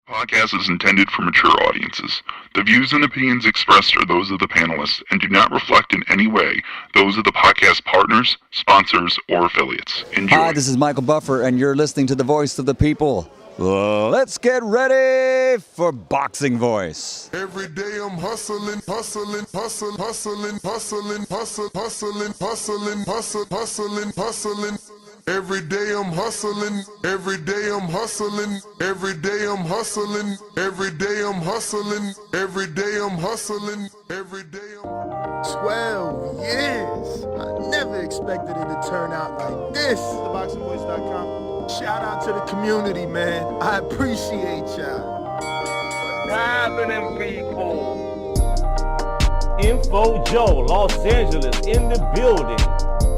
Podcast is intended for mature audiences. The views and opinions expressed are those of the panelists and do not reflect in any way those of the podcast partners, sponsors, or affiliates. Enjoy. Hi, this is Michael Buffer, and you're listening to the Voice of the People. Let's get ready for Boxing Voice. Every day I'm hustling, hustling, hustling, hustling, hustling, hustling, hustling, hustling, hustling, hustling, hustling. Every day I'm hustling, every day I'm hustling, every day I'm hustling, every day I'm hustling, every day I'm hustling, every day I'm 12 years. I never expected it to turn out like this. TheBoxingVoice.com. Shout out to the community, man. I appreciate y'all. What's happening, people? Info Joe, Los Angeles, in the building.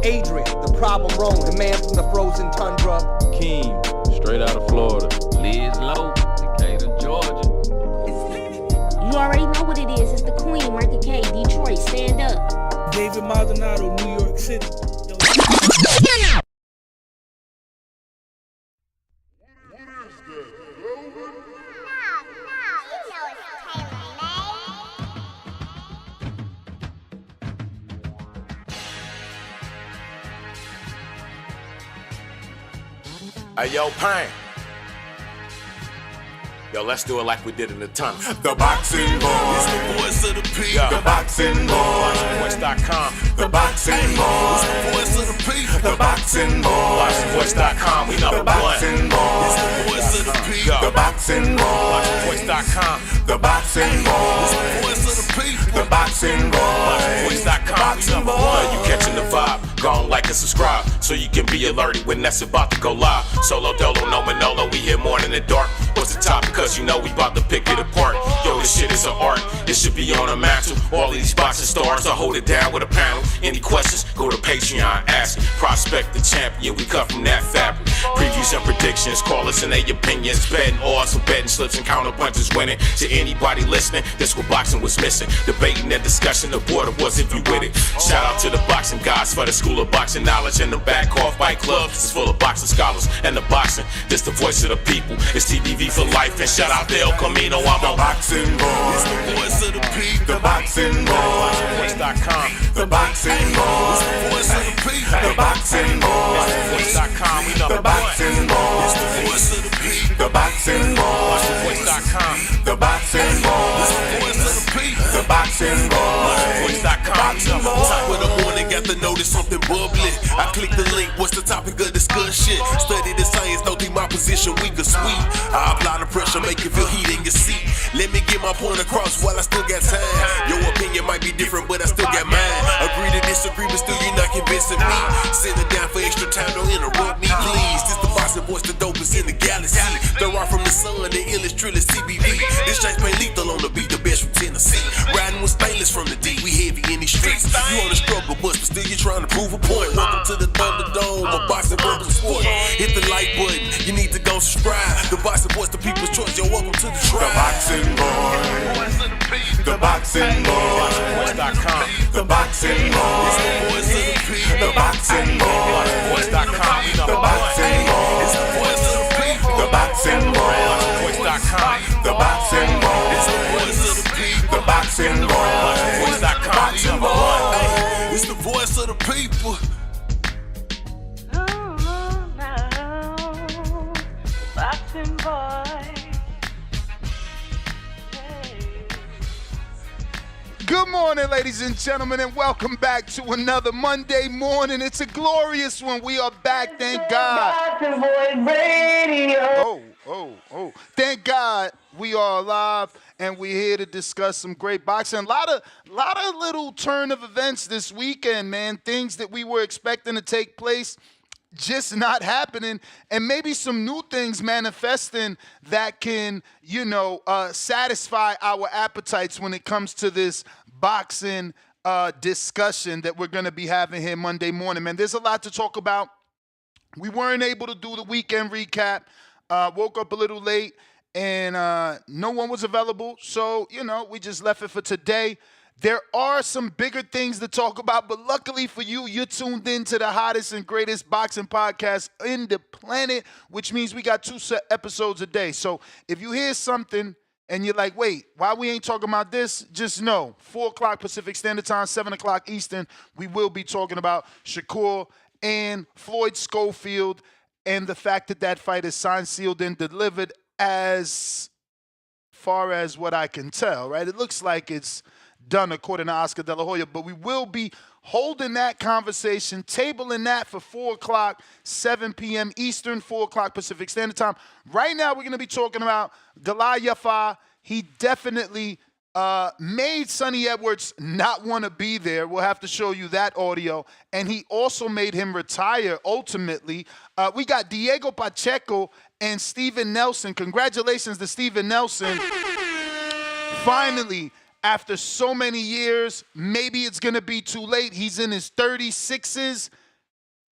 Adrian, the problem wrong, the man from the frozen tundra. Keem, straight out of Florida. Liz Lowe, Decatur, Georgia. You already know what it is. It's the Queen, Martha K, Detroit. Stand up. David Maldonado, New York City. Hey, yo, Pain. Yo, let's do it like we did in the tunnel. The Boxing Boy. It's the voice of the people. Yo. The Boxing Boy. BoxingVoice.com. The Boxing Boy. It's the voice of the people. The Boxing Boy. BoxingVoice.com. We number The Boxing Boy. It's the voice of the people. The Boxing Boy. BoxingVoice.com. The Boxing Boy. It's the voice of the people. The Boxing Boy. BoxingVoice.com. We number one. You catching the vibe? Go on, like and subscribe so you can be alerted when that's about to go live. Solo dolo, no manolo, we here more in the dark. What's the topic? Cause you know we about to pick it apart. Yo, this shit is an art. It should be on a mantle. All of these boxing stars, I hold it down with a panel. Any questions? Go to Patreon, ask it. Prospect the champion, we cut from that fabric. Previews and predictions, call us and their opinions. Betting odds, some betting slips and counter punches winning. To anybody listening, this what boxing was missing. Debating and discussion, the border was if you with it. Shout out to the boxing guys for the school of boxing knowledge. And the back off fight club is full of boxing scholars. And the boxing, this the voice of the people. It's TBV for life. And shout out to El Camino, I'm The on Boxing Boy. It's the voice of the people. The Boxing Boy. BoxingVoice.com. The Boxing Boy. It's the voice of the people. The Boxing Boy. BoxingVoice.com. We number The Boxing Boy. It's the voice of the people. The Boxing Boy. BoxingVoice.com. The Boxing Boy. It's the voice of the people. The Boxing Boy. BoxingVoice.com. Top of the morning, got to notice something bubbly. I click the link, what's the topic of discussion? Study the science, don't think my position weak or sweet. I apply the pressure, make you feel heat in your seat. Let me get my point across while I still got time. Your opinion might be different, but I still got mine. Agree to disagree, but still you're not convincing me. Sitting down for extra time, don't interrupt me, please. This the boxing voice, the dopest in the galaxy. The rock from the sun, the illest, trillest CBD. This James Payne lethal on the beat, the best from Tennessee. Riding with stainless from the D, we heavy in these streets. You on the struggle bus, but still you're trying to prove a point. Welcome to the Thunderdome, a boxing verbal sport. Hit the like button, you need to go subscribe. The boxing voice, the people's choice, yo, welcome to the The tribe. Boxing Boy. The Boxing Boy. BoxingVoice.com. The Boxing Boy. It's the voice of the people. The Boxing Boy. BoxingVoice.com. We The number one. Boxing Boy. It's the voice of the people. The Boxing Boy. BoxingVoice.com. The Boxing Boy. It's the voice of the people. The Boxing Boy. BoxingVoice.com. We number one. Hey, it's the voice of the people. Boxing boy. Good morning, ladies and gentlemen, and welcome back to another Monday morning. It's a glorious one. We are back, thank God. Boxing boy radio. Oh. Thank God we are alive, and we're here to discuss some great boxing. A lot of little turn of events this weekend, man. Things that we were expecting to take place just not happening, and maybe some new things manifesting that can, satisfy our appetites when it comes to this boxing discussion that we're going to be having here Monday morning, man. There's a lot to talk about. We weren't able to do the weekend recap. Woke up a little late, and no one was available. So, we just left it for today. There are some bigger things to talk about, but luckily for you, you're tuned in to the hottest and greatest boxing podcast in the planet, which means we got 2 episodes a day. So if you hear something and you're like, wait, why we ain't talking about this? Just know, 4 o'clock Pacific Standard Time, 7 o'clock Eastern, we will be talking about Shakur and Floyd Schofield and the fact that that fight is signed, sealed, and delivered as far as what I can tell, right? It looks like it's done according to Oscar De La Hoya, but we will be holding that conversation, tabling that for 4 o'clock, 7 p.m. Eastern, 4 o'clock Pacific Standard Time. Right now, we're going to be talking about Yafai. He definitely made Sonny Edwards not want to be there. We'll have to show you that audio. And he also made him retire, ultimately. We got Diego Pacheco and Steven Nelson. Congratulations to Steven Nelson. Finally, after so many years, maybe it's going to be too late. He's in his 36s,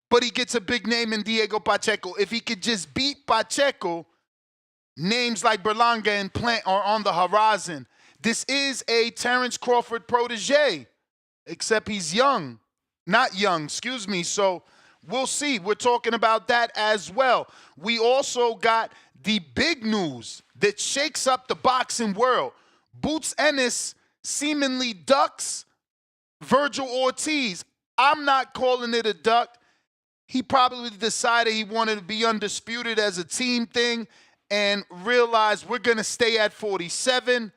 but he gets a big name in Diego Pacheco. If he could just beat Pacheco, names like Berlanga and Plant are on the horizon. This is a Terrence Crawford protege, except he's young. Not young, excuse me. So we'll see. We're talking about that as well. We also got the big news that shakes up the boxing world. Boots Ennis seemingly ducks Virgil Ortiz. I'm not calling it a duck. He probably decided he wanted to be undisputed as a team thing and realized we're going to stay at 47.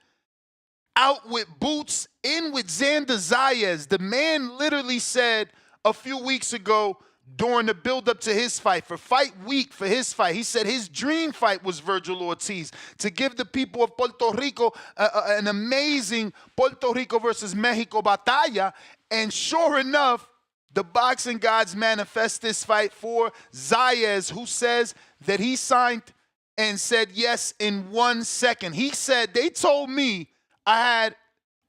Out with Boots, in with Xander Zayas. The man literally said a few weeks ago during the build-up to his fight, for fight week for his fight, he said his dream fight was Virgil Ortiz, to give the people of Puerto Rico an amazing Puerto Rico versus Mexico batalla. And sure enough, the boxing gods manifest this fight for Zayas, who says that he signed and said yes in 1 second. He said, they told me I had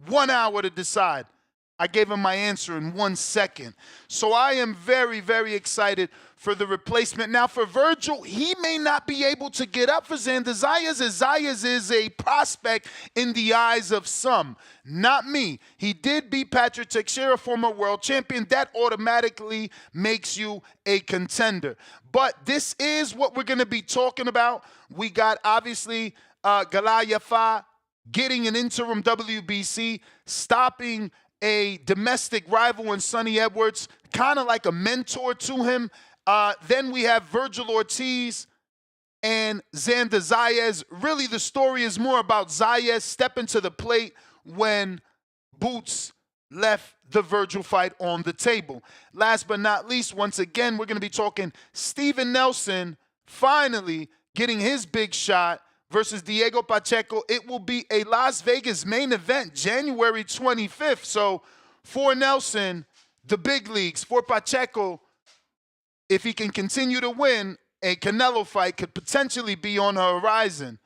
1 hour to decide. I gave him my answer in 1 second. So I am very, very excited for the replacement. Now for Virgil, he may not be able to get up for Xander Zayas, as Zayas is a prospect in the eyes of some. Not me. He did beat Patrick Teixeira, former world champion. That automatically makes you a contender. But this is what we're going to be talking about. We got, obviously, Yafai getting an interim WBC, stopping a domestic rival in Sonny Edwards, kind of like a mentor to him. Then we have Virgil Ortiz and Xander Zayas. Really, the story is more about Zayas stepping to the plate when Boots left the Virgil fight on the table. Last but not least, once again, we're going to be talking Steven Nelson finally getting his big shot versus Diego Pacheco. It will be a Las Vegas main event, January 25th. So for Nelson, the big leagues. For Pacheco, if he can continue to win, a Canelo fight could potentially be on the horizon.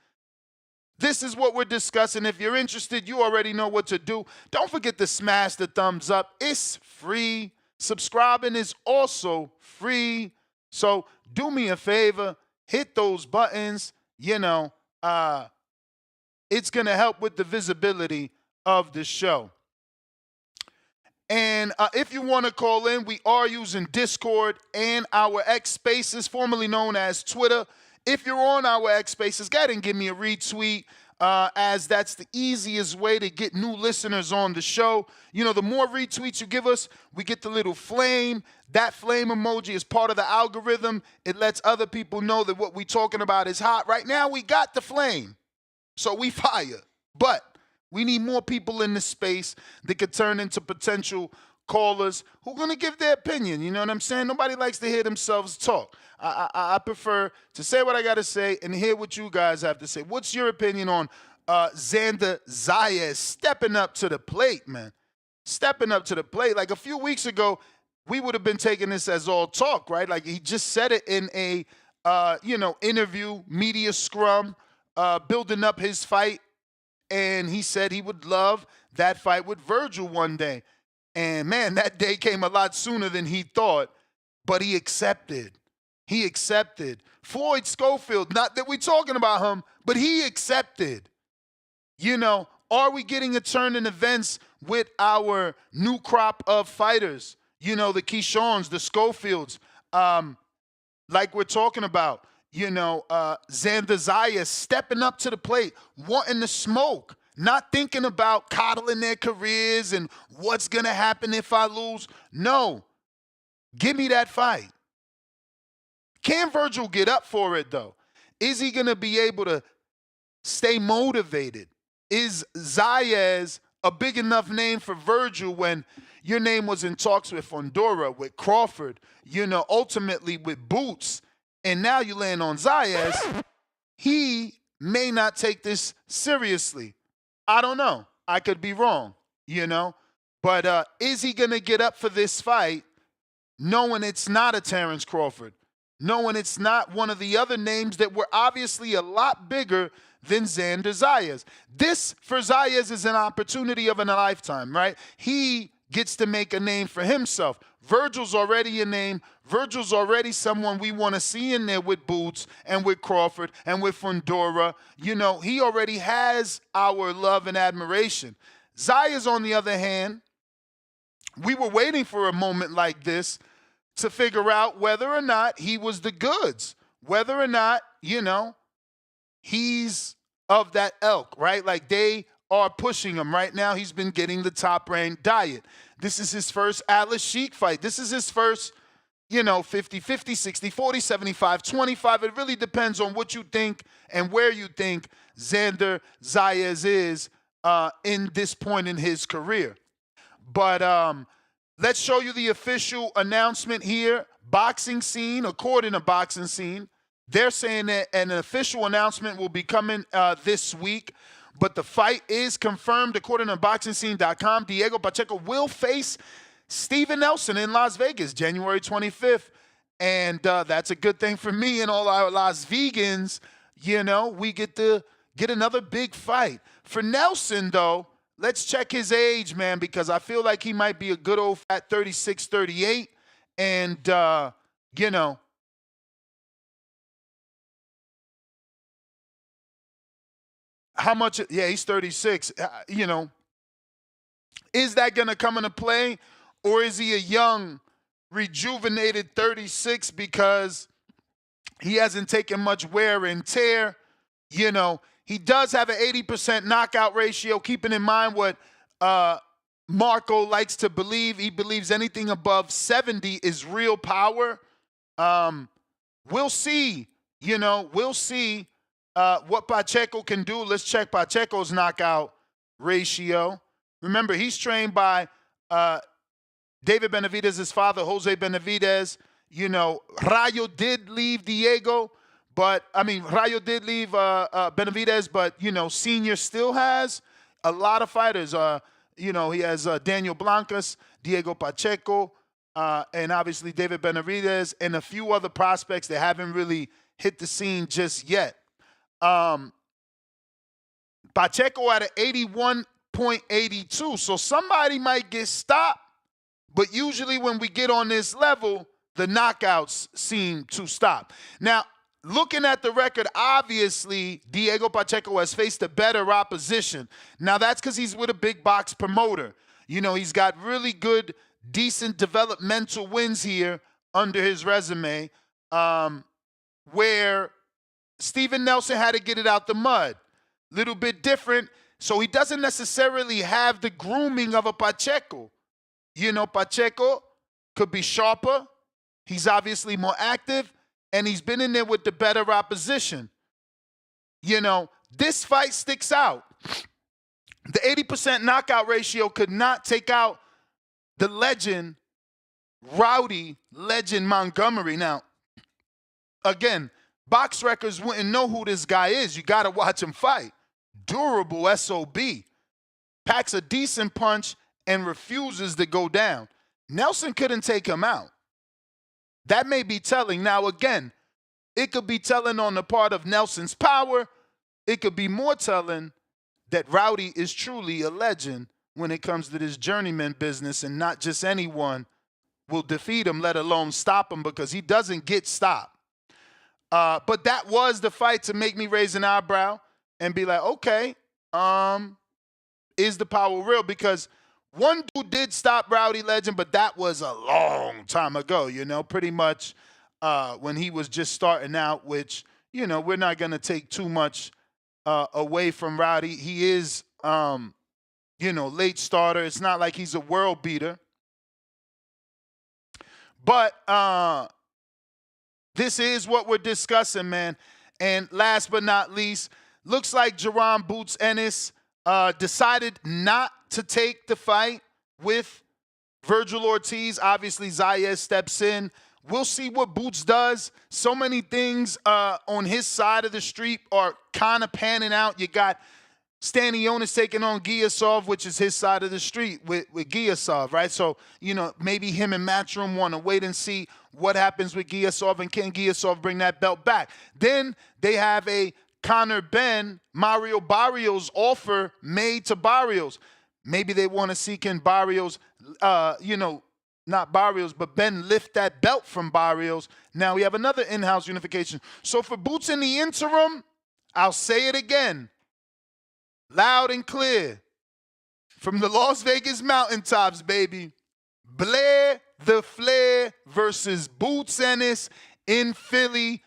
This is what we're discussing. If you're interested, you already know what to do. Don't forget to smash the thumbs up. It's free. Subscribing is also free. So do me a favor, hit those buttons. You know, it's going to help with the visibility of the show. And if you want to call in, we are using Discord and our X Spaces, formerly known as Twitter. If you're on our X Spaces, go ahead and give me a retweet, as that's the easiest way to get new listeners on the show. You know, the more retweets you give us, we get the little flame. That flame emoji is part of the algorithm. It lets other people know that what we're talking about is hot. Right now, we got the flame, so we fire. But we need more people in this space that could turn into potential callers who are going to give their opinion. You know what I'm saying? Nobody likes to hear themselves talk. I prefer to say what I got to say and hear what you guys have to say. What's your opinion on Xander Zayas stepping up to the plate, man? Stepping up to the plate. Like a few weeks ago, we would have been taking this as all talk, right? Like he just said it in a, interview, media scrum, building up his fight. And he said he would love that fight with Virgil one day. And, man, that day came a lot sooner than he thought. But he accepted. He accepted. Floyd Schofield, not that we're talking about him, but he accepted. You know, are we getting a turn in events with our new crop of fighters. You know, the Keishawns, the Schofields, like we're talking about. You know, Xander Zayas stepping up to the plate, wanting to smoke, not thinking about coddling their careers and what's going to happen if I lose. No, give me that fight. Can Virgil get up for it, though? Is he going to be able to stay motivated? Is Zayas a big enough name for Virgil when your name was in talks with Honduras, with Crawford, you know, ultimately with Boots, and now you land on Zayas? He may not take this seriously. I don't know. I could be wrong, you know. But is he going to get up for this fight knowing it's not a Terrence Crawford, knowing it's not one of the other names that were obviously a lot bigger than Xander Zayas? This, for Zayas, is an opportunity of a lifetime, right? He gets to make a name for himself. Virgil's already a name. Virgil's already someone we want to see in there with Boots and with Crawford and with Fundora. You know, he already has our love and admiration. Zayas, on the other hand, we were waiting for a moment like this to figure out whether or not he was the goods, whether or not, you know, he's of that ilk, right? Like they are pushing him right now. He's been getting the top-ranked diet. This is his first Atlas Sheik fight. This is his first, you know, 50-50, 60-40, 75-25. It really depends on what you think and where you think Xander Zayas is in this point in his career. But let's show you the official announcement here. Boxing Scene, according to Boxing Scene, they're saying that an official announcement will be coming this week. But the fight is confirmed according to BoxingScene.com. Diego Pacheco will face Steven Nelson in Las Vegas, January 25th. And that's a good thing for me and all our Las Vegans. You know, we get to get another big fight. For Nelson, though, let's check his age, man, because I feel like he might be a good old fat 36, 38. And, you know, how much? Yeah, he's 36. You know, is that going to come into play? Or is he a young, rejuvenated 36 because he hasn't taken much wear and tear? You know, he does have an 80% knockout ratio, keeping in mind what Marco likes to believe. He believes anything above 70 is real power. We'll see. You know, we'll see what Pacheco can do. Let's check Pacheco's knockout ratio. Remember, he's trained by David Benavidez' father, Jose Benavidez. You know, Rayo did leave Diego, but, I mean, Rayo did leave Benavidez, but, you know, Senior still has a lot of fighters. You know, he has Daniel Blancas, Diego Pacheco, and obviously David Benavidez, and a few other prospects that haven't really hit the scene just yet. Pacheco at an 81.82. So somebody might get stopped, but usually when we get on this level, the knockouts seem to stop. Now, looking at the record, obviously, Diego Pacheco has faced a better opposition. Now, that's because he's with a big box promoter. You know, he's got really good, decent developmental wins here under his resume, where Steven Nelson had to get it out the mud. Little bit different. So he doesn't necessarily have the grooming of a Pacheco. You know, Pacheco could be sharper. He's obviously more active, and he's been in there with the better opposition. You know, this fight sticks out. The 80% knockout ratio could not take out the legend, Rowdy Legend Montgomery. Now, again, box records wouldn't know who this guy is. You got to watch him fight. Durable SOB. Packs a decent punch and refuses to go down. Nelson couldn't take him out. That may be telling. Now, again, it could be telling on the part of Nelson's power. It could be more telling that Rowdy is truly a legend when it comes to this journeyman business, and not just anyone will defeat him, let alone stop him, because he doesn't get stopped. But that was the fight to make me raise an eyebrow and be like, okay, is the power real? Because One dude did stop Rowdy Legend, but that was a long time ago, pretty much when he was just starting out, which, we're not going to take too much away from Rowdy. He is, late starter. It's not like he's a world beater. But this is what we're discussing, man. And last but not least, looks like Jerome Boots Ennis decided not to take the fight with Virgil Ortiz. Obviously, Zayas steps in. We'll see what Boots does. So many things on his side of the street are kind of panning out. You got Stanionis taking on Giasov, which is his side of the street with Giasov, right? So, maybe him and Matchroom want to wait and see what happens with Giasov, and can Giasov bring that belt back? Then they have a Conor Ben, Mario Barrios offer made to Barrios. Maybe they want to see can Barrios, not Barrios, but Ben lift that belt from Barrios. Now we have another in-house unification. So for Boots in the interim, I'll say it again, loud and clear, from the Las Vegas mountaintops, baby. Blair the Flair versus Boots Ennis in Philly.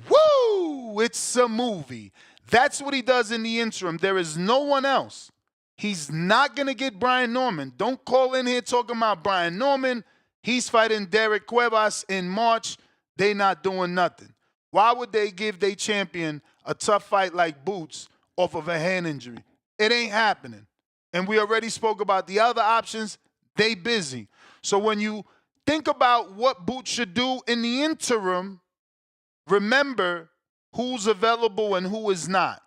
Woo! It's a movie. That's what he does in the interim. There is no one else. He's not going to get Brian Norman. Don't call in here talking about Brian Norman. He's fighting Derek Cuevas in March. They not doing nothing. Why would they give their champion a tough fight like Boots off of a hand injury? It ain't happening. And we already spoke about the other options. They busy. So when you think about what Boots should do in the interim, remember who's available and who is not.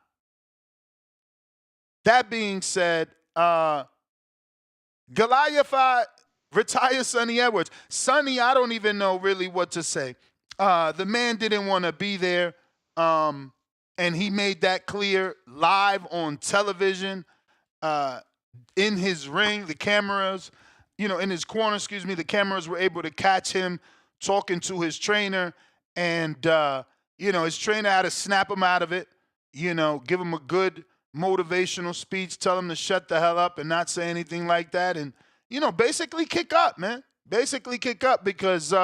That being said, Goliath retire Sonny Edwards. Sonny, I don't even know really what to say. The man didn't want to be there, and he made that clear live on television, in his ring. The cameras, in his corner, the cameras were able to catch him talking to his trainer, and, his trainer had to snap him out of it, give him a good motivational speech, tell him to shut the hell up and not say anything like that, and, basically kick up, man. Basically kick up because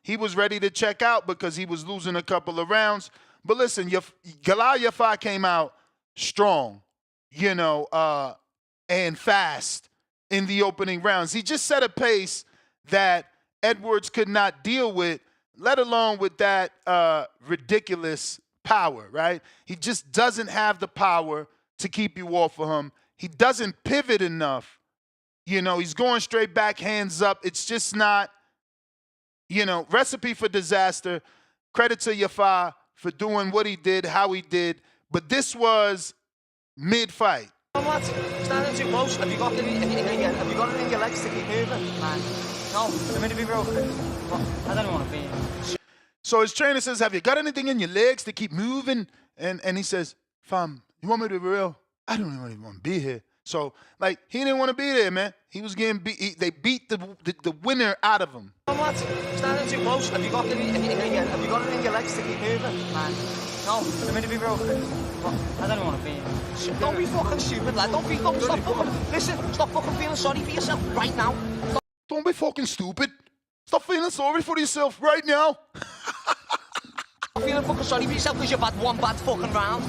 he was ready to check out because he was losing a couple of rounds. But listen, Yafai came out strong, and fast in the opening rounds. He just set a pace that Edwards could not deal with, let alone with that ridiculous power, right? He just doesn't have the power to keep you off of him. He doesn't pivot enough. He's going straight back, hands up. It's just not, recipe for disaster. Credit to Yafai for doing what he did, how he did. But this was mid-fight. Standing too close. Have you got it in your legs to keep moving? Man. No, I'm going to be broken. I don't want to be. So his trainer says, have you got anything in your legs to keep moving? And he says, fam, you want me to be real? I don't even want to be here. So, he didn't want to be there, man. He was getting beat. They beat the winner out of him. Standing too close. Have you got it in your legs to keep moving? Man. No, I'm going to be broken. I don't want to be here. Don't be fucking stupid, lad. Stop fucking. Listen, stop fucking feeling sorry for yourself right now. Don't be fucking stupid. Stop feeling sorry for yourself right now. I'm feeling fucking sorry for yourself because you've had one bad fucking round.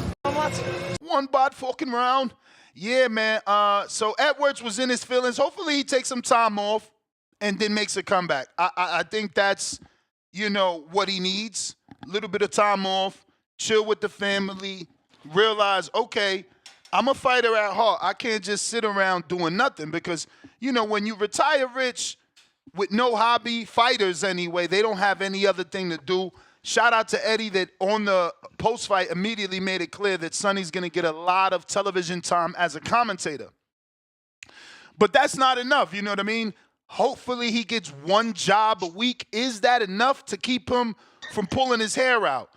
One bad fucking round. Yeah, man. So Edwards was in his feelings. Hopefully he takes some time off and then makes a comeback. I think that's, what he needs. A little bit of time off, chill with the family, realize, okay, I'm a fighter at heart. I can't just sit around doing nothing because, when you retire rich with no hobby, fighters anyway, they don't have any other thing to do. Shout out to Eddie that on the post-fight immediately made it clear that Sonny's going to get a lot of television time as a commentator. But that's not enough, you know what I mean? Hopefully he gets one job a week. Is that enough to keep him from pulling his hair out?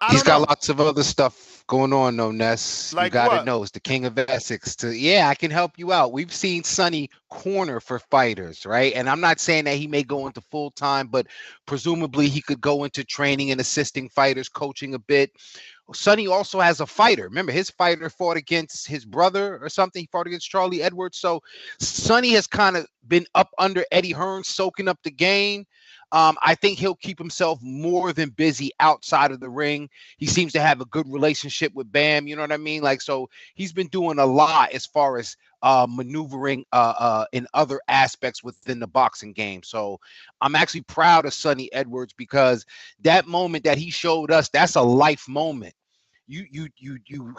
He's got lots of other stuff going on, though, Ness. Like you got to what? know, it's the king of Essex. Yeah, I can help you out. We've seen Sonny corner for fighters, right? And I'm not saying that he may go into full time, but presumably he could go into training and assisting fighters, coaching a bit. Sonny also has a fighter. Remember, his fighter fought against his brother or something. He fought against Charlie Edwards. So Sonny has kind of been up under Eddie Hearn, soaking up the game. I think he'll keep himself more than busy outside of the ring. He seems to have a good relationship with Bam. You know what I mean? Like, so he's been doing a lot as far as maneuvering in other aspects within the boxing game. So I'm actually proud of Sonny Edwards because that moment that he showed us, that's a life moment. You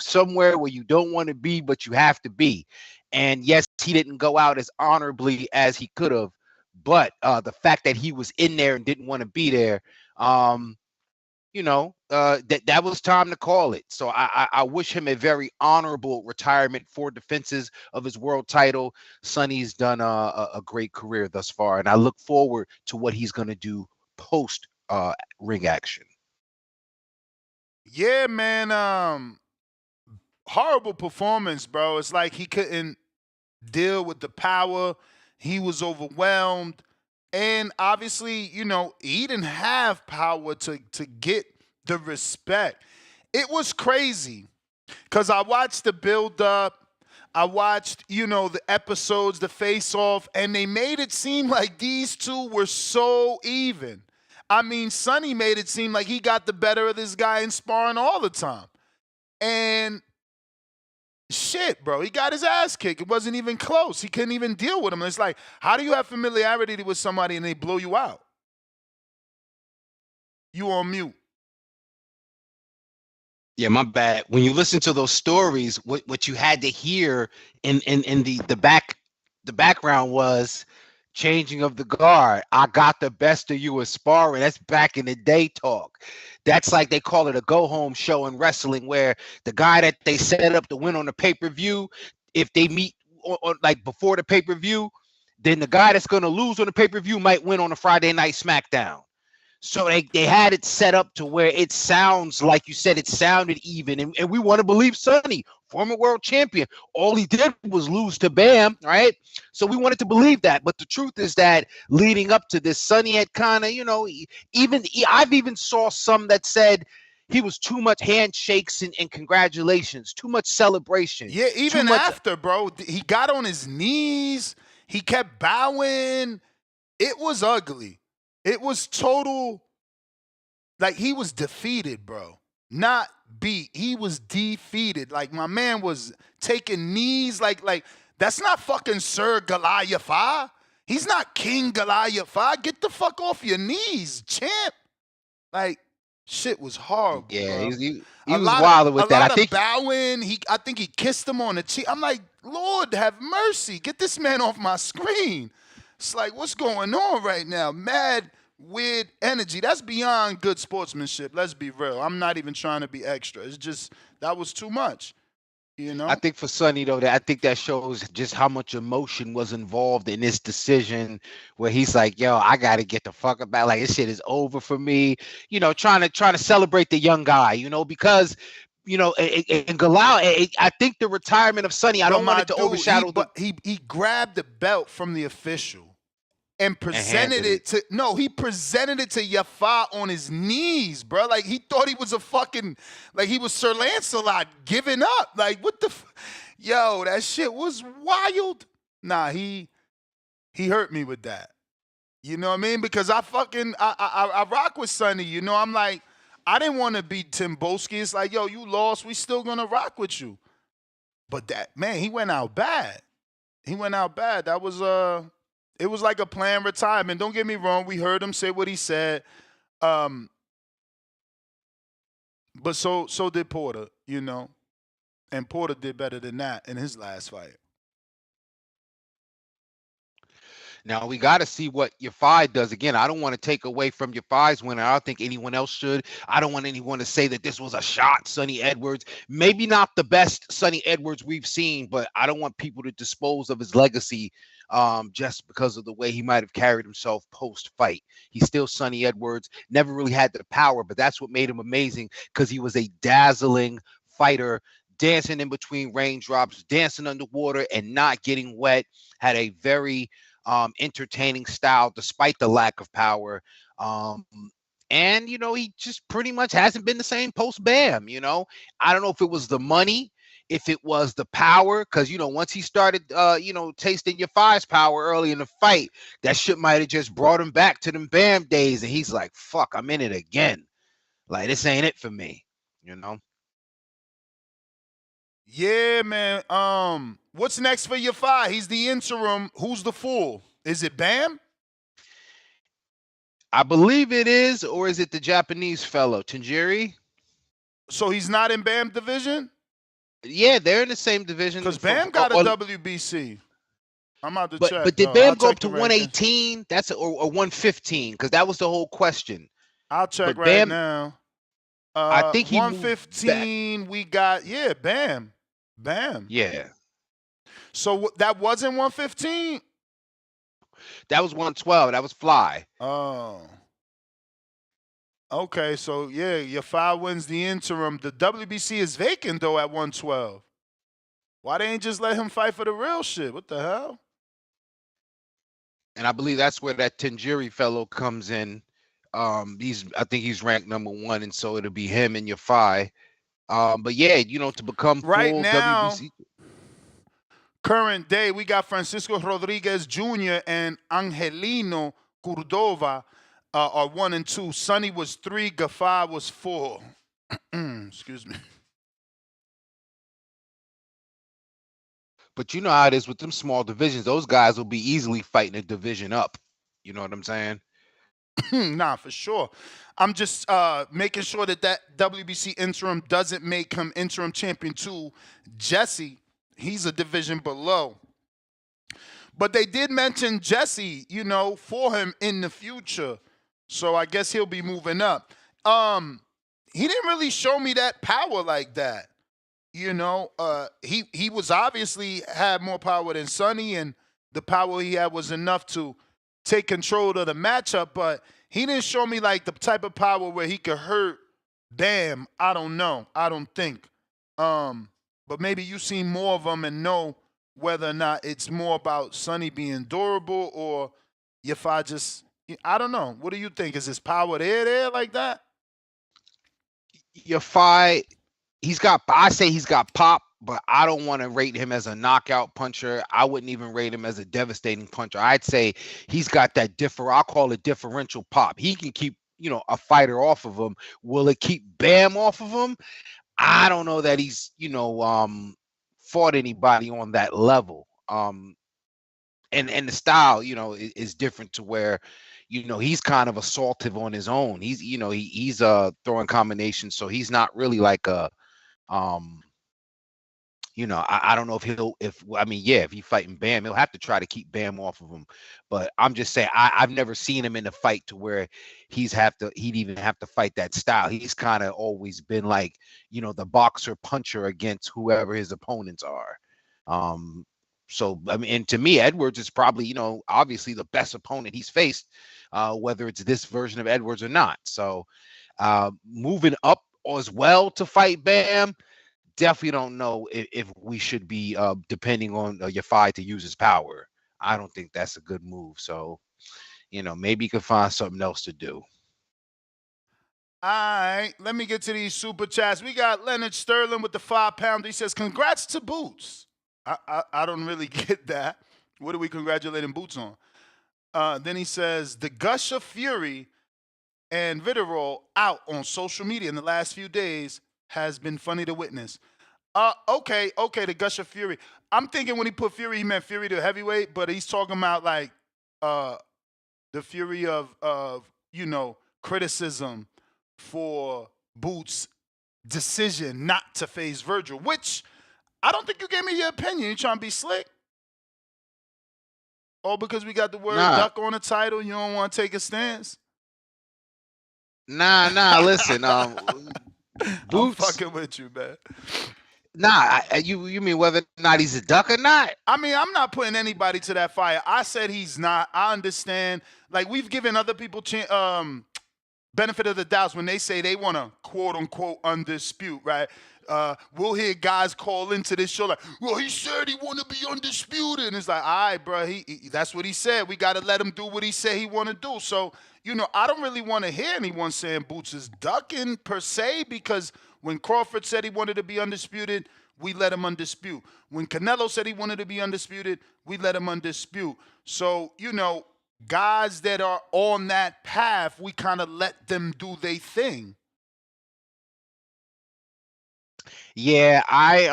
somewhere where you don't want to be, but you have to be. And yes, he didn't go out as honorably as he could have. But the fact that he was in there and didn't want to be there, that was time to call it. So I wish him a very honorable retirement, 4 defenses of his world title. Sonny's done a great career thus far, and I look forward to what he's going to do post ring action. Yeah, man. Horrible performance, bro. It's like he couldn't deal with the power. He was overwhelmed. And obviously, he didn't have power to get the respect. It was crazy because I watched the build-up. I watched, the episodes, the face-off, and they made it seem like these two were so even. I mean, Sonny made it seem like he got the better of this guy in sparring all the time. And shit, bro, he got his ass kicked. It wasn't even close. He couldn't even deal with him. It's like, how do you have familiarity with somebody and they blow you out? You on mute. Yeah, my bad. When you listen to those stories, what you had to hear in the background was changing of the guard. I got the best of you in sparring. That's back in the day talk. That's like they call it a go-home show in wrestling, where the guy that they set up to win on the pay-per-view, if they meet on like before the pay-per-view, then the guy that's going to lose on the pay-per-view might win on a Friday night SmackDown. So they had it set up to where it sounds like you said, it sounded even. And we want to believe Sonny, former world champion, all he did was lose to Bam, right? So we wanted to believe that. But the truth is that leading up to this, Sonny had kind of, I've even saw some that said he was too much handshakes and congratulations, too much celebration. Yeah, even after, bro, he got on his knees. He kept bowing. It was ugly. It was total, like he was defeated, bro. Not beat. He was defeated. Like my man was taking knees. Like that's not fucking Sir Yafai. He's not King Yafai. Get the fuck off your knees, champ. Like shit was horrible. Yeah, bro. he was wild with that. I think bowing. I think he kissed him on the cheek. I'm like, Lord have mercy. Get this man off my screen. It's like, what's going on right now? Mad, weird energy. That's beyond good sportsmanship. Let's be real. I'm not even trying to be extra. It's just, that was too much, I think for Sonny, though, I think that shows just how much emotion was involved in this decision where he's like, yo, I got to get the fuck about. Like, this shit is over for me. Trying to celebrate the young guy, because in Galal, I think the retirement of Sonny, I don't want it to overshadow. He grabbed the belt from the official and presented it to he presented it to Yafai on his knees, bro. Like he thought he was like he was Sir Lancelot giving up. Like what the yo, that shit was wild. Nah, he hurt me with that. You know what I mean? Because I rock with Sonny. I'm like, I didn't want to be Tim Boski. It's like, yo, you lost. We still gonna rock with you. But that man, he went out bad. That was it was like a planned retirement. Don't get me wrong. We heard him say what he said. But so did Porter, And Porter did better than that in his last fight. Now we got to see what Yafai does. Again, I don't want to take away from Yafai's win. I don't think anyone else should. I don't want anyone to say that this was a shot, Sonny Edwards. Maybe not the best Sonny Edwards we've seen, but I don't want people to dispose of his legacy just because of the way he might have carried himself post-fight. He's still Sonny Edwards. Never really had the power, but that's what made him amazing because he was a dazzling fighter, dancing in between raindrops, dancing underwater, and not getting wet. Had a very entertaining style despite the lack of power. And he just pretty much hasn't been the same post Bam. I don't know if it was the money, if it was the power, because once he started tasting Yafai's power early in the fight, that shit might have just brought him back to them Bam days, and he's like, fuck, I'm in it again. Like, this ain't it for me. Yeah, man. What's next for Yafai? He's the interim. Who's the full? Is it Bam? I believe it is, or is it the Japanese fellow, Tanjiri? So he's not in Bam division? Yeah, they're in the same division. Because Bam got a WBC. I'm out to check. But did Bam go up to 118? That's or 115? Because that was the whole question. I'll check right now. I think he 115. We got Bam. Yeah. So that wasn't 115. That was 112. That was Fly. Oh. Okay, so Yafai wins the interim. The WBC is vacant though at 112. Why they ain't just let him fight for the real shit? What the hell? And I believe that's where that Tanjiri fellow comes in. I think he's ranked number 1, and so it'll be him and Yafai. But yeah, to become right full now, WBC. Current day, we got Francisco Rodriguez Jr. and Angelino Cordova are 1 and 2. Sonny was 3. Yafai was 4. Excuse me. But you know how it is with them small divisions. Those guys will be easily fighting a division up. You know what I'm saying? Nah, for sure. I'm just making sure that WBC interim doesn't make him interim champion too. Jesse, he's a division below. But they did mention Jesse, for him in the future. So I guess he'll be moving up. He didn't really show me that power like that. He was obviously had more power than Sonny, and the power he had was enough to take control of the matchup, but he didn't show me like the type of power where he could hurt Bam. I don't know. I don't think. But maybe you've seen more of them and know whether or not it's more about Sonny being durable or if I don't know. What do you think? Is his power there like that? Yafai, I say he's got pop, but I don't want to rate him as a knockout puncher. I wouldn't even rate him as a devastating puncher. I'd say he's got that I'll call it differential pop. He can keep, a fighter off of him. Will it keep Bam off of him? I don't know that he's, fought anybody on that level. And the style, is different to where, he's kind of assaultive on his own. He's, he's throwing combinations, so he's not really like a I don't know if he's fighting Bam, he'll have to try to keep Bam off of him. But I'm just saying, I've never seen him in a fight to where he'd even have to fight that style. He's kind of always been like, the boxer puncher against whoever his opponents are. So, and to me, Edwards is probably, obviously the best opponent he's faced, whether it's this version of Edwards or not. So moving up as well to fight Bam, definitely don't know if we should be depending on Yafai to use his power. I don't think that's a good move. So, maybe you can find something else to do. All right, let me get to these super chats. We got Leonard Sterling with the 5-pounder. He says, congrats to Boots. I don't really get that. What are we congratulating Boots on? Then he says, the gush of fury and vitriol out on social media in the last few days has been funny to witness. Okay, the gush of fury. I'm thinking when he put fury, he meant fury to heavyweight, but he's talking about like the fury of criticism for Boots' decision not to face Virgil, which I don't think you gave me your opinion. You trying to be slick? Oh, because we got the word Nah, duck on the title, you don't want to take a stance? nah. Listen, I'm Boots. fucking with you, man. Nah, you mean whether or not he's a duck or not? I mean, I'm not putting anybody to that fire. I said he's not. I understand. Like, we've given other people benefit of the doubts when they say they want to quote unquote undispute, right? We'll hear guys call into this show like, well, he said he want to be undisputed. And it's like, all right, bro, that's what he said. We got to let him do what he said he want to do. So, I don't really want to hear anyone saying Boots is ducking per se, because when Crawford said he wanted to be undisputed, we let him undispute. When Canelo said he wanted to be undisputed, we let him undispute. So, guys that are on that path, we kind of let them do their thing. Yeah, I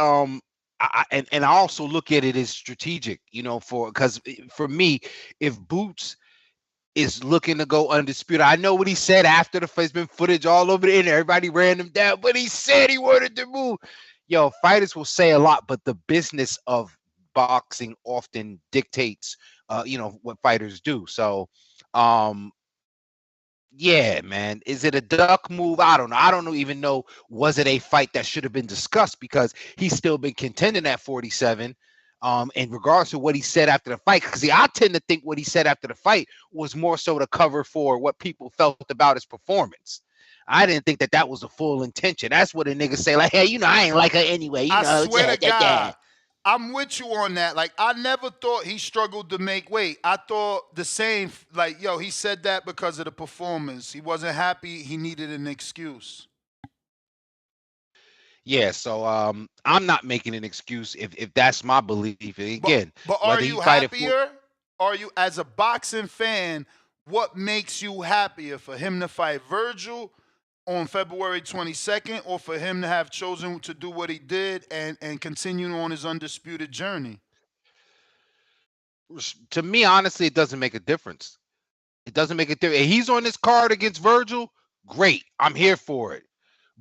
also look at it as strategic, because for me, if Boots is looking to go undisputed, I know what he said after the fight. There's been footage all over the internet. Everybody ran him down, but he said he wanted to move. Yo, fighters will say a lot, but the business of boxing often dictates, what fighters do. So, yeah, man. Is it a duck move? I don't know. I don't even know. Was it a fight that should have been discussed, because he's still been contending at 47. In regards to what he said after the fight, because I tend to think what he said after the fight was more so to cover for what people felt about his performance. I didn't think that was the full intention. That's what a nigga say, like, hey, I ain't like her anyway. I swear to God, I'm with you on that. Like, I never thought he struggled to make weight. I thought the same, like, he said that because of the performance. He wasn't happy. He needed an excuse. Yeah, so I'm not making an excuse if that's my belief. Again, but are you happier? Are you, as a boxing fan, what makes you happier, for him to fight Virgil on February 22nd, or for him to have chosen to do what he did and continue on his undisputed journey? To me, honestly, it doesn't make a difference. It doesn't make a difference. He's on this card against Virgil. Great, I'm here for it.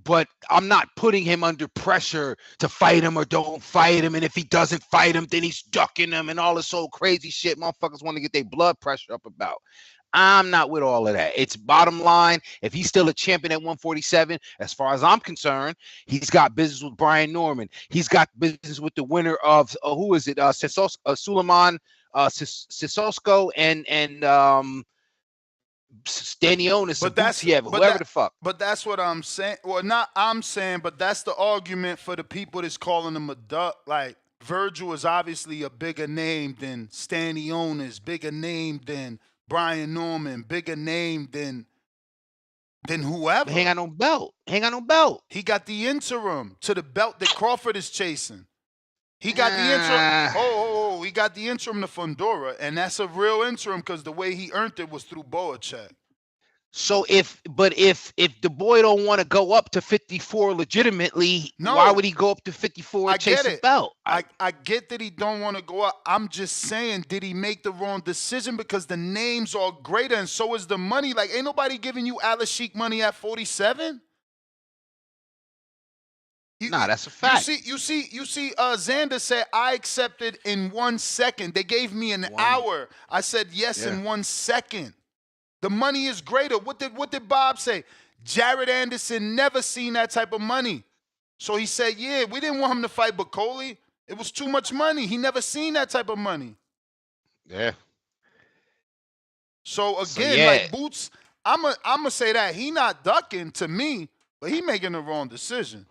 But I'm not putting him under pressure to fight him or don't fight him. And if he doesn't fight him, then he's ducking him and all this old crazy shit motherfuckers want to get their blood pressure up about. I'm not with all of that. It's bottom line. If he's still a champion at 147, as far as I'm concerned, he's got business with Brian Norman. He's got business with the winner of who is it? Suleiman Sissoko and Stanionis, whoever the fuck. But that's what I'm saying. Well, not I'm saying, but that's the argument for the people that's calling him a duck. Like, Virgil is obviously a bigger name than Stanionis, bigger name than Brian Norman, bigger name than whoever. He ain't got no belt. He got the interim to the belt that Crawford is chasing. He got the interim. He got the interim to Fundora, and that's a real interim because the way he earned it was through Boacek. So if the boy don't want to go up to 54 legitimately, why would he go up to 54 and chase the belt? I get that he don't want to go up. I'm just saying, did he make the wrong decision? Because the names are greater and so is the money. Like, ain't nobody giving you Alice Sheik money at 47. Nah, that's a fact. You see, Xander said, I accepted in 1 second. They gave me an hour. I said yes in 1 second. The money is greater. What did Bob say? Jared Anderson never seen that type of money. So he said, yeah, we didn't want him to fight Bacoli. It was too much money. He never seen that type of money. Yeah. So again, like Boots, I'm a say that he not ducking to me, but he making the wrong decision.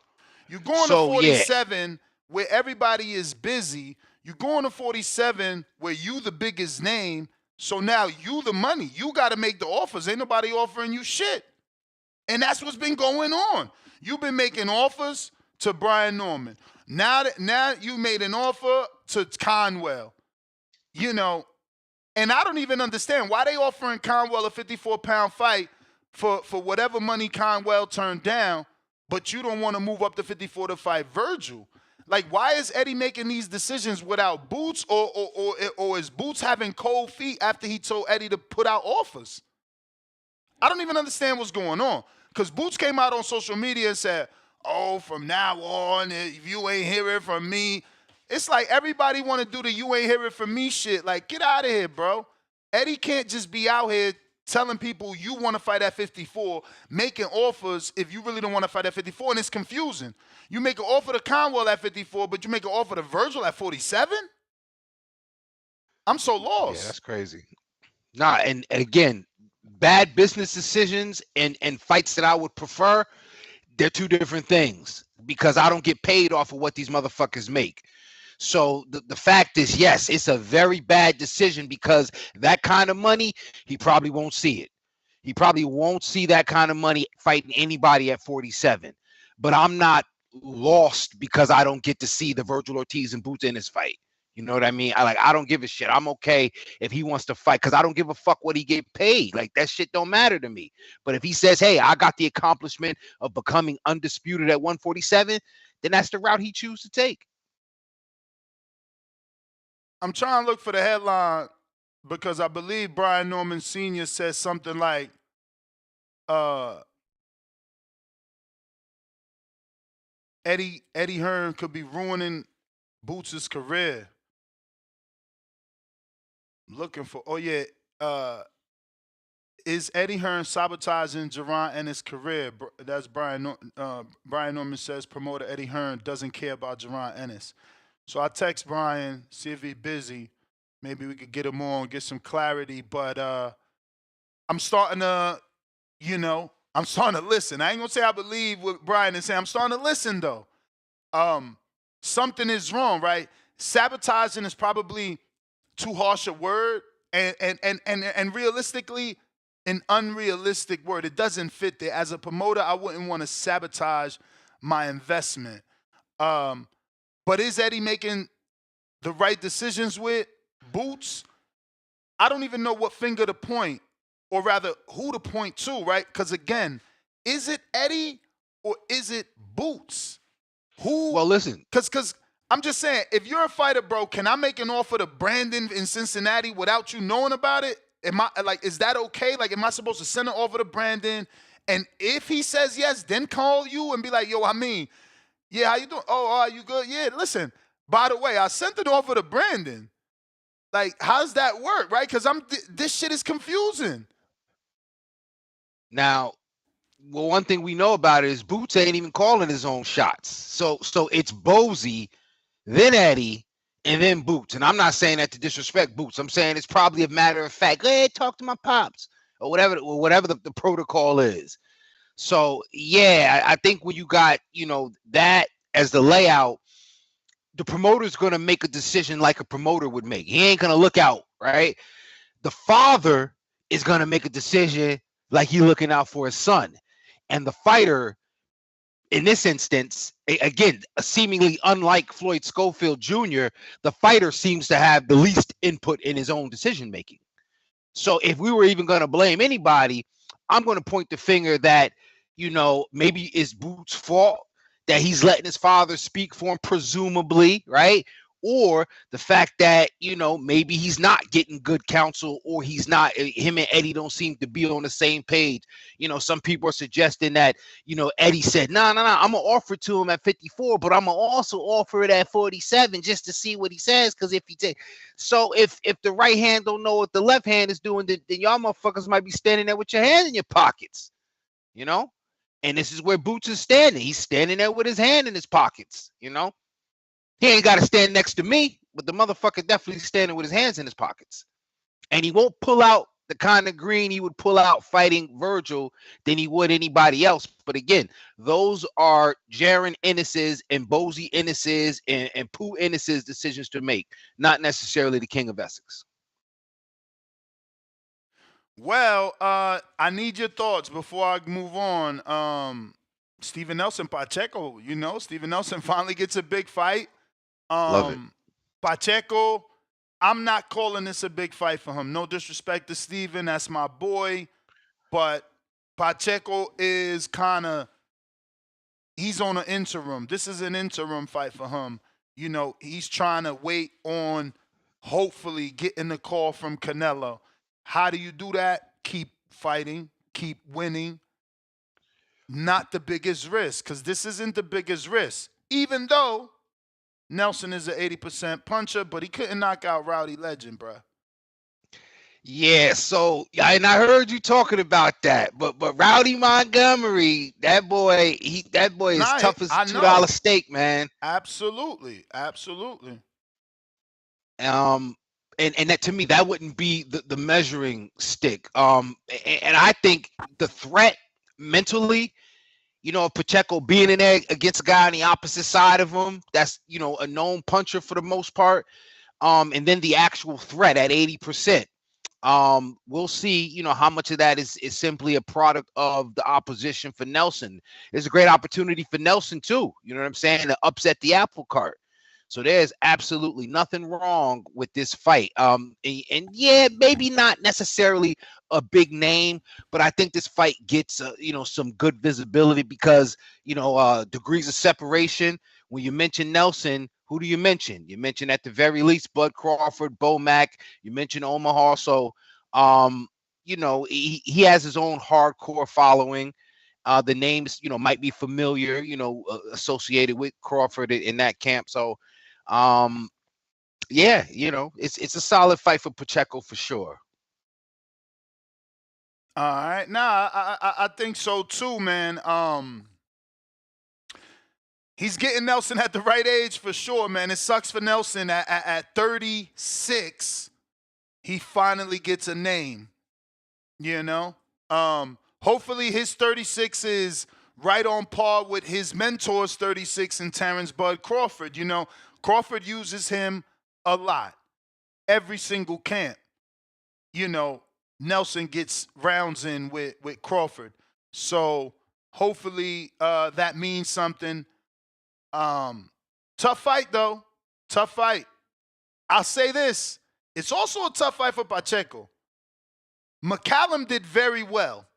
You're going to 47 where everybody is busy. You're going to 47 where you the biggest name. So now you the money. You got to make the offers. Ain't nobody offering you shit. And that's what's been going on. You've been making offers to Brian Norman. Now you made an offer to Conwell. And I don't even understand why they offering Conwell a 54-pound fight for whatever money Conwell turned down, but you don't want to move up to 54 to fight Virgil. Like, why is Eddie making these decisions without Boots, or is Boots having cold feet after he told Eddie to put out offers? I don't even understand what's going on. Because Boots came out on social media and said, from now on, if you ain't hearing from me, it's like everybody want to do the you ain't hear it from me shit. Like, get out of here, bro. Eddie can't just be out here telling people you want to fight at 54, making offers if you really don't want to fight at 54, and it's confusing. You make an offer to Conwell at 54, but you make an offer to Virgil at 47? I'm so lost. Yeah, that's crazy. Nah, and again, bad business decisions and fights that I would prefer, they're two different things because I don't get paid off of what these motherfuckers make. So the fact is, yes, it's a very bad decision because that kind of money, he probably won't see it. He probably won't see that kind of money fighting anybody at 47. But I'm not lost because I don't get to see the Virgil Ortiz and Boots Ennis fight. You know what I mean? I don't give a shit. I'm okay if he wants to fight because I don't give a fuck what he get paid. Like, that shit don't matter to me. But if he says, hey, I got the accomplishment of becoming undisputed at 147, then that's the route he chooses to take. I'm trying to look for the headline because I believe Brian Norman Sr. says something like, Eddie Hearn could be ruining Boots' career. Looking for, is Eddie Hearn sabotaging Jaron Ennis' career? That's Brian Norman says promoter Eddie Hearn doesn't care about Jaron Ennis. So I text Brian, see if he's busy. Maybe we could get him on, get some clarity. But I'm starting to, I'm starting to listen. I ain't gonna say I believe what Brian is saying. I'm starting to listen though. Something is wrong, right? Sabotaging is probably too harsh a word, and realistically, an unrealistic word. It doesn't fit there. As a promoter, I wouldn't want to sabotage my investment. But is Eddie making the right decisions with Boots? I don't even know what finger to point, or rather, who to point to, right? Because again, is it Eddie or is it Boots? Who? Well, listen. Because I'm just saying, if you're a fighter, bro, can I make an offer to Brandon in Cincinnati without you knowing about it? Is that okay? Like, am I supposed to send an offer to Brandon? And if he says yes, then call you and be like, yo, yeah, how you doing? Oh, are you good? Yeah, listen, by the way, I sent an offer to Brandon. Like, how's that work, right? Because this shit is confusing. Now, well, one thing we know about it is Boots ain't even calling his own shots. So it's Bozy, then Eddie, and then Boots. And I'm not saying that to disrespect Boots. I'm saying it's probably a matter of fact. Hey, talk to my pops or whatever the protocol is. So, yeah, I think when you got, that as the layout, the promoter's going to make a decision like a promoter would make. He ain't going to look out, right? The father is going to make a decision like he's looking out for his son. And the fighter, in this instance, again, seemingly unlike Floyd Schofield Jr., the fighter seems to have the least input in his own decision-making. So if we were even going to blame anybody, I'm going to point the finger that, maybe it's Boots' fault that he's letting his father speak for him, presumably, right? Or the fact that, maybe he's not getting good counsel, or him and Eddie don't seem to be on the same page. Some people are suggesting that, Eddie said, no, I'm going to offer it to him at 54, but I'm going to also offer it at 47 just to see what he says. Because if the right hand don't know what the left hand is doing, then y'all motherfuckers might be standing there with your hand in your pockets, And this is where Boots is standing. He's standing there with his hand in his pockets, He ain't got to stand next to me, but the motherfucker definitely standing with his hands in his pockets. And he won't pull out the kind of green he would pull out fighting Virgil than he would anybody else. But again, those are Jaron Ennis's and Bozy Ennis's and Pooh Ennis's decisions to make, not necessarily the King of Essex. Well, I need your thoughts before I move on. Steven Nelson, Pacheco, Steven Nelson finally gets a big fight. Love it. Pacheco, I'm not calling this a big fight for him. No disrespect to Steven, that's my boy. But Pacheco is he's on an interim. This is an interim fight for him. He's trying to wait on hopefully getting the call from Canelo. How do you do that? Keep fighting, keep winning. Not the biggest risk, because this isn't the biggest risk. Even though Nelson is an 80% puncher, but he couldn't knock out Rowdy Legend, bruh. Yeah, so and I heard you talking about that, but Rowdy Montgomery, that boy is tough as a $2 steak, man. Absolutely. And that, to me, that wouldn't be the measuring stick. And I think the threat mentally, if Pacheco being in there against a guy on the opposite side of him, that's a known puncher for the most part. And then the actual threat at 80%. We'll see, how much of that is simply a product of the opposition for Nelson. There's a great opportunity for Nelson too, you know what I'm saying, to upset the apple cart. So there's absolutely nothing wrong with this fight. And yeah, maybe not necessarily a big name, but I think this fight gets, some good visibility because, degrees of separation. When you mention Nelson, who do you mention? You mention at the very least Bud Crawford, Bo Mack. You mention Omaha. So, he has his own hardcore following. The names, might be familiar, associated with Crawford in that camp. So, yeah, it's a solid fight for Pacheco for sure. All right. Nah, I think so too, man. He's getting Nelson at the right age for sure, man. It sucks for Nelson at 36. He finally gets a name, Hopefully his 36 is right on par with his mentor's 36 in Terrence Bud Crawford. Crawford uses him a lot. Every single camp, Nelson gets rounds in with Crawford. So hopefully that means something. Tough fight, though. Tough fight. I'll say this. It's also a tough fight for Pacheco. McCallum did very well.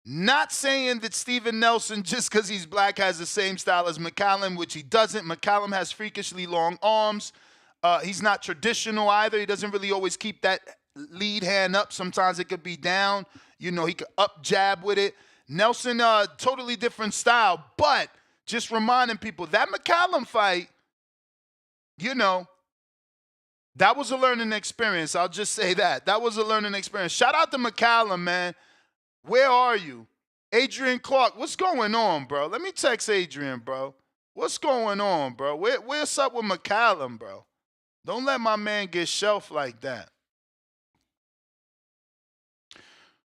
Not saying that Steven Nelson, just because he's black, has the same style as McCallum, which he doesn't. McCallum has freakishly long arms. He's not traditional either. He doesn't really always keep that lead hand up. Sometimes it could be down. He could up jab with it. Nelson, totally different style. But just reminding people, that McCallum fight, that was a learning experience. I'll just say that. That was a learning experience. Shout out to McCallum, man. Where are you? Adrian Clark, what's going on, bro? Let me text Adrian, bro. What's going on, bro? Where's up with McCallum, bro? Don't let my man get shelved like that.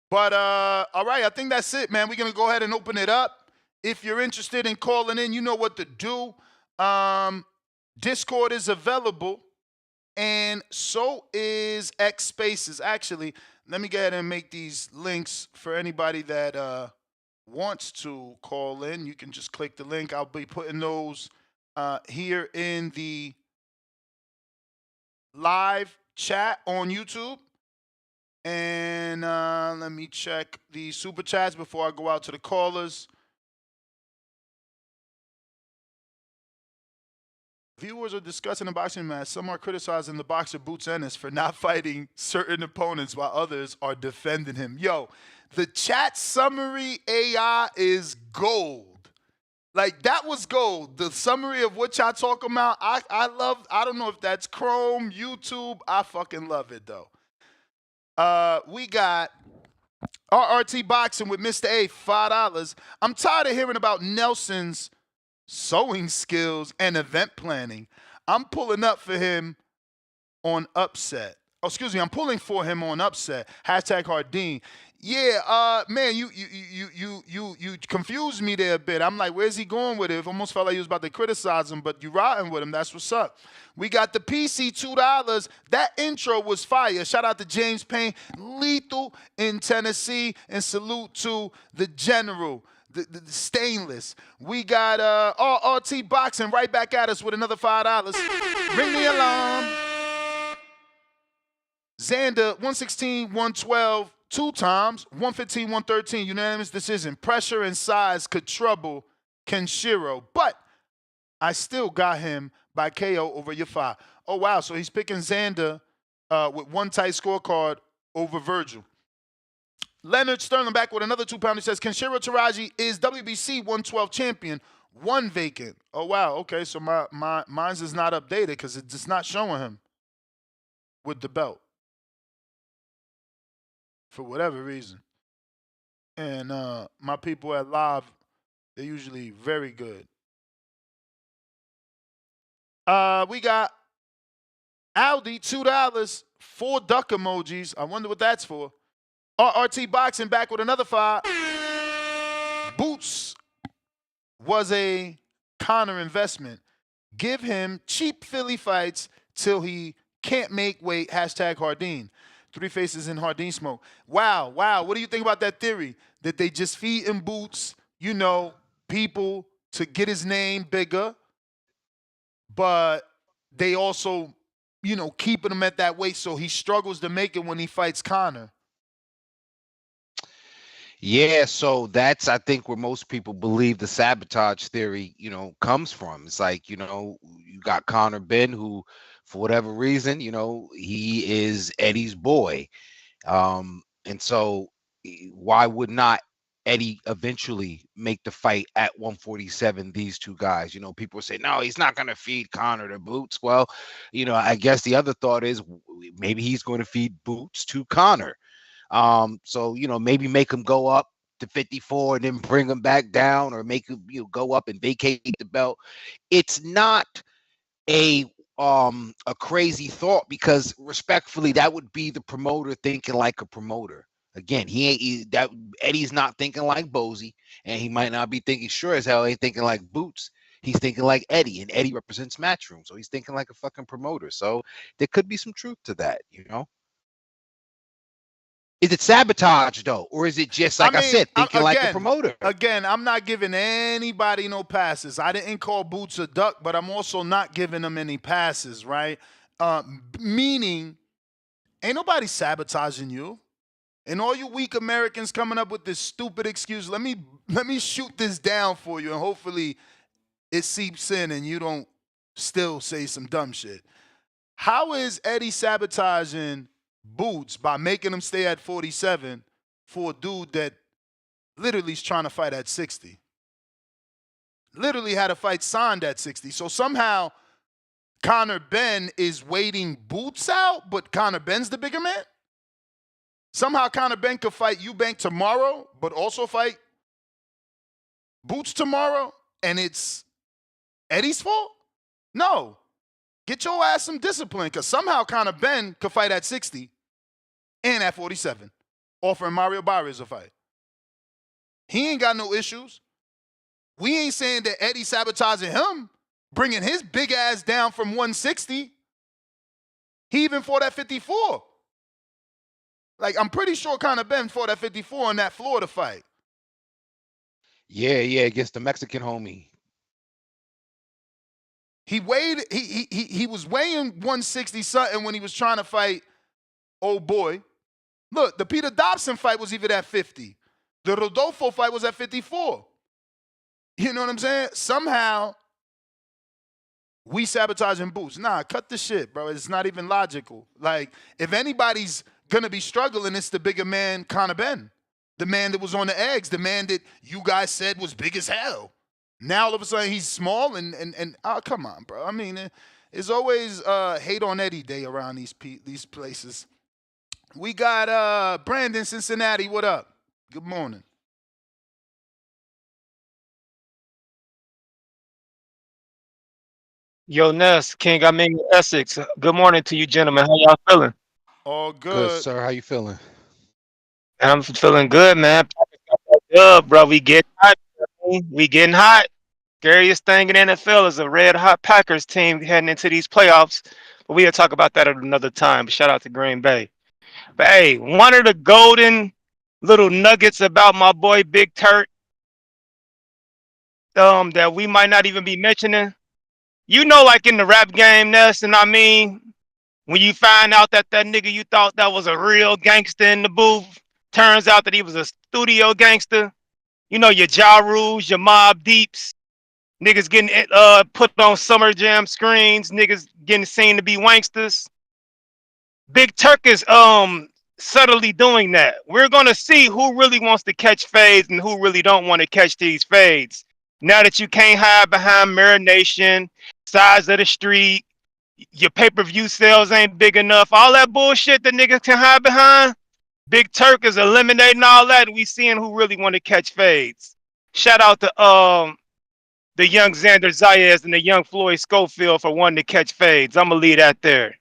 But, all right, I think that's it, man. We're going to go ahead and open it up. If you're interested in calling in, you know what to do. Discord is available, and so is X Spaces. Actually, let me go ahead and make these links for anybody that wants to call in. You can just click the link. I'll be putting those here in the live chat on YouTube. And let me check the super chats before I go out to the callers. Viewers are discussing the boxing match. Some are criticizing the boxer Boots Ennis for not fighting certain opponents while others are defending him. Yo, the chat summary AI is gold. Like, that was gold. The summary of what y'all talking about, I love. I don't know if that's Chrome, YouTube. I fucking love it, though. We got RRT Boxing with Mr. A, $5. I'm tired of hearing about Nelson's sewing skills and event planning. I'm pulling up for him on upset. Oh, excuse me, I'm pulling for him on upset. Hashtag Hardin. Yeah, man, you confused me there a bit. I'm like, where's he going with it? It almost felt like he was about to criticize him, but you riding with him. That's what's up. We got the PC $2. That intro was fire. Shout out to James Payne, lethal in Tennessee, and salute to the General. The stainless. We got RT Boxing right back at us with another $5. Ring the alarm. Xander, 116, 112, 2 times, 115, 113. Unanimous decision. Pressure and size could trouble Kenshiro, but I still got him by KO over Yafai. Oh, wow. So he's picking Xander with one tight scorecard over Virgil. Leonard Sterling back with another £2. He says, Kenshiro Taraji is WBC 112 champion. One vacant. Oh wow. Okay, so mine's is not updated because it's just not showing him with the belt for whatever reason. And my people at live, they're usually very good. We got Aldi, $2, 4 duck emojis. I wonder what that's for. RT Boxing back with another 5. Boots was a Conor investment. Give him cheap Philly fights till he can't make weight. Hashtag Hardin. 3 faces in Hardin smoke. Wow. What do you think about that theory? That they just feed him Boots, people to get his name bigger, but they also, keeping him at that weight so he struggles to make it when he fights Conor. Yeah, so that's I think where most people believe the sabotage theory, comes from. It's like, you got Conor Ben, who, for whatever reason, he is Eddie's boy. And so why would not Eddie eventually make the fight at 147, these two guys? People say, no, he's not going to feed Conor the Boots. Well, I guess the other thought is maybe he's going to feed Boots to Conor. So, maybe make him go up to 54 and then bring him back down, or make him go up and vacate the belt. It's not a crazy thought, because respectfully, that would be the promoter thinking like a promoter. Again, Eddie's not thinking like Bozy, and he might not be thinking, sure as hell ain't thinking like Boots. He's thinking like Eddie, and Eddie represents Matchroom, so he's thinking like a fucking promoter. So there could be some truth to that, Is it sabotage though, or is it just like I said, thinking like a promoter? Again, I'm not giving anybody no passes. I didn't call Boots a duck, but I'm also not giving them any passes, right? Meaning, ain't nobody sabotaging you. And all you weak Americans coming up with this stupid excuse, let me shoot this down for you, and hopefully it seeps in and you don't still say some dumb shit. How is Eddie sabotaging Boots by making him stay at 47 for a dude that literally is trying to fight at 60? Literally had a fight signed at 60. So somehow Conor Ben is waiting Boots out, but Conor Ben's the bigger man? Somehow Conor Ben could fight Eubank tomorrow, but also fight Boots tomorrow, and it's Eddie's fault? No. Get your ass some discipline, because somehow Conor Ben could fight at 60 and at 47, offering Mario Barrios a fight. He ain't got no issues. We ain't saying that Eddie sabotaging him, bringing his big ass down from 160. He even fought at 54. Like, I'm pretty sure Conor Ben fought at 54 in that Florida fight. Yeah, against the Mexican homie. He was weighing 160 something when he was trying to fight old boy. Look, the Peter Dobson fight was even at 50. The Rodolfo fight was at 54. You know what I'm saying? Somehow we sabotaging Boots. Nah, cut the shit, bro. It's not even logical. Like, if anybody's gonna be struggling, it's the bigger man, Conor Ben. The man that was on the eggs, the man that you guys said was big as hell. Now all of a sudden he's small and oh, come on, bro. I mean, it's always hate on Eddie day around these places. We got Brandon, Cincinnati. What up? Good morning. Yo, Ness, King, I'm in Essex. Good morning to you, gentlemen. How y'all feeling? All good. Good, sir. How you feeling? I'm feeling good, man. Good, bro. We getting hot. We getting hot. Scariest thing in NFL is a red hot Packers team heading into these playoffs. But we'll talk about that at another time. Shout out to Green Bay. But hey, one of the golden little nuggets about my boy Big Turk that we might not even be mentioning. Like in the rap game, Ness, and I mean, when you find out that nigga you thought that was a real gangster in the booth, turns out that he was a studio gangster. Your Ja Rules, your Mob Deeps, niggas getting put on Summer Jam screens, niggas getting seen to be wanksters. Big Turk is subtly doing that. We're gonna see who really wants to catch fades and who really don't want to catch these fades. Now that you can't hide behind marination, size of the street, your pay-per-view sales ain't big enough, all that bullshit that niggas can hide behind, Big Turk is eliminating all that, and we seeing who really want to catch fades. Shout out to the young Xander Zayas and the young Floyd Schofield for wanting to catch fades. I'm gonna leave that there.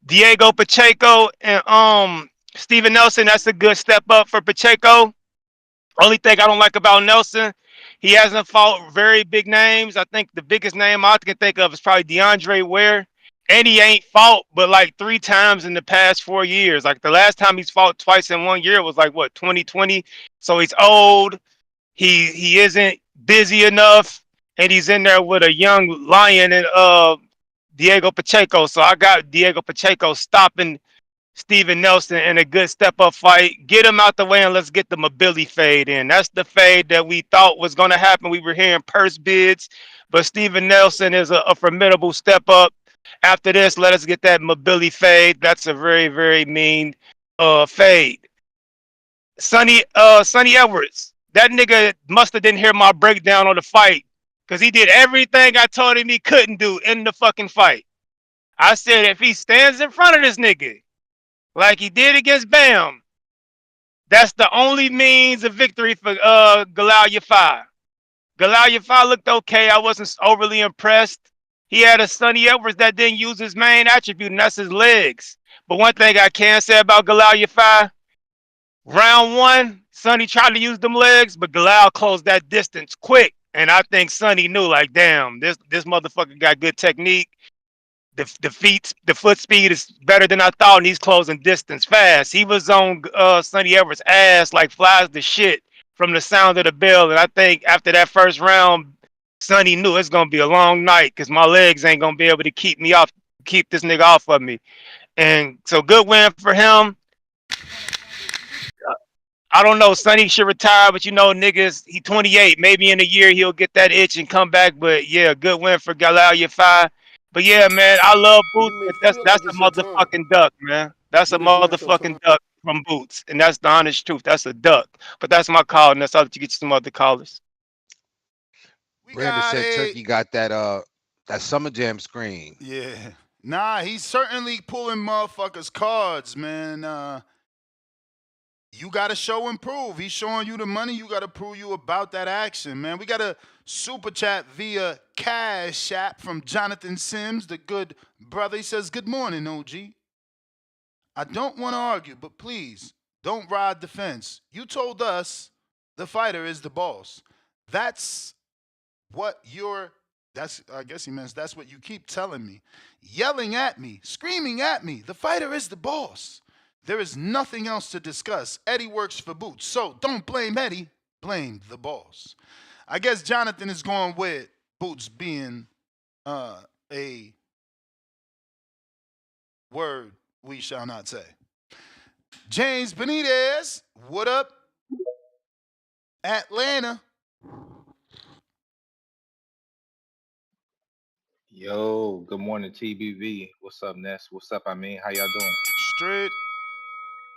Diego Pacheco and Steven Nelson, that's a good step up for Pacheco. Only thing I don't like about Nelson, he hasn't fought very big names. I think the biggest name I can think of is probably DeAndre Ware. And he ain't fought but like 3 times in the past 4 years. Like the last time he's fought twice in 1 year was like what, 2020. So he's old. He isn't busy enough, and he's in there with a young lion and Diego Pacheco. So I got Diego Pacheco stopping Steven Nelson in a good step-up fight. Get him out the way and let's get the mobility fade in. That's the fade that we thought was going to happen. We were hearing purse bids, but Steven Nelson is a formidable step-up. After this, let us get that mobility fade. That's a very, very mean fade. Sonny Edwards. That nigga must have didn't hear my breakdown on the fight because he did everything I told him he couldn't do in the fucking fight. I said if he stands in front of this nigga like he did against Bam, that's the only means of victory for Galal Yafai. Galal Yafai looked okay. I wasn't overly impressed. He had a Sonny Edwards that didn't use his main attribute, and that's his legs. But one thing I can say about Galal Yafai, round one, Sonny tried to use them legs, but Galal closed that distance quick. And I think Sonny knew, like, damn, this motherfucker got good technique. The foot speed is better than I thought, and he's closing distance fast. He was on Sonny Edwards' ass like flies to shit from the sound of the bell. And I think after that first round, Sonny knew it's gonna be a long night because my legs ain't gonna be able to keep this nigga off of me. And so good win for him. I don't know, Sonny should retire, but you know, niggas, he 28. Maybe in a year he'll get that itch and come back. But yeah, good win for Galal Yafai. But yeah, man, I love Boots, but that's a motherfucking duck, man. That's a motherfucking duck from Boots. And that's the honest truth. That's a duck. But that's my call, and that's up to get you some other callers. Brandon said Turkey got that Summer Jam screen. Yeah. Nah, he's certainly pulling motherfuckers' cards, man. You got to show and prove. He's showing you the money. You got to prove you about that action, man. We got a super chat via Cash App from Jonathan Sims, the good brother. He says, good morning, OG. I don't want to argue, but please don't ride the fence. You told us the fighter is the boss. That's what I guess he means that's what you keep telling me. Yelling at me, screaming at me. The fighter is the boss. There is nothing else to discuss. Eddie works for Boots. So don't blame Eddie, blame the boss. I guess Jonathan is going with Boots being a word we shall not say. James Benitez, what up? Atlanta. Yo, good morning, TBV. What's up, Ness? What's up, I mean? How y'all doing? Straight.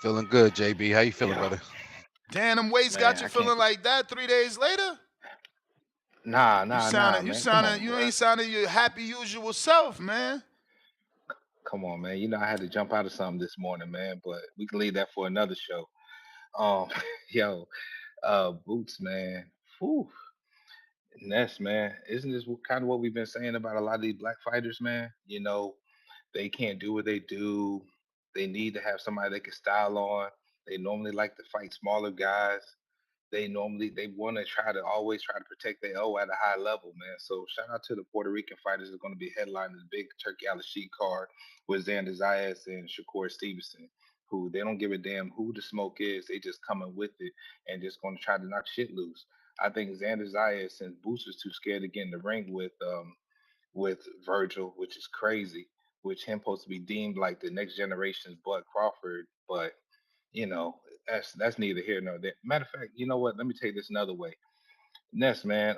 Feeling good, JB. How you feeling, brother? Damn, them weights got you feeling like that 3 days later? Nah, You ain't sounding your happy usual self, man. Come on, man. You know I had to jump out of something this morning, man, but we can leave that for another show. Yo, Boots, man. Whew. Ness, man. Isn't this kind of what we've been saying about a lot of these black fighters, man? You know, they can't do what they do. They need to have somebody they can style on. They normally like to fight smaller guys. They want to always try to protect their O at a high level, man. So shout out to the Puerto Rican fighters that's going to be headlining the big Turkey Al-Sheikh card with Xander Zayas and Shakur Stevenson, who they don't give a damn who the smoke is. They just coming with it and just going to try to knock shit loose. I think Xander Zayas, since Boots was too scared to get in the ring with Virgil, which is crazy, which him supposed to be deemed like the next generation's Bud Crawford, but you know, that's neither here nor there. Matter of fact, you know what? Let me take this another way. Ness, man,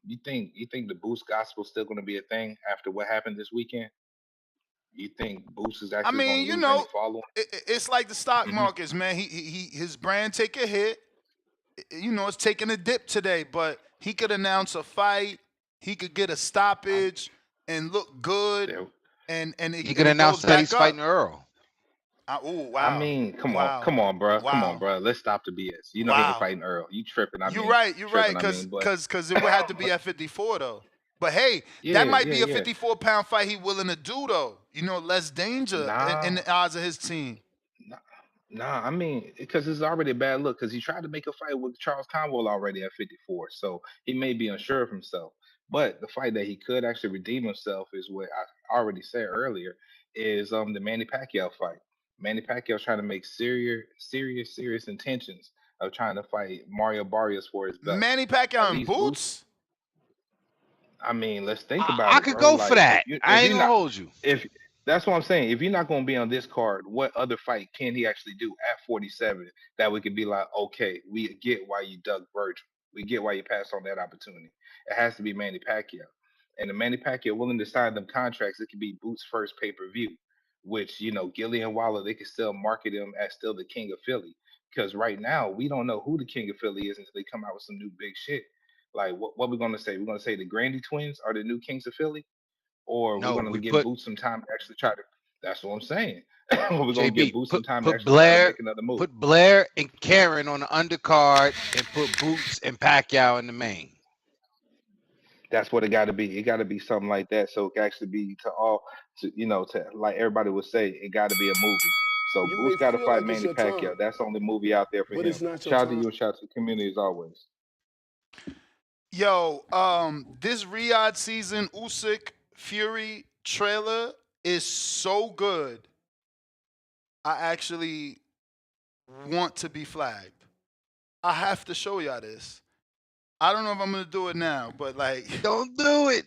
you think the Boost gospel still gonna be a thing after what happened this weekend? You think Boost is actually gonna lose any following? It's like the stock markets, man. His brand take a hit. it's taking a dip today, but he could announce a fight. He could get a stoppage and look good, and he could announce that he's fighting Earl. Oh wow! I mean, come on, bro. Let's stop the BS. You know he ain't fighting Earl. You tripping? You're right. Because it would have to be at 54 though. But hey, that might be a 54-pound fight he willing to do though. Less danger in the odds of his team. Nah, I mean, because it's already a bad look. Because he tried to make a fight with Charles Conwell already at 54, so he may be unsure of himself. But the fight that he could actually redeem himself is what I already said earlier is the Manny Pacquiao fight. Manny Pacquiao's trying to make serious intentions of trying to fight Mario Barrios for his belt. Manny Pacquiao in boots? I mean, let's think about it. I could go for that. I ain't gonna hold you. If that's what I'm saying. If you're not going to be on this card, what other fight can he actually do at 47 that we could be like, okay, we get why you dug Virgil. We get why you passed on that opportunity. It has to be Manny Pacquiao. And the Manny Pacquiao willing to sign them contracts, it could be Boots' first pay-per-view, which, Gilly and Waller, they can still market him as still the king of Philly. Because right now, we don't know who the king of Philly is until they come out with some new big shit. Like, what we're going to say? We're going to say the Grandy twins are the new kings of Philly? Or we're going to give Boots some time to actually try to. That's what I'm saying. We're going to give Boots some time to actually try to make another move. Put Blair and Karen on the undercard and put Boots and Pacquiao in the main. That's what it got to be. It got to be something like that. So it can actually be to like everybody would say, it got to be a movie. So Boots got to fight Manny Pacquiao. That's the only movie out there for him. Shout out to you and shout out to the community as always. Yo, this Riyadh season Usyk Fury trailer is so good. I actually want to be flagged. I have to show y'all this. I don't know if I'm gonna do it now, but like, don't do it.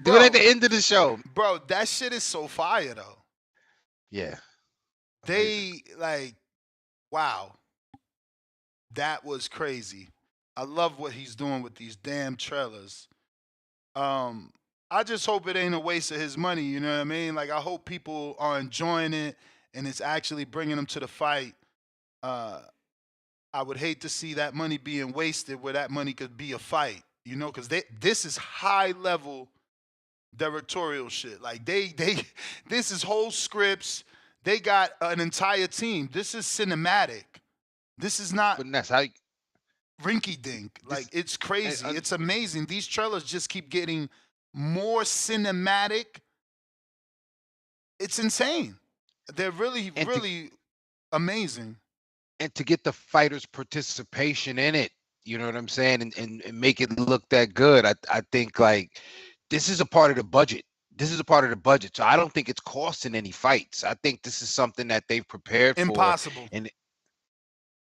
Do it at the end of the show, bro. That shit is so fire though. Yeah. They wow. That was crazy. I love what he's doing with these damn trailers. I just hope it ain't a waste of his money, you know what I mean? Like, I hope people are enjoying it and it's actually bringing them to the fight. I would hate to see that money being wasted where that money could be a fight, because this is high-level directorial shit. Like, this is whole scripts. They got an entire team. This is cinematic. This is not rinky-dink. Like, it's crazy. It's amazing. These trailers just keep getting more cinematic. It's insane. They're really amazing. And to get the fighters' participation in it, you know what I'm saying, and make it look that good, I think like this is a part of the budget. This is a part of the budget. So I don't think it's costing any fights. I think this is something that they've prepared for. Impossible. And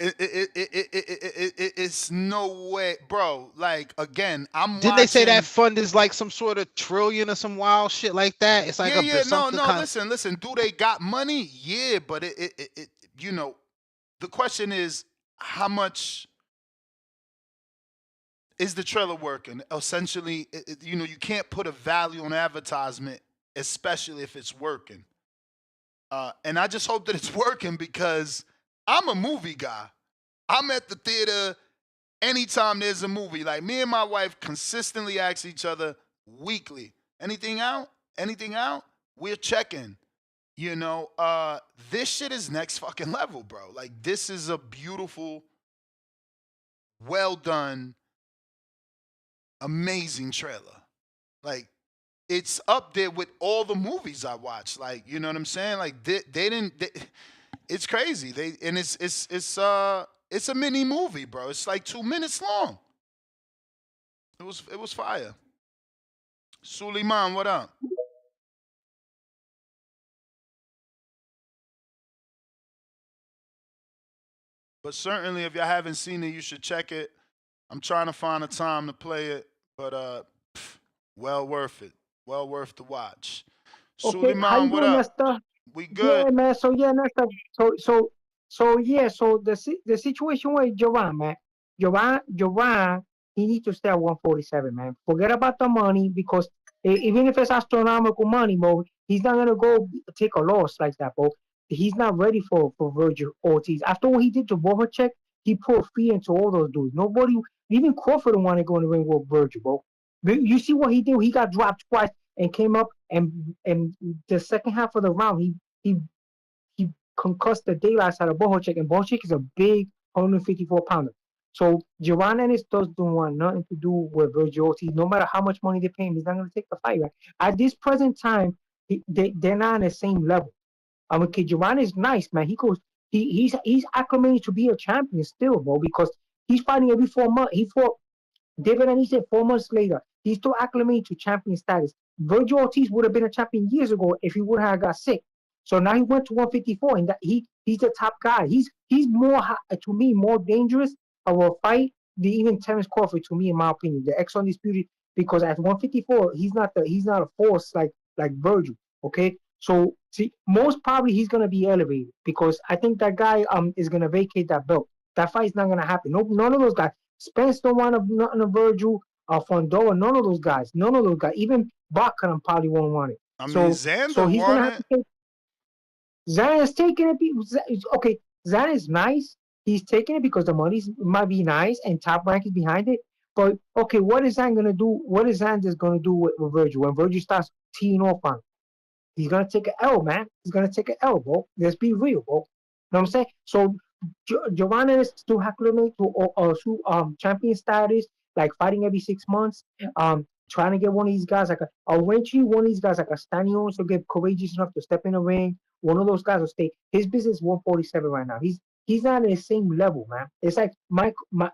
it's no way, bro. Like, again, Didn't they say that fund is like some sort of trillion or some wild shit like that? It's like listen. Do they got money? Yeah, but it the question is, how much is the trailer working? Essentially, you can't put a value on advertisement, especially if it's working. And I just hope that it's working because I'm a movie guy. I'm at the theater anytime there's a movie. Like, me and my wife consistently ask each other weekly, anything out? Anything out? We're checking. This shit is next fucking level, bro. Like, this is a beautiful, well done, amazing trailer. Like, it's up there with all the movies I watched. Like, you know what I'm saying? Like, it's crazy. It's a mini movie, bro. It's like 2 minutes long. It was fire. Suleiman, what up? But certainly, if y'all haven't seen it, you should check it. I'm trying to find a time to play it, but well worth it. Well worth the watch. Okay, Suleiman, what up? Nesta? We good? Yeah, man. So Nesta. So the situation with Jovan, man. Jovan, he needs to stay at 147, man. Forget about the money because even if it's astronomical money, bro, he's not gonna go take a loss like that, bro. He's not ready for Virgil Ortiz. After what he did to Bohacek, he put fear into all those dudes. Nobody, even Crawford, didn't want to go in the ring with Virgil, bro. You see what he did? He got dropped twice and came up, and the second half of the round, he concussed the daylight out of Bohocek, and Bohocek is a big 154 pounder. So Joanna Ennis doesn't want nothing to do with Virgil Ortiz. No matter how much money they pay him, he's not going to take the fight. Right? At this present time, they're not on the same level. I mean, Joanna is nice, man. He's acclimated to be a champion still, bro, because he's fighting every 4 months. He fought David Ennis 4 months later. He's still acclimated to champion status. Virgil Ortiz would have been a champion years ago if he would have got sick. So now he went to 154, and he's the top guy. He's more, to me, more dangerous of a fight than even Terence Crawford, to me, in my opinion. The ex undisputed, because at 154 he's not a force like Virgil. Okay, so see, most probably he's gonna be elevated because I think that guy is gonna vacate that belt. That fight's not gonna happen. No, none of those guys. Spence don't want nothing of Virgil. Fondoa, none of those guys. Even Bachman probably won't want it. I mean, Xander so he's gonna wanted have to take. Zayas taking it. Okay, Zayas is nice. He's taking it because the money might be nice and Top Rank is behind it. But okay, what is Zan gonna do? What is Xander gonna do with Virgil when Virgil starts teeing off on him? He's gonna take an L, man. He's gonna take an L, bro. Let's be real, bro. You know what I'm saying? So Giovanna is still acclimated to champion status, like fighting every 6 months. Trying to get one of these guys eventually one of these guys like a Stanion will get courageous enough to step in the ring. One of those guys will stay. His business is 147 right now. He's not at the same level, man. It's like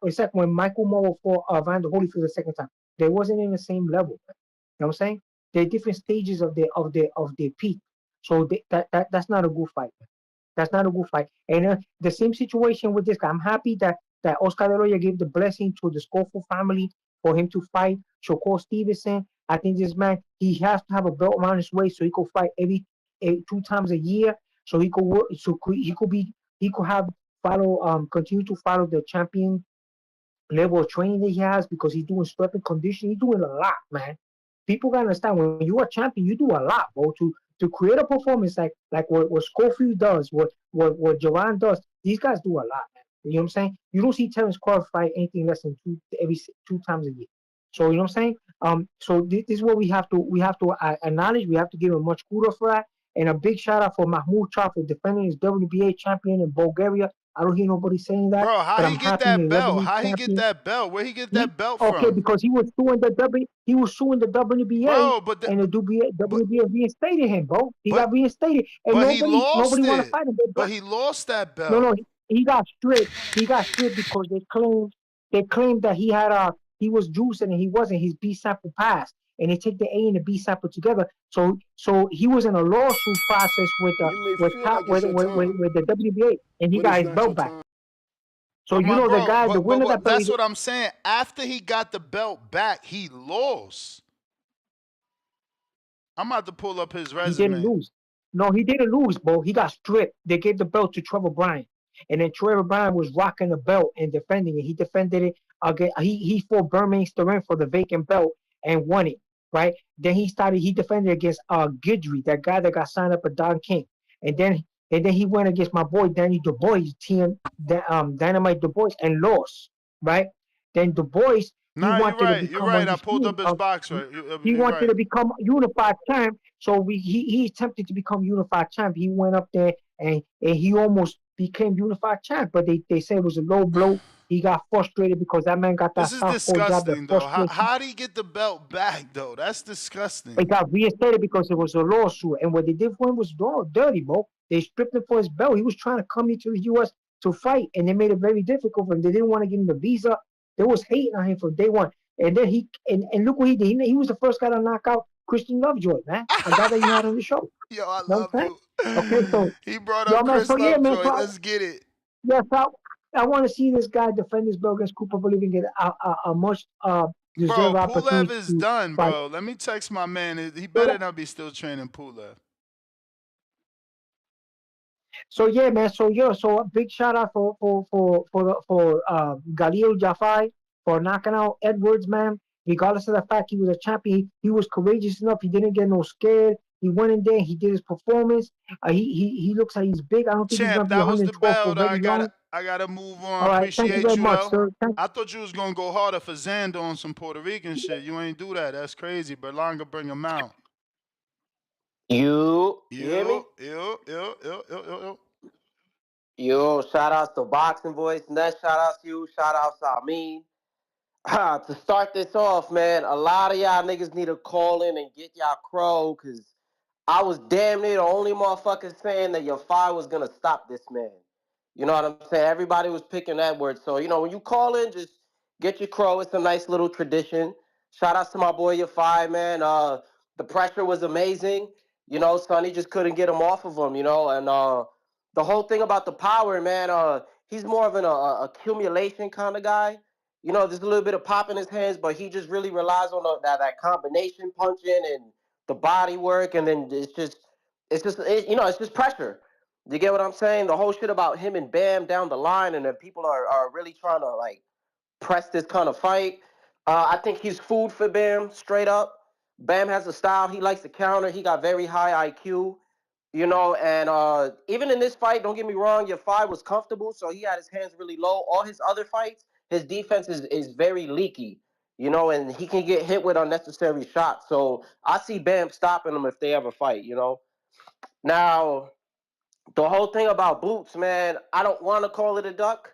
it's like when Michael Moore fought Vander Holyfield the second time. They wasn't in the same level, man. You know what I'm saying? They're different stages of their peak. So that's not a good fight, man. That's not a good fight. And the same situation with this guy. I'm happy that Oscar De La Hoya gave the blessing to the Schofield family for him to fight Shakur Stevenson. I think this man, he has to have a belt around his waist so he could fight every 2 times a year. So he could work. So he could have continue to follow the champion level of training that he has because he's doing strength and conditioning. He's doing a lot, man. People gotta understand when you're a champion, you do a lot, bro. To create a performance like what Schofield does, what Joanne does, these guys do a lot, man. You know what I'm saying? You don't see Terence Crawford fight anything less than every 2 times a year. So you know what I'm saying? So this is what we have to acknowledge. We have to give him much kudos for that, and a big shout out for Mahmoud Char for defending his WBA champion in Bulgaria. I don't hear nobody saying that. Bro, how he get that belt? How he get that belt? Where he get that belt from? Okay, because he was suing the WBA, bro, but and the WBA reinstated him, bro. He got reinstated, and nobody want to fight him. But he lost that belt. No, he got stripped. He got stripped because they claimed that he was juicing and he wasn't. His B sample passed, and they take the A and the B sample together. So he was in a lawsuit process with the WBA, and he got his belt back. So the winner of that belt. That's what I'm saying. After he got the belt back, he lost. I'm about to pull up his resume. He didn't lose. No, he didn't lose, bro. He got stripped. They gave the belt to Trevor Bryan, and then Trevor Bryan was rocking the belt and defending it. He defended it again. He fought Bermane Sterling for the vacant belt and won it. Right. Then he defended against Guidry, that guy that got signed up with Don King, and then he went against my boy Danny Dubois, Dynamite Dubois, and lost. Right. Then Dubois. You're right. I pulled up his box. Right. He wanted to become unified champ, so he attempted to become unified champ. He went up there and he almost became unified champ, but they said it was a low blow. He got frustrated because that man got that. This is disgusting, though. How did he get the belt back, though? That's disgusting. It got reinstated because it was a lawsuit, and what they did for him was dirty, bro. They stripped him for his belt. He was trying to come into the U.S. to fight, and they made it very difficult for him. They didn't want to give him the visa. They was hating on him from day one. And then and look what he did. He was the first guy to knock out Christian Lovejoy, man. A guy that you had on the show. Yo, I love you. Okay, so he brought up Chris Lovejoy. Let's get it. Yes, I want to see this guy defend his belt against Cooper Believe and get a much deserved opportunity. Pulev is done, bro. Let me text my man. He better not be still training Pulev. So yeah, man. So a big shout out for Galil Yafai for knocking out Edwards, man. Regardless of the fact he was a champion, he was courageous enough. He didn't get no scared. He went in there. He did his performance. He looks like he's big. I don't think he's gonna be 112 for very long. I gotta move All on. right. Thank you Appreciate very you much, though. sir. I thought you was gonna go harder for Xander on some Puerto Rican shit. You ain't do that. That's crazy. Berlanga, bring him out. You hear me? Yo. Yo, shout outs to Boxing Voice. Ness, shout outs to you. Shout outs to Amin. To start this off, man, a lot of y'all niggas need to call in and get y'all crow, because I was damn near the only motherfucker saying that Yafai was going to stop this man. You know what I'm saying? Everybody was picking that word. So, when you call in, just get your crow. It's a nice little tradition. Shout outs to my boy Yafai, man. The pressure was amazing. Sonny just couldn't get him off of him, and the whole thing about the power, man, he's more of an accumulation kind of guy. There's a little bit of pop in his hands, but he just really relies on that combination punching and the body work, and then it's just pressure. You get what I'm saying? The whole shit about him and Bam down the line, and that people are really trying to like press this kind of fight. I think he's food for Bam, straight up. Bam has a style. He likes to counter. He got very high IQ. And even in this fight, don't get me wrong, Yafai was comfortable, so he had his hands really low. All his other fights, his defense is very leaky, and he can get hit with unnecessary shots. So I see Bam stopping him if they ever fight. Now, the whole thing about Boots, man, I don't want to call it a duck.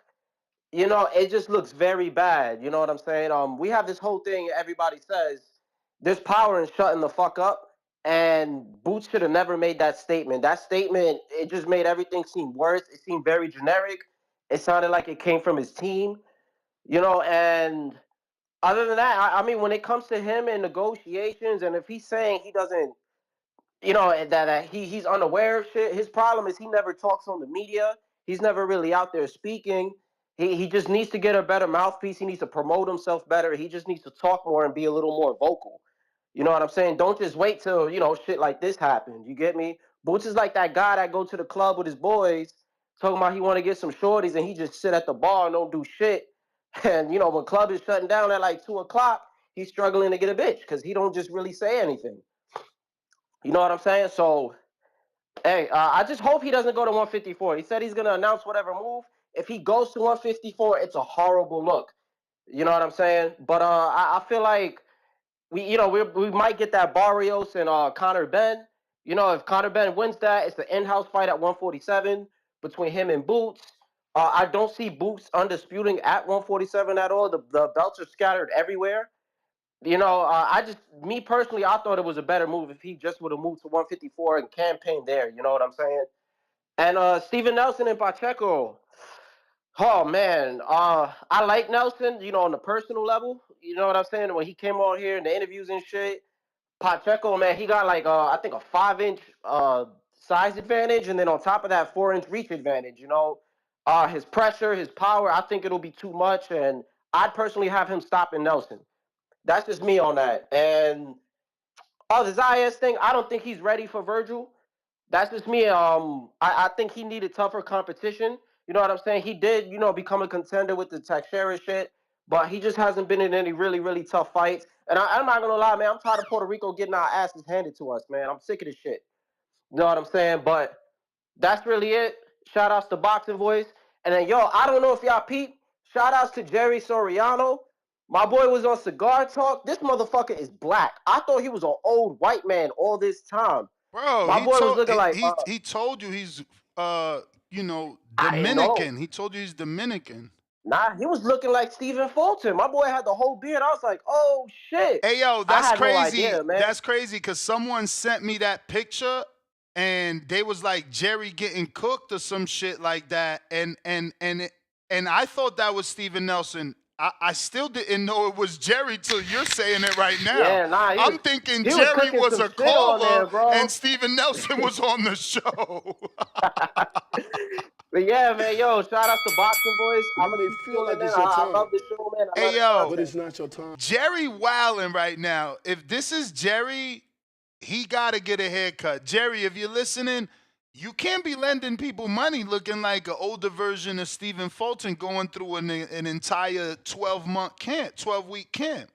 It just looks very bad. You know what I'm saying? We have this whole thing. Everybody says there's power in shutting the fuck up, and Boots should have never made that statement. That statement, it just made everything seem worse. It seemed very generic. It sounded like it came from his team. And other than that, I mean, when it comes to him and negotiations, and if he's saying he doesn't, that he's unaware of shit. His problem is he never talks on the media. He's never really out there speaking. He just needs to get a better mouthpiece. He needs to promote himself better. He just needs to talk more and be a little more vocal. You know what I'm saying? Don't just wait till, shit like this happens. You get me? Boots is like that guy that go to the club with his boys talking about he want to get some shorties, and he just sit at the bar and don't do shit. And, when club is shutting down at like 2 o'clock, he's struggling to get a bitch because he don't just really say anything. You know what I'm saying? So, hey, I just hope he doesn't go to 154. He said he's going to announce whatever move. If he goes to 154, it's a horrible look. You know what I'm saying? But I feel like we might get that Barrios and Conor Benn. If Conor Benn wins that, it's an in-house fight at 147 between him and Boots. I don't see Boots undisputing at 147 at all. The belts are scattered everywhere. Me personally, I thought it was a better move if he just would have moved to 154 and campaigned there. You know what I'm saying? And Steven Nelson and Pacheco. Oh man, I like Nelson. On the personal level. You know what I'm saying? When he came on here in the interviews and shit, Pacheco, man, he got like I think a 5-inch size advantage, and then on top of that, 4-inch reach advantage. His pressure, his power. I think it'll be too much, and I'd personally have him stopping Nelson. That's just me on that. And the Zayas thing, I don't think he's ready for Virgil. That's just me. I think he needed tougher competition. You know what I'm saying? He did, become a contender with the Teixeira shit, but he just hasn't been in any really, really tough fights. And I'm not gonna lie, man, I'm tired of Puerto Rico getting our asses handed to us, man. I'm sick of this shit. You know what I'm saying? But that's really it. Shout outs to Boxing Voice. And then, I don't know if y'all peep. Shout outs to Jerry Soriano. My boy was on Cigar Talk. This motherfucker is black. I thought he was an old white man all this time. Bro, My boy was looking like he told you he's I didn't know. Dominican. He told you he's Dominican. Nah, he was looking like Stephen Fulton. My boy had the whole beard. I was like, oh shit. Hey yo, I that's had no crazy. idea, man. That's crazy because someone sent me that picture and they was like Jerry getting cooked or some shit like that. And I thought that was Steven Nelson. I still didn't know it was Jerry till you're saying it right now. Yeah, nah, I'm thinking he Jerry was a caller there, and Steven Nelson was on the show. But yeah, man, shout outs to Boxing Voice. I'm gonna keep tuning in. I love the show, man. Hey yo, but it's not your time. Jerry wilding right now. If this is Jerry, he gotta get a haircut. Jerry, if you're listening, you can't be lending people money looking like an older version of Stephen Fulton going through an entire 12-week camp.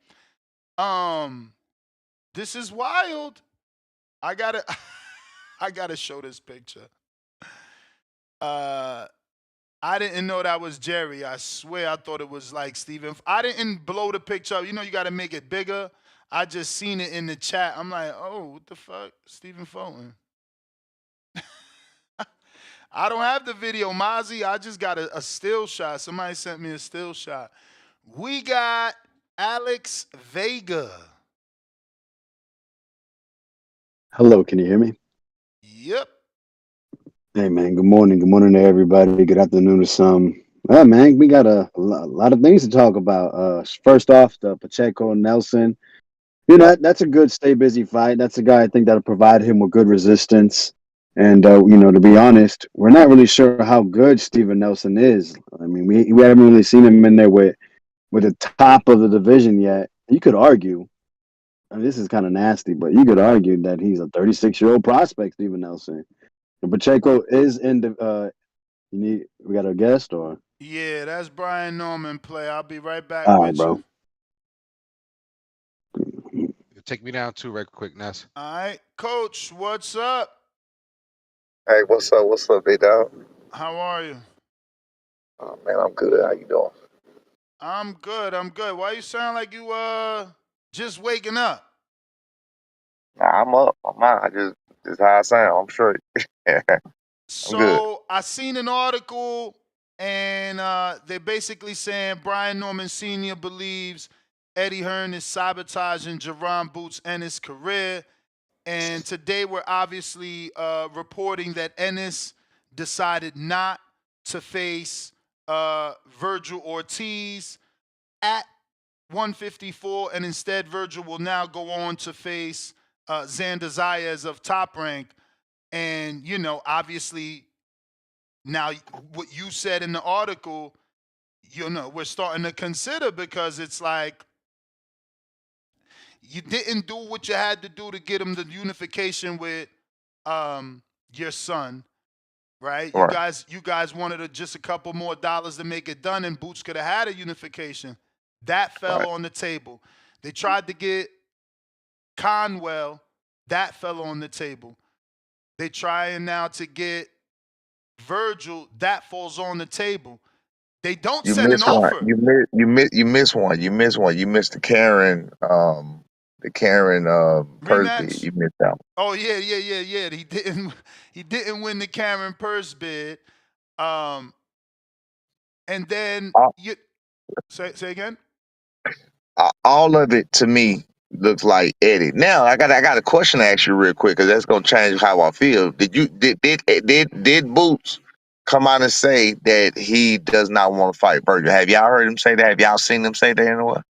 This is wild. I gotta show this picture. I didn't know that was Jerry. I swear I thought it was like Stephen. I didn't blow the picture up. You know, you got to make it bigger. I just seen it in the chat. I'm like, oh, what the fuck? Stephen Fulton. I don't have the video, Mozzie. I just got a still shot. Somebody sent me a still shot. We got Alex Vega. Hello, can you hear me? Yep. Hey, man, good morning. Good morning to everybody. Good afternoon to some. Well, man, we got a lot of things to talk about. First off, the Pacheco Nelson. You know, that's a good stay busy fight. That's a guy I think that'll provide him with good resistance. And, you know, to be honest, we're not really sure how good Steven Nelson is. I mean, we haven't really seen him in there with the top of the division yet. You could argue, I mean, this is kind of nasty, but you could argue that he's a 36-year-old prospect, Steven Nelson. And Pacheco is in the. We got a guest or? Yeah, that's Brian Norman play. I'll be right back All right, with bro. you. Take me down too, right quick, Ness. All right, Coach, what's up? Hey, what's up? What's up, big dog? How are you? Oh man, I'm good. How you doing? I'm good. I'm good. Why you sound like you just waking up? Nah, I'm up. I'm out. I just how I sound. I'm straight. I'm good. So I seen an article, and they're basically saying Brian Norman Sr. believes Eddie Hearn is sabotaging Jerron Boots Ennis' career. And today we're obviously reporting that Ennis decided not to face Virgil Ortiz at 154, and instead Virgil will now go on to face Xander Zayas of Top Rank. And, you know, obviously, now what you said in the article, you know, we're starting to consider, because it's like you didn't do what you had to do to get him the unification with your son, right? You guys wanted just a couple more dollars to make it done, and Boots could have had a unification. That fell on the table. They tried to get Conwell. That fell on the table. They trying now to get Virgil. That falls on the table. They don't send an offer. You miss one. You miss one. You missed the Karen purse bid. You missed that one. Oh yeah. He didn't win the Karen purse bid. And then you say again. All of it to me looks like Eddie. Now I got a question to ask you real quick, because that's gonna change how I feel. Did Boots come out and say that he does not want to fight Virgil? Have y'all heard him say that? Have y'all seen him say that anywhere?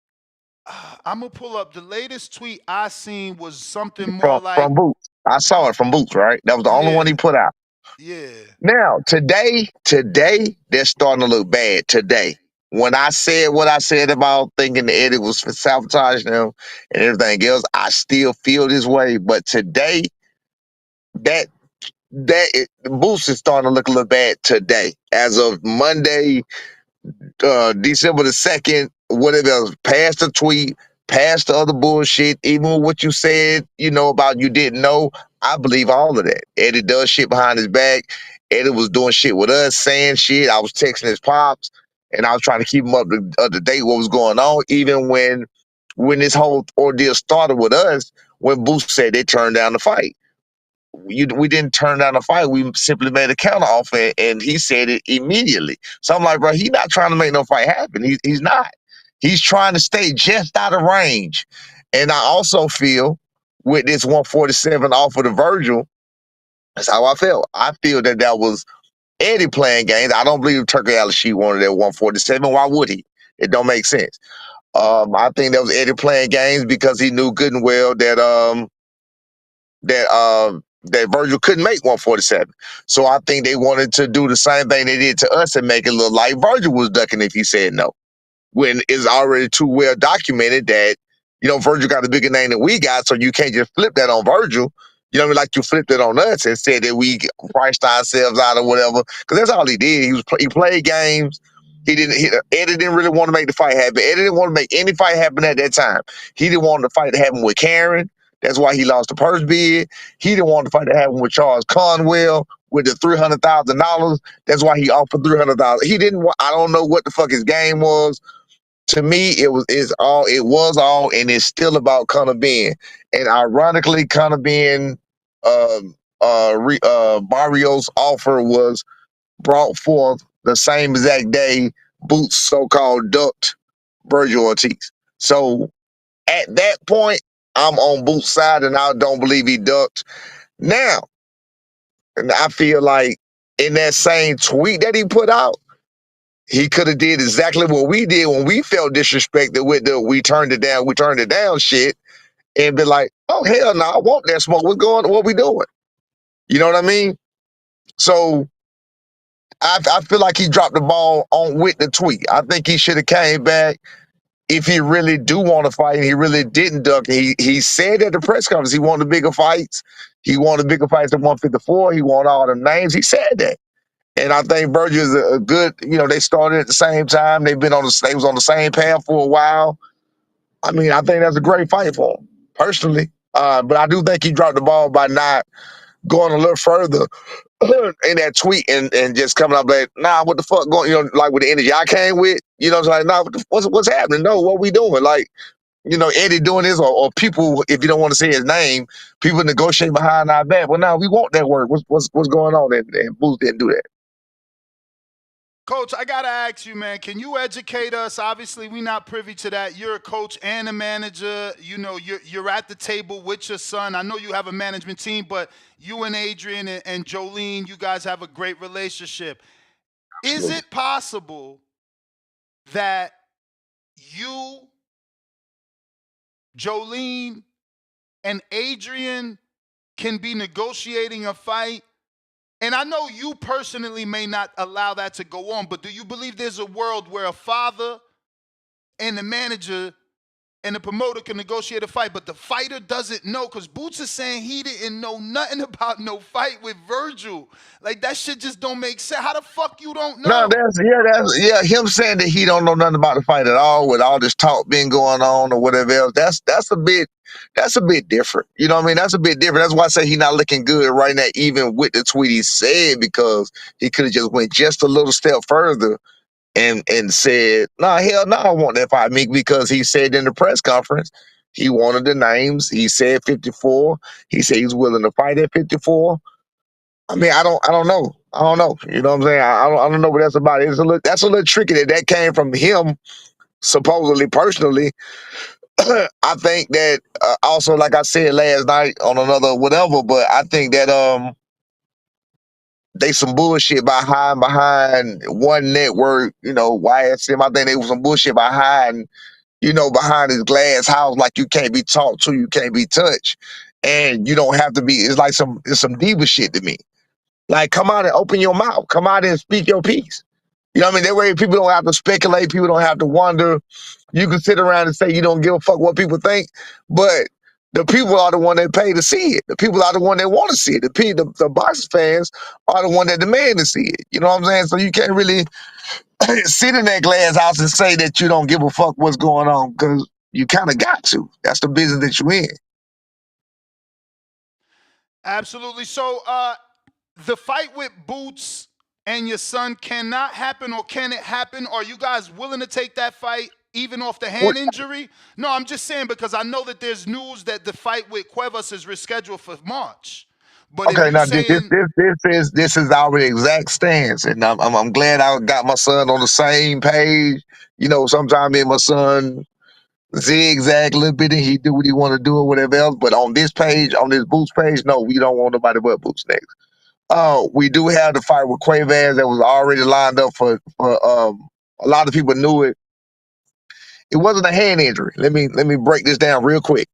I'm gonna pull up the latest tweet I seen was something more From Boots. I saw it from Boots, right? That was the only one he put out. Yeah. Now today they're starting to look bad. Today, when I said what I said about thinking that Eddie was sabotaging him and everything else, I still feel this way. But today, the Boots is starting to look a little bad today. As of Monday, December the 2nd, whatever else, past the tweet, past the other bullshit, even what you said, you know, about you didn't know, I believe all of that. Eddie does shit behind his back. Eddie was doing shit with us, saying shit. I was texting his pops, and I was trying to keep him up to date what was going on, even when this whole ordeal started with us, when Boost said they turned down the fight. We didn't turn down the fight. We simply made a counter offer, and he said it immediately. So I'm like, bro, he's not trying to make no fight happen. He's not. He's trying to stay just out of range. And I also feel with this 147 offer to Virgil, that's how I felt. I feel that was Eddie playing games. I don't believe Turkey Al-Sheet wanted that 147. Why would he? It don't make sense. I think that was Eddie playing games because he knew good and well that Virgil couldn't make 147. So I think they wanted to do the same thing they did to us and make it look like Virgil was ducking if he said no. When it's already too well documented that, you know, Virgil got a bigger name than we got, so you can't just flip that on Virgil. You know what I mean? Like you flipped it on us and said that we priced ourselves out or whatever. Because that's all he did. He played games. Eddie didn't really want to make the fight happen. Eddie didn't want to make any fight happen at that time. He didn't want the fight to happen with Karen. That's why he lost the purse bid. He didn't want the fight to happen with Charles Conwell with the $300,000. That's why he offered $300,000. He didn't want, I don't know what the fuck his game was. To me, it was all, and it's still about Conor Ben. And ironically, Conor Ben, Barrios' offer was brought forth the same exact day Boots so-called ducked Virgil Ortiz. So at that point, I'm on Boots' side, and I don't believe he ducked. Now, and I feel like in that same tweet that he put out, he could have did exactly what we did when we felt disrespected with the we turned it down shit, and be like, oh hell no, I want that smoke. What we doing? You know what I mean? So I feel like he dropped the ball on with the tweet. I think he should have came back if he really do want to fight and he really didn't duck. He said at the press conference he wanted bigger fights. He wanted bigger fights at 154. He wanted all them names. He said that. And I think Virgil is a good, they started at the same time. They was on the same path for a while. I mean, I think that's a great fight for him, personally. But I do think he dropped the ball by not going a little further in that tweet and just coming up like, nah, what the fuck going, like with the energy I came with, it's like, nah, what's happening? No, what we doing? Like, Eddie doing this or people, if you don't want to say his name, people negotiate behind our back. Well, now we want that work. What's going on? And Booth didn't do that. Coach, I gotta ask you, man, can you educate us? Obviously, we're not privy to that. You're a coach and a manager. You're at the table with your son. I know you have a management team, but you and Adrian and Jolene, you guys have a great relationship. Is it possible that you, Jolene, and Adrian can be negotiating a fight? And I know you personally may not allow that to go on, but do you believe there's a world where a father and the manager and the promoter can negotiate a fight, but the fighter doesn't know? Because Boots is saying he didn't know nothing about no fight with Virgil. Like, that shit just don't make sense. How the fuck you don't know? No, him saying that he don't know nothing about the fight at all with all this talk being going on or whatever else. That's a bit different. You know what I mean? That's a bit different. That's why I say he's not looking good right now, even with the tweet he said, because he could have just went just a little step further and said, nah, hell no, I want that fight, Meek, because he said in the press conference he wanted the names. He said 54. He said he's willing to fight at 54. I mean, I don't know. I don't know. You know what I'm saying? I don't know what that's about. That's a little tricky that came from him, supposedly, personally. I think that also, like I said last night on another whatever, but I think that they some bullshit by hiding behind one network, YSM. I think they was some bullshit by hiding, behind this glass house, like you can't be talked to, you can't be touched. And you don't have to be, it's some diva shit to me. Like, come out and open your mouth. Come out and speak your piece. You know what I mean? That way people don't have to speculate. People don't have to wonder. You can sit around and say you don't give a fuck what people think, but the people are the one that pay to see it. The people are the one that want to see it. The boxing fans are the one that demand to see it. You know what I'm saying? So you can't really sit in that glass house and say that you don't give a fuck what's going on, because you kind of got to. That's the business that you're in. Absolutely. So the fight with Boots and your son cannot happen, or can it happen? Are you guys willing to take that fight even off the hand injury? No, I'm just saying because I know that there's news that the fight with Cuevas is rescheduled for March. But okay, now saying, this is our exact stance, and I'm glad I got my son on the same page. Sometimes me and my son zigzag a little bit, and he do what he want to do or whatever else. But on this page, on this Boots page, no, we don't want nobody but Boots next. We do have the fight with Cuevas that was already lined up for a lot of people knew it. It wasn't a hand injury. Let me break this down real quick.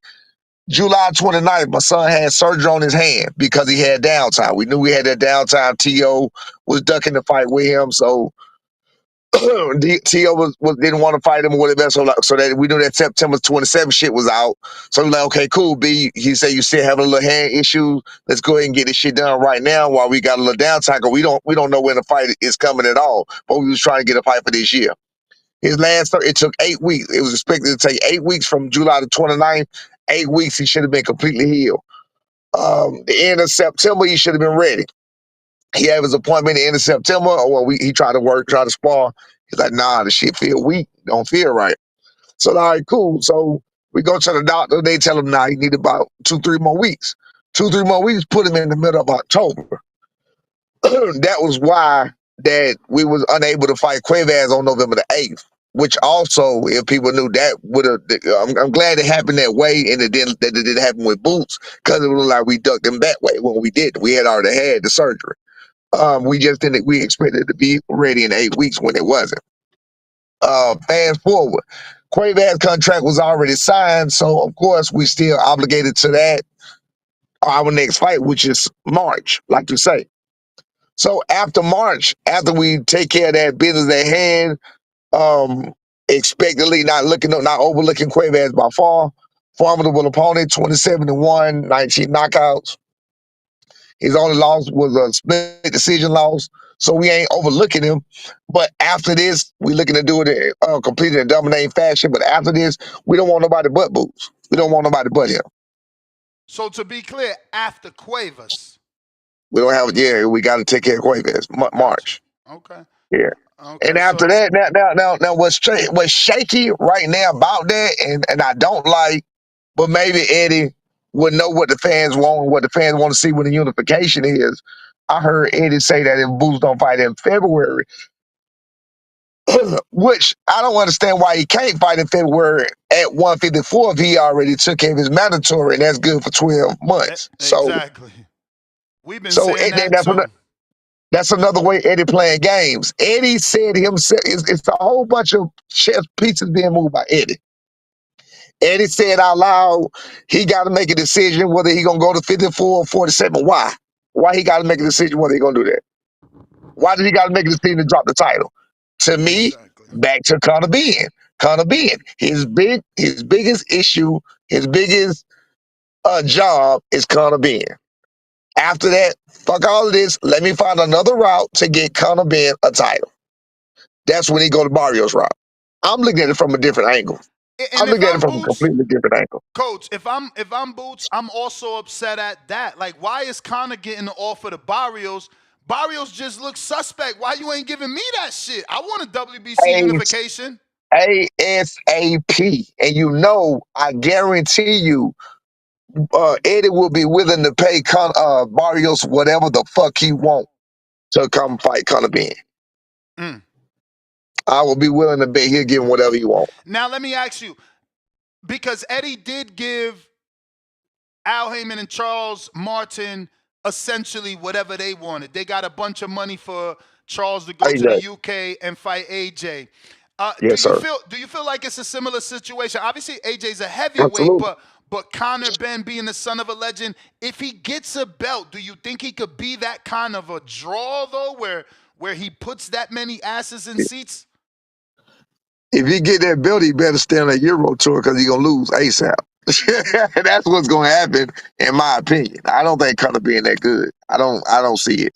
July 29th, my son had surgery on his hand because he had downtime. We knew we had that downtime. T.O. was ducking the fight with him, so T.O. didn't want to fight him or whatever, so that we knew that September 27th shit was out. So we're like, okay, cool, B. He said you still having a little hand issue. Let's go ahead and get this shit done right now while we got a little downtime, because we don't know when the fight is coming at all. But we was trying to get a fight for this year. It took 8 weeks. It was expected to take 8 weeks from July the 29th 8 weeks, he should have been completely healed. The end of September, he should have been ready. He had his appointment the end of September. Well, he tried to spar. He's like, nah, the shit feel weak. Don't feel right. So, all right, cool. So we go to the doctor. They tell him, nah, he need about 2-3 more weeks. 2-3 more weeks put him in the middle of October. That was why that we was unable to fight Cuevas on November the 8th. Which also, if people knew that would have, I'm glad it happened that way, and it didn't happen with Boots, because it was like we ducked him that way when we did. We had already had the surgery. We just didn't. We expected to be ready in 8 weeks when it wasn't. Fast forward, Cuevas' contract was already signed, so of course we still obligated to that. Our next fight, which is March, like you say. So after March, after we take care of that business at hand, expectantly not overlooking Cuevas by far, formidable opponent, 27-1, 19 knockouts. His only loss was a split decision loss, so we ain't overlooking him. But after this, we looking to do it completely in a dominating fashion. But after this, we don't want nobody but Boots. We don't want nobody but him. So to be clear, after Cuevas. We don't have, we got to take care of Cuevas, March. Okay. Yeah. Okay, And after that, now what's shaky right now about that, and I don't like, but maybe Eddie would know what the fans want, what the fans want to see when the unification is. I heard Eddie say that if Boots don't fight in February, which I don't understand why he can't fight in February at 154 if he already took care of his mandatory, and that's good for 12 months. Exactly. We've been saying that too. That's another way Eddie playing games. Eddie said himself, it's a whole bunch of chess pieces being moved by Eddie. Eddie said out loud, he got to make a decision whether he going to go to 54 or 47. Why? Why he got to make a decision whether he going to do that? Why did he got to make a decision to drop the title? To me, back to Conor Ben. Conor Ben, his biggest issue, his biggest job is Conor Ben. After that, fuck all of this. Let me find another route to get Conor Ben a title. That's when he go to Barrios route. I'm looking at it from a different angle. I'm looking at it from a completely different angle. Coach, if I'm Boots, I'm also upset at that. Like, why is Conor getting the offer to Barrios? Barrios just looks suspect. Why you ain't giving me that shit? I want a WBC unification. ASAP. And you know, I guarantee you, Eddie will be willing to pay Barrios whatever the fuck he want to come fight Conor Ben. I will be willing to bet he'll give him whatever he want. Now let me ask you, because Eddie did give Al Heyman and Charles Martin essentially whatever they wanted. They got a bunch of money for Charles to go to the UK and fight AJ. Yes, do you feel like it's a similar situation? Obviously, AJ's a heavyweight, but Conor Ben being the son of a legend, if he gets a belt, do you think he could be that kind of a draw though, where he puts that many asses in seats? If he get that belt, he better stay on that Euro tour because he's gonna lose ASAP. That's what's gonna happen, in my opinion. I don't think Conor being that good. I don't see it.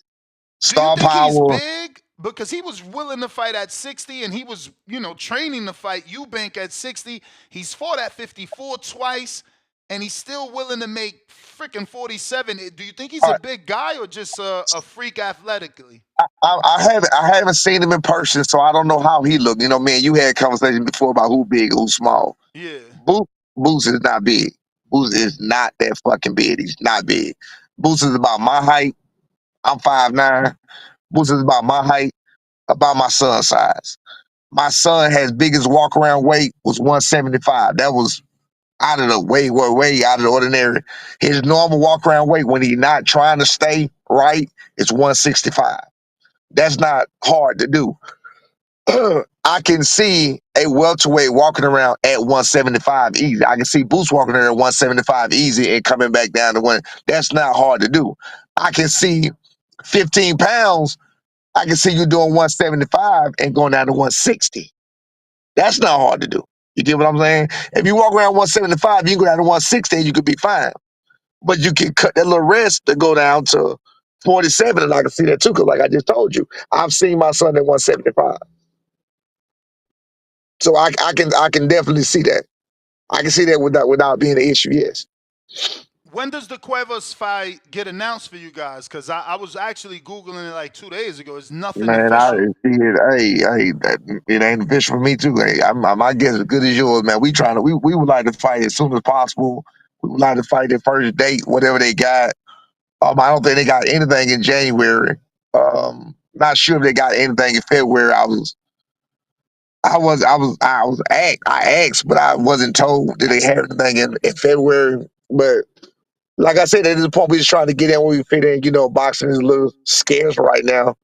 Star do you think power. He's big? Because he was willing to fight at 60 and he was, training to fight Eubank at 60. He's fought at 54 twice and he's still willing to make freaking 47. Do you think he's a big guy or just a freak athletically? I haven't seen him in person, so I don't know how he looked. You know, man, you had conversation before about who big, who small. Yeah. Boots is not big. Boots is not that fucking big. He's not big. Boots is about my height. I'm 5'9". Boots is about my height, about my son's size. My son has biggest walk around weight was 175. That was out of the way out of the ordinary. His normal walk around weight when he's not trying to stay right is 165. That's not hard to do. I can see a welterweight walking around at 175 easy. I can see Boots walking around at 175 easy and coming back down to one. That's not hard to do. I can see 15 pounds. I can see you doing 175 and going down to 160. That's not hard to do. You get what I'm saying? If you walk around 175, you can go down to 160 and you could be fine. But you can cut that little rest to go down to 47, and I can see that too, because like I just told you, I've seen my son at 175. So I can definitely see that. I can see that without being an issue. Yes. When does the Cuevas fight get announced for you guys? Because I was actually Googling it like 2 days ago. It's nothing Man, I official. see it. Hey, it ain't official for me too. Hey, my guess is as good as yours, man. We would like to fight as soon as possible. We would like to fight their first date, whatever they got. I don't think they got anything in January. Not sure if they got anything in February. I asked, but I wasn't told that they had anything in February. But like I said, at this point, we just trying to get in where we fit in. You know, boxing is a little scarce right now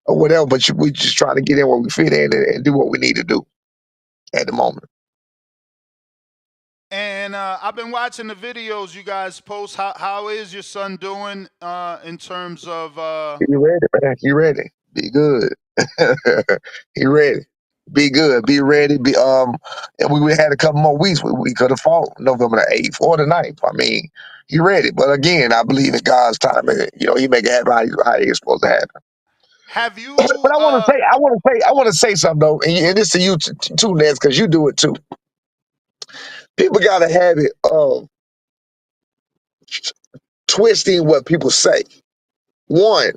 or whatever, but we just trying to get in where we fit in and do what we need to do at the moment. And I've been watching the videos you guys post. How is your son doing in terms of? He ready, man. He ready. Be good. He ready. Be good. Be ready. And we had a couple more weeks. We could have fought November the 8th or the 9th. I mean, he ready. But again, I believe in God's time, and He make it happen how it's supposed to happen. Have you? But I want to say something though, and this to you too, Ness, because you do it too. People got a habit of twisting what people say. One,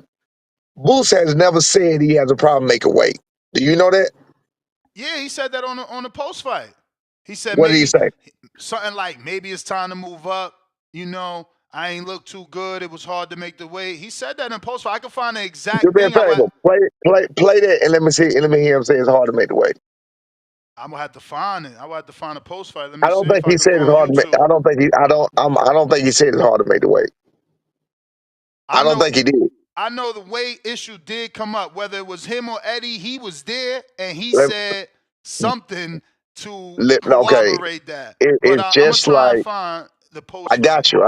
Boots has never said he has a problem making weight. Do you know that? Yeah, he said that on the post fight. He said What did he maybe say? something like maybe it's time to move up. I ain't look too good. It was hard to make the weight. He said that in post fight. I can find the exact Do me a thing. favor. Play that and let me hear him say it's hard to make the weight. I'm gonna have to find it. I will have to find a post fight. Let me I don't see think if I he can said go it's on hard to make. YouTube. I don't think he said it's hard to make the weight. I don't think he did. I know the weight issue did come up. Whether it was him or Eddie, he was there and he Let- said something to Okay, corroborate that. it's But I'm gonna just try and like find the post I fight. got you.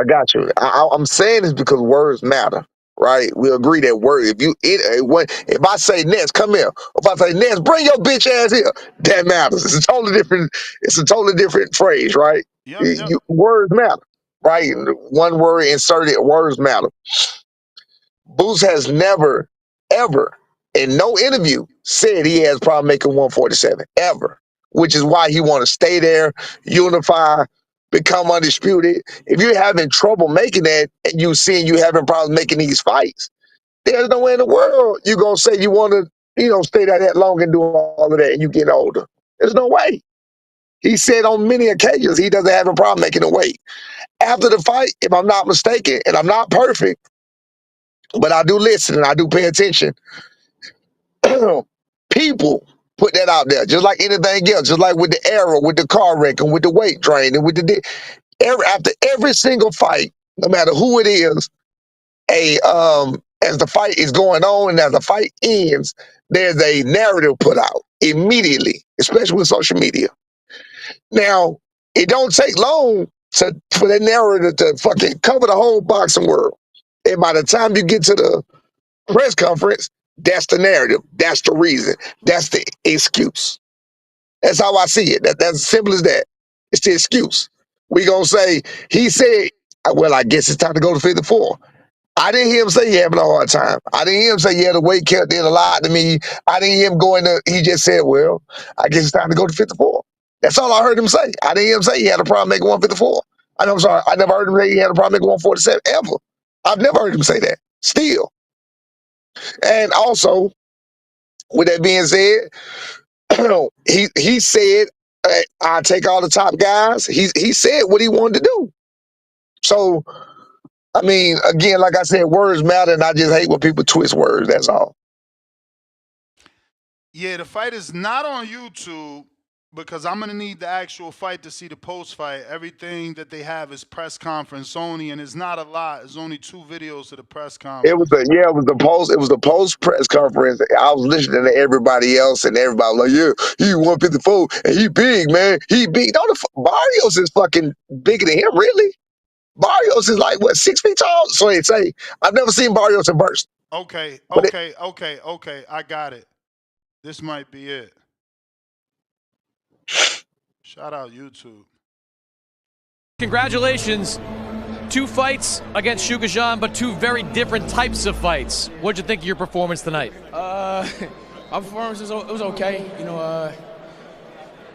I'm saying this because words matter, right? We agree that word. If I say Ness, come here. If I say Ness, bring your bitch ass here, that matters. It's a totally different. It's a totally different phrase, right? Yep. Words matter, right? One word inserted. Words matter. Boots has never, ever, in no interview, said he has problem making 147 ever, which is why he want to stay there, unify, become undisputed. If you're having trouble making that, and you seeing you having problems making these fights, there's no way in the world you're gonna say you want to, stay there that long and do all of that, and you get older. There's no way. He said on many occasions he doesn't have a problem making the weight. After the fight, if I'm not mistaken, and I'm not perfect, but I do listen and I do pay attention. People put that out there, just like anything else, just like with the arrow, with the car wreck, and with the weight drain, and with after every single fight, no matter who it is, as the fight is going on and as the fight ends, there's a narrative put out immediately, especially with social media. Now, it don't take long for that narrative to fucking cover the whole boxing world. And by the time you get to the press conference, that's the narrative. That's the reason. That's the excuse. That's how I see it. That's as simple as that. It's the excuse. We gonna say, he said, well, I guess it's time to go to 54. I didn't hear him say he having a hard time. I didn't hear him say, yeah, the weight cut did a lot to me. I didn't hear him he just said, well, I guess it's time to go to 54. That's all I heard him say. I didn't hear him say he had a problem making 154. I'm sorry, I never heard him say he had a problem making 147 ever. I've never heard him say that. Still. And also, with that being said, he said, I take all the top guys. He said what he wanted to do. So, I mean, again, like I said, words matter, and I just hate when people twist words. That's all. Yeah, the fight is not on YouTube because I'm gonna need the actual fight to see the post fight. Everything that they have is press conference only, and it's not a lot. It's only 2 videos of the press conference. It was the post press conference. I was listening to everybody else, and everybody was like, yeah, he 154, and he big, man. He big. Barrios is fucking bigger than him, really. Barrios is like, what, 6 feet tall? So they say. I've never seen Barrios in person. Okay. I got it. This might be it. Shout out YouTube. Congratulations. 2 fights against Shugajan, but 2 very different types of fights. What'd you think of your performance tonight? My performance was okay. I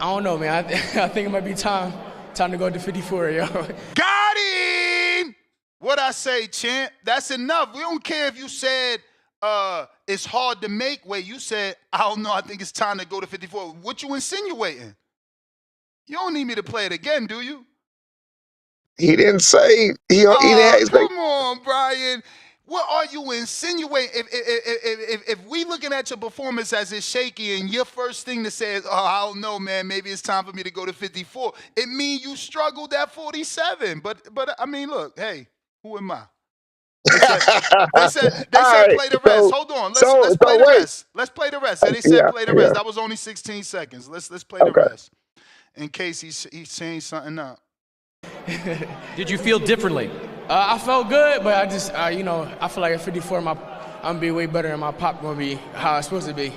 don't know, man. I think it might be time Time to go to 54, yo. Got him! What I say, champ? That's enough. We don't care if you said it's hard to make weight. You said, I don't know, I think it's time to go to 54. What you insinuating? You don't need me to play it again, do you? He didn't say he didn't say. Come on, Brian. What are you insinuating? If we looking at your performance as it's shaky and your first thing to say is, oh, I don't know, man, maybe it's time for me to go to 54, it means you struggled at 47. But I mean, look, hey, who am I? They said Right, play the rest. Hold on. Let's play the wait. rest. Let's play the rest. They said play the rest. That was only 16 seconds. Let's play the rest. In case he's changed something up. Did you feel differently? I felt good, but I just, I feel like at 54, I'm gonna be way better and my pop gonna be how it's supposed to be.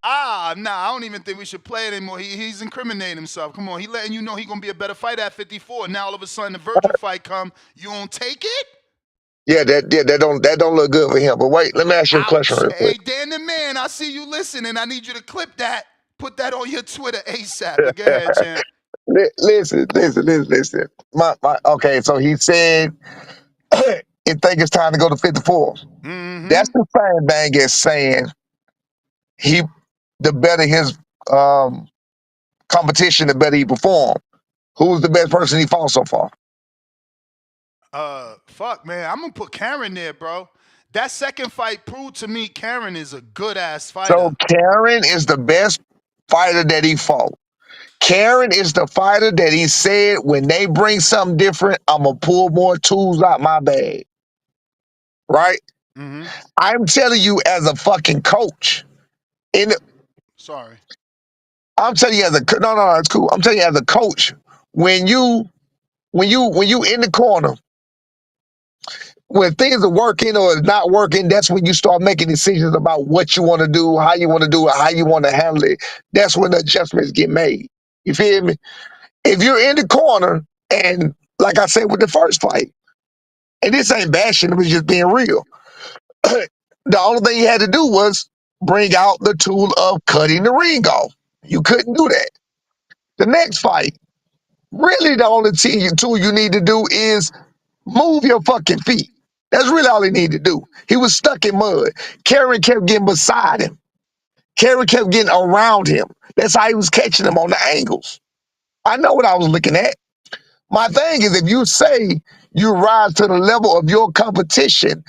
I don't even think we should play it anymore. He's incriminating himself. Come on, he letting you know he gonna be a better fighter at 54. Now all of a sudden the Virgil fight come, you don't take it? Yeah, that don't look good for him. But wait, let me ask you a question real quick. Hey, Dan the man, I see you listening. I need you to clip that. Put that on your Twitter ASAP. But go ahead, champ. Listen. Okay, so he said he think it's time to go to 54. Mm-hmm. That's the same thing as saying the better his competition, the better he perform. Who's the best person he fought so far? Fuck, man. I'm gonna put Karen there, bro. That second fight proved to me Karen is a good ass fighter. So Karen is the best fighter that he fought. Karen is the fighter that he said when they bring something different, I'm gonna pull more tools out my bag. Right? Mm-hmm. I'm telling you as a fucking coach. Sorry. I'm telling you as a no, it's cool. I'm telling you as a coach, when you in the corner, when things are working or it's not working, that's when you start making decisions about what you want to do, how you want to do it, how you want to handle it. That's when the adjustments get made. You feel me? If you're in the corner and like I said with the first fight, and this ain't bashing, it was just being real. The only thing you had to do was bring out the tool of cutting the ring off. You couldn't do that. The next fight, really the only tool you need to do is move your fucking feet. That's really all he needed to do. He was stuck in mud. Karen kept getting beside him. Karen kept getting around him. That's how he was catching him on the angles. I know what I was looking at. My thing is, if you say you rise to the level of your competition,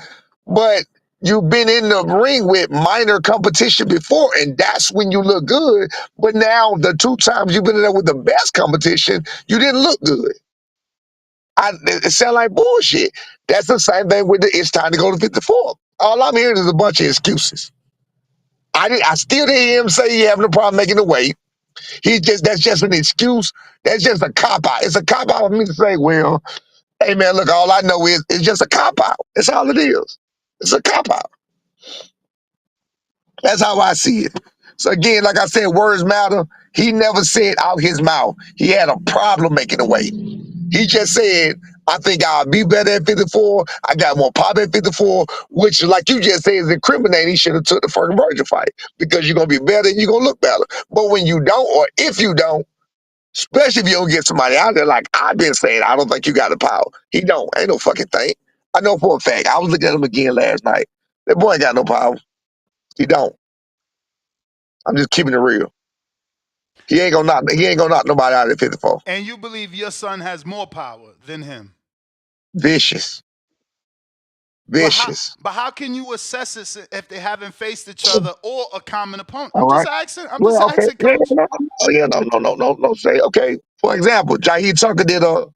but you've been in the ring with minor competition before, and that's when you look good, but now the 2 times you've been in there with the best competition, you didn't look good. It sounds like bullshit. That's the same thing with it's time to go to 54. All I'm hearing is a bunch of excuses. I still didn't hear him say he having a problem making the weight. That's just an excuse. That's just a cop-out. It's a cop-out for me to say, well, hey man, look, all I know is it's just a cop-out. That's all it is. It's a cop-out. That's how I see it. So again, like I said, words matter. He never said out his mouth he had a problem making the weight. He just said, I think I'll be better at 54. I got more pop at 54, which, like you just said, is incriminating. He should have took the fucking Virgil fight because you're going to be better and you're going to look better. But when you don't, or if you don't, especially if you don't get somebody out there, like I've been saying, I don't think you got the power. He don't. Ain't no fucking thing. I know for a fact. I was looking at him again last night. That boy ain't got no power. He don't. I'm just keeping it real. He ain't gonna knock nobody out at 54. And you believe your son has more power than him? Vicious. But how can you assess it if they haven't faced each other or a common opponent? I'm just asking, coach. No. Say, okay, for example, Jaheed Tucker did a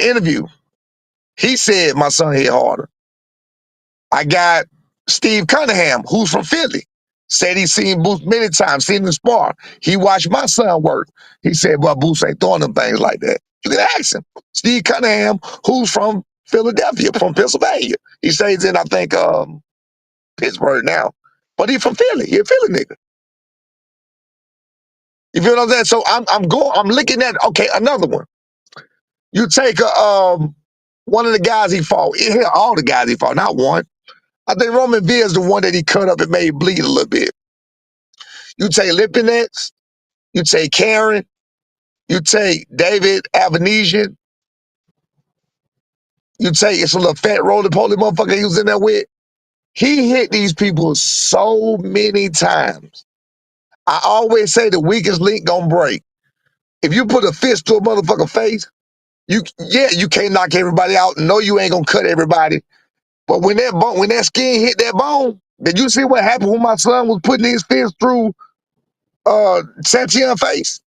interview. He said my son hit harder. I got Steve Cunningham, who's from Philly, said he's seen Booth many times, seen him spar. He watched my son work. He said, well, Booth ain't throwing them things like that. You can ask him. Steve Cunningham, who's from Philadelphia, from Pennsylvania. He stays in, I think, Pittsburgh now. But he from Philly. He a Philly nigga. You feel what I'm saying? So I'm looking at, okay, another one. You take one of the guys he fought, all the guys he fought, not one. I think Roman Villa is the one that he cut up and made bleed a little bit. You take Lipinets, you take Karen, You take David Avenesian. You take it's a little fat roly-poly motherfucker he was in there with. He hit these people so many times. I always say the weakest link gonna break. If you put a fist to a motherfucker face, you can't knock everybody out. No, you ain't gonna cut everybody. But when that skin hit that bone, did you see what happened when my son was putting his fist through Santion's face?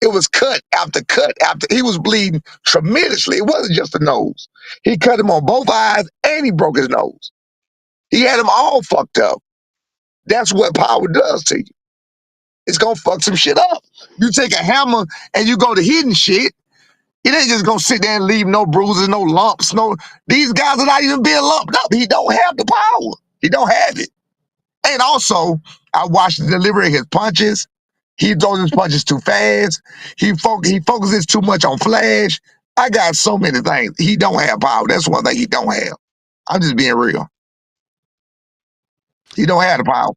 It was cut after cut after he was bleeding tremendously. It wasn't just the nose. He cut him on both eyes and he broke his nose. He had him all fucked up. That's what power does to you. It's gonna fuck some shit up. You take a hammer and you go to hitting shit, it ain't just gonna sit there and leave no bruises, no lumps, no. These guys are not even being lumped up. He don't have the power. He don't have it. And also, I watched the delivery of his punches. He throws his punches too fast. He focuses too much on flash. I got so many things. He don't have power. That's one thing he don't have. I'm just being real. He don't have the power.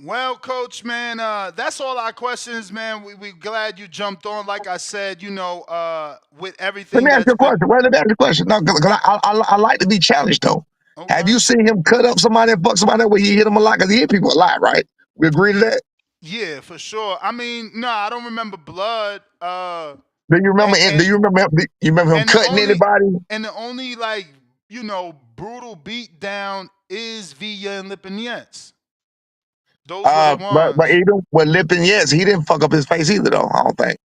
Well, Coach, man, that's all our questions, man. We glad you jumped on. Like I said, with Let everything me ask that's you a been. question. Well, let me ask you a question. No, because I like to be challenged, though. Have you seen him cut up somebody and fuck somebody where he hit him a lot? Because he hit people a lot, right? We agree to that? Yeah, for sure. I mean, no, I don't remember blood. Do you remember? Do you remember him cutting anybody? And the only brutal beat down is Villa and Lipinets. Those were the But ones. even with Lipton, yes, he didn't fuck up his face either, though. I don't think.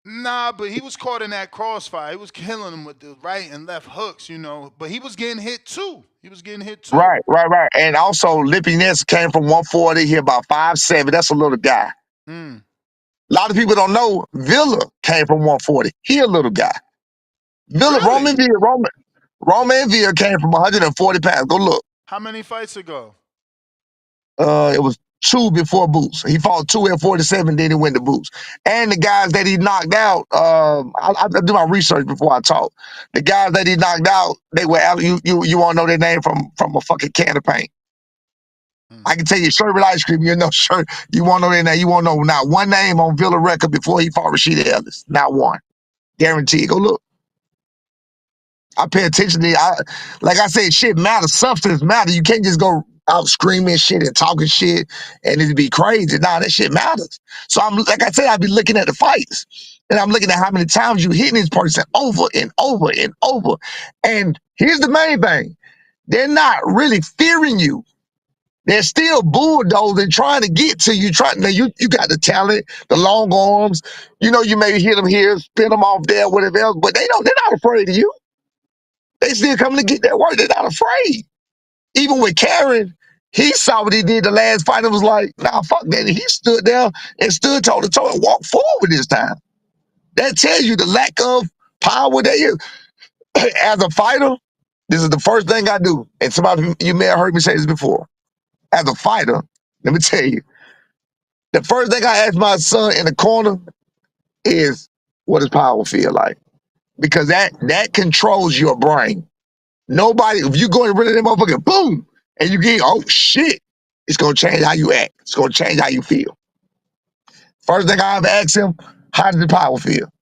Nah, but he was caught in that crossfire. He was killing him with the right and left hooks, But he was getting hit too. Right. And also, Lippy Ness came from 140. He about 5'7". That's a little guy. Mm. A lot of people don't know Villa came from 140. He a little guy. Villa, Really? Roman Villa came from 140 pounds. Go look. How many fights ago? It was 2 before Boots. He fought 2 at 47, then he went to Boots. And the guys that he knocked out, I do my research before I talk. The guys that he knocked out, they were you won't know their name from a fucking can of paint. I can tell you Sherbet Ice Cream, you know shirt. You won't know their name. You won't know not one name on Villa record before he fought Rashida Ellis. Not one. Guaranteed. Go look. I pay attention to like I said, shit matters. Substance matters. You can't just go out screaming shit and talking shit and it'd be crazy. Nah, that shit matters. So I'm like I said, I'd be looking at the fights. And I'm looking at how many times you hitting this person over and over and over. And here's the main thing. They're not really fearing you. They're still bulldozing, trying to get to you. You got the talent, the long arms. You maybe hit them here, spin them off there, whatever else. But they're not afraid of you. They still coming to get that work. They're not afraid. Even with Karen, he saw what he did the last fight and was like, nah, fuck that. And he stood there and stood toe to toe and walked forward this time. That tells you the lack of power that you, as a fighter, this is the first thing I do. And somebody, you may have heard me say this before. As a fighter, let me tell you, the first thing I ask my son in the corner is, what does power feel like? Because that controls your brain. Nobody, if you go and run that motherfucker, boom, and you get, oh shit, it's gonna change how you act. It's gonna change how you feel. First thing I ever ask him, how does the power feel?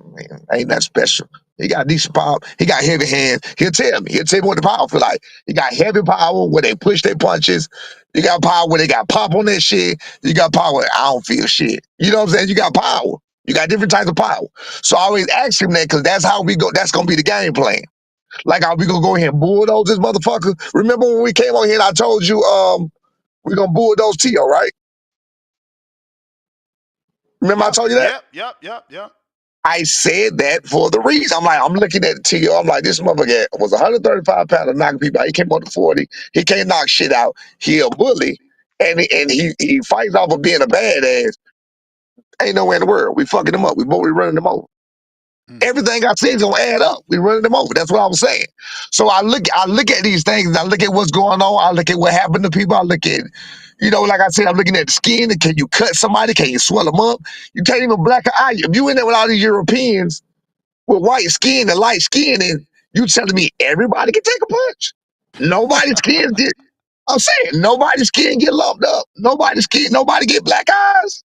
Man, ain't that special. He got decent power. He got heavy hands. He'll tell me. He'll tell me what the power feel like. He got heavy power where they push their punches. You got power where they got pop on that shit. You got power where I don't feel shit. You know what I'm saying? You got power. You got different types of power. So I always ask him that because that's how we go. That's gonna be the game plan. Like, are we gonna go here and bulldoze this motherfucker? Remember when we came on here and I told you we're gonna bulldoze Tio, right? Remember I told you that? Yep. I said that for the reason. I'm looking at Tio. I'm like, this motherfucker was 135 pounds of knocking people out. He came up to 40. He can't knock shit out. He a bully. And he fights off of being a badass. Ain't nowhere in the world. We fucking him up. We running him over. Everything I said is gonna add up. We running them over. That's what I was saying. So I look at these things. And I look at what's going on. I look at what happened to people. I look at, like I said, I'm looking at the skin. Can you cut somebody? Can you swell them up? You can't even black an eye. If you in there with all these Europeans with white skin and light skin, and you telling me everybody can take a punch? Nobody's skin get. I'm saying nobody's skin get lumped up. Nobody get black eyes.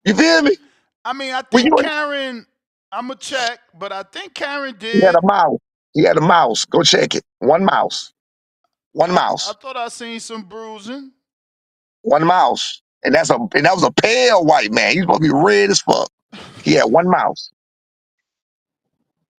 You feel me? I mean, I Well, think Karen. I'm gonna check, but I think Karen he had did. a mouse. He had a mouse. Go check it. One mouse. One I mouse. thought I seen some bruising. One mouse. And that was a pale white man. He's supposed to be red as fuck. He had one mouse.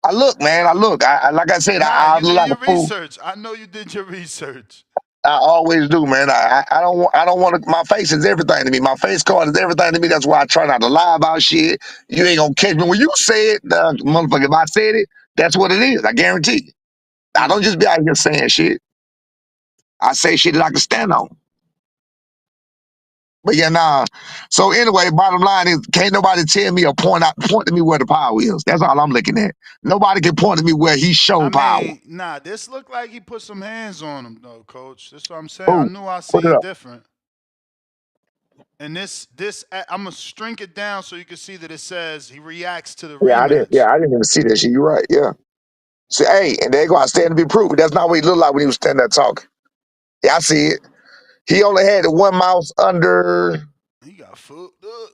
I look, man. I look. I like I said, Nah, I you look did like a your fool. research. I know you did your research. I always do, man. I don't want to. My face is everything to me. My face card is everything to me. That's why I try not to lie about shit. You ain't gonna catch me when you say it, motherfucker. If I said it, that's what it is. I guarantee you. I don't just be out here saying shit. I say shit that I can stand on. But yeah, nah. So anyway, bottom line is, can't nobody tell me or point to me where the power is. That's all I'm looking at. Nobody can point to me where he I showed power. mean, nah, this looked like he put some hands on him, though, Coach. That's what I'm saying. I Ooh, knew I put it seen up. different. And I'm gonna shrink it down so you can see that it says he reacts to the Yeah, I didn't. rematch. Yeah, I didn't even see that shit. You're right. Yeah. So hey, and there go. I stand to be proved. That's not what he looked like when he was standing there talking. Yeah, I see it. He only had the one mouse under. He got fucked up.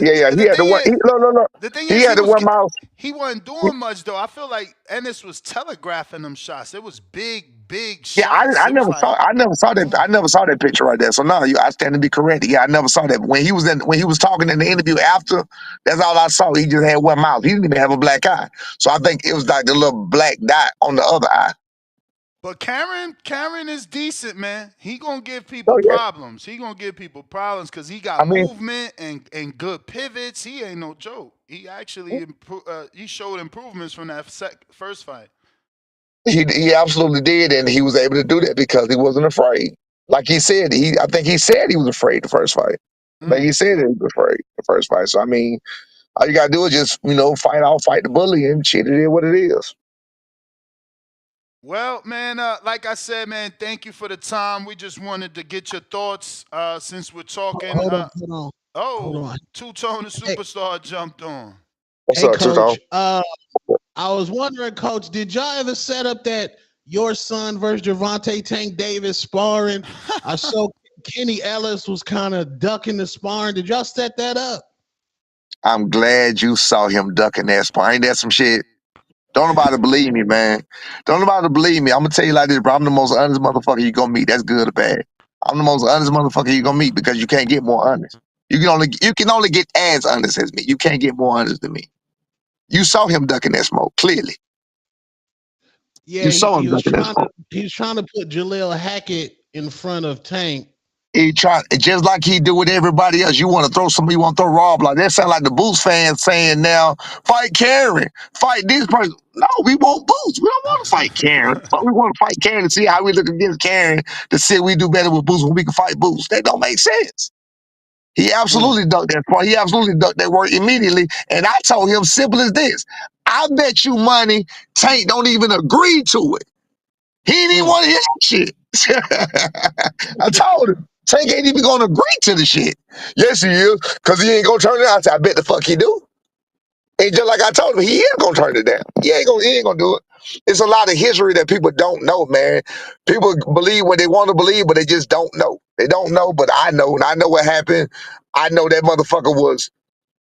Yeah. He The had the thing one. is, No. the thing He is, had the one mouse. he wasn't doing much though. I feel like Ennis was telegraphing them shots. It was big Yeah, shots. It was like, I never saw that. I never saw that picture right there. So no, I stand to be corrected. Yeah, I never saw that. When he was talking in the interview after, that's all I saw. He just had one mouth. He didn't even have a black eye. So I think it was like the little black dot on the other eye. but Karen is decent, man. He gonna give So people yeah, problems. He gonna give people problems because he got I mean, movement and good pivots. He ain't no joke. He actually he showed improvements from that first fight. he absolutely did, and he was able to do that because he wasn't afraid. Like he said, I think he said he was afraid the first fight. I think he said that he was afraid the first fight. So I mean, all you gotta do is just fight the bully, and shit. It is what it is. Well, man, like I said, man, thank you for the time. We just wanted to get your thoughts since we're talking. Hold on. Two-Tone the Hey, Superstar jumped on. What's hey, up, Tuto? Coach. I was wondering, Coach, did y'all ever set up that your son versus Javante Tank Davis sparring? I saw Kenny Ellis was kind of ducking the sparring. Did y'all set that up? I'm glad you saw him ducking that spot. Ain't that some shit? Don't nobody believe me, man. Don't nobody believe me. I'm gonna tell you like this, bro. I'm the most honest motherfucker you gonna meet. That's good or bad. I'm the most honest motherfucker you gonna meet because you can't get more honest. You can only get as honest as me. You can't get more honest than me. You saw him ducking that smoke, clearly. Yeah, You saw him ducking that smoke. he was trying to put Jaleel Hackett in front of Tank. He tried just like he do with everybody else. You want to throw somebody, you want to throw Rob like that. Sound like the Boost fans saying now, fight Karen, fight this person. No, we want Boost. We don't want to fight Karen. But we want to fight Karen to see how we look against Karen to see if we do better with Boost when we can fight Boost. That don't make sense. He absolutely ducked that part. He absolutely ducked that word immediately. And I told him simple as this. I bet you money Tank don't even agree to it. He didn't even want to hear that shit. I told him, Tank ain't even gonna agree to the shit. Yes, he is, because he ain't gonna turn it down. I said, I bet the fuck he do. And just like I told him, he is gonna turn it down. He ain't gonna do it. It's a lot of history that people don't know, man. People believe what they want to believe, but they just don't know. They don't know, but I know, and I know what happened. I know that motherfucker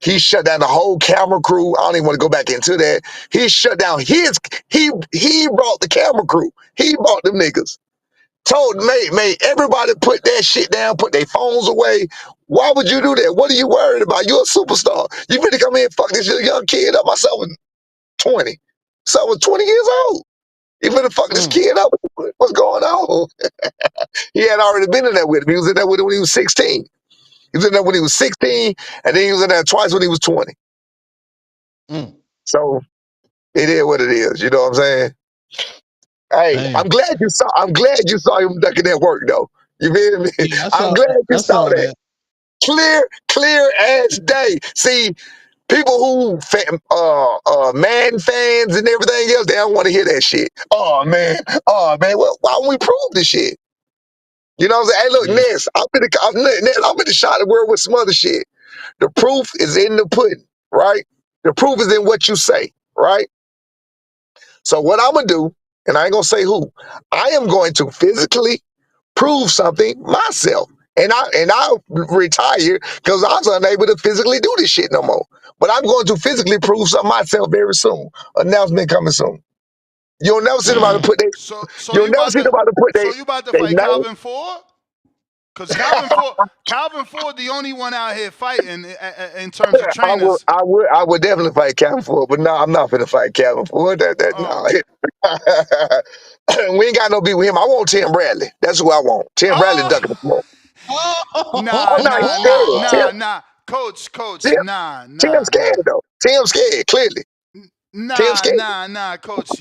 he shut down the whole camera crew. I don't even want to go back into that. He shut down he brought the camera crew. He brought them niggas. Made everybody put that shit down, put their phones away. Why would you do that? What are you worried about? You're a superstar. You better come in and fuck this young kid up. My son was 20. Son was 20 years old. You better fuck this kid up. What's going on? He had already been in there with him. He was in there with him when he was 16. He was in there when he was 16, and then he was in there twice when he was 20. So it is what it is. You know what I'm saying? Hey, Damn. I'm glad you saw him ducking that work though. You feel me? Yeah, I'm glad you I saw saw that. that. Clear as day. See, people who man fans and everything else, they don't want to hear that shit. Oh man. Well, why don't we prove this shit? You know what I'm saying? Hey, look, Ness, I'm in the shot of word with some other shit. The proof is in the pudding, right? The proof is in what you say, right? So what I'm gonna do, and I ain't gonna say who, I am going to physically prove something myself. And I retired because I was unable to physically do this shit no more. But I'm going to physically prove something myself very soon. Announcement coming soon. You'll never see nobody put they. So You'll never see nobody put you about to they fight name. Calvin Ford? Cause Calvin Ford, the only one out here fighting in terms of trainers. I would definitely fight Calvin Ford, but no, I'm not finna fight Calvin Ford. No. We ain't got no beef with him. I want Tim Bradley. That's who I want. Tim Bradley ducking the floor. Nah, Oh no, he's nah, nah, scared. nah, nah. Coach, Tim, nah, Tim's nah, scared nah. though. Tim's scared, clearly. Tim's scared. Nah, Coach.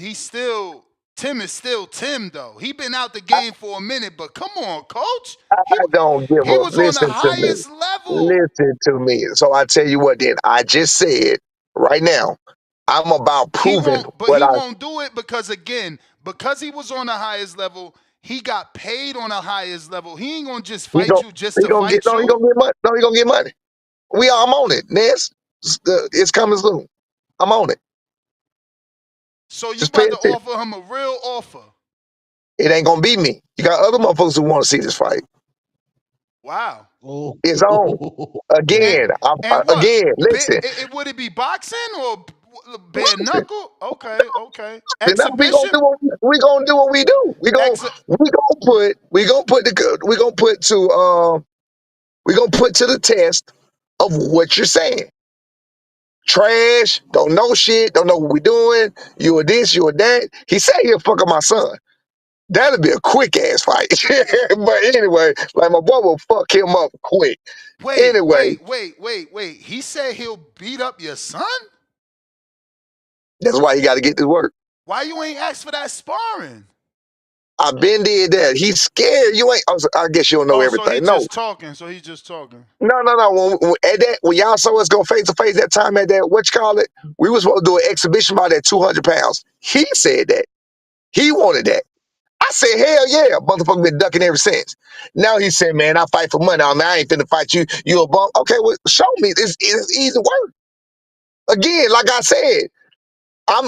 Tim is still Tim though. He been out the game for a minute, but come on, Coach. I don't give He a was on the listen to me. highest level. Listen to me. So I tell you what then, I just said right now, I'm about proving what He I won't do it because because he was on the highest level, he got paid on the highest level. He ain't gonna just he fight gon' you just to get fight no, he you. gonna get money. No, he gonna get money. I'm on it, Ness. It's coming soon. I'm on it. So you Just pay about to attention. offer him a real offer. It ain't gonna be me. You got other motherfuckers who want to see this fight. Wow. It's on. Again, And what? again, listen. Would it be boxing or bare Listen. knuckle? Okay. Then now Exhibition? we gonna do what we do. We gonna put to the test of what you're saying. Trash, don't know shit, don't know what we doing. You a this, you a that. He said he'll fuck up my son. That'll be a quick ass fight. But anyway, like my boy will fuck him up quick. Anyway, Wait. He said he'll beat up your son? that's why he got to get this work. Why you ain't asked for that sparring? I been did that. He's scared. You ain't. I guess you don't know Oh, so he everything. No, just talking. no. When y'all saw us go face to face that time at that, what you call it? We was supposed to do an exhibition about that 200 pounds. He said that. He wanted that. I said, hell yeah. Motherfucker been ducking ever since. Now he said, man, I fight for money. I ain't finna fight you. You a bum. Okay, well, show me. It's easy work. Again, like I said, I am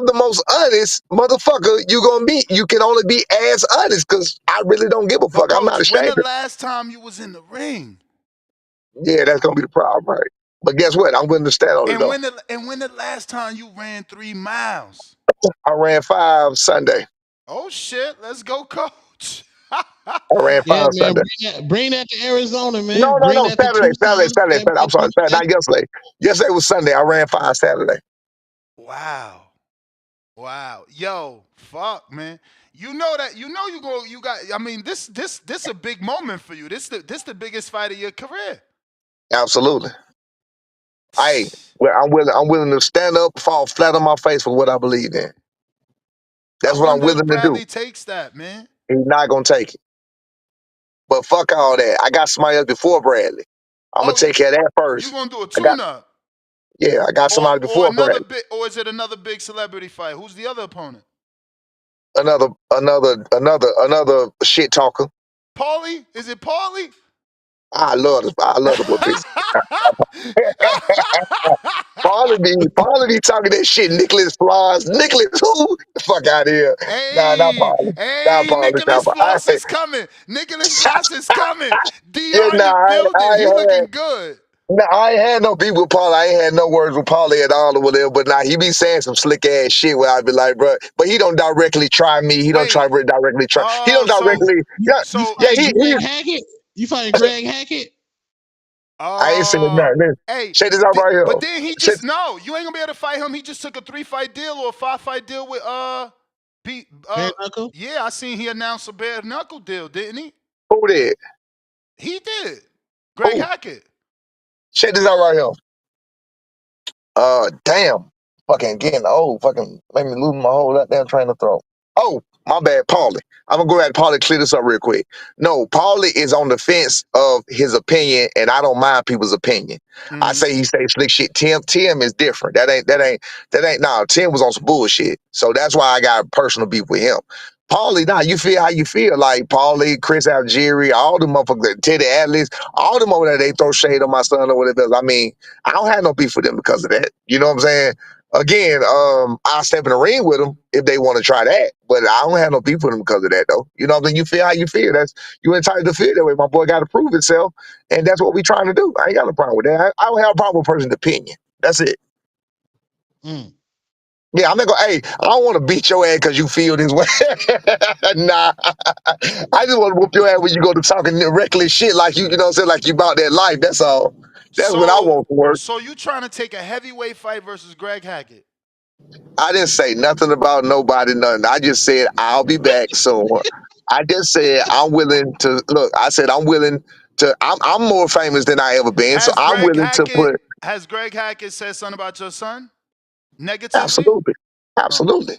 the most honest motherfucker you gonna be. You can only be as honest because I really don't give a But fuck. I'm not coach, when ashamed the of. last time you was in the ring? Yeah, that's gonna be the problem, right? But guess what? I'm willing to stand on it And though. when the last time you ran 3 miles? I ran 5 Sunday. Oh shit, let's go, coach. I ran Yeah, 5 man. Sunday. Bring that to Arizona, man. No. Bring that to Saturday. Tucson. I'm sorry, Saturday, not yesterday. Yesterday was Sunday. I ran 5 Saturday. Wow. Yo, fuck, man. You know you got I mean this a big moment for you. This the biggest fight of your career. Absolutely. I'm willing to stand up, fall flat on my face for what I believe in. I That's what I'm wonder if willing to do. Bradley takes that, man. He's not gonna take it. But fuck all that. I got somebody else before Bradley. I'm gonna Oh, take care of that you first. gonna do a I got tuna? I got somebody before Bradley. Or is it another big celebrity fight? Who's the other opponent? Another shit talker. Paulie? Is it Paulie? I love the boy piece. Paulie be talking that shit. Nicholas Flaws. Nicholas who? The fuck out of here. Nah, not Paulie. Not Paulie. Nicholas Floss is coming. Nicholas Floss is coming. Yeah, DR in the building. He looking good. I ain't had no beef with Paulie. I ain't had no words with Paulie at all or whatever. But now he be saying some slick ass shit where I be like, bro. But he don't directly try me. He don't directly try. He don't directly. You Yeah. fighting Greg Hackett? You fighting Greg Hackett? I ain't saying nothing. Hey, Check this out right here. but then he just no. You ain't gonna be able to fight him. He just took a 3-fight deal or a 5-fight deal with Bare knuckle? Yeah, I seen he announced a bare knuckle deal, didn't he? Who did? He did. Greg Hackett. Check this out right here. Damn. Fucking getting old. Fucking made me lose my whole goddamn train of thought. Oh, my bad, Paulie. I'm gonna go ahead and Paulie clear this up real quick. No, Paulie is on the fence of his opinion, and I don't mind people's opinion. I say he say slick shit. Tim is different. That ain't nah, Tim was on some bullshit. So that's why I got personal beef with him. Paulie, nah, you feel how you feel. Like Paulie, Chris Algieri, all the motherfuckers, Teddy Atlas, all them over there, they throw shade on my son or whatever. I mean, I don't have no beef with them because of that. You know what I'm saying? Again, I'll step in the ring with them if they want to try that. But I don't have no beef with them because of that, though. You know what I mean? You feel how you feel. That's you entitled to feel that way. My boy got to prove himself, and that's what we trying to do. I ain't got no problem with that. I don't have a problem with a person's opinion. That's it. Mm. Yeah, I'm not gonna. Hey, I don't want to beat your ass because you feel this way. Nah, I just want to whoop your ass when you go to talking reckless shit like you know what I'm saying, like you about that life. That's all. That's what I want to work. So you trying to take a heavyweight fight versus Greg Hackett? I didn't say nothing about nobody, nothing. I just said I'll be back soon. I just said I'm willing to look. I said I'm willing to. I'm more famous than I ever been, so I'm willing to put Has Greg Hackett said something about your son negatively? absolutely, absolutely,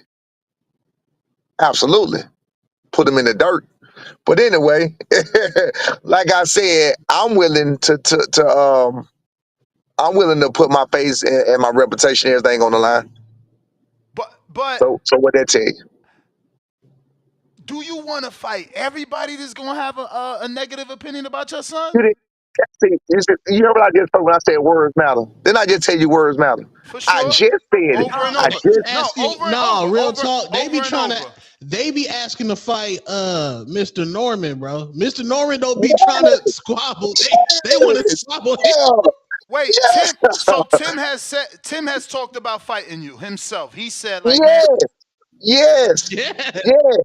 absolutely. Put him in the dirt. But anyway, like I said, I'm willing to I'm willing to put my face and my reputation, everything on the line. But So what that tell you? do you want to fight everybody that's gonna have a negative opinion about your son? You didn't see, you heard what I just told when I said words matter. Didn't I just tell you words matter? For I sure. just said it. Over and I over. just No, over and over. Real over, talk. They over be and trying over. to. They be asking to fight Mr. Norman, bro. Mr. Norman don't be trying to squabble. They want to squabble him. Wait, Yes. Tim. So Tim has talked about fighting you himself. He said, like, man, Yes. Yes. Yeah. Yes.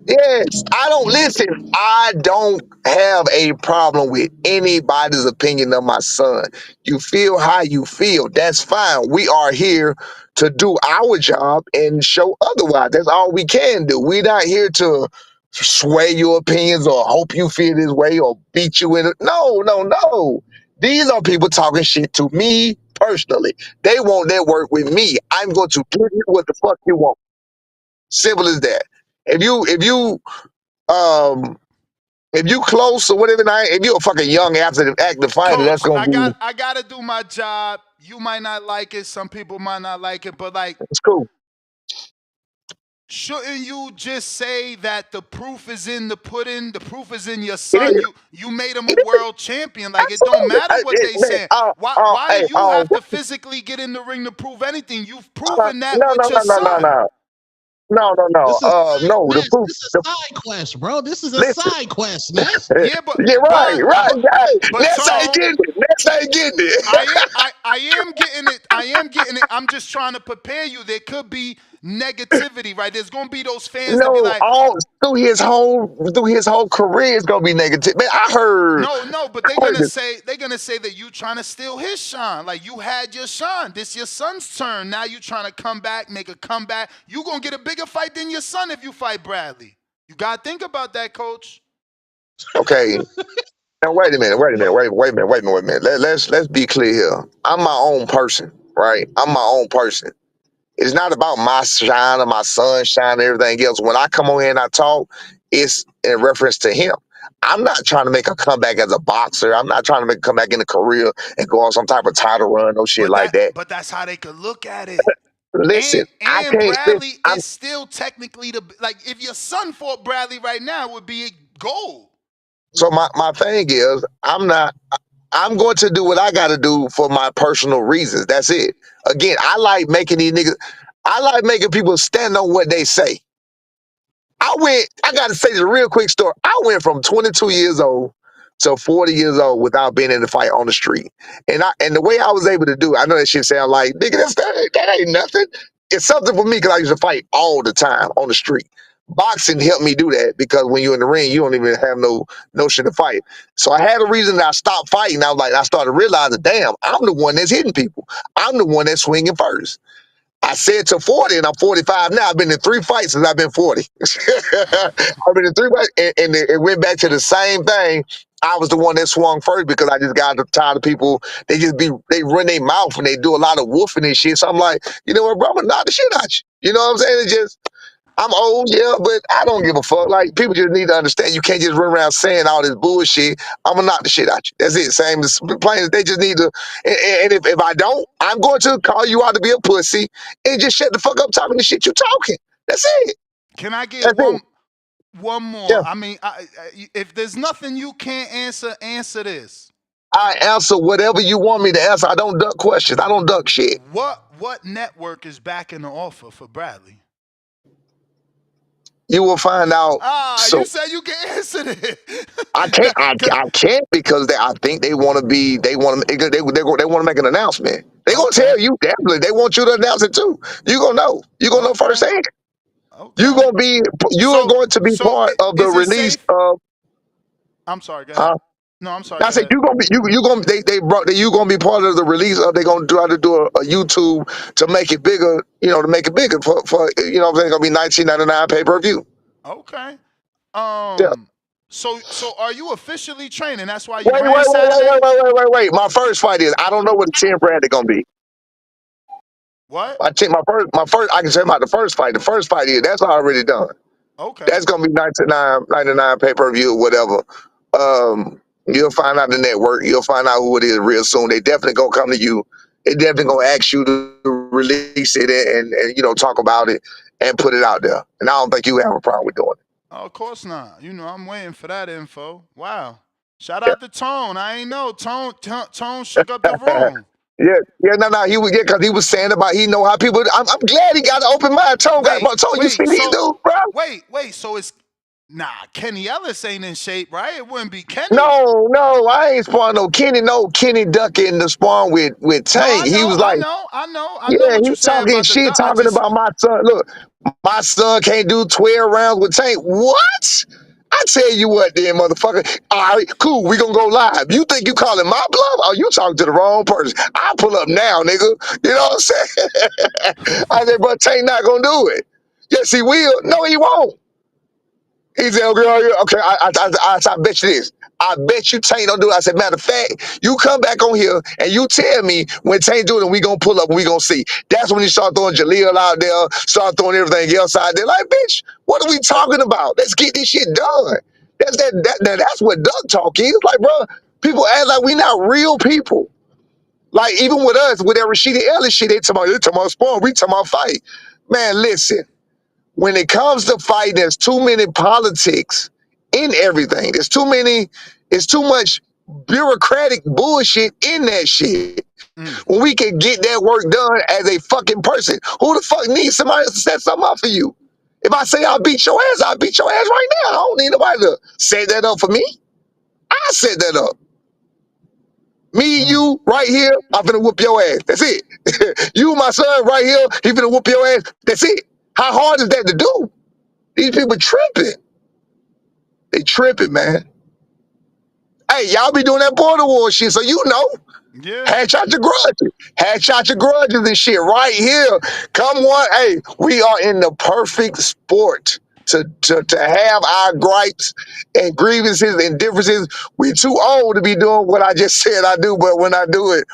Yes, I don't listen. I don't have a problem with anybody's opinion of my son. You feel how you feel. That's fine. We are here to do our job and show otherwise. That's all we can do. We're not here to sway your opinions or hope you feel this way or beat you in it. No, no, no. These are people talking shit to me personally. They want their work with me. I'm going to give you what the fuck you want. Simple as that. Um if you close or whatever, if you a fucking young active fighter, that's Coach, gonna be I gotta do my job. You might not like it. Some people might not like it, but like, it's cool. shouldn't you just say that the proof is in the pudding? The proof is in your It son. is. You made him a world champion. Like, it don't matter what they Man, say. Why do you have to physically get in the ring to prove anything? You've proven that no, with no, your no, no, no, son. no. No, no, no. This is No, the Ness. proof. This is a side quest, bro. This is a Listen. side quest, Ness. Yeah, Yeah, right. Hey, but Ness ain't Tone, getting it. Ness ain't getting it. I am getting it. I am getting it. I'm just trying to prepare you. There could be negativity, right? There's gonna be those fans that be No, like, all through his whole career it's gonna be negative. Man, I heard no, but this. they're gonna say that you trying to steal his shine. Like, you had your shine. This your son's turn. Now you trying to come back, make a comeback. You gonna get a bigger fight than your son if you fight Bradley. You gotta think about that, Coach. Okay. Now wait a minute, wait a minute, wait a minute, wait a minute. Let's be clear here. I'm my own person, right? I'm my own person. It's not about my shine or my sunshine and everything else. When I come on here and I talk, it's in reference to him. I'm not trying to make a comeback as a boxer. I'm not trying to make a comeback in a career and go on some type of title run, no shit like that. But that's how they could look at it. Listen, I And can't. Bradley is still technically like, if your son fought Bradley right now, it would be gold. So my thing is, I'm going to do what I got to do for my personal reasons. That's it. Again, I like making these niggas. I like making people stand on what they say. I got to say this real quick story. I went from 22 years old to 40 years old without being in a fight on the street. And the way I was able to do it, I know that shit sound like, nigga, that ain't nothing. It's something for me because I used to fight all the time on the street. Boxing helped me do that because when you're in the ring, you don't even have no notion to fight. So I had a reason that I stopped fighting. I started realizing, damn, I'm the one that's hitting people. I'm the one that's swinging first. I said to 40, and I'm 45 now. I've been in 3 fights since I've been 40. I've been in 3 fights, and it went back to the same thing. I was the one that swung first because I just got tired of people. They run their mouth and they do a lot of woofing and shit. So I'm like, you know what, bro, I'm gonna knock the shit out you. You know what I'm saying? It's just, I'm old, yeah, but I don't give a fuck. Like, people just need to understand you can't just run around saying all this bullshit. I'm gonna knock the shit out you. That's it. Same as playing. They just need to. And if I don't, I'm going to call you out to be a pussy and just shut the fuck up talking the shit you talking. That's it. Can I get That's it. one more? Yeah. I mean, if there's nothing you can't answer this. I answer whatever you want me to answer. I don't duck questions. I don't duck shit. What what network is backing the offer for Bradley? You will find out. You So said you can answer it. I can't. I can't because I think they want to be. They want to. They want to make an announcement. They gonna Okay. tell you definitely. They want you to announce it too. You gonna know. You gonna know firsthand. You gonna be. You are going to be part of the is it release safe? of. I'm sorry. Go ahead. No, I'm sorry. I Go said ahead. you gonna be. You gonna. They brought. You gonna be part of the release of. They gonna try to do a YouTube to make it bigger. You know, to make it bigger for. You know, what I'm saying, gonna be $19.99 pay-per-view. Okay. Yeah. So are you officially training? That's why you Wait, ran Saturday? wait. My first fight is I don't know what the 10 Bradley gonna be. What? My first I can say about the first fight. The first fight is that's already done. Okay. That's gonna be 99 pay-per-view or whatever. You'll find out the network, you'll find out who it is real soon. They definitely gonna come to you. They definitely gonna ask you to release it and you know talk about it and put it out there. And I don't think you have a problem with doing it. Oh, of course not. You know, I'm waiting for that info. Wow. Shout out to Tone. I ain't know. Tone shook up the room. No, he was because he was saying about he know how people. I'm glad he got an open mind. Tone, you see these dudes, bro. Wait. So it's Kenny Ellis ain't in shape, right? It wouldn't be Kenny. No, I ain't sparring no Kenny. No, Kenny Duck in the spawn with Tank. He was like, I know yeah, what he you said talking about the shit, duck. talking about my son. Look, my son can't do 12 rounds with Tank. What? I tell you what, then, motherfucker. All right, cool. We gonna go live. You think you calling my bluff? Oh, you talking to the wrong person. I'll pull up now, nigga. You know what I'm saying? I said, but Tank not gonna do it. Yes, he will. No, he won't. He said, okay, I bet you this. I bet you Tank don't do it. I said, matter of fact, you come back on here and you tell me when Tank do it and we gonna pull up and we gonna see. That's when you start throwing Jaleel out there, start throwing everything else out there. Like, bitch, what are we talking about? Let's get this shit done. That's what Doug talk is. Like, bro, people act like we not real people. Like, even with us, with that Rashida Ellis shit, they talking about spawn, we talking about fight. Man, listen. When it comes to fighting, there's too many politics in everything. It's too much bureaucratic bullshit in that shit. When we can get that work done as a fucking person, who the fuck needs somebody else to set something up for you? If I say I'll beat your ass, I'll beat your ass right now. I don't need nobody to set that up for me. I set that up. Me, you, right here, I'm finna whoop your ass. That's it. You, my son, right here, he finna whoop your ass. That's it. How hard is that to do? These people tripping. They tripping, man. Hey, y'all be doing that border war shit, so you know. Yeah. Hatch out your grudges. Hatch out your grudges and shit right here. Come on. Hey, we are in the perfect sport to have our gripes and grievances and differences. We too old to be doing what I just said I do, but when I do it,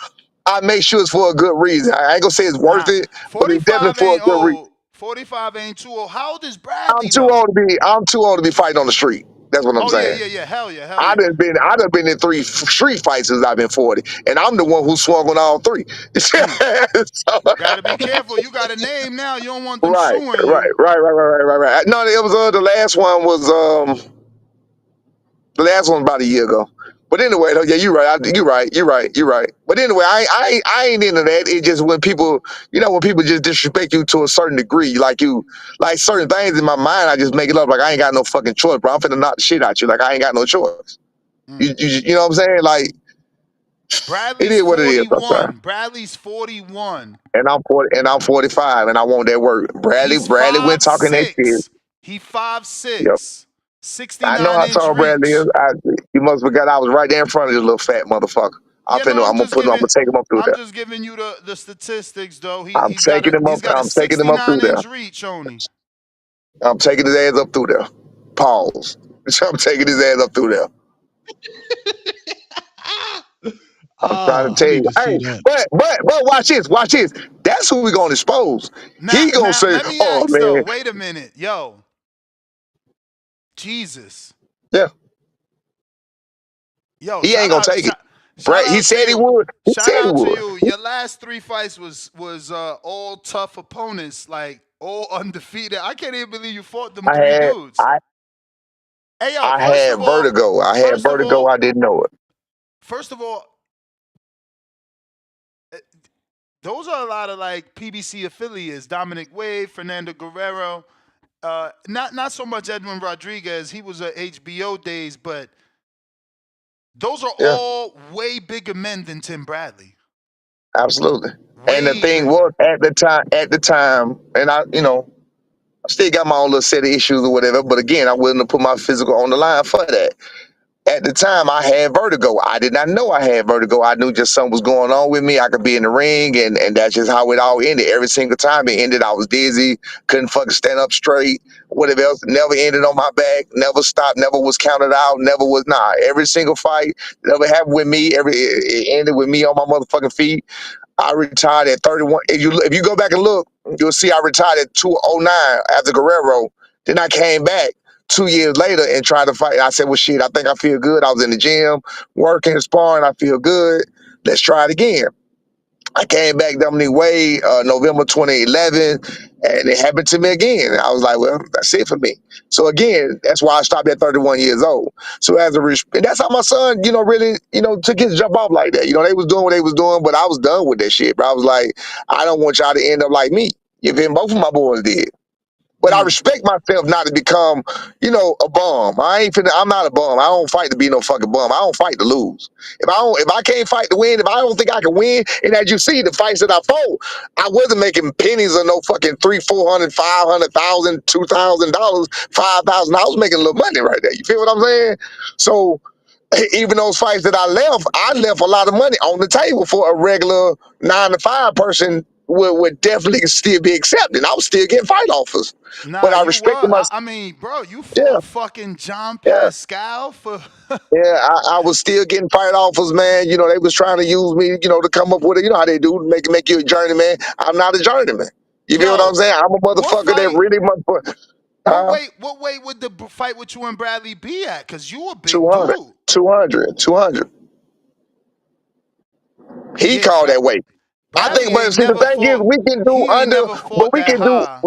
I make sure it's for a good reason. I ain't gonna say it's worth it, but it's definitely 45 for a ain't good reason. old. 45 ain't too old. How old is I'm Bradley too though? old to be. I'm too old to be fighting on the street. That's what I'm Oh saying. yeah. Hell yeah. I done been in 3 street fights since I've been 40, and I'm the one who swung on all 3. So- Gotta be careful. You got a name now. You don't want them right. suing you. No, it was the last one was the last one about a year ago. But anyway, though, yeah, you're right. You're right. But anyway, I ain't into that. It just when people, when people just disrespect you to a certain degree, like certain things in my mind, I just make it up. Like I ain't got no fucking choice, bro. I'm finna knock the shit out you. Like I ain't got no choice. You know what I'm saying? Like it Bradley's is what it is sometimes. 41. Bradley's 41. And I'm 40, and I'm 45, and I want that work. He's Bradley went talking that shit. 5'6". He Yep. 5'6". I know how 69-inch tall Bradley reach. is. You must forget I was right there in front of this little fat motherfucker. I'm Yeah, no, gonna take him up through I'm there. just giving you the statistics though. I'm taking him up. He's got a I'm taking him up through there. 69-inch reach, only. I'm taking his ass up through there. Pause. I'm taking his ass up through there. I'm trying to I tell you. need to Hey, see that. but watch this. Watch this. That's who we gonna expose. He gonna Now say, let me "Oh ask though. man, Wait a minute. Yo. Jesus. yeah." Yo, He ain't gonna take it. shout He out to said he you. would. He Shout said he out to would. you. Your last 3 fights was all tough opponents, like all undefeated. I can't even believe you fought them 3 dudes. Hey yo, I had vertigo. I didn't know it. First of all, those are a lot of like PBC affiliates. Dominic Wade, Fernando Guerrero. Not so much Edwin Rodriguez. He was at HBO days, but those are Yeah, all way bigger men than Tim Bradley. absolutely. And the Way thing bigger. was at the time, and I still got my own little set of issues or whatever. But again, I'm willing to put my physical on the line for that. At the time, I had vertigo. I did not know I had vertigo. I knew just something was going on with me. I could be in the ring, and that's just how it all ended. Every single time it ended, I was dizzy, couldn't fucking stand up straight, whatever else. Never ended on my back, never stopped, never was counted out, never was, nah. Every single fight never happened with me. It ended with me on my motherfucking feet. I retired at 31. If you go back and look, you'll see I retired at 209 after Guerrero. Then I came back 2 years later and tried to fight. I said, well, shit, I think I feel good. I was in the gym, working, sparring. I feel good. Let's try it again. I came back Dominic Wade, November 2011, and it happened to me again. I was like, well, that's it for me. So again, that's why I stopped at 31 years old. So and that's how my son, really, took his jump off like that. They was doing what they was doing, but I was done with that shit. But I was like, I don't want y'all to end up like me. You feel me? Both of my boys did. But I respect myself not to become, a bum. I'm not a bum. I don't fight to be no fucking bum. I don't fight to lose. If I can't fight to win, if I don't think I can win, and as you see, the fights that I fought, I wasn't making pennies or no fucking $300,000, $400,000, $2,000, $5,000. I was making a little money right there. You feel what I'm saying? So even those fights that I left a lot of money on the table for a regular 9 to 5 person would definitely still be accepted. I was still getting fight offers. Nah, But I you respected were. my I mean, bro, you yeah, fought fucking John yeah. Pascal for. Yeah, I was still getting fight offers, man. They was trying to use me, to come up with it. You know how they do, make you a journeyman. I'm not a journeyman. You feel what I'm Yo, saying? I'm a what motherfucker that fight? really motherfucker. What weight would the fight with you and Bradley be at? Cause you a big 200, dude. 200, 200. He Yeah, called that weight. I think, Bradley but ain't see, the never thing is, fought. we can do He ain't under, never but fought we that can do. high.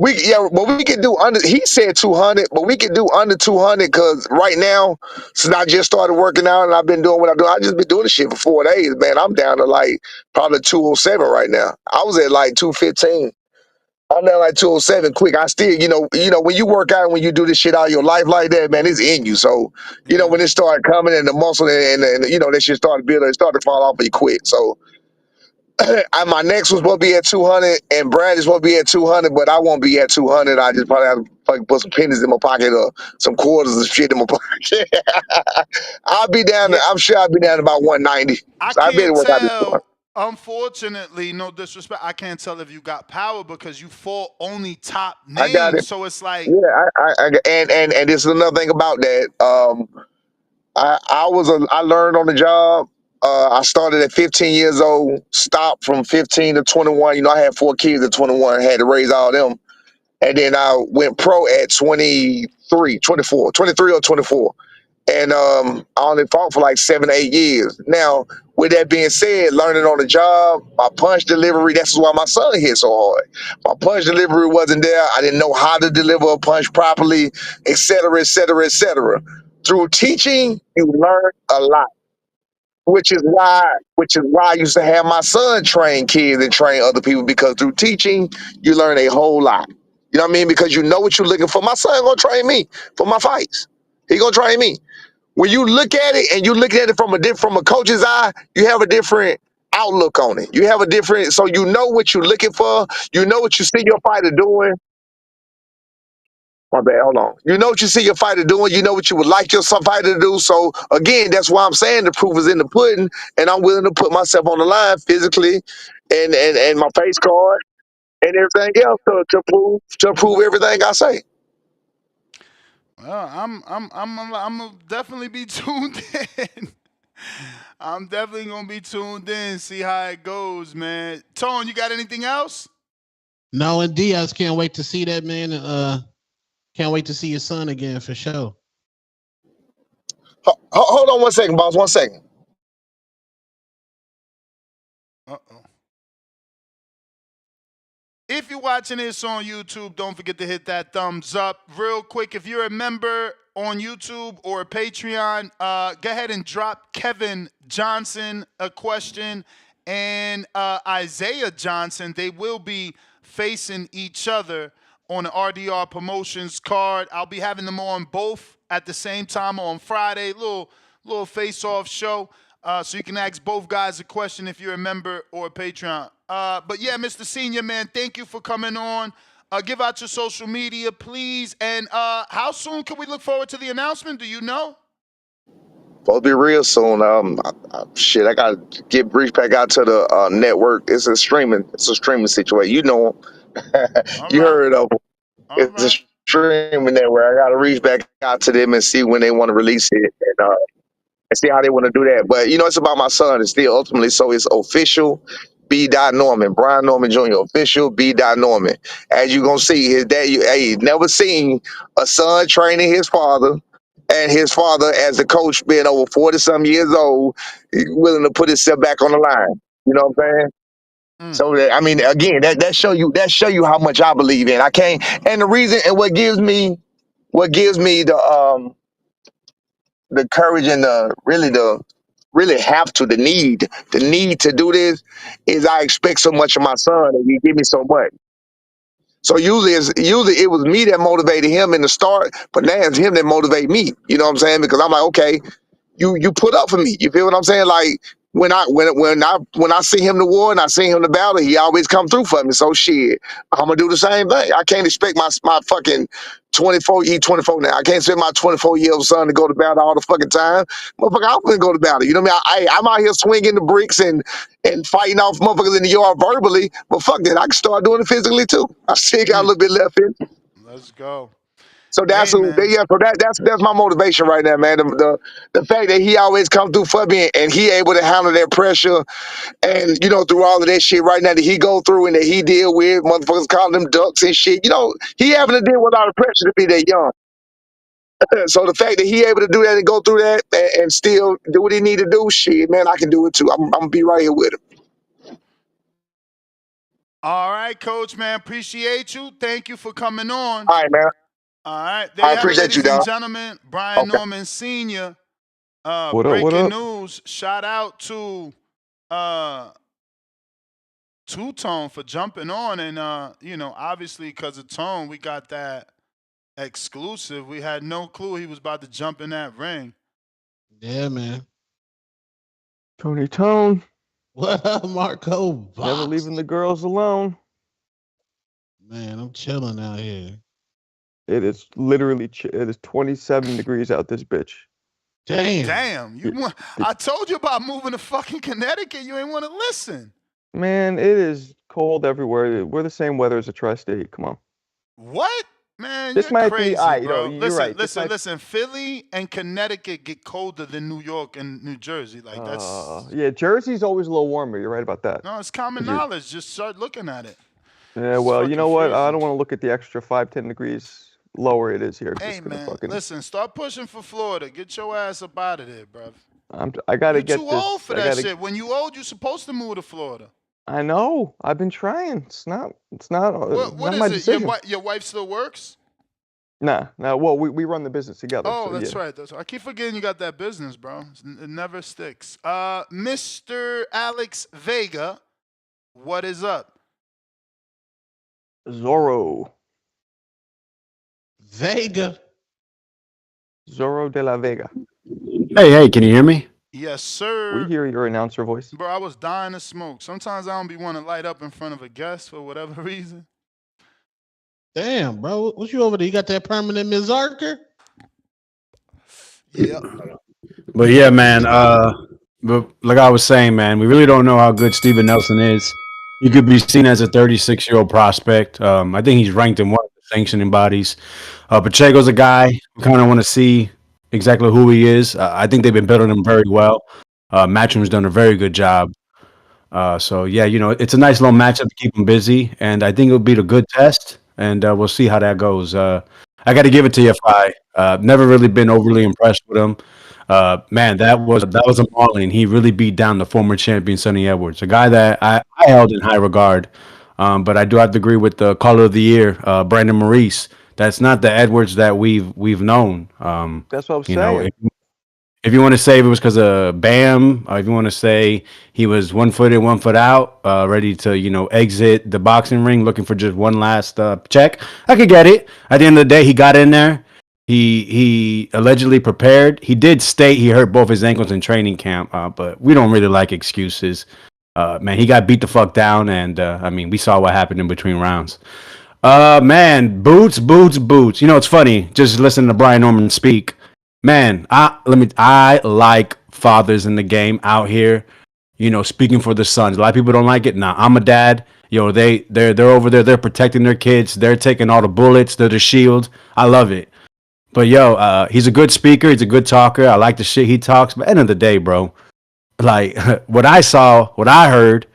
But we could do under. He said 200, but we could do under 200 because right now, since I just started working out and I've been doing what I'm doing, I just been doing this shit for 4 days, man. I'm down to like probably 207 right now. I was at like 215. I'm down like 207 quick. I still, when you work out and when you do this shit all your life like that, man, it's in you. So, when it started coming and the muscle and that shit started building, it started to fall off of you quick. So my next was supposed to be at 200, and Brad is supposed to be at 200, but I won't be at 200. I just probably have to fucking put some pennies in my pocket or some quarters and shit in my pocket. I'll be down. Yeah, I'm sure I'll be down to about 190. I So I better can't work out this one. tell. Unfortunately, no disrespect, I can't tell if you got power because you fought only top I got names. it. So it's like, Yeah, and this is another thing about that. I learned on the job. I started at 15 years old, stopped from 15 to 21. I had 4 kids at 21, had to raise all them. And then I went pro at 23 or 24. And I only fought for like 7 to 8 years. Now, with that being said, learning on the job, my punch delivery, that's why my son hit so hard. My punch delivery wasn't there. I didn't know how to deliver a punch properly, et cetera, et cetera, et cetera. Through teaching, you learn a lot, which is why I used to have my son train kids and train other people because through teaching, you learn a whole lot. You know what I mean? Because you know what you're looking for. My son gonna train me for my fights. He gonna train me. When you look at it and you look at it from a coach's eye, you have a different outlook on it. You have a different, so you know what you're looking for. You know what you see your fighter doing. My bad, hold on. You know what you see your fighter doing. You know what you would like your some fighter to do. So again, that's why I'm saying the proof is in the pudding, and I'm willing to put myself on the line physically, and my face card and everything else to prove everything I say. well, I'm gonna definitely be tuned in. I'm definitely gonna be tuned in, see how it goes, man. Tone, you got anything else? No, and Diaz can't wait to see that man. Can't wait to see your son again for sure. Hold on 1 second, boss. 1 second. Uh-oh. If you're watching this on YouTube, don't forget to hit that thumbs up. Real quick, if you're a member on YouTube or Patreon, go ahead and drop Kevin Johnson a question. and Isaiah Johnson. They will be facing each other on the RDR Promotions card. I'll be having them on both at the same time on Friday. Little face-off show. So you can ask both guys a question if you're a member or a Patreon. But yeah, Mr. Senior, man, thank you for coming on. Give out your social media, please. And how soon can we look forward to the announcement? Do you know? Supposed to be real soon. Shit, I gotta get Breach back out to the network. It's a streaming situation. You know 'em. You heard of them. It's a streaming network. I gotta reach back out to them and see when they want to release it and see how they want to do that. But it's about my son. It's still ultimately, so it's official. B. Norman, Brian Norman Jr. Official B. Norman. As you gonna see, his dad. Never seen a son training his father, and his father as a coach, being over 40 some years old, willing to put himself back on the line. You know what I'm saying? So again, that show you how much I believe in. I can't, and the reason and what gives me the courage and the really have to the need to do this is I expect so much of my son and he give me so much. So usually it was me that motivated him in the start, but now it's him that motivate me. You know what I'm saying? Because I'm like, okay, you put up for me. You feel what I'm saying? Like when I see him to war and I see him to battle, he always come through for me. So shit, I'm gonna do the same thing. I can't expect my fucking 24 now. I can't expect my 24-year-old son to go to battle all the fucking time. Motherfucker, I'm gonna go to battle. You know what I mean? I'm out here swinging the bricks and fighting off motherfuckers in the yard verbally, but fuck that, I can start doing it physically too. I still got a little bit left in. Let's go. So that's that's my motivation right now, man. The fact that he always come through for me and he able to handle that pressure and through all of that shit right now that he go through and that he deal with, motherfuckers calling them ducks and shit. He having to deal with a lot of pressure to be that young. So the fact that he able to do that and go through that and still do what he need to do, shit, man, I can do it too. I'm gonna be right here with him. All right, Coach, man. Appreciate you. Thank you for coming on. All right, man. All right. There I you have it, appreciate ladies you, and dog. gentlemen. Brian Norman Sr. What up, breaking what up? news. Shout out to Two-Tone for jumping on. And, obviously because of Tone, we got that exclusive. We had no clue he was about to jump in that ring. Yeah, man. Tony Tone. What up, Marco? Never leaving the girls alone. Man, I'm chilling out here. It is literally it is 27 degrees out this bitch. Damn. I told you about moving to fucking Connecticut. You ain't want to listen. Man, it is cold everywhere. We're the same weather as a tri-state. Come on. What? Man, This you're might crazy, be, you're bro. right. Listen. Philly and Connecticut get colder than New York and New Jersey. Like that's Yeah, Jersey's always a little warmer. You're right about that. no, it's common knowledge. Just start looking at it. Yeah, well, you know what? I don't want to look at the extra 5-10 degrees lower it is here. Hey, man, listen, start pushing for Florida. Get your ass up out of there, bro. I gotta You're get too this. old for that shit. When you old, you're supposed to move to Florida. I know. I've been trying. It's not What not is my it? decision. Your wife still works? Nah. Well, we run the business together. Oh, so that's yeah. right. I keep forgetting you got that business, bro. It never sticks. Mr. Alex Vega, what is up? Zorro. Vega. Zorro de la Vega. Hey, can you hear me? Yes, sir. We hear your announcer voice. Bro, I was dying to smoke. Sometimes I don't be wanting to light up in front of a guest for whatever reason. Damn, bro. What you over there? You got that permanent Mizarker? Yeah. But yeah, man. But like I was saying, man, we really don't know how good Steven Nelson is. He could be seen as a 36-year-old prospect. I think he's ranked in one of the sanctioning bodies. Pacheco's a guy we kind of want to see exactly who he is. I think they've been building him very well. Matchroom's done a very good job. So yeah, it's a nice little matchup to keep him busy, and I think it'll be a good test, and we'll see how that goes. I got to give it to Yafai. Never really been overly impressed with him. Man, that was a mauling. He really beat down the former champion Sonny Edwards, a guy that I held in high regard. But I do have to agree with the caller of the year, Brandon Maurice. That's not the Edwards that we've known. That's what I'm saying. If you want to say it was because of Bam, if you want to say he was 1 foot in, 1 foot out, ready to exit the boxing ring, looking for just one last check, I could get it. At the end of the day, he got in there. He allegedly prepared. He did state he hurt both his ankles in training camp, but we don't really like excuses. Man, he got beat the fuck down, and I mean, we saw what happened in between rounds. Man, boots. It's funny just listening to Brian Norman speak. Man, I like fathers in the game out here, speaking for the sons. A lot of people don't like it. Nah, I'm a dad. They're over there. They're protecting their kids. They're taking all the bullets. They're the shield. I love it. But he's a good speaker. He's a good talker. I like the shit he talks. But at the end of the day, bro, like what I heard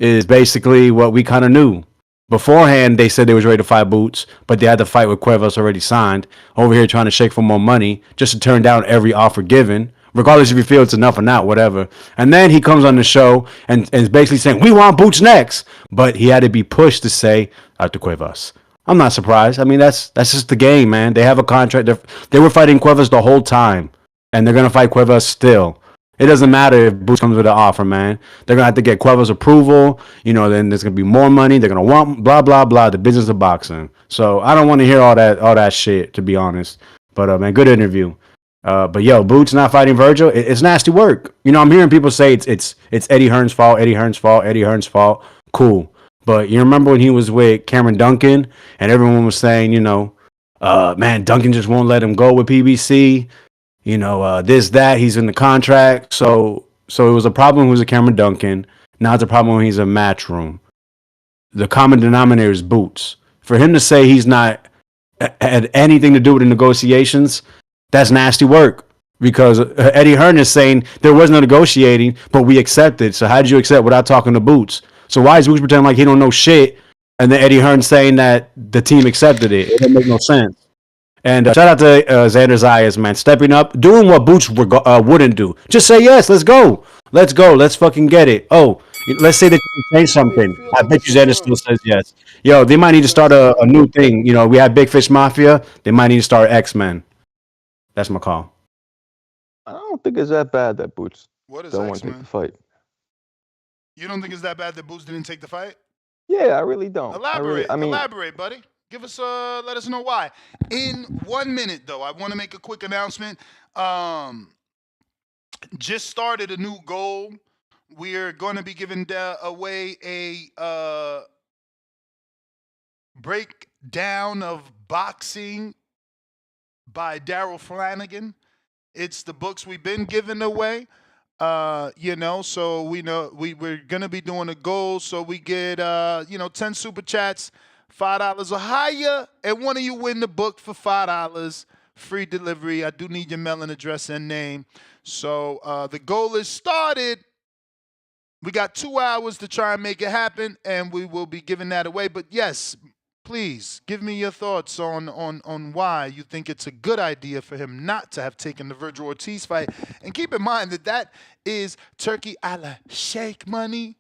is basically what we kind of knew. Beforehand, they said they was ready to fight Boots, but they had to fight with Cuevas already signed. Over here trying to shake for more money, just to turn down every offer given, regardless if you feel it's enough or not, whatever. And then he comes on the show and is basically saying, we want Boots next. But he had to be pushed to say, out to Cuevas. I'm not surprised. I mean, that's just the game, man. They have a contract. They were fighting Cuevas the whole time, and they're going to fight Cuevas still. It doesn't matter if Boots comes with an offer, man. They're gonna have to get Cuevas' approval. Then there's gonna be more money. They're gonna want blah blah blah. The business of boxing. So I don't want to hear all that shit, to be honest. But man, good interview. But Boots not fighting Virgil. It's nasty work. I'm hearing people say it's Eddie Hearn's fault. Eddie Hearn's fault. Cool. But you remember when he was with Cameron Duncan and everyone was saying, man, Duncan just won't let him go with PBC. He's in the contract. So it was a problem when he was a Cameron Duncan. Now it's a problem when he's a Matchroom. The common denominator is Boots. For him to say he's not had anything to do with the negotiations, that's nasty work. Because Eddie Hearn is saying there was no negotiating, but we accepted. So how did you accept without talking to Boots? So why is Boots pretending like he don't know shit, and then Eddie Hearn saying that the team accepted it? It doesn't make no sense. And shout out to Zayas, man, stepping up, doing what Boots wouldn't do. Just say yes, let's go. Let's fucking get it. Oh, let's say that you change something. I bet you Zayas still says yes. They might need to start a new thing. We had Big Fish Mafia. They might need to start X-Men. That's my call. I don't think it's that bad that Boots don't want to take the fight. You don't think it's that bad that Boots didn't take the fight? Yeah, I really don't. Elaborate, buddy. Give us let us know why. In 1 minute, though, I want to make a quick announcement. Just started a new goal. We're going to be giving away a breakdown of boxing by Daryl Flanagan. It's the books we've been giving away. So we're gonna be doing a goal, so we get 10 super chats, $5 or higher, and one of you win the book for $5, free delivery. I do need your mailing address and name. So the goal is started. We got 2 hours to try and make it happen, and we will be giving that away. But yes, please give me your thoughts on why you think it's a good idea for him not to have taken the Virgil Ortiz fight. And keep in mind that is Turkey a la Sheikh money.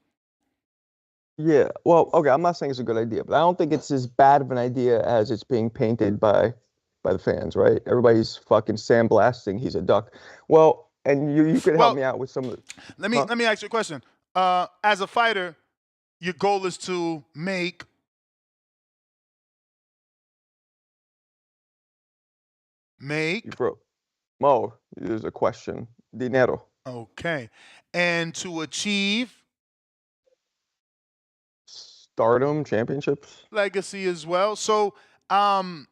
Yeah, well, okay, I'm not saying it's a good idea, but I don't think it's as bad of an idea as it's being painted by the fans, right? Everybody's fucking sandblasting. He's a duck. Well, and you could help me out with some of the... Let me ask you a question. As a fighter, your goal is to make... Bro, Mo, there's a question. Dinero. Okay. And to achieve? Stardom, championships. Legacy as well. So I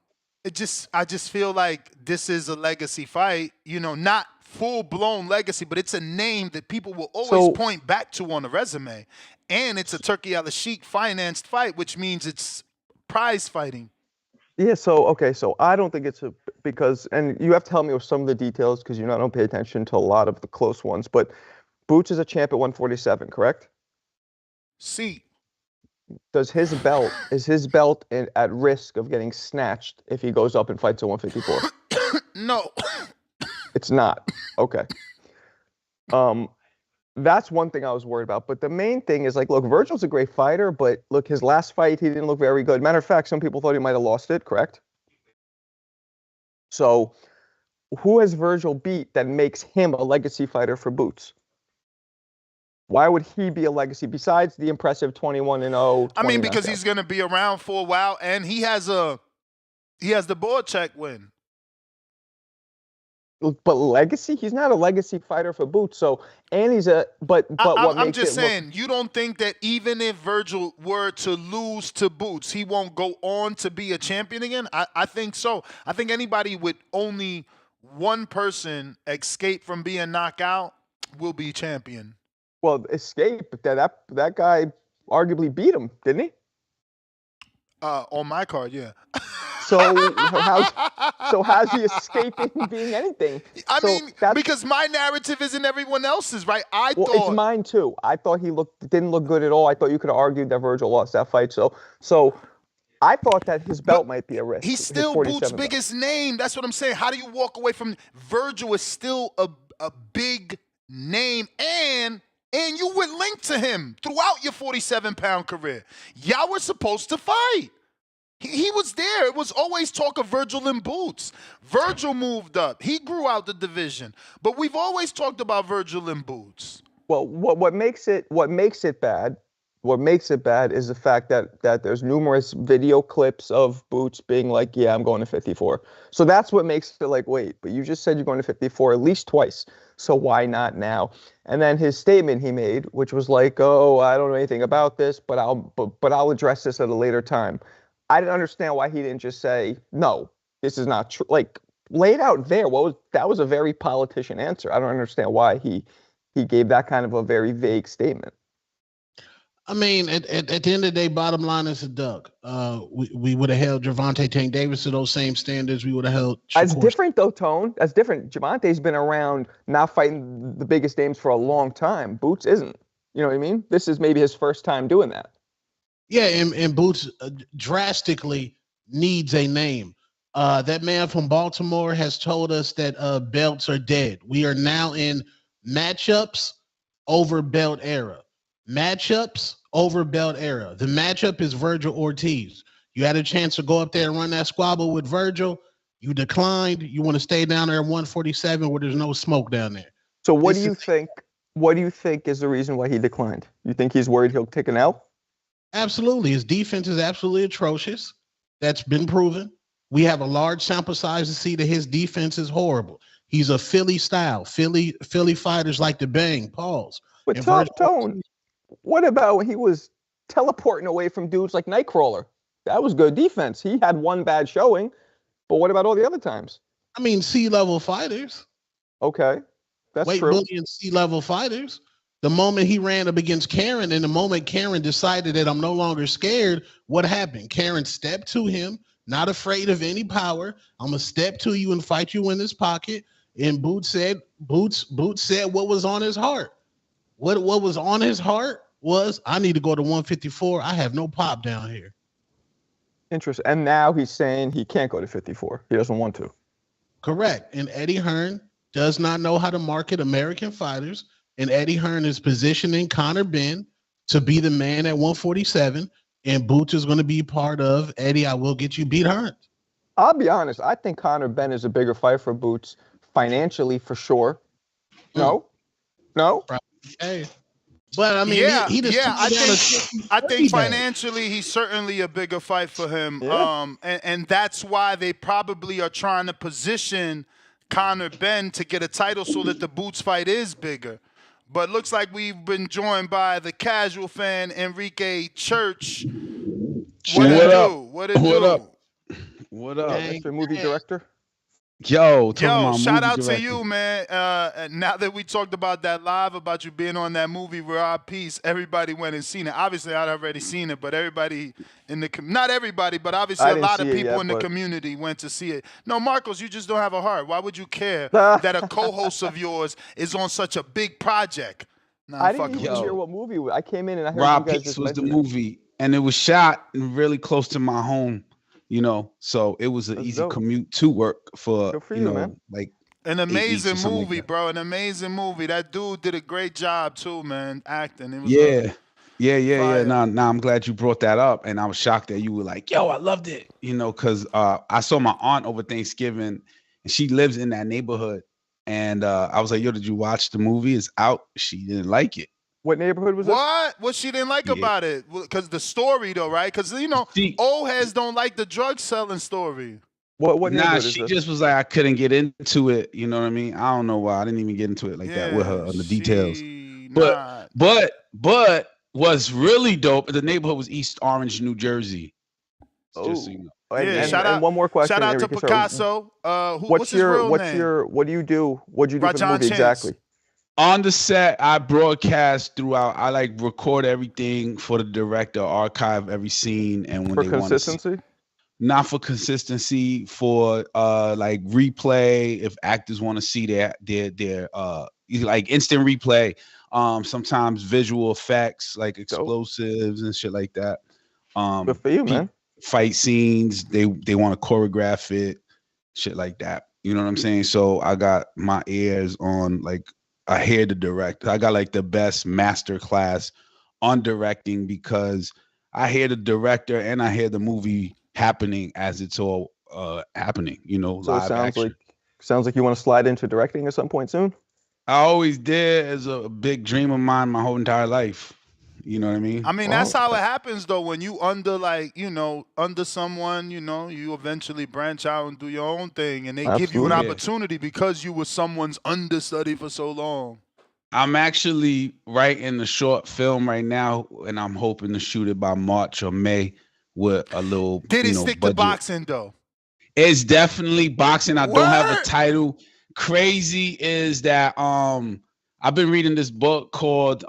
just feel like this is a legacy fight, not full-blown legacy, but it's a name that people will always point back to on a resume. And it's a Turkey a la Sheikh financed fight, which means it's prize fighting. Yeah, so I don't think it's because, and you have to tell me some of the details because I don't pay attention to a lot of the close ones, but Boots is a champ at 147, correct? See. Is his belt at risk of getting snatched if he goes up and fights at 154? No. It's not. Okay. That's one thing I was worried about. But the main thing is, look, Virgil's a great fighter, but look, his last fight, he didn't look very good. Matter of fact, some people thought he might have lost it, correct? So who has Virgil beat that makes him a legacy fighter for Boots? Why would he be a legacy besides the impressive 21-0? I mean, because he's gonna be around for a while, and he has the board check win. But legacy? He's not a legacy fighter for Boots. So, and he's a I'm just saying, you don't think that even if Virgil were to lose to Boots, he won't go on to be a champion again? I think so. I think anybody with only one person escape from being knocked out will be champion. Well, escape. That guy arguably beat him, didn't he? On my card, yeah. So how's he escaping being anything? I mean, because my narrative isn't everyone else's, right? It's mine too. I thought he didn't look good at all. I thought you could have argued that Virgil lost that fight. So I thought that his belt might be a risk. He's still Boots' biggest name. That's what I'm saying. How do you walk away from Virgil? Is still a big name, and you were linked to him throughout your 47-pound career. Y'all were supposed to fight. He was there. It was always talk of Virgil and Boots. Virgil moved up. He grew out the division. But we've always talked about Virgil and Boots. Well, what makes it bad is the fact that there's numerous video clips of Boots being like, yeah, I'm going to 54. So that's what makes it like, wait, but you just said you're going to 54 at least twice. So why not now? And then his statement he made, which was like, oh, I don't know anything about this, but I'll address this at a later time. I didn't understand why he didn't just say, no, this is not true. Like, lay it out there. That was a very politician answer. I don't understand why he gave that kind of a very vague statement. I mean, at the end of the day, bottom line is a duck. We would have held Gervonta Tank Davis to those same standards. We would have held Shakur. That's different, though, Tone. That's different. Gervonta's been around not fighting the biggest names for a long time. Boots isn't. You know what I mean? This is maybe his first time doing that. Yeah, and Boots drastically needs a name. That man from Baltimore has told us that belts are dead. We are now in matchups over belt era. Matchups over belt era. The matchup is Virgil Ortiz. You had a chance to go up there and run that squabble with Virgil. You declined. You want to stay down there at 147 where there's no smoke down there. So what do you think? What do you think is the reason why he declined? You think he's worried he'll take an L? Absolutely. His defense is absolutely atrocious. That's been proven. We have a large sample size to see that his defense is horrible. He's a Philly style. Philly fighters like to bang. Pause. But Tone, what about when he was teleporting away from dudes like Nightcrawler? That was good defense. He had one bad showing, but what about all the other times? I mean, C-level fighters. Okay, that's true. Williams, C-level fighters. The moment he ran up against Karen, and the moment Karen decided that I'm no longer scared, what happened? Karen stepped to him, not afraid of any power. I'm gonna step to you and fight you in this pocket. And Boots said what was on his heart. What was on his heart was, I need to go to 154. I have no pop down here. Interesting. And now he's saying he can't go to 54. He doesn't want to. Correct. And Eddie Hearn does not know how to market American fighters. And Eddie Hearn is positioning Conor Benn to be the man at 147. And Boots is going to be part of, Eddie, I will get you beat Hearn. I'll be honest. I think Conor Benn is a bigger fight for Boots financially, for sure. No? Hey. But I mean, I think financially he's certainly a bigger fight for him. Yeah. And that's why they probably are trying to position Conor Benn to get a title so that the Boots fight is bigger. But looks like we've been joined by the casual fan, Enrique Church. What up? What up? Mr. Movie Director? Yo, shout out to you, man. Now that we talked about that live, about you being on that movie, Riyadh Peace, everybody went and seen it. Obviously, I'd already seen it, but everybody in the not everybody, but obviously a lot of people in the community went to see it. No, Marcos, you just don't have a heart. Why would you care that a co-host of yours is on such a big project? Nah, I didn't even hear what movie. I came in and I heard Riyadh you guys Peace was the movie, and it was shot really close to my home. You know, so it was an easy commute to work for you know, man. Like an amazing movie, like bro. An amazing movie. That dude did a great job too, man, acting. It was yeah. Nah, I'm glad you brought that up, and I was shocked that you were like, "Yo, I loved it," you know, because I saw my aunt over Thanksgiving, She lives in that neighborhood. And I was like, yo, did you watch the movie? It's out. She didn't like it. What neighborhood was What? What she didn't like about it? Because the story, though, right? Because, old heads don't like the drug selling story. What Nah, she just was like, I couldn't get into it. You know what I mean? I don't know why. I didn't even get into it like that with her on the details. But what's really dope, the neighborhood was East Orange, New Jersey. Just so you know. And one more question. Shout out to Enrique, Picasso. What's his real name? What do you do? What do you do for the movie exactly? On the set, I broadcast throughout. I like record everything for the director, archive every scene, and when For they consistency? want to, not for consistency, for like replay. If actors want to see their like instant replay. Sometimes visual effects like explosives and shit like that. Good for you, man. Fight scenes, they want to choreograph it, shit like that. You know what I'm saying? So I got my ears on, like, I hear the director. I got like the best master class on directing because I hear the director and I hear the movie happening as it's all happening. So live it action. sounds like you want to slide into directing at some point soon. I always did, as a big dream of mine my whole entire life. You know what I mean? I mean, that's how it happens, though. When you under someone, you eventually branch out and do your own thing, and they give you an opportunity because you were someone's understudy for so long. I'm actually writing the short film right now, and I'm hoping to shoot it by March or May with a little. Did it stick budget. to boxing though? It's definitely boxing. I don't have a title. Crazy is that I've been reading this book called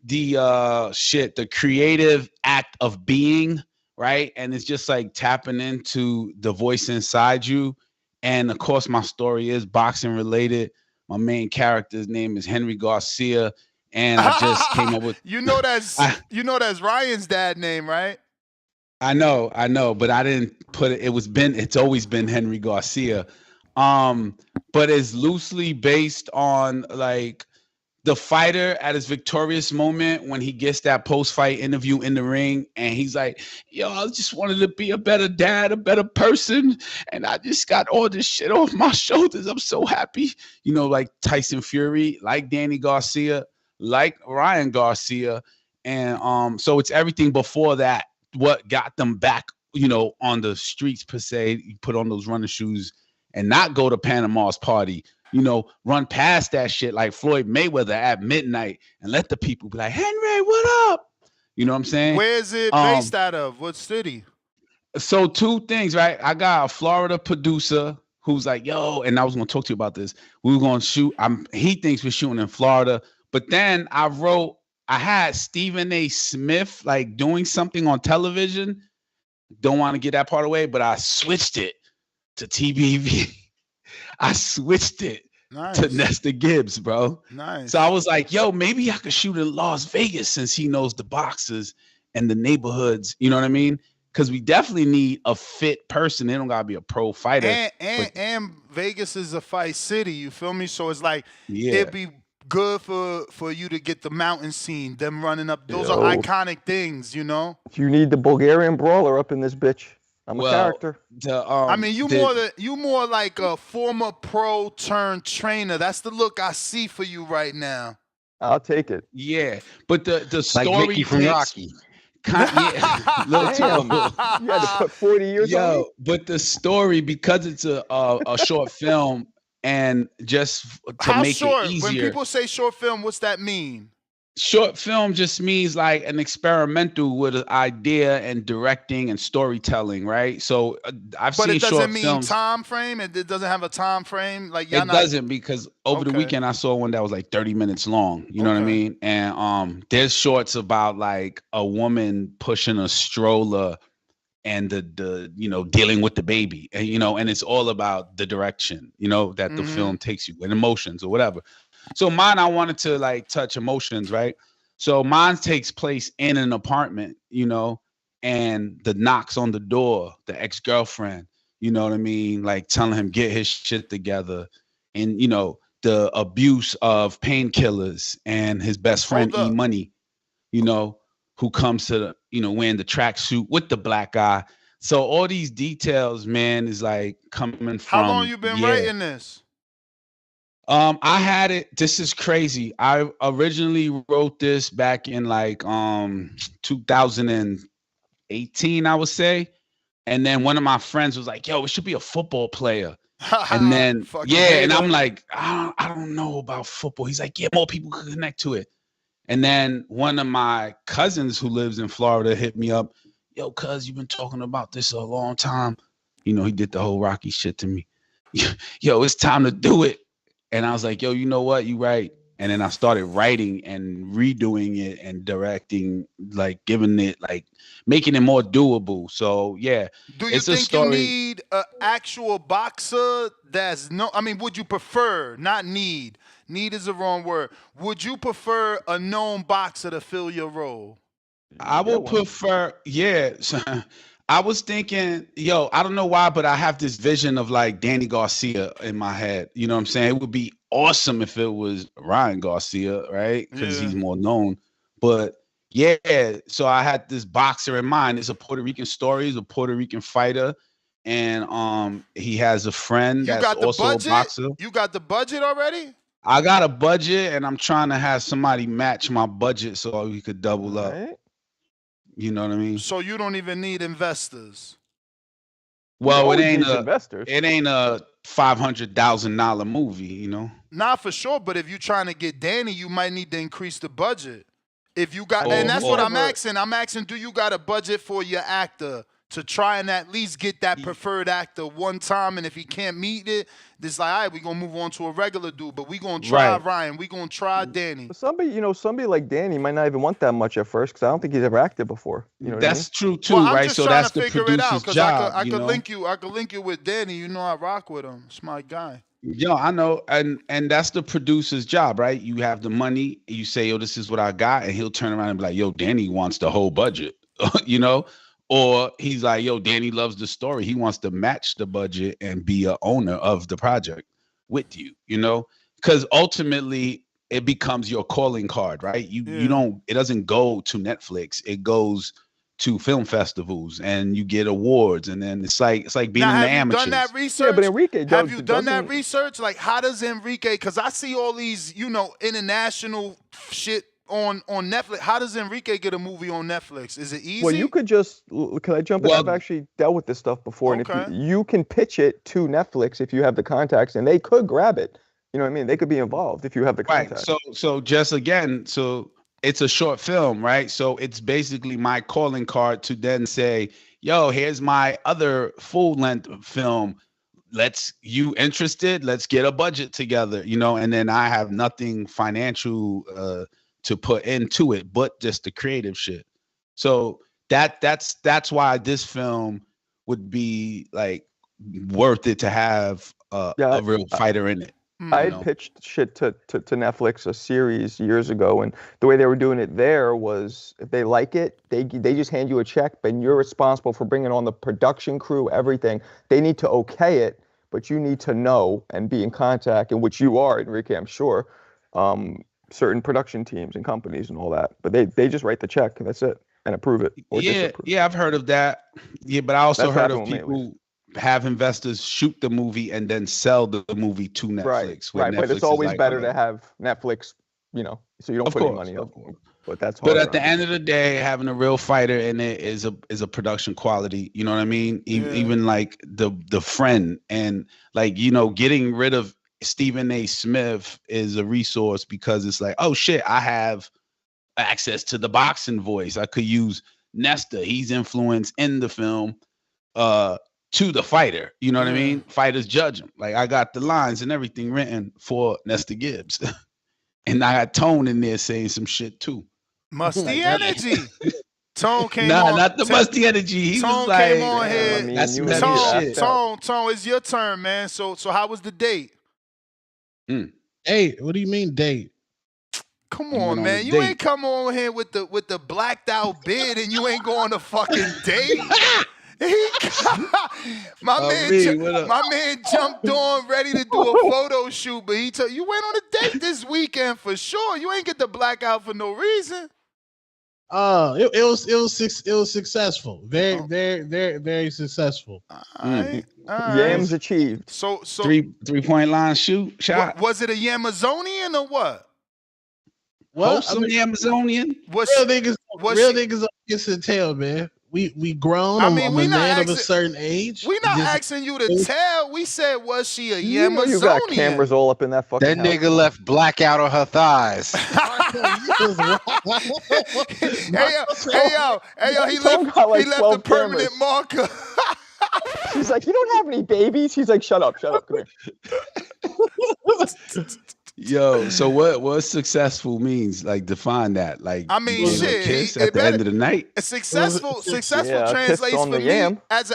the creative act of being, right? And it's just like tapping into the voice inside you. And of course, my story is boxing related. My main character's name is Henry Garcia, and I just came up with. That's Ryan's dad name, right? I know, but I didn't put it. It's always been Henry Garcia, but it's loosely based on like the fighter at his victorious moment when he gets that post-fight interview in the ring, and he's like, yo, I just wanted to be a better dad, a better person, and I just got all this shit off my shoulders. I'm so happy. Like Tyson Fury, like Danny Garcia, like Ryan Garcia. And so it's everything before that, what got them back, on the streets per se. You put on those running shoes and not go to Panama's party. Run past that shit like Floyd Mayweather at midnight and let the people be like, Henry, what up? You know what I'm saying? Where is it based out of? What city? So two things, right? I got a Florida producer who's like, yo, and I was going to talk to you about this. We were going to shoot. He thinks we're shooting in Florida. But then I had Stephen A. Smith like doing something on television. Don't want to get that part away, but I switched it to TBV. I switched it to Nestor Gibbs, bro. Nice. So I was like, yo, maybe I could shoot in Las Vegas since he knows the boxes and the neighborhoods. You know what I mean? Because we definitely need a fit person. They don't got to be a pro fighter. And Vegas is a fight city. You feel me? So it's like, it'd be good for you to get the mountain scene, them running up. Those are iconic things, You need the Bulgarian brawler up in this bitch. I'm a character. You more like a former pro turned trainer. That's the look I see for you right now. I'll take it. Yeah, but the story like Mickey from Rocky. Little Damn, you had to put 40 years on me? But the story, because it's a short film, and just to make it easier. When people say short film, what's that mean? Short film just means like an experimental with an idea and directing and storytelling, right? So I've seen short films. But it doesn't mean time frame? It doesn't have a time frame? Like doesn't, because over the weekend I saw one that was like 30 minutes long. You know what I mean? And there's shorts about like a woman pushing a stroller and the dealing with the baby. And, and it's all about the direction, that the film takes you and emotions or whatever. So mine, I wanted to like touch emotions, right? So mine takes place in an apartment, and the knocks on the door, the ex-girlfriend, you know what I mean? Like telling him get his shit together, and the abuse of painkillers and his best friend E Money, who comes to the, wearing the tracksuit with the black eye. So all these details, man, is like coming How long from you been writing this? I had it. This is crazy. I originally wrote this back in like 2018, I would say. And then one of my friends was like, "Yo, it should be a football player." And then Fucking yeah, and hater. I'm like, I don't know about football. He's like, yeah, more people could connect to it. And then one of my cousins who lives in Florida hit me up. Yo, cuz, you've been talking about this a long time. You know, he did the whole Rocky shit to me. Yo, it's time to do it. And I was like, yo, you know what? You right. And then I started writing and redoing it and directing, like giving it, like making it more doable. So yeah, Do you it's a think you story. need an actual boxer that's no, I mean, would you prefer, not need, need is the wrong word. Would you prefer a known boxer to fill your role? I would prefer, yeah. I was thinking, yo, I don't know why, but I have this vision of like Danny Garcia in my head. You know what I'm saying? It would be awesome if it was Ryan Garcia, right? Because he's more known. But yeah, so I had this boxer in mind. It's a Puerto Rican story. He's a Puerto Rican fighter, and he has a friend You that's got the also budget? a boxer. You got the budget already? I got a budget, and I'm trying to have somebody match my budget so we could double up. You know what I mean? So you don't even need investors. Well, it always ain't needs a investors. it ain't a $500,000 movie, you know. Not for sure, but if you're trying to get Danny, you might need to increase the budget. If you got, Oh, and that's what I'm oh. asking. I'm asking, do you got a budget for your actor to try and at least get that preferred actor one time? And if he can't meet it, it's like, all right, we're gonna move on to a regular dude, but we're gonna try Right. Ryan, we're gonna try Danny. Somebody like Danny might not even want that much at first because I don't think he's ever acted before. You know what I mean? That's true too, Well, I'm right? just So trying that's to the figure it out producer's because job. I could you know? link you with Danny. You know I rock with him. It's my guy. Yo, I know, and that's the producer's job, right? You have the money, you say, yo, this is what I got, and he'll turn around and be like, yo, Danny wants the whole budget, you know? Or he's like, yo, Danny loves the story. He wants to match the budget and be a owner of the project with you, you know? Because ultimately it becomes your calling card, right? You don't, it doesn't go to Netflix. It goes to film festivals and you get awards, and then it's like being Now, in the have you amateurs. done that research? Yeah, but Enrique does. Have you done that doesn't- research? Like, how does Enrique? Because I see all these, international shit on Netflix. How does Enrique get a movie on Netflix? Is it easy? Well, you could just. Can I jump in? Well- I've actually dealt with this stuff before, and if Okay. you can pitch it to Netflix if you have the contacts, and they could grab it. You know what I mean? They could be involved if you have the Right. contacts. So just again, so it's a short film, right? So it's basically my calling card to then say, yo, here's my other full-length film. You interested? Let's get a budget together, and then I have nothing financial to put into it, but just the creative shit. So that's why this film would be like worth it to have a real fighter in it. I had pitched shit to Netflix, a series years ago, and the way they were doing it there was if they like it, they just hand you a check, but you're responsible for bringing on the production crew, everything. They need to okay it, but you need to know and be in contact, in which you are, Enrique, I'm sure, certain production teams and companies and all that. But they just write the check, and that's it, and approve it. Or disapprove. Yeah, I've heard of that. Yeah, but I also That's heard of happened with me, at people have investors shoot the movie and then sell the movie to Netflix. where Right, but Netflix it's is always like, better "Alright." to have Netflix, so you don't Of put course, any money of up. But that's But hard. at the end of the day, having a real fighter in it is a production quality. You know what I mean? Even like the friend, and like getting rid of Stephen A. Smith is a resource because it's like, oh shit, I have access to the boxing voice. I could use Nesta. He's influence in the film to the fighter. You know what I mean? Fighters judge him. Like I got the lines and everything written for Nesta Gibbs. And I got Tone in there saying some shit too. Musty energy. Tone came Nah, on. not the musty energy. He Tone was like, came on here. that's some heavy shit. Tone, it's your turn, man. So how was the date? Date? What do you mean date? Come went on, on man. a You date. ain't come on here with the blacked out beard and you ain't going to fucking date. My man jumped on ready to do a photo shoot, but you went on a date this weekend for sure. You ain't get the blackout for no reason. It was successful. Very successful. Yams achieved. So 3-point line shot. Was it a Amazonian or what? Wholesome Amazonian. Real niggas don't get to tell, man. We grown. I mean, I'm we a not man of a asking- certain age. We not asking you to tell. We said, was she a You know Amazonian? you got cameras all up in that fucking That house. nigga left blackout on her thighs. Hey yo, he left the permanent marker. She's like, you don't have any babies? He's like, shut up, come here. Yo, so what successful means? Like, define that. Like, I mean, you gave her a shit, kiss it at the end of the night. A successful Yeah, a kiss translates on for the me yam. as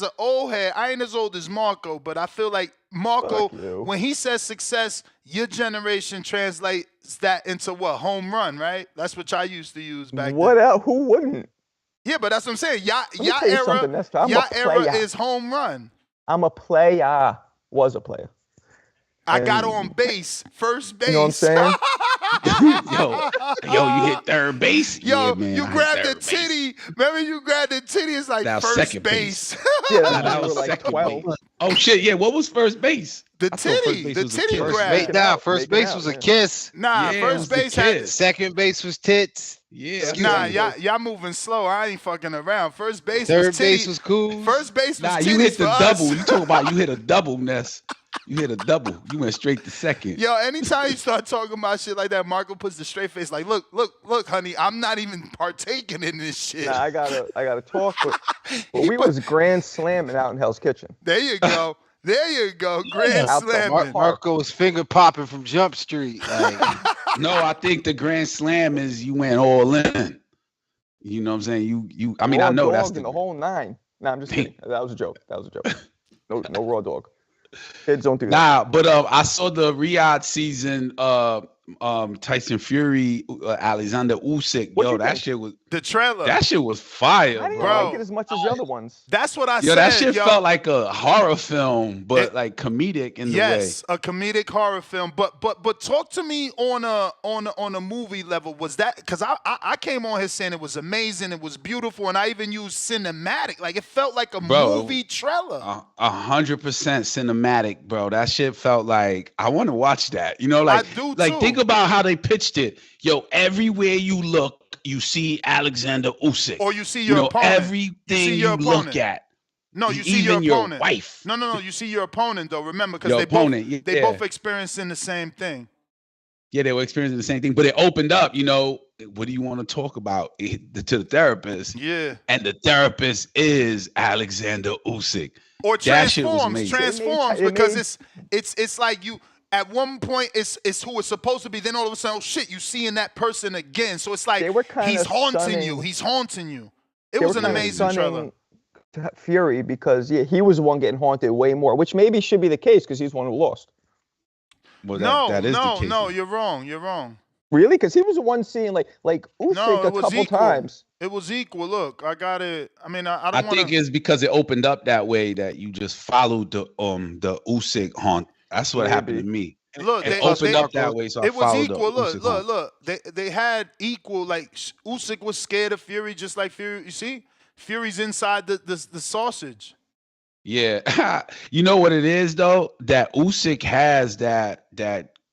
an old head. I ain't as old as Marco, but I feel like Marco, Fuck you. when he says success, your generation translates that into what? Home run, right? That's what y'all used to use back What then. else? Who wouldn't? Yeah, but that's what I'm saying. Y'all me tell you something, Nestor. I'm a era player. is home run. I'm a player. Was a player. I got And- on base, first base. You know what I'm saying? Yo, you hit third base. Yo, Yeah, man, you I hit grabbed the third base. titty. Remember, you grabbed the titty. It's like That was first second base. Yeah, Nah, that's that when we was were like second 12. base. Oh shit, yeah. What was first base? The I thought first titty, base the was a titty kiss. grab. First base was a kiss. Nah, Yeah, it first was the base had. kiss. Second base was tits. Yeah. Nah, y'all moving slow. I ain't fucking around. First base Third was titty. base was cool. First base was Nah, titties you hit for the us. double. You talking about you hit a double, Ness. You hit a double. You went straight to second. Yo, anytime you start talking about shit like that, Marco puts the straight face like, look, honey, I'm not even partaking in this shit. Nah, I gotta talk, but we was grand slamming out in Hell's Kitchen. There you go. There you go. Grand Out the slamming. Marco was finger popping from Jump Street. Like, No, I think the grand slam is you went all in. You know what I'm saying? You. I mean, Raw I know dog that's in the whole nine. Nah, I'm just kidding. That was a joke. No raw dog. Kids don't do that. Nah, but I saw the Riyadh season. Tyson Fury, Alexander Usyk. What'd Yo, you that think? shit was. The trailer. That shit was fire, I didn't bro. like it as much as the other ones. That's what I Yo, said. that shit yo. felt like a horror film, but like comedic in the way. Yes, a comedic horror film. But talk to me on a movie level. Was that because I came on here saying it was amazing, it was beautiful, and I even used cinematic. Like it felt like a movie trailer. 100% cinematic, bro. That shit felt like I want to watch that. You know, like I do like too. think about how they pitched it. Yo, everywhere you look, you see Alexander Usyk. Or you see your opponent. Everything you look at. No, you see your even your opponent. wife. No. You see your opponent though. Remember, because Your they opponent, they yeah. both experiencing the same thing. Yeah, they were experiencing the same thing, but it opened up. You know, what do you want to talk about to the therapist? Yeah. And the therapist is Alexander Usyk. Or That shit was transforms amazing. because it's like you at one point it's who it's supposed to be, then all of a sudden, oh shit, you seeing that person again. So it's like They were kinda he's haunting stunning. you. He's haunting you. It They was were an kinda amazing trailer. stunning to Fury because he was the one getting haunted way more, which maybe should be the case because he's the one who lost. Well, that is the case. No, you're wrong. You're wrong. Really? Because he was the one seeing like Usyk No, a it was couple equal. times. It was equal. Look, I got it. I mean, I I don't want think it's because it opened up that way that you just followed the Usyk haunt. That's what happened to me. Look, it opened up that way, so I it was followed equal. the Usyk haunt. Look. They had equal. Like Usyk was scared of Fury, just like Fury. You see, Fury's inside the sausage. Yeah, you know what it is though. That Usyk has that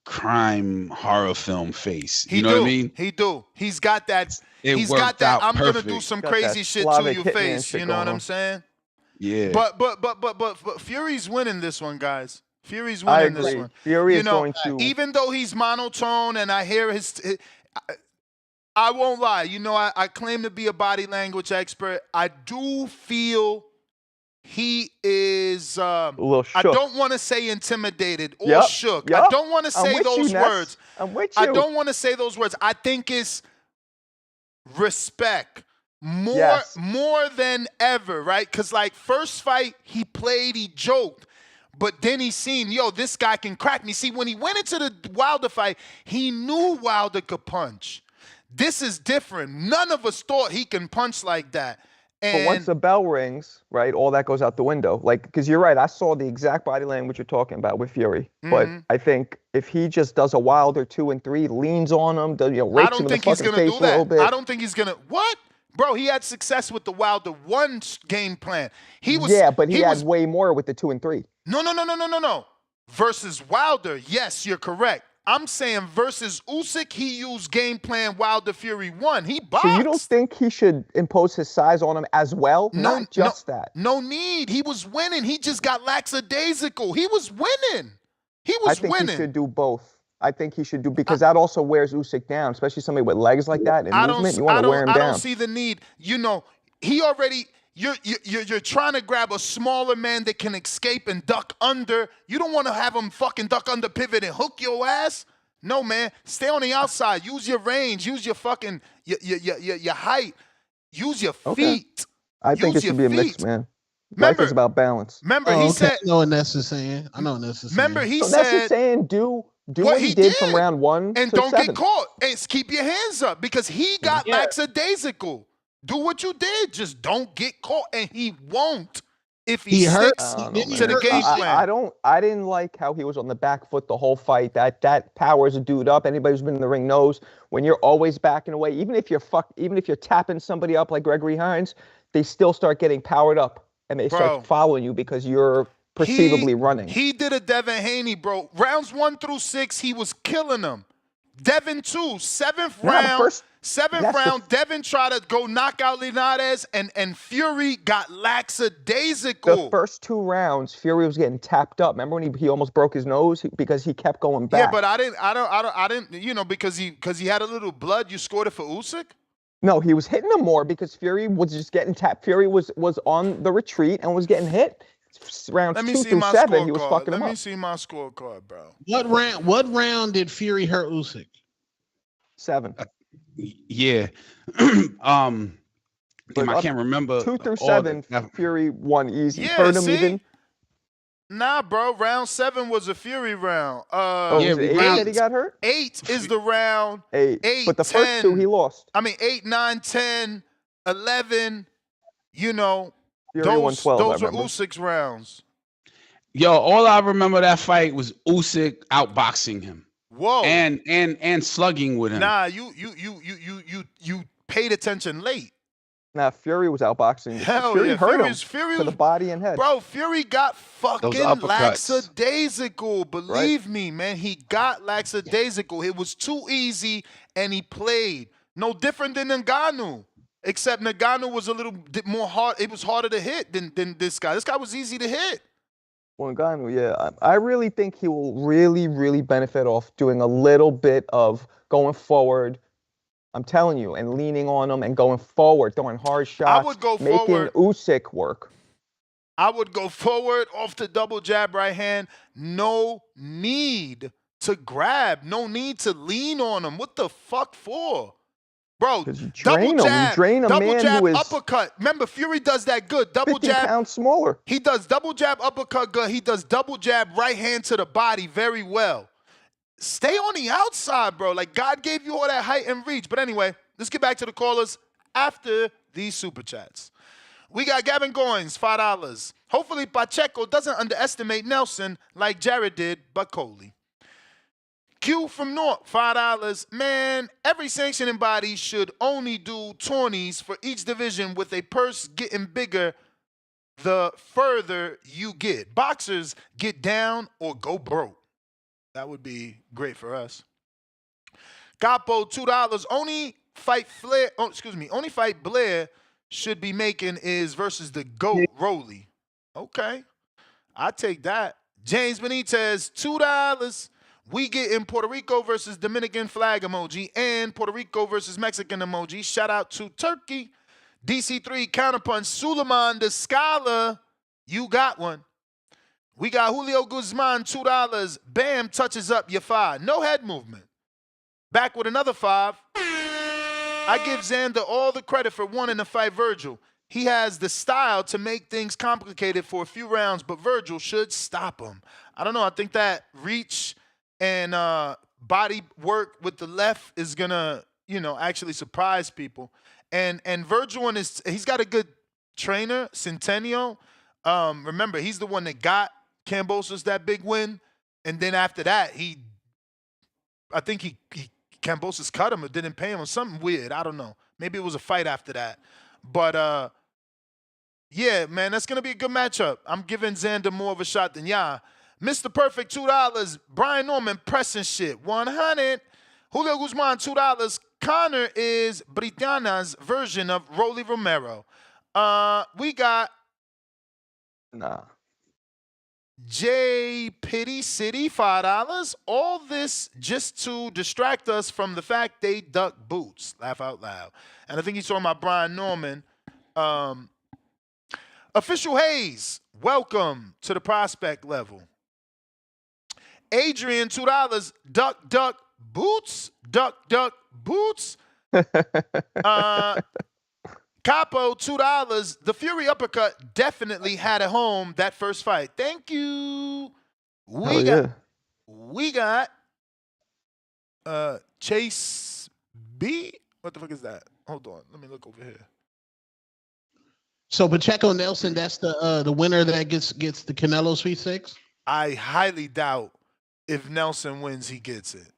crime horror film face. You know what I mean? He do. He's got that. It He's got worked that. out I'm gonna do perfect. some Got crazy that shit to Slavic your hitman face. shit You know what going I'm on. saying? Yeah. But Fury's winning this one, guys. Fury's I winning this agree. one. Fury you is know, going to- even though he's monotone and I hear I won't lie. You know, I claim to be a body language expert. I do feel he is. little I shook. don't want to say intimidated or Yep, shook. I yep. don't want to I'm say with you, those Ness. words. I'm with I you. don't want to say those words. I think it's respect more Yes. more than ever, right? Because like first fight, he played, he joked. But then he seen, yo, this guy can crack me. See, when he went into the Wilder fight, he knew Wilder could punch. This is different. None of us thought he can punch like that. But once the bell rings, right, all that goes out the window. Like, because you're right, I saw the exact body language you're talking about with Fury. But I think if he just does a Wilder 2 and 3, leans on him, rakes him in the fucking face a little bit. I don't think he's gonna. What? Bro, he had success with the Wilder 1 game plan. He was. Yeah, but he had way more with the 2 and 3. No. Versus Wilder, yes, you're correct. I'm saying versus Usyk, he used game plan Wilder Fury 1. He boxed. So you don't think he should impose his size on him as well? Not just that. No need. He was winning. He just got lackadaisical. He was winning. I think he should do both. I think he should do, because that also wears Usyk down, especially somebody with legs like that and movement. You want to wear him down. I don't see the need. You know, he already. You're trying to grab a smaller man that can escape and duck under. You don't want to have him fucking duck under, pivot, and hook your ass. No, man. Stay on the outside. Use your range. Use your fucking your height. Use your feet. I think it should be a mix, man. Life is about balance. Remember, he said. I know what Ness is saying. Remember, he so said. Ness is saying do what he did from round 1 and to don't 7. get caught. And keep your hands up, because he got lackadaisical. Do what you did. Just don't get caught, and he won't if he sticks to the game plan. I didn't like how he was on the back foot the whole fight. That powers a dude up. Anybody who's been in the ring knows when you're always backing away, even if you're tapping somebody up like Gregory Hines, they still start getting powered up and they start following you because you're perceivably running. He did a Devin Haney, bro. Rounds 1 through 6, he was killing them. Devin too, seventh round, Devin tried to go knock out Linares, and Fury got lackadaisical. The first 2 rounds, Fury was getting tapped up. Remember when he almost broke his nose because he kept going back? Yeah, but I didn't, you know, because he had a little blood. You scored it for Usyk? No, he was hitting him more because Fury was just getting tapped. Fury was on the retreat and was getting hit. Rounds 2 through 7, he was fucking him up. Let me see my scorecard, bro. What round did Fury hurt Usyk? 7. Yeah. I can't remember. 2 through 7, Fury won easy. Yeah, hurt him even. Nah, bro. Round 7 was a Fury round. Was it 8 that he got hurt? 8 is the round. 8. But the 10, first 2 he lost. I mean, 8, 9, 10, 11. You know, Fury won 12, those were Usyk's rounds. Yo, all I remember that fight was Usyk outboxing him. Whoa. And slugging with him. Nah, you paid attention late. Nah, Fury was outboxing. Hell Fury yeah, hurt him Fury to the body and head. Bro, Fury got fucking lackadaisical. Believe me, man. He got lackadaisical. It was too easy, and he played. No different than Ngannou. Except Ngannou was a little bit more hard. It was harder to hit than this guy. This guy was easy to hit. Well, Ngannou, yeah. I really think he will really, really benefit off doing a little bit of going forward. I'm telling you, and leaning on him and going forward, throwing hard shots. I would go making forward. Usyk work. I would go forward off the double jab right hand. No need to grab. No need to lean on him. What the fuck for? Bro, double jab, double jab, uppercut. Remember, Fury does that good. Double 50 jab. pounds smaller. He does double jab, uppercut good. He does double jab, right hand to the body very well. Stay on the outside, bro. Like, God gave you all that height and reach. But anyway, let's get back to the callers after these super chats. We got Gavin Goins, $5. Hopefully, Pacheco doesn't underestimate Nelson like Jared did, but Coley. Q from North, $5. Man, every sanctioning body should only do tourneys for each division with a purse getting bigger the further you get. Boxers get down or go broke. That would be great for us. Capo, $2. Only fight Blair should be making is versus the GOAT Rolly. Okay. I take that. James Benitez, $2. We get in Puerto Rico versus Dominican flag emoji and Puerto Rico versus Mexican emoji. Shout out to Turkey. DC3 counterpunch. Suleiman the Scholar. You got one. We got Julio Guzman, $2. Bam touches up Yafai. No head movement. Back with another $5. I give Xander all the credit for wanting to fight Virgil. He has the style to make things complicated for a few rounds, but Virgil should stop him. I don't know. I think that reach and body work with the left is gonna, actually surprise people. And Virgil he's got a good trainer, Centennial. Remember, he's the one that got Kambosos that big win, and then after that, I think he Kambosos cut him or didn't pay him or something weird. I don't know. Maybe it was a fight after that. But yeah, man, that's gonna be a good matchup. I'm giving Xander more of a shot than y'all. Mr. Perfect, $2. Brian Norman pressing shit, 100. Julio Guzman, $2. Connor is Britanna's version of Rolly Romero. We got J Pity City, $5. All this just to distract us from the fact they duck boots. Laugh out loud. And I think he's talking about Brian Norman. Official Hayes, welcome to the prospect level. Adrian, $2. Duck, duck, boots. Duck, duck, boots. Capo, $2. The Fury uppercut definitely had a home that first fight. Thank you. We got Chase B. What the fuck is that? Hold on. Let me look over here. So Pacheco Nelson, that's the winner that gets the Canelo Sweet Six? I highly doubt if Nelson wins, he gets it.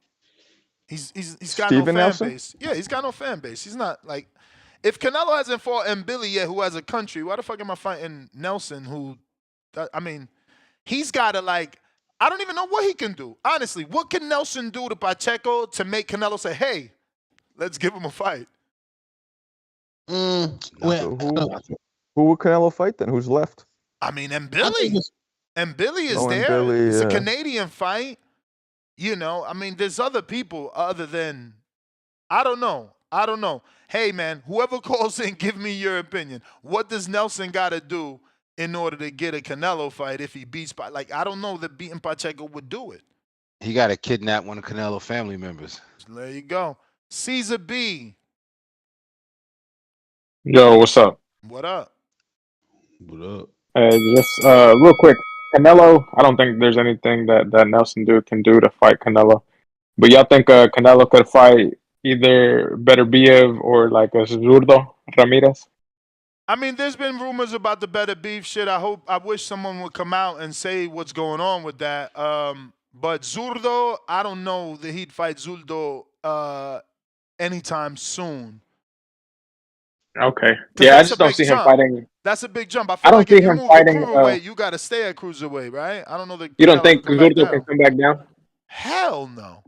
He's got no fan base. Yeah, he's got no fan base. He's not like, if Canelo hasn't fought Billy yet, who has a country, why the fuck am I fighting Nelson? Who, I mean, he's got to like, I don't even know what he can do. Honestly, what can Nelson do to Pacheco to make Canelo say, hey, let's give him a fight? Who would Canelo fight then? Who's left? I mean, Billy is there. Billy, It's a Canadian fight. You know, I mean, there's other people other than, I don't know. Hey, man, whoever calls in, give me your opinion. What does Nelson got to do in order to get a Canelo fight if he beats, like, I don't know that beating Pacheco would do it. He got to kidnap one of Canelo family members. There you go. Caesar B. Yo, what's up? What up? What up? Just real quick, Canelo, I don't think there's anything that Nelson can do to fight Canelo. But y'all think Canelo could fight either Beterbiev or like a Zurdo Ramirez? I mean, there's been rumors about the better beef shit. I wish someone would come out and say what's going on with that. But Zurdo, I don't know that he'd fight Zurdo anytime soon. Okay. Yeah, I just don't see him fighting. That's a big jump. I feel like if you move to cruiserweight, you got to stay at cruiserweight, right? I don't know that. You don't think Zurdo can come back down? Hell no.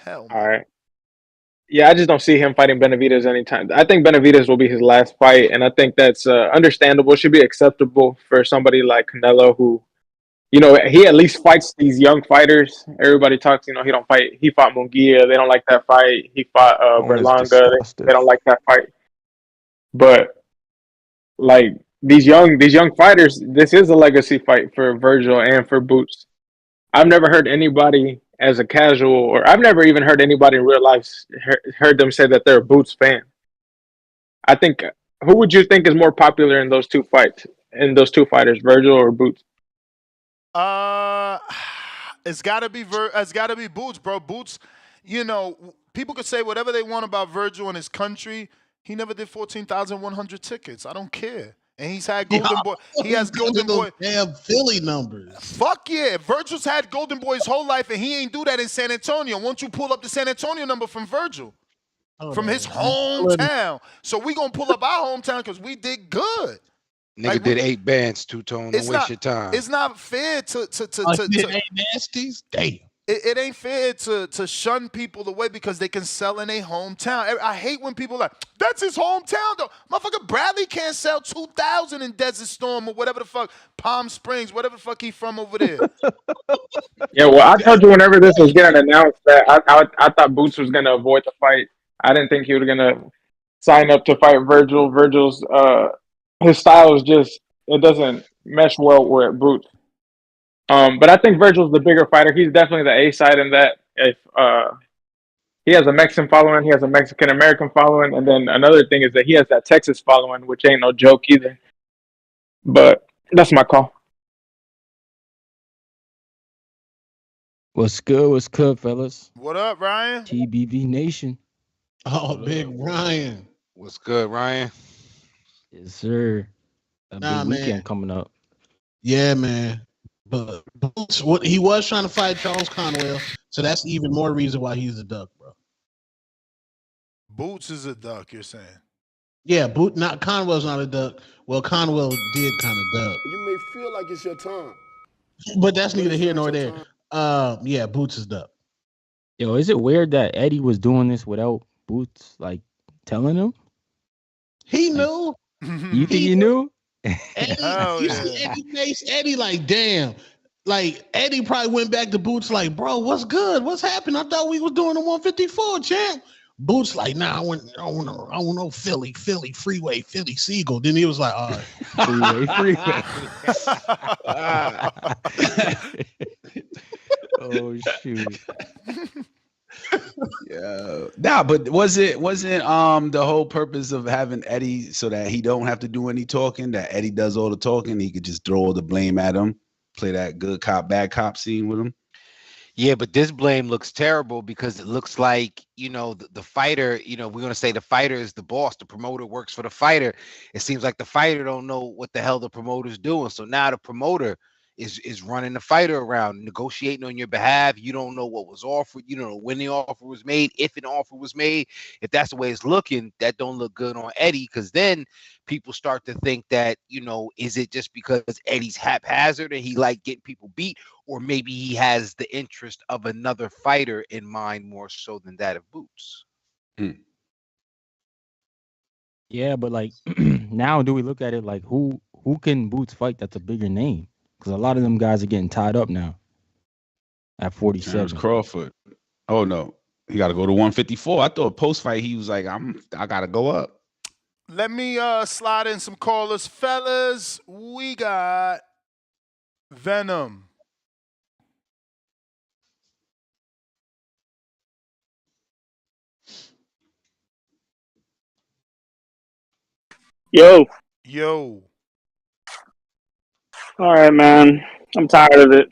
All right. Yeah, I just don't see him fighting Benavidez anytime. I think Benavidez will be his last fight, and I think that's understandable. Should be acceptable for somebody like Canelo, who, you know, he at least fights these young fighters. Everybody talks, you know, he fought Munguia. They don't like that fight. He fought Berlanga. They don't like that fight. But like these young fighters, this is a legacy fight for Virgil and for Boots. I've never heard anybody as a casual, or I've never even heard anybody in real life heard them say that they're a Boots fan. I think, who would you think is more popular in those two fights, fighters, Virgil or Boots? It's gotta be Boots, bro. Boots, you know, people could say whatever they want about Virgil and his country. He never did 14,100 tickets. I don't care. And he's had Golden Boy. He has Golden Boy. Damn Philly numbers. Fuck yeah. Virgil's had Golden Boy his whole life, and he ain't do that in San Antonio. Won't you pull up the San Antonio number from Virgil? From his hometown. So we gonna pull up our hometown because we did good. Nigga like did 8 bands, two-tone. Don't waste your time. It's not fair to ain't nasties. Damn. It ain't fair to shun people away because they can sell in a hometown. I hate when people are like, that's his hometown though. Motherfucker, Bradley can't sell 2,000 in Desert Storm or whatever the fuck, Palm Springs, whatever the fuck he from over there. Yeah, well, I told you whenever this was getting announced that I thought Boots was gonna avoid the fight. I didn't think he was gonna sign up to fight Virgil. Virgil's his style is just, it doesn't mesh well with Boots. But I think Virgil's the bigger fighter. He's definitely the A side in that. If he has a Mexican following, he has a Mexican American following, and then another thing is that he has that Texas following, which ain't no joke either. But that's my call. What's good, fellas? What up, Ryan? TBV Nation. Oh, big Ryan. What's good, Ryan? Yes, sir. A big Nah, weekend man. coming up. Yeah, man. But Boots, what he was trying to fight Charles Conwell, so that's even more reason why he's a duck, bro. Boots is a duck, you're saying. Yeah, not Conwell's not a duck. Well, Conwell did kind of duck, You may feel like it's your time, but that's but neither it's here not nor your there. time. Yeah, Boots is duck. Yo, is it weird that Eddie was doing this without Boots like telling him? He Like, knew. you think He he knew? Eddie, Hell you see yeah. Eddie face? Eddie like, damn. Like Eddie probably went back to Boots like, bro, what's good? What's happened? I thought we was doing the 154, champ. Boots like, nah, I want no Philly, Freeway, Philly, Seagull. Then he was like, all right. Freeway. Oh shoot. Yeah. Nah, but wasn't the whole purpose of having Eddie so that he don't have to do any talking, that Eddie does all the talking, he could just throw all the blame at him, play that good cop, bad cop scene with him? Yeah, but this blame looks terrible because it looks like, the fighter, we're going to say the fighter is the boss. The promoter works for the fighter. It seems like the fighter don't know what the hell the promoter's doing. So now the promoter is running the fighter around, negotiating on your behalf. You don't know what was offered. You don't know when the offer was made, if an offer was made. If that's the way it's looking, that don't look good on Eddie, because then people start to think that, is it just because Eddie's haphazard and he like getting people beat, or maybe he has the interest of another fighter in mind more so than that of Boots. Yeah, but like now do we look at it like who can Boots fight that's a bigger name? Because a lot of them guys are getting tied up now at Terrence 47. Crawford. Oh no. He got to go to 154. I thought post fight he was like, I got to go up. Let me slide in some callers. Fellas, we got Venom. Yo. Yo. All right, man. I'm tired of it.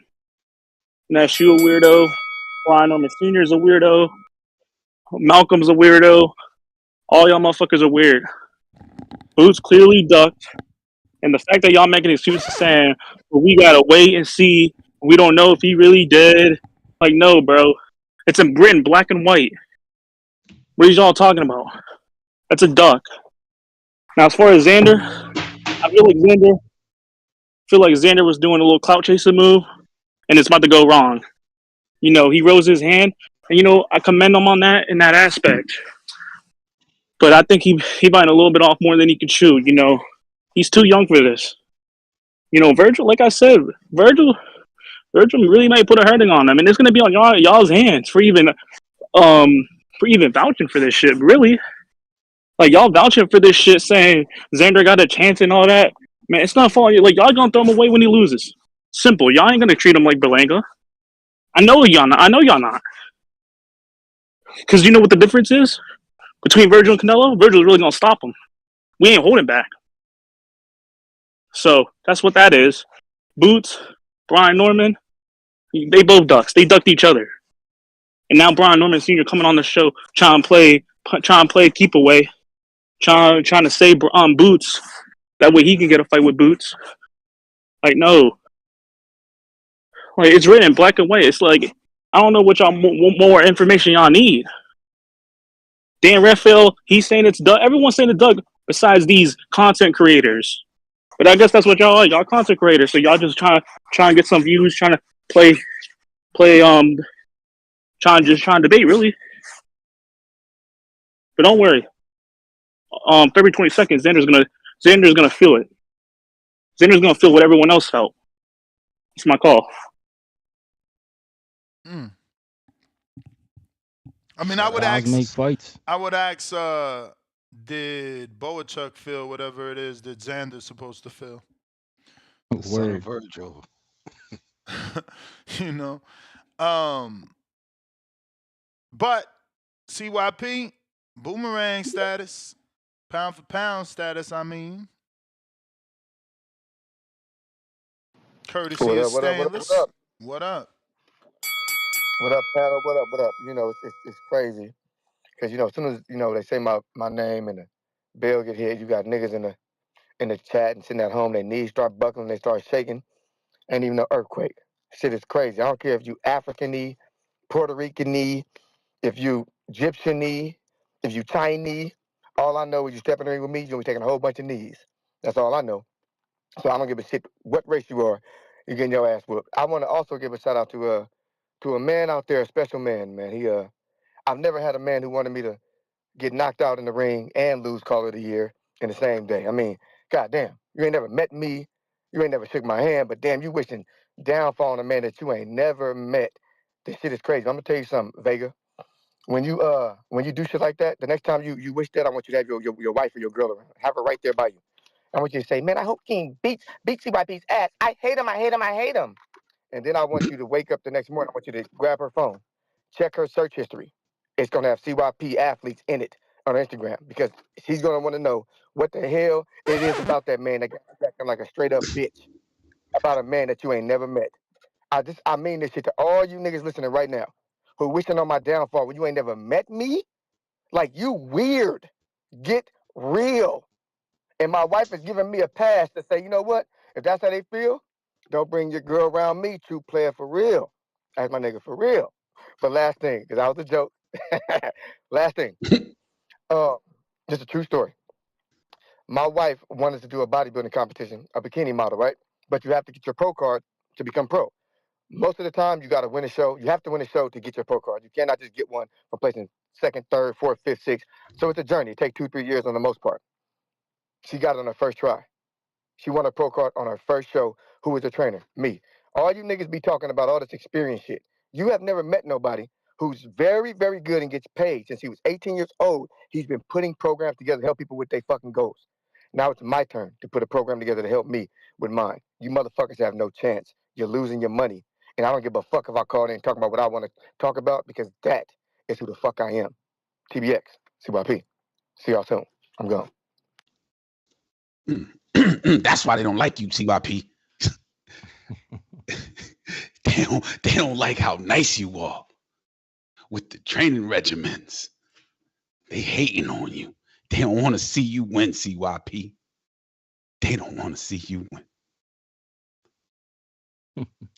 Ness, you a weirdo. Brian Norman Sr. is a weirdo. Malcolm's a weirdo. All y'all motherfuckers are weird. Boots clearly ducked. And the fact that y'all making excuses saying, well, we gotta wait and see. We don't know if he really did. Like, no, bro. It's in Britain, black and white. What are y'all talking about? That's a duck. Now, as far as Xander, I feel like Xander was doing a little clout chaser move, and it's about to go wrong. He rose his hand, and I commend him on that in that aspect. But I think he biting a little bit off more than he could chew. He's too young for this. Virgil, like I said, Virgil really might put a hurting on him, and it's gonna be on y'all's hands for even vouching for this shit. Really, like y'all vouching for this shit, saying Xander got a chance and all that. Man, it's not falling. Like y'all gonna throw him away when he loses. Simple. Y'all ain't gonna treat him like Berlanga. I know y'all not. I know y'all not. Because you know what the difference is between Virgil and Canelo? Virgil's really gonna stop him. We ain't holding back. So that's what that is. Boots, Brian Norman, they both ducks. They ducked each other. And now Brian Norman Sr. coming on the show trying to play keep away, trying to save Boots. That way he can get a fight with Boots. Like, no. Like, it's written in black and white. It's like, I don't know what y'all more information y'all need. Dan Raphael, he's saying it's Doug. Everyone's saying it's Doug besides these content creators. But I guess that's what y'all are. Y'all content creators. So y'all just trying to get some views, trying to play trying to debate really. But don't worry. February 22nd, Xander's gonna feel it. Xander's gonna feel what everyone else felt. It's my call. I mean, I would Styles make ask. fights. I would ask. Did Boachuk feel whatever it is that Xander's supposed to feel? The son of Virgil. But CYP boomerang status, pound for pound status. I mean, courtesy What of up? What up? What up? Stainless. What up? What up? What up, panel? What up? What up? It's crazy because as soon as they say my name and the bell get hit, you got niggas in the in the chat and sitting at home, their knees start buckling, they start shaking. Ain't even no earthquake. Shit is crazy. I don't care if you African knee, Puerto Rican knee, if you Egyptian knee, if you Chinese. All I know is you step in the ring with me, you're gonna be taking a whole bunch of knees. That's all I know. So I don't give a shit what race you are. You're getting your ass whooped. I want to also give a shout out to a man out there, a special man, man. I've never had a man who wanted me to get knocked out in the ring and lose Call of the Year in the same day. I mean, goddamn, you ain't never met me, you ain't never shook my hand, but damn, you wishing downfall on a man that you ain't never met. This shit is crazy. I'm gonna tell you something, Vega. When you do shit like that, the next time you wish that, I want you to have your wife or your girl around. Have her right there by you. I want you to say, man, I hope King beats CYP's ass. I hate him, I hate him, I hate him. And then I want you to wake up the next morning. I want you to grab her phone, check her search history. It's going to have CYP athletes in it on Instagram because she's going to want to know what the hell it is about that man that got you acting like a straight up bitch about a man that you ain't never met. I mean this shit to all you niggas listening right now who wishing on my downfall when you ain't never met me. Like, you weird. Get real. And my wife is giving me a pass to say, you know what? If that's how they feel, don't bring your girl around me, true player, for real. That's my nigga for real. But last thing, because that was a joke. Last thing. Just a true story. My wife wanted to do a bodybuilding competition, a bikini model, right? But you have to get your pro card to become pro. Most of the time, you got to win a show. You have to win a show to get your pro card. You cannot just get one from placing second, third, fourth, fifth, sixth. So it's a journey. It takes 2-3 years on the most part. She got it on her first try. She won a pro card on her first show. Who was the trainer? Me. All you niggas be talking about all this experience shit. You have never met nobody who's very, very good and gets paid since he was 18 years old. He's been putting programs together to help people with their fucking goals. Now it's my turn to put a program together to help me with mine. You motherfuckers have no chance. You're losing your money. And I don't give a fuck if I call in and talk about what I want to talk about because that is who the fuck I am. TBX, CYP. See y'all soon. I'm gone. That's why they don't like you, CYP. they don't like how nice you are with the training regimens. They hating on you. They don't want to see you win, CYP. They don't want to see you win.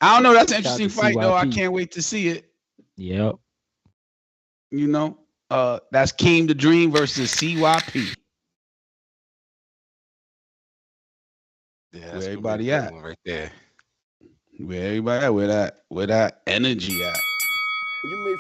I don't know. That's an interesting fight, though. I can't wait to see it. Yep. You know, that's Keem the Dream versus CYP. Yeah, Where everybody at? Right there. Where everybody at? Where that energy at?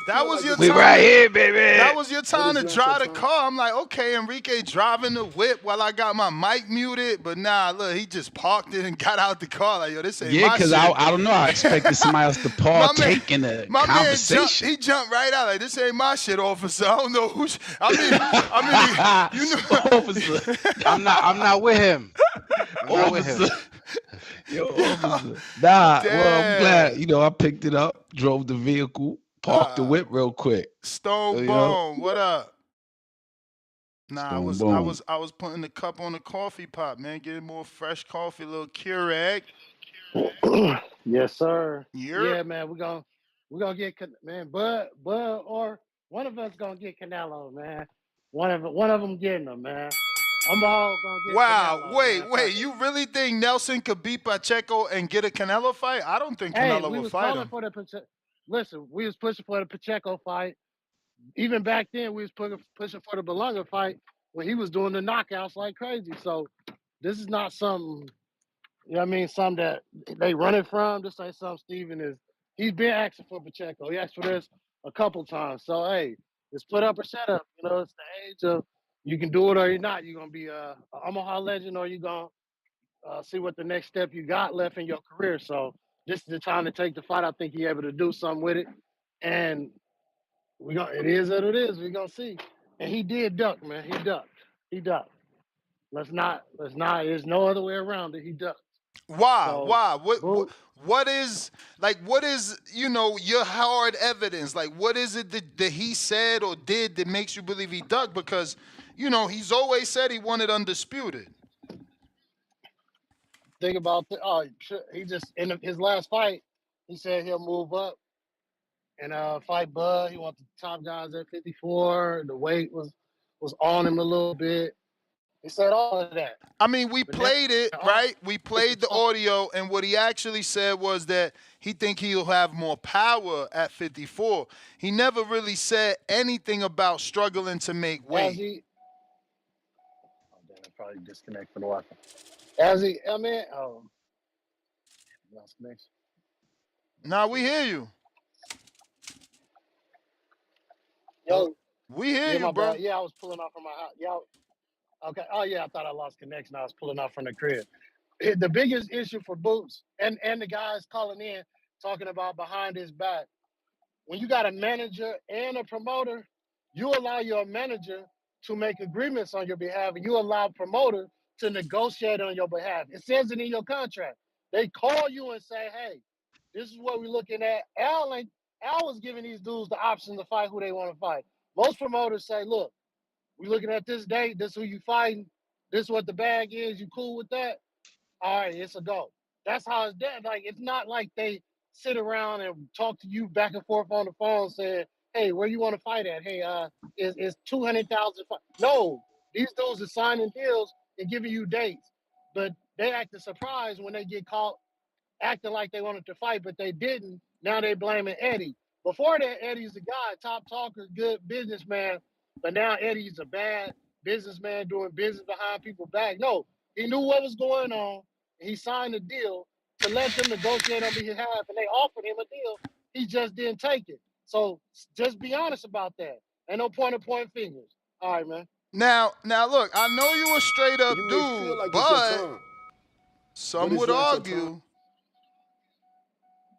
That was your we time. Right here, baby. That was your time to drive the car. I'm like, okay, Enrique driving the whip while I got my mic muted. But nah, look, he just parked it and got out the car. Like, yo, this ain't my because shit. I don't know. I expected somebody else to partake in the conversation. He jumped right out like, this ain't my shit, officer. I don't know who. You know, officer. I'm not with him. Officer. Yo, officer. Nah, well, I'm glad. You know, I picked it up, drove the vehicle, parked the whip real quick. Stone Bone, what up? Nah, Stone I was putting the cup on the coffee pot, man, getting more fresh coffee, a little Keurig. Yes, sir. Yep. Yeah, man, we're gonna get Bud or one of us gonna get Canelo, man. One of them getting them, man. I'm all gonna get Canelo. Wait, Man. you really think Nelson could beat Pacheco and get a Canelo fight? I don't think Canelo will fight him. Listen, we was pushing for the Pacheco fight. Even back then, we was pushing for the Belunga fight when he was doing the knockouts like crazy. So this is not something, you know what I mean, something that they running from. This ain't something he's been asking for Pacheco. He asked for this a couple times. So, hey, it's put up or shut up. You know, it's the age of you can do it or you're not. You're going to be a Omaha legend or you're going to see what the next step you got left in your career. So this is the time to take the fight. I think he's able to do something with it. And it is what it is. We're going to see. And he did duck, man. He ducked. Let's not, there's no other way around it. He ducked. Why? So, Why? What is your hard evidence? Like, what is it that he said or did that makes you believe he ducked? Because, he's always said he wanted undisputed. Think about he just in his last fight, he said he'll move up and fight Bud. He wants the top guys at 54. The weight was on him a little bit. He said all of that. I mean, we But then played it, right? We played the audio, and what he actually said was that he think he'll have more power at 54. He never really said anything about struggling to make as weight. he, oh, damn, I probably disconnect from the Wi-Fi. As he, I mean, lost connection. Now we hear you. Yo, We hear yeah, you, my bro. bad. Yeah, I was pulling off from my house. Yeah, okay. Oh yeah, I thought I lost connection. I was pulling off from the crib. The biggest issue for Boots and the guys calling in talking about behind his back. When you got a manager and a promoter, you allow your manager to make agreements on your behalf, and you allow promoter to negotiate on your behalf. It says it in your contract. They call you and say, "Hey, this is what we're looking at." Al was giving these dudes the option to fight who they want to fight. Most promoters say, "Look, we're looking at this date. This who you fighting. This what the bag is. You cool with that? All right, it's a go." That's how it's done. Like, it's not like they sit around and talk to you back and forth on the phone saying, "Hey, where you want to fight at? Hey, is 200,000?" No, these dudes are signing deals and giving you dates, but they act surprised when they get caught acting like they wanted to fight, but they didn't. Now they blaming Eddie. Before that, Eddie's a guy, top talker, good businessman, but now Eddie's a bad businessman doing business behind people's back. No, he knew what was going on. And he signed a deal to let them negotiate on behalf, and they offered him a deal. He just didn't take it. So just be honest about that. Ain't no point fingers. All right, man. Now, look, I know you a straight up You may dude, feel like it's your but turn, some but it's would not your turn. argue,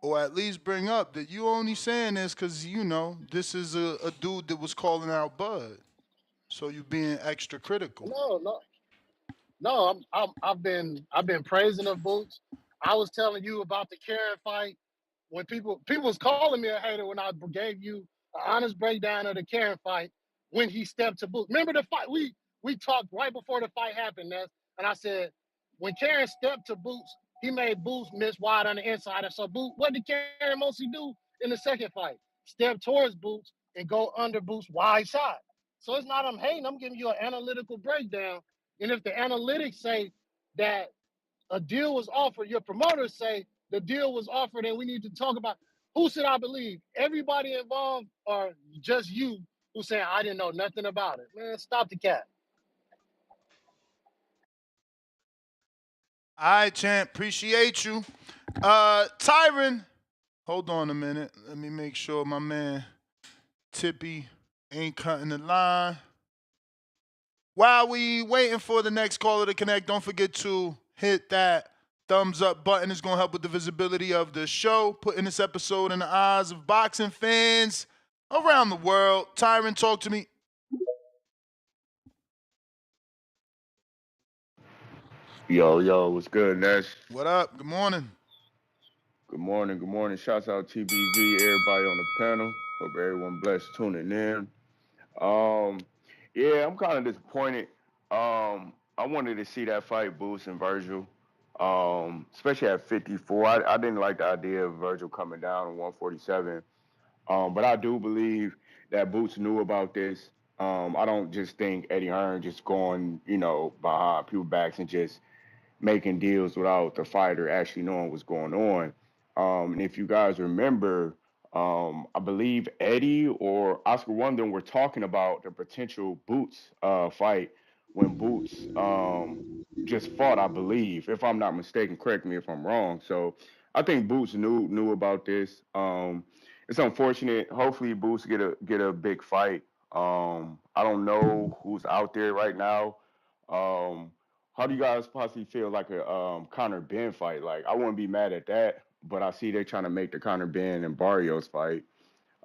or at least bring up, that you only saying this because, this is a dude that was calling out Bud. So you being extra critical. No, I've been praising the Boots. I was telling you about the Karen fight when people was calling me a hater when I gave you an honest breakdown of the Karen fight when he stepped to Boots. Remember the fight we talked right before the fight happened, Ness, and I said when Karen stepped to Boots, he made Boots miss wide on the inside. And so what did Karen mostly do in the second fight? Step towards Boots and go under Boots wide shot. So it's not I'm hating. I'm giving you an analytical breakdown. And if the analytics say that a deal was offered, your promoters say the deal was offered and we need to talk about who should I believe? Everybody involved or just you who saying I didn't know nothing about it? Man, stop the cat. All right, champ. Appreciate you. Tyron, hold on a minute. Let me make sure my man Tippy ain't cutting the line. While we waiting for the next caller to connect, don't forget to hit that thumbs up button. It's going to help with the visibility of the show, putting this episode in the eyes of boxing fans around the world. Tyron, talk to me. Yo, what's good, Ness? What up? Good morning. Good morning, good morning. Shouts out TBV, everybody on the panel. Hope everyone blessed tuning in. Um, yeah, I'm kind of disappointed. I wanted to see that fight, Boots and Virgil, especially at 54. I didn't like the idea of Virgil coming down to 147. But I do believe that Boots knew about this. I don't just think Eddie Hearn just going, behind people's backs and just making deals without the fighter actually knowing what's going on. And if you guys remember, I believe Eddie or Oscar one of them were talking about the potential Boots fight when Boots just fought, I believe, if I'm not mistaken. Correct me if I'm wrong. So I think Boots knew about this. It's unfortunate. Hopefully, Boots get a big fight. I don't know who's out there right now. Um, how do you guys possibly feel like a Conor Ben fight? Like, I wouldn't be mad at that, but I see they're trying to make the Conor Ben and Barrios fight.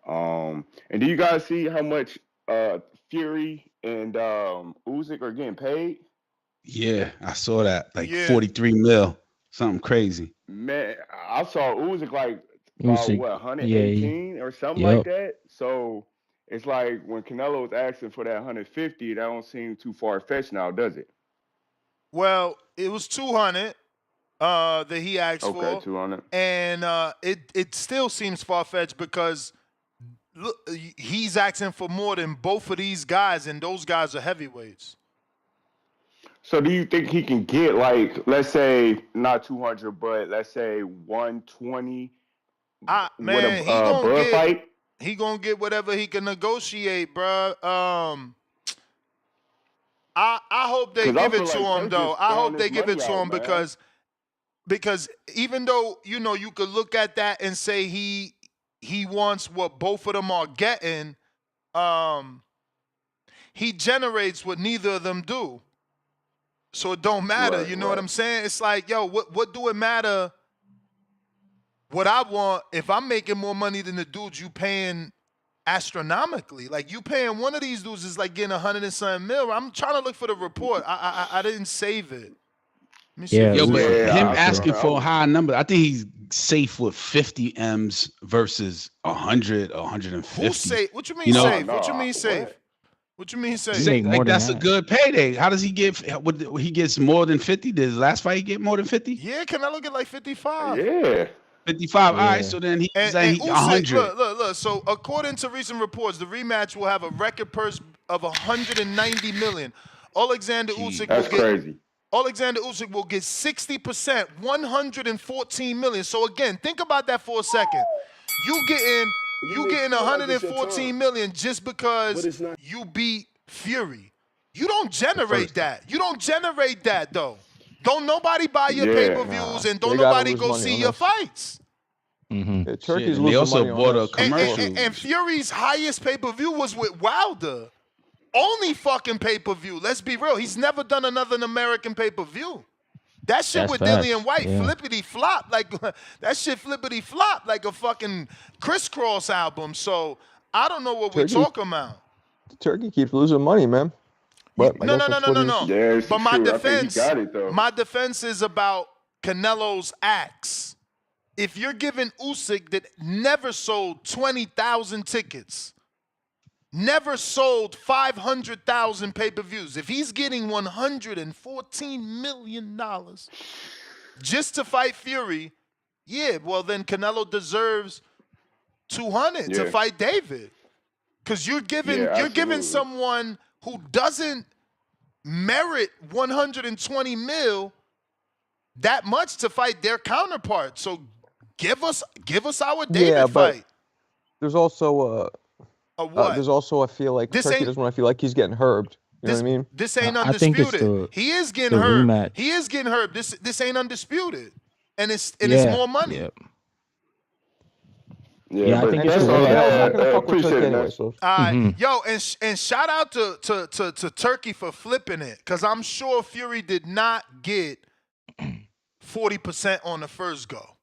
And do you guys see how much Fury and Usyk are getting paid? Yeah, I saw that. Like Yeah. 43 mil, something crazy. Man, I saw Usyk like about Usyk, what yeah, 118 or something like yep. that. So it's like when Canelo was asking for that 150, that don't seem too far fetched now, does it? Well, it was 200 that he asked Okay, for. 200. And it still seems far-fetched because look, he's asking for more than both of these guys, and those guys are heavyweights. So do you think he can get like, let's say not 200, but let's say 120 with a Man, he gonna Bud get fight? whatever he can negotiate, bruh. I hope they Because I give it feel to like him they though. just I throwing hope this they give it money to out, him man. because even though you could look at that and say he wants what both of them are getting, he generates what neither of them do. So it don't matter. You know what I'm saying? It's like, yo, what do it matter what I want if I'm making more money than the dudes you paying astronomically? Like, you paying one of these dudes is like getting 100 and something mil. I'm trying to look for the report. I didn't save it. Let me see if Yeah, it Yo, but Usyk says. for him sure. asking for a high number, I think he's safe with 50 M's versus 100 or Who's 150. safe? What you mean You know, safe? What you mean safe? What you mean He safe? make more like than that's a that. good payday. How does he get? He gets more than 50? Did his last fight he get more than 50? Yeah, can I look at like 55? Yeah. 55. All right, Yeah. so then he's And saying he Usyk, 100. look. So according to recent reports, the rematch will have a record purse of 190 million. Alexander Usyk will That's get crazy. 60%, 114 million. So again, think about that for a second. You getting 114 million just because you beat Fury. You don't generate that. You don't generate that though. Don't nobody buy your Yeah. pay-per-views and don't They gotta nobody lose go money see on your this. fights. Mm-hmm. Yeah, Shit, Turkey's and they losing also money on bought a this. commercial. And Fury's highest pay-per-view was with Wilder. Only fucking pay-per-view. Let's be real. He's never done another American pay-per-view. That shit That's with facts. Dillian White, Yeah. flippity flop, like that shit flippity flop like a fucking crisscross album. So I don't know what we Turkey, talking about. Turkey keeps losing money, man. But I No. guess that's what he's. Yeah, it's But my true. I think he got it though. defense is about Canelo's acts. If you're giving Usyk that never sold 20,000 tickets, never sold 500,000 pay-per-views, if he's getting $114 million just to fight Fury, yeah, well then Canelo deserves 200 to fight David. Because you're giving someone who doesn't merit 120 mil that much to fight their counterpart. So give us our David Yeah, but fight. there's also what? there's also I feel like This Turkey ain't- doesn't want to feel like he's getting herbed. You know what I mean? This ain't I think it's undisputed. He is getting the hurt. rematch. He is getting hurt. This ain't undisputed. And it's Yeah. more money. Yeah. Yeah, I but think And it's the that's all. Canelo's not rematch. gonna fuck with Appreciate Turkey it, anyway. Ness. So Yo, and shout out to Turkey for flipping it, because I'm sure Fury did not get 40% on the first go.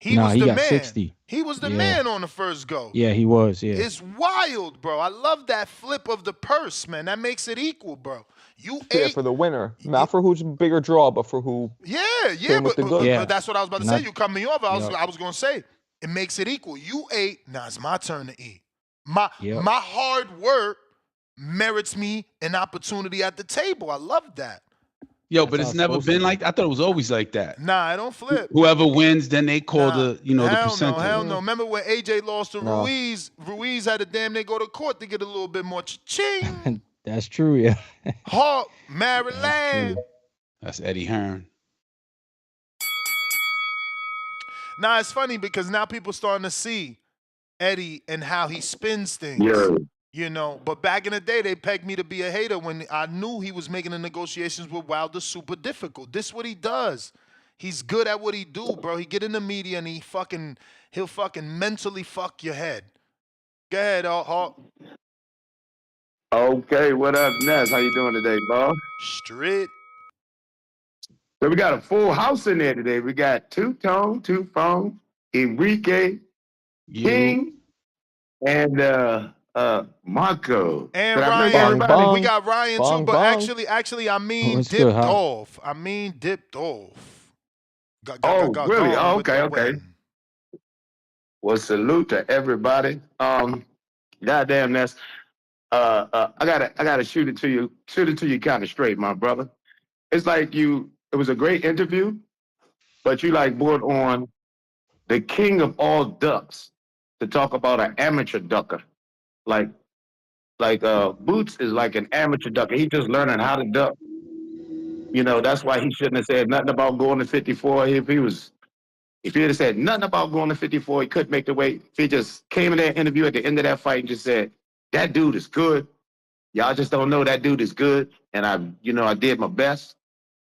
He Nah, was he the got man. 60. He was the Yeah. man on the first go. Yeah, he was. Yeah. It's wild, bro. I love that flip of the purse, man. That makes it equal, bro. You yeah, ate. for the winner, not for who's bigger draw, but for who. Yeah, came with but, the goods. Yeah. but that's what I was about to Not- say. You cut me off. Yup. I was gonna say it makes it equal. You ate. Now it's my turn to eat. My Yep. hard work merits me an opportunity at the table. I love that. Yo, but That's it's how never it's supposed been to like. I thought it was always like that. Nah, I don't flip. Whoever wins, then they call Nah, the the hell percentage. no, hell no. Remember when AJ lost to No. Ruiz? Ruiz had to damn near go to court to get a little bit more ching. That's true. Yeah. Hawk, That's Maryland. true. That's Eddie Hearn. Now it's funny because now people starting to see Eddie and how he spins things. Yeah. You know, but back in the day, they pegged me to be a hater when I knew he was making the negotiations with Wilder super difficult. This what he does. He's good at what he do, bro. He get in the media and he'll fucking mentally fuck your head. Go ahead, Hawk. Okay, what up, Ness? How you doing today, boss? Straight. So we got a full house in there today. We got Two Tone, Two Phone, Enrique, King, and Marco. And Did I bring Ryan. everybody? We got Ryan Bong, too, but bong. actually, I mean What's dipped good, Hawk? off. I mean dipped off. Really? Gone Oh, with okay, the okay. wind. Well, salute to everybody. Goddamn, Ness. I gotta shoot it to you kind of straight, my brother. It's like it was a great interview, but you like brought on the king of all ducks to talk about an amateur ducker. Like Boots is like an amateur ducker. He's just learning how to duck. That's why he shouldn't have said nothing about going to 54. If he had said nothing about going to 54, he couldn't make the weight. If he just came in that interview at the end of that fight and just said, that dude is good. Y'all just don't know that dude is good. And I did my best.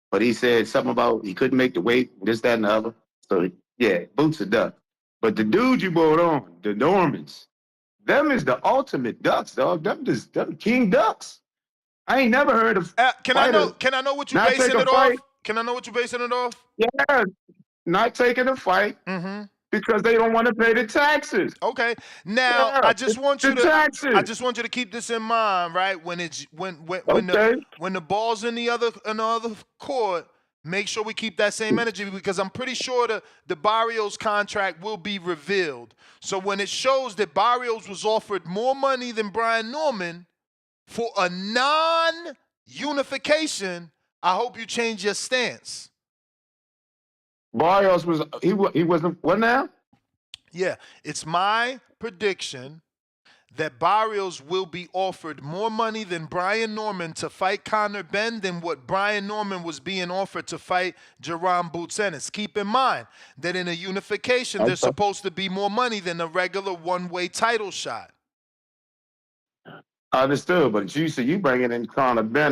But he said something about he couldn't make the weight, this, that, and the other. So, yeah, Boots are done. But the dude you brought on, the Normans, them is the ultimate ducks, dog. Them king ducks. I ain't never heard of Can I know what you not basing take a it fight. off? Can I know what you basing it off? Yeah, not taking a fight because they don't want to pay the taxes. Okay. Now Yeah, I just want you the to taxes. keep this in mind, right? When Okay. when the ball's in the other court, make sure we keep that same energy because I'm pretty sure the Barrios contract will be revealed. So when it shows that Barrios was offered more money than Brian Norman for a non-unification, I hope you change your stance. Barrios he wasn't what now? Yeah, it's my prediction that Barrios will be offered more money than Brian Norman to fight Conor Benn than what Brian Norman was being offered to fight Jerome Boots Ennis. Keep in mind that in a unification, there's supposed to be more money than a regular one-way title shot. Understood, but you bringing in Conor Benn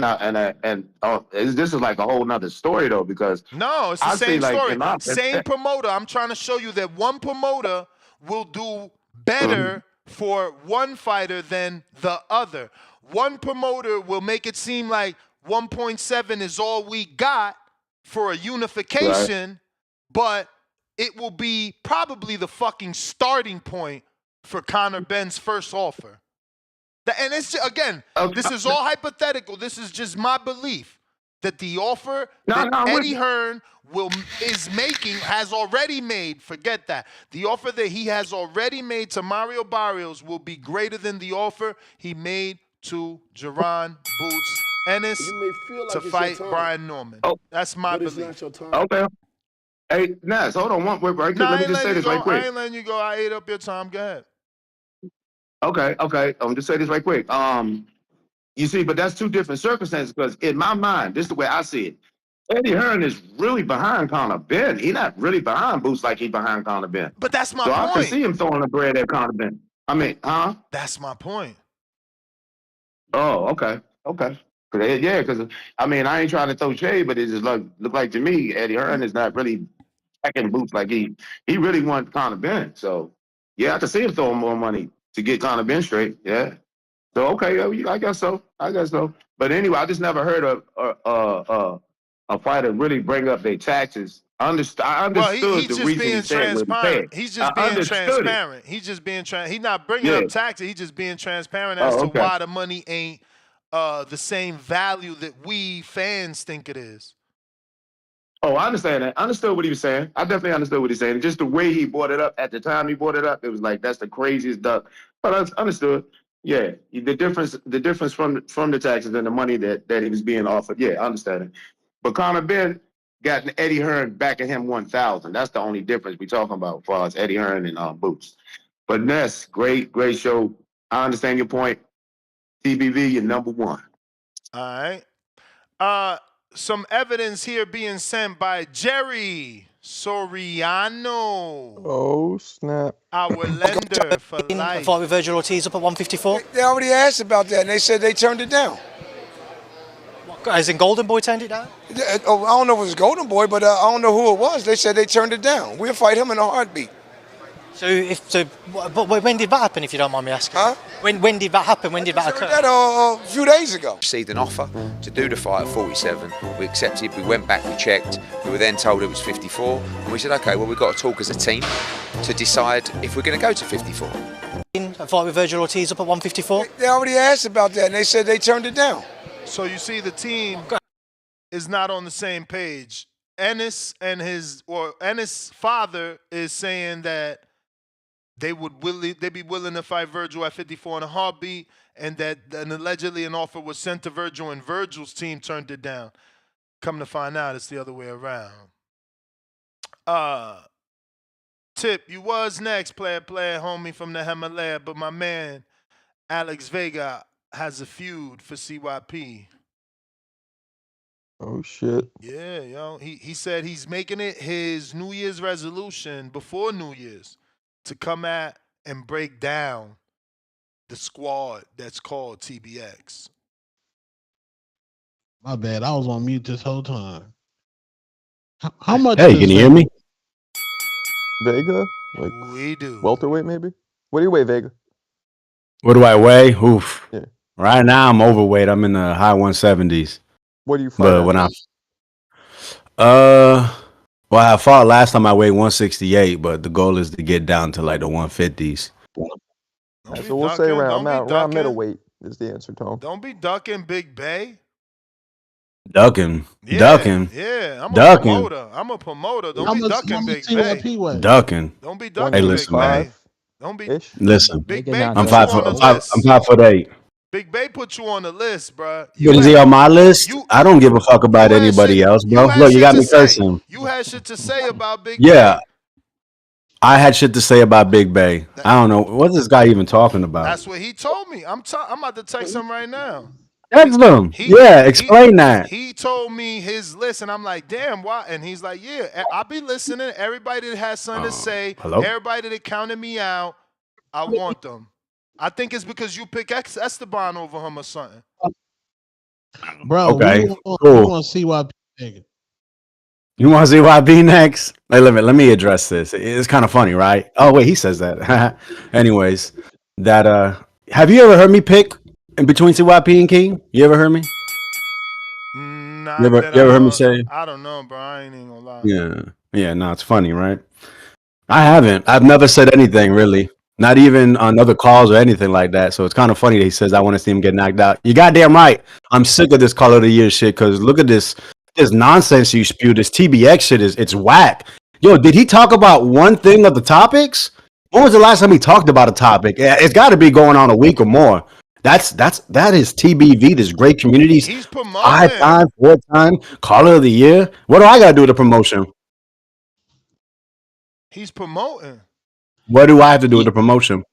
this is like a whole nother story though because no, it's the same story. Same promoter. I'm trying to show you that one promoter will do better for one fighter than the other. One promoter will make it seem like 1.7 is all we got for a unification, but it will be probably the fucking starting point for Conor Benn's first offer. And it's again, this is all hypothetical. This is just my belief that the offer that Eddie Hearn has already made. Forget that. The offer that he has already made to Mario Barrios will be greater than the offer he made to Jerron Boots Ennis to fight Brian Norman. That's my belief. Okay. Hey, Nas, hold on one quick, right quick. Let me just say this right quick. I ain't letting you go. I ate up your time. Go ahead. Okay. Just say this right quick. You see, but that's two different circumstances because in my mind, this is the way I see it. Eddie Hearn is really behind Conor Benn. He's not really behind Boots like he's behind Conor Benn. But that's my point. So I can see him throwing the bread at Conor Benn. I mean, huh? That's my point. Oh, okay. Yeah, because I mean, I ain't trying to throw shade, but it just look like to me, Eddie Hearn is not really backing Boots like he really wants Conor Benn. So yeah, I can see him throwing more money to get Conor Benn straight. Yeah. So okay, I guess so. But anyway, I just never heard a fighter really bring up their taxes. I understood the reason he said what he said. He's just being transparent. He's just being He's not bringing up taxes. He's just being transparent as to why the money ain't the same value that we fans think it is. Oh, I understand that. I understood what he was saying. I definitely understood what he's saying. Just the way he brought it up at the time he brought it up, it was like that's the craziest duck. But I understood. Yeah, the difference from the taxes and the money that he was being offered. Yeah, I understand it. But Conor Benn got Eddie Hearn backing him 1,000. That's the only difference we talking about as far as Eddie Hearn and Boots. But Ness, great show. I understand your point. TBV, you're number one. All right. Some evidence here being sent by Jerry Soriano. Oh, snap. Our lender for life. Fight with Virgil Ortiz up at 154. They already asked about that, and they said they turned it down. As in Golden Boy turned it down? I don't know if it was Golden Boy, but I don't know who it was. They said they turned it down. We'll fight him in a heartbeat. But when did that happen, if you don't mind me asking? Huh? When did that happen? When did that occur? That a few days ago. Received an offer to do the fight at 47. We accepted, we went back, we checked. We were then told it was 54. And we said, okay, well, we've got to talk as a team to decide if we're going to go to 54. A fight with Virgil Ortiz up at 154? They already asked about that, and they said they turned it down. So you see the team is not on the same page. Ennis and Ennis' father is saying that they'd be willing to fight Virgil at 54 in a heartbeat, and that allegedly an offer was sent to Virgil and Virgil's team turned it down. Come to find out, it's the other way around. Tip, you was next, player, homie from the Himalaya, but my man Alex Vega has a feud for CYP. Oh shit. Yeah, yo. He said he's making it his New Year's resolution before New Year's to come at and break down the squad that's called TBX. My bad. I was on mute this whole time. How much Hey, does can you hear me? Vega? Like We do. welterweight maybe? What do you weigh, Vega? What do I weigh? Oof. Yeah. Right now I'm overweight. I'm in the high 170s. What do you fight But at? when well, I fought last time I weighed 168, but the goal is to get down to like the 150s. Don't be So we'll say ducking. Don't be around ducking. middleweight is the answer, Tom. Don't be ducking, Big Bay. Ducking. Yeah, Ducking. yeah. I'm a Ducking. promoter. I'm a promoter. Don't How be much ducking, Big Bay. TYP weigh? Ducking. Don't be Hey, ducking, Big listen, man. Bay. Don't be. Ish. Listen. Big Make it Bay not I'm put that you on the bad. list. I'm 5'8". Big Bay put you on the list, bruh. You gonna see on my list? I don't give a fuck about had anybody shit. else, You bro. had Look, you shit got to me say. cursing. You had shit to say about Big Yeah, Bay. I had shit to say about Big Bay. I don't know what's this guy even talking about. That's what he told me. I'm about to text him right now. Text him. Yeah, explain that. He told me his list, and I'm like, damn, why? And he's like, yeah, I be listening. Everybody that has something to say, hello? everybody that counted me out, I want them. I think it's because you pick Esteban over him or something. Bro, Okay, we cool. want CYP nigga. You want to see why B next? Hey, let me address this. It's kind of funny, right? Oh wait, he says that. Anyways, that have you ever heard me pick in between CYP and Keem? You ever heard me? Not You ever that you I ever heard know. me say? I don't know, bro. I ain't even gonna lie. Yeah. No, it's funny, right? I haven't. I've never said anything really. Not even on other calls or anything like that. So it's kind of funny that he says I want to see him get knocked out. You goddamn right. I'm sick of this Call of the Year shit because look at this nonsense you spew. This TBX shit it's whack. Yo, did he talk about one thing of the topics? When was the last time he talked about a topic? It's got to be going on a week or more. That is TBV. This great communities. He's promoting. 5 times, 4 times Call of the Year. What do I got to do with the promotion? He's promoting. What do I have to do with the promotion?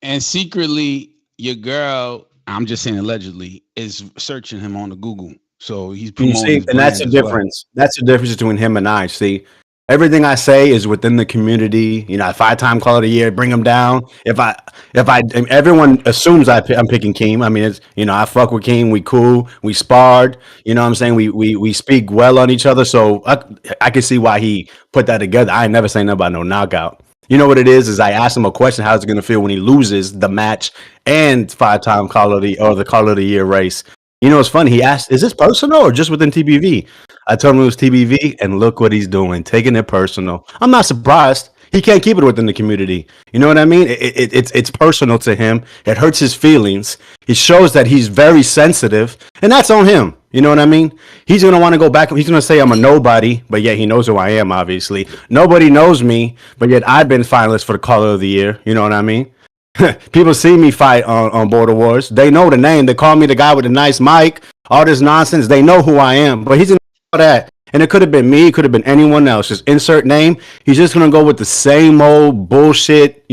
And secretly, your girl, I'm just saying allegedly, is searching him on the Google. So he's You promoting see, his and that's brand the as well. difference. That's the difference between him and I. See, everything I say is within the community. You know, 5-time Call of the Year, bring him down. If everyone assumes I'm picking Keem. I mean, it's I fuck with Keem. We cool. We sparred. You know what I'm saying? We speak well on each other. So I can see why he put that together. I ain't never saying nothing about no knockout. You know what it is I asked him a question, how's it gonna feel when he loses the match and 5-time the Call of the Year race. You know, it's funny. He asked, "Is this personal or just within TBV?" I told him it was TBV, and look what he's doing, taking it personal. I'm not surprised. He can't keep it within the community. You know what I mean? It's personal to him. It hurts his feelings. It shows that he's very sensitive, and that's on him. You know what I mean? He's gonna want to go back. He's gonna say I'm a nobody, but yet he knows who I am. Obviously, nobody knows me, but yet I've been finalist for the Call of the Year. You know what I mean? People see me fight on Border Wars. They know the name. They call me the guy with the nice mic. All this nonsense. They know who I am. But he's gonna know that. And it could have been me. It could have been anyone else. Just insert name. He's just gonna go with the same old bullshit.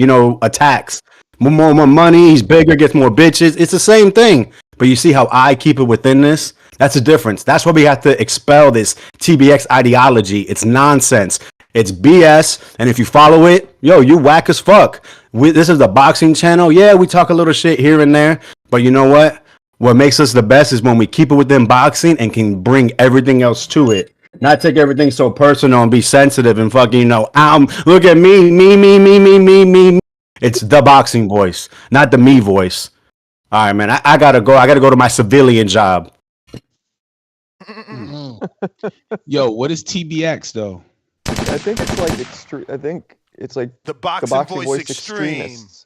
Attacks. More money. He's bigger. Gets more bitches. It's the same thing. But you see how I keep it within this? That's the difference. That's why we have to expel this TBX ideology. It's nonsense. It's BS, and if you follow it, you whack as fuck. This is the boxing channel. Yeah, we talk a little shit here and there, but you know what? What makes us the best is when we keep it within boxing and can bring everything else to it. Not take everything so personal and be sensitive and fucking, look at me. It's the boxing voice, not the me voice. All right, man, I gotta go. I gotta go to my civilian job. Yo, what is TBX though? I think it's like extreme. I think it's like the boxing voice extreme. Extremists.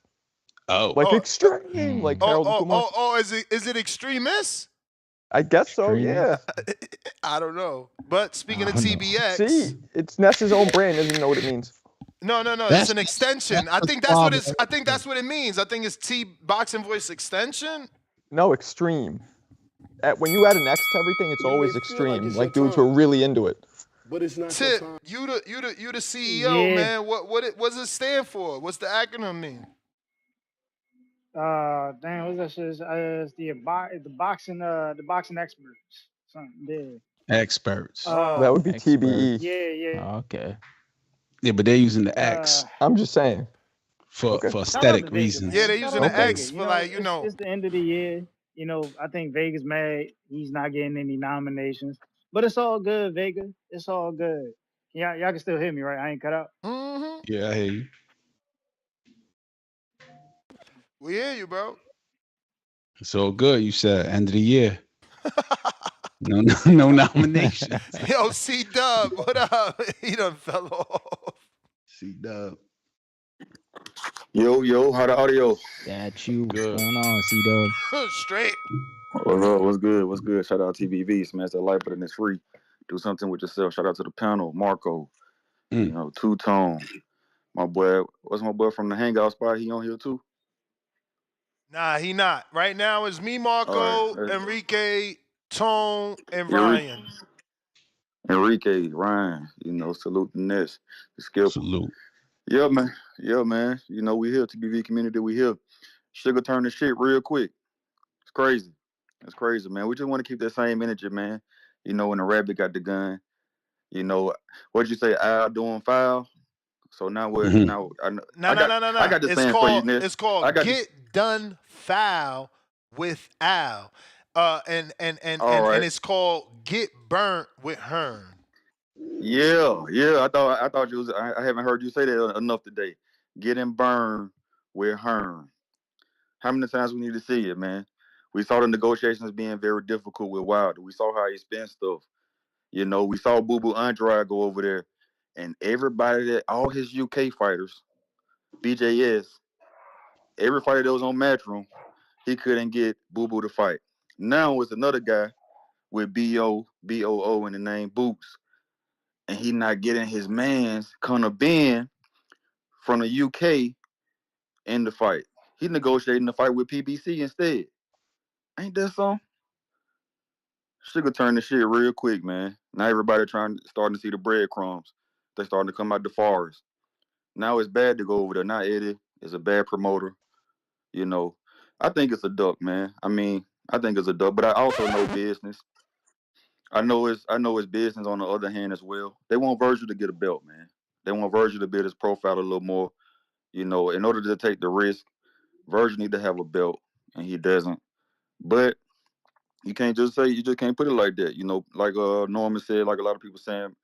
Oh, like extreme, like Harold Kumar. Is it extremists? I guess so. Yeah. I don't know. But speaking of TBX, see, it's Ness's own brand. Doesn't even know what it means. No. It's an extension. I think that's what it's. I think that's what it means. I think it's boxing voice extension. No, extreme. When you add an X to everything, it's always extreme. Like dudes who are really into it. But it's not. Tip, you the CEO, man. What does it stand for? What's the acronym mean? What's that shit? It's the boxing experts. Something. Yeah. Experts. That would be TBE. Yeah. Okay. Yeah, but they're using the X I'm just saying. for Okay. Shout out to aesthetic Vegas, reasons. Yeah, man. they're Shout using out the to Okay. Vegas. X for like, you know. It's the end of the year. You know, I think Vegas mad he's not getting any nominations, but it's all good, Vegas. It's all good. Y'all can still hear me, right? I ain't cut out. Mm-hmm. Yeah, I hear you. We hear you, bro. It's all good. You said end of the year. No nominations. Yo, C-Dub, what up? He done fell off. C-Dub. Yo, how the audio? That you. What's Good. going on, C-Dub? Straight. What's up? What's good? What's good? Shout out TBV, smash that like button, it's free. Do something with yourself. Shout out to the panel, Marco, you know, Two-Tone. My boy, what's my boy from the hangout spot? He on here too? Nah, he not. Right now it's me, Marco, All right. Enrique, Tone, and Enrique. Ryan. Enrique, Ryan, you know, salute the Nets, the skill. Salute. Yeah, man. Yeah, man. You know, we here, TBV community, we here. Sugar turn the shit real quick. It's crazy. It's crazy, man. We just want to keep that same energy, man. You know, when the rabbit got the gun, you know, what'd you say, Al doing foul? So now we're now I got the saying for you, Ness. It's called Get Done Foul with Al. And it's called Get Burnt with Hearn. Yeah. I thought you was. I haven't heard you say that enough today. Getting burned with Hearn. How many times we need to see it, man? We saw the negotiations being very difficult with Wilder. We saw how he spent stuff. You know, we saw Boo Boo Andrade go over there, and everybody that all his UK fighters, BJS, every fighter that was on Matchroom, he couldn't get Boo Boo to fight. Now it's another guy with BOO in the name Boots, and he not getting his man's Conor Ben from the UK in the fight. He negotiating the fight with PBC instead. Ain't that something? Sugar turn the shit real quick, man. Now everybody starting to see the breadcrumbs. They starting to come out the forest. Now it's bad to go over there. Now Eddie is a bad promoter. You know, I think it's a duck, man. I mean, I think it's a duck, but I also know business. I know it's business on the other hand as well. They want Virgil to get a belt, man. They want Virgil to build his profile a little more. You know, in order to take the risk, Virgil need to have a belt, and he doesn't. But you just can't put it like that. You know, like Norman said, like a lot of people saying,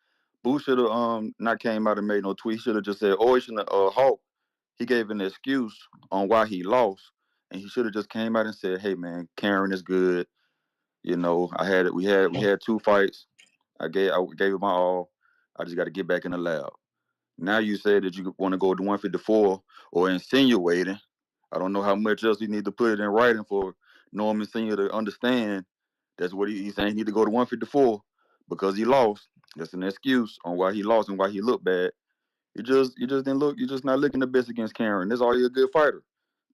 Boo should have not came out and made no tweet. He should have just said, oh, he shouldn't Hulk. He gave an excuse on why he lost, and he should have just came out and said, hey man, Karen is good. You know, we had 2 fights. I gave it my all. I just got to get back in the lab. Now you said that you want to go to 154 or insinuating. I don't know how much else you need to put it in writing for Norman Senior to understand. That's what he's saying. He need to go to 154 because he lost. That's an excuse on why he lost and why he looked bad. You just didn't look. You're just not looking the best against Karen. That's all. You're a good fighter.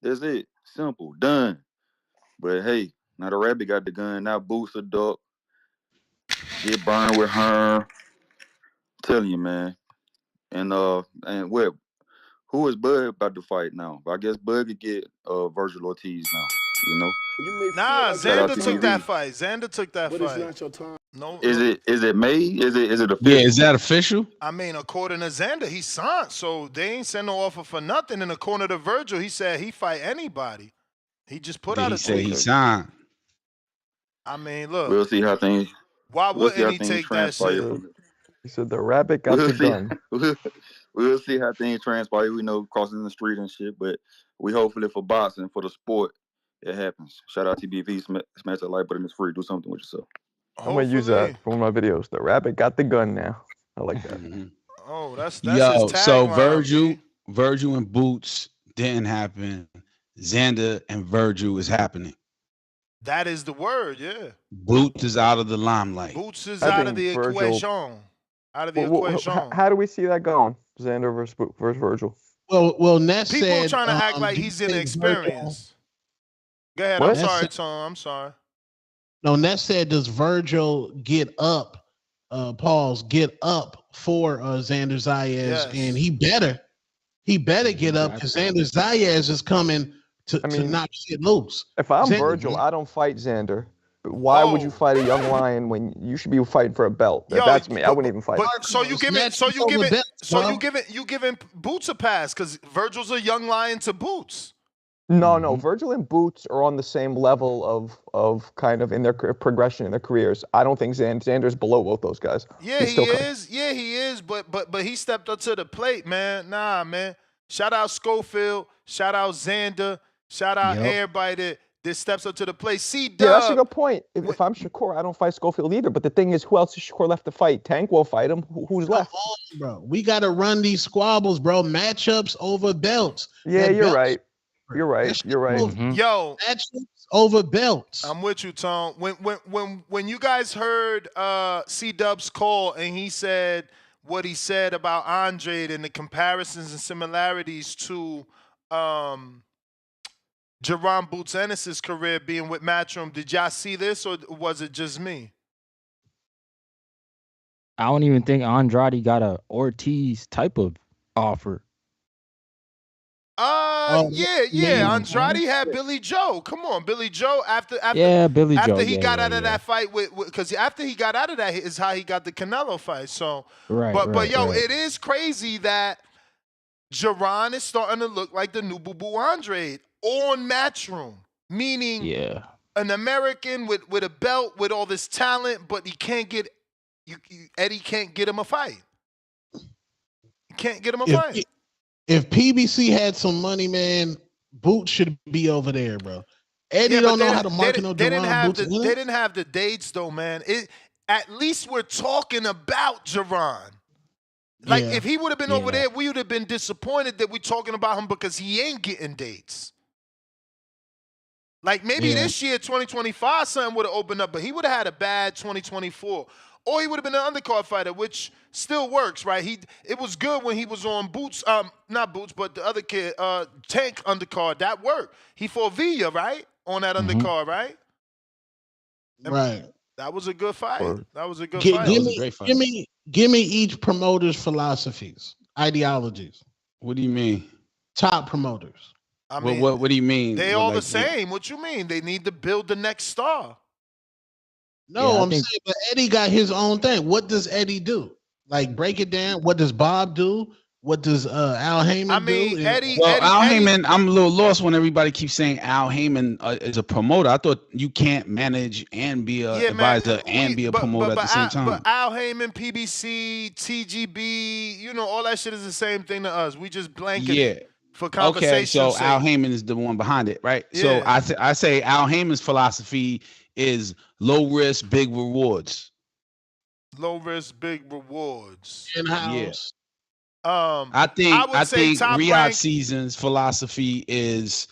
That's it. Simple. Done. But hey, now the rabbit got the gun. Now Boots a duck. Get burned with her. Telling you, man. And what? Who is Bud about to fight now? I guess Bud could get Virgil Ortiz now. You know. Nah, Shout out Xander to took TV. that fight. Xander took that But fight. it's not your time. No. Is it May? Is it official? Yeah, is that official? I mean, according to Xander, he signed, so they ain't send no offer for nothing. And according to Virgil, he said he fight anybody. He just put out a tweet. He signed. I mean, look. We'll see how things. Why we'll see wouldn't how he things take that transpire. shit? He said the rabbit got the gun. We'll see how things transpire. We know crossing the street and shit, but we hopefully for boxing, for the sport, it happens. Shout out to TBV, smash that like button, it's free. Do something with yourself. I'm gonna use that for one of my videos. The rabbit got the gun now. I like that. Oh, that's Yo, his so tagline, Virgil and Boots didn't happen. Xander and Virgil is happening. That is the word, yeah. Boots is out of the limelight. Boots is out of the equation. Out of the equation. How do we see that going? Xander versus Virgil. Well, Ness People said trying to act like he's inexperienced. Go ahead. What? I'm sorry, Tom. I'm sorry. No, Ness said, does Virgil get up? Get up for Xander Zayas, Yes. and he better get up because Xander Zayas is coming to knock shit loose. If I'm Xander- Virgil, I don't fight Xander Why would you fight a young lion when you should be fighting for a belt? That's me. I wouldn't even fight. But so you giving Boots a pass because Virgil's a young lion to Boots. No, Virgil and Boots are on the same level of kind of in their progression in their careers. I don't think Xander's below both those guys. Yeah, he is. Yeah, he is. But he stepped up to the plate, man. Nah, man. Shout out Schofield. Shout out Xander. Shout out everybody that steps up to the plate. C-Dub. Yeah, that's a good point. If I'm Shakur, I don't fight Schofield either. But the thing is, who else is Shakur left to fight? Tank will fight him. Who's left? Come on, bro. We got to run these squabbles, bro. Matchups over belts. Yeah, you're right. You're right. You're right. Yo, matchups over belts. I'm with you, Tom. When you guys heard C-Dub's call and he said what he said about Andre and the comparisons and similarities to Jerron Boots Ennis' career being with Matchroom, did y'all see this or was it just me? I don't even think Andrade got a Ortiz type of offer. Yeah. Andrade had Billy Joe. Come on, Billy Joe. After Billy Joe. After he got out of that fight because after he got out of that is how he got the Canelo fight. So, but it is crazy that Jerron is starting to look like the new Boo Boo Andre on Matchroom, meaning an American with a belt with all this talent, but he can't get Eddie can't get him a fight. He can't get him a fight. If PBC had some money, man, Boots should be over there, bro. Eddie don't know how to market no Jerron Boots. They didn't have the dates, though, man. At least we're talking about Jerron. Like, if he would have been over there, we would have been disappointed that we're talking about him because he ain't getting dates. Like, maybe this year, 2025, something would have opened up, but he would have had a bad 2024. Or he would have been an undercard fighter, which still works, right? It was good when he was on Boots, not Boots, but the other kid, Tank undercard. That worked. He fought Villa, right? On that undercard, right? Right. That was a good fight. That was a good fight. That was a great fight. Give me each promoter's philosophies, ideologies. What do you mean? Top promoters. I mean, what do you mean? They all the same. What you mean? They need to build the next star. No, I'm saying, but Eddie got his own thing. What does Eddie do? Like, break it down. What does Bob do? What does Al Heyman do? Al Heyman, I'm a little lost when everybody keeps saying Al Heyman is a promoter. I thought you can't manage and be a advisor and be a promoter at the same time. But Al Heyman, PBC, TGB, all that shit is the same thing to us. We just blanket for conversation. Okay, so Al Heyman is the one behind it, right? Yeah. So I say Al Heyman's philosophy is low risk, big rewards. Low risk, big rewards. In-house. I think Riyadh Season's philosophy is,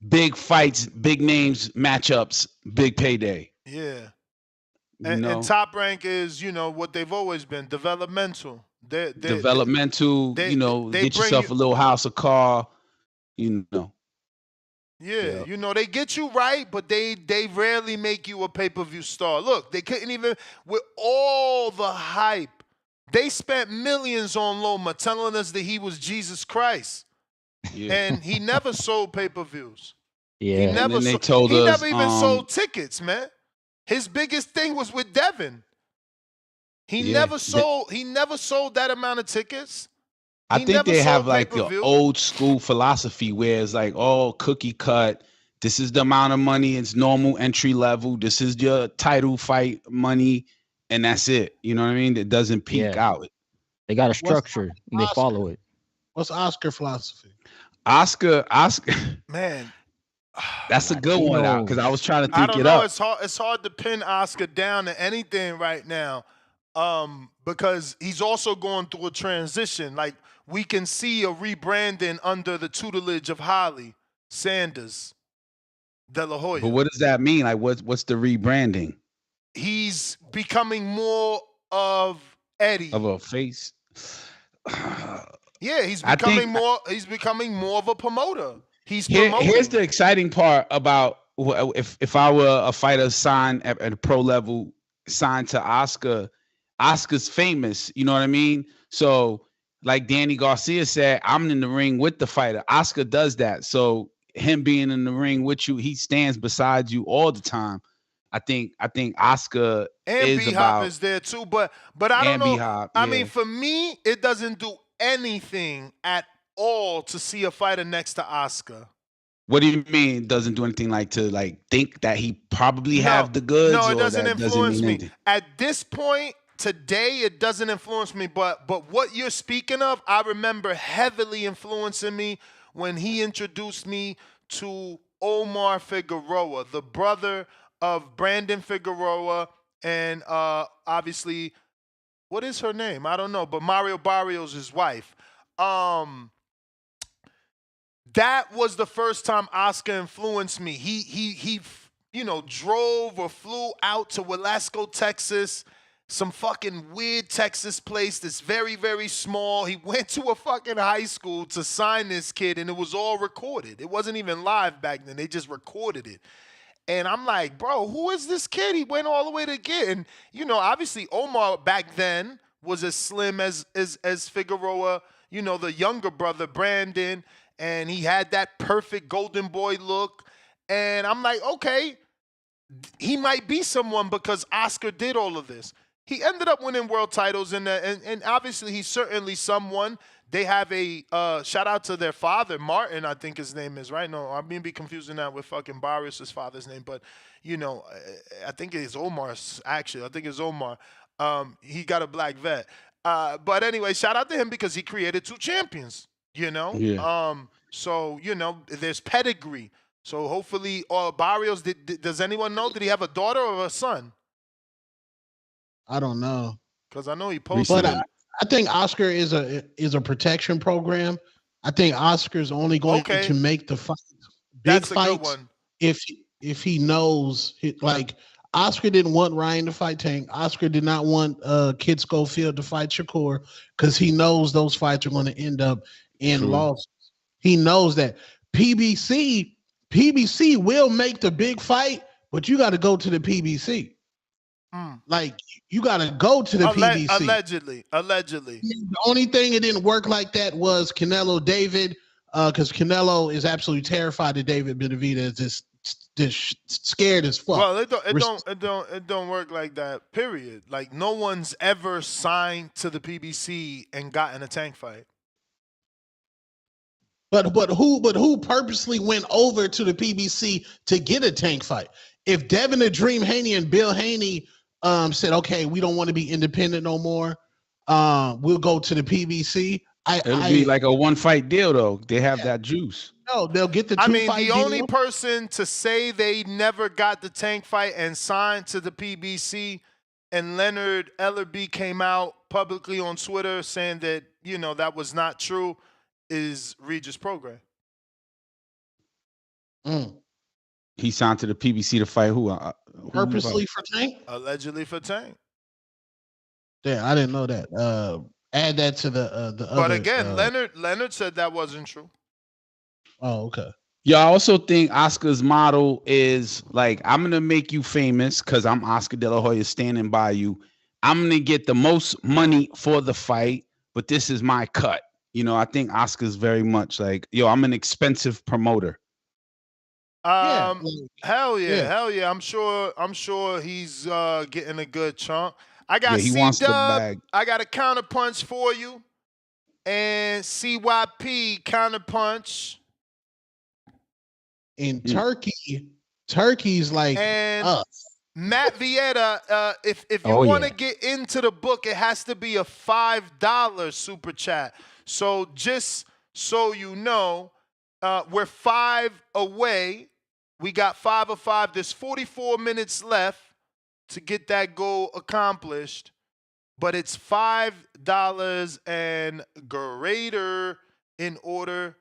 big fights, big names, matchups, big payday. Yeah. And Top Rank is, what they've always been, developmental. Developmental, get yourself a little house, a car, Yeah, they get you right, but they rarely make you a pay-per-view star. Look, they couldn't even, with all the hype, they spent millions on Loma telling us that he was Jesus Christ. Yeah. And he never sold pay-per-views. Yeah. He never never even sold tickets, man. His biggest thing was with Devin. He never sold that amount of tickets. I think they have like the old school philosophy where it's like, cookie cut. This is the amount of money. It's normal entry level. This is your title fight money. And that's it. You know what I mean? It doesn't peak out. They got a structure and they follow it. What's Oscar philosophy? Oscar. Man. That's a good one out because I was trying to think I don't know. It's hard to pin Oscar down to anything right now. Because he's also going through a transition. Like, we can see a rebranding under the tutelage of Holly Sanders, De La Hoya. But what does that mean? Like, what's the rebranding? He's becoming more of Eddie. Of a face? Yeah, he's becoming more of a promoter. He's promoting. Here's the exciting part about if I were a fighter signed at a pro level, signed to Oscar. Oscar's famous, you know what I mean? So, like Danny Garcia said, I'm in the ring with the fighter. Oscar does that. So him being in the ring with you, he stands beside you all the time. I think Oscar And is B-Hop about is there too, but I don't and know. B-Hop, I mean, yeah. for me, it doesn't do anything at all to see a fighter next to Oscar. What do you mean it doesn't do anything like to like think that he probably No, have the goods, it or doesn't that doesn't influence mean me. anything? At this point today, it doesn't influence me. But what you're speaking of, I remember heavily influencing me when he introduced me to Omar Figueroa, the brother of Brandon Figueroa, and obviously, what is her name? I don't know, but Mario Barrios' wife. That was the first time Oscar influenced me. He drove or flew out to Velasco, Texas, some fucking weird Texas place that's very, very small. He went to a fucking high school to sign this kid, and it was all recorded. It wasn't even live back then. They just recorded it. And I'm like, bro, who is this kid? He went all the way to get. And, obviously Omar back then was as slim as Figueroa, the younger brother, Brandon. And he had that perfect golden boy look. And I'm like, okay, he might be someone because Oscar did all of this. He ended up winning world titles, and obviously he's certainly someone. They have a shout out to their father, Martin, I think his name is, right? No, I'm going to be confusing that with fucking Barrios' father's name. But, I think it's Omar, actually. I think it's Omar. He got a black vet. But anyway, shout out to him because he created 2 champions, Yeah. So, there's pedigree. So hopefully, Barrios, does anyone know? Did he have a daughter or a son? I don't know. Because I know he posted But it. I think Oscar is a protection program. I think Oscar's only going to make the fights, big fights, if he knows, like Oscar didn't want Ryan to fight Tank. Oscar did not want Kid Schofield to fight Shakur because he knows those fights are going to end up in losses. He knows that PBC will make the big fight, but you got to go to the PBC. Like you got to go to the PBC. Allegedly. The only thing it didn't work like that was Canelo David, because Canelo is absolutely terrified that David Benavidez is just scared as fuck. Well, it don't work like that. Period. Like no one's ever signed to the PBC and gotten a Tank fight. But who purposely went over to the PBC to get a Tank fight? If Devin the Dream Haney and Bill Haney said, okay, we don't want to be independent no more, we'll go to the PBC. It'll be like a one-fight deal, though. They have that juice. No, they'll get the 2-fight deal. Only person to say they never got the Tank fight and signed to the PBC, and Leonard Ellerby came out publicly on Twitter saying that, that was not true, is Regis Program. He signed to the PBC to fight who? Purposely for Tank? Allegedly for Tank. Yeah, I didn't know that. Add that to the other. But again, Leonard said that wasn't true. Oh, okay. Yeah, I also think Oscar's model is like, I'm going to make you famous because I'm Oscar De La Hoya standing by you. I'm going to get the most money for the fight, but this is my cut. I think Oscar's very much like, I'm an expensive promoter. Hell yeah. I'm sure he's getting a good chunk. I got C-Dub. I got a counterpunch for you. And CYP counterpunch. In Turkey's like us. Matt Vieta, if you want to get into the book, it has to be a $5 super chat. So just so you know, we're 5 away. We got 5 of 5. There's 44 minutes left to get that goal accomplished. But it's $5 and greater in order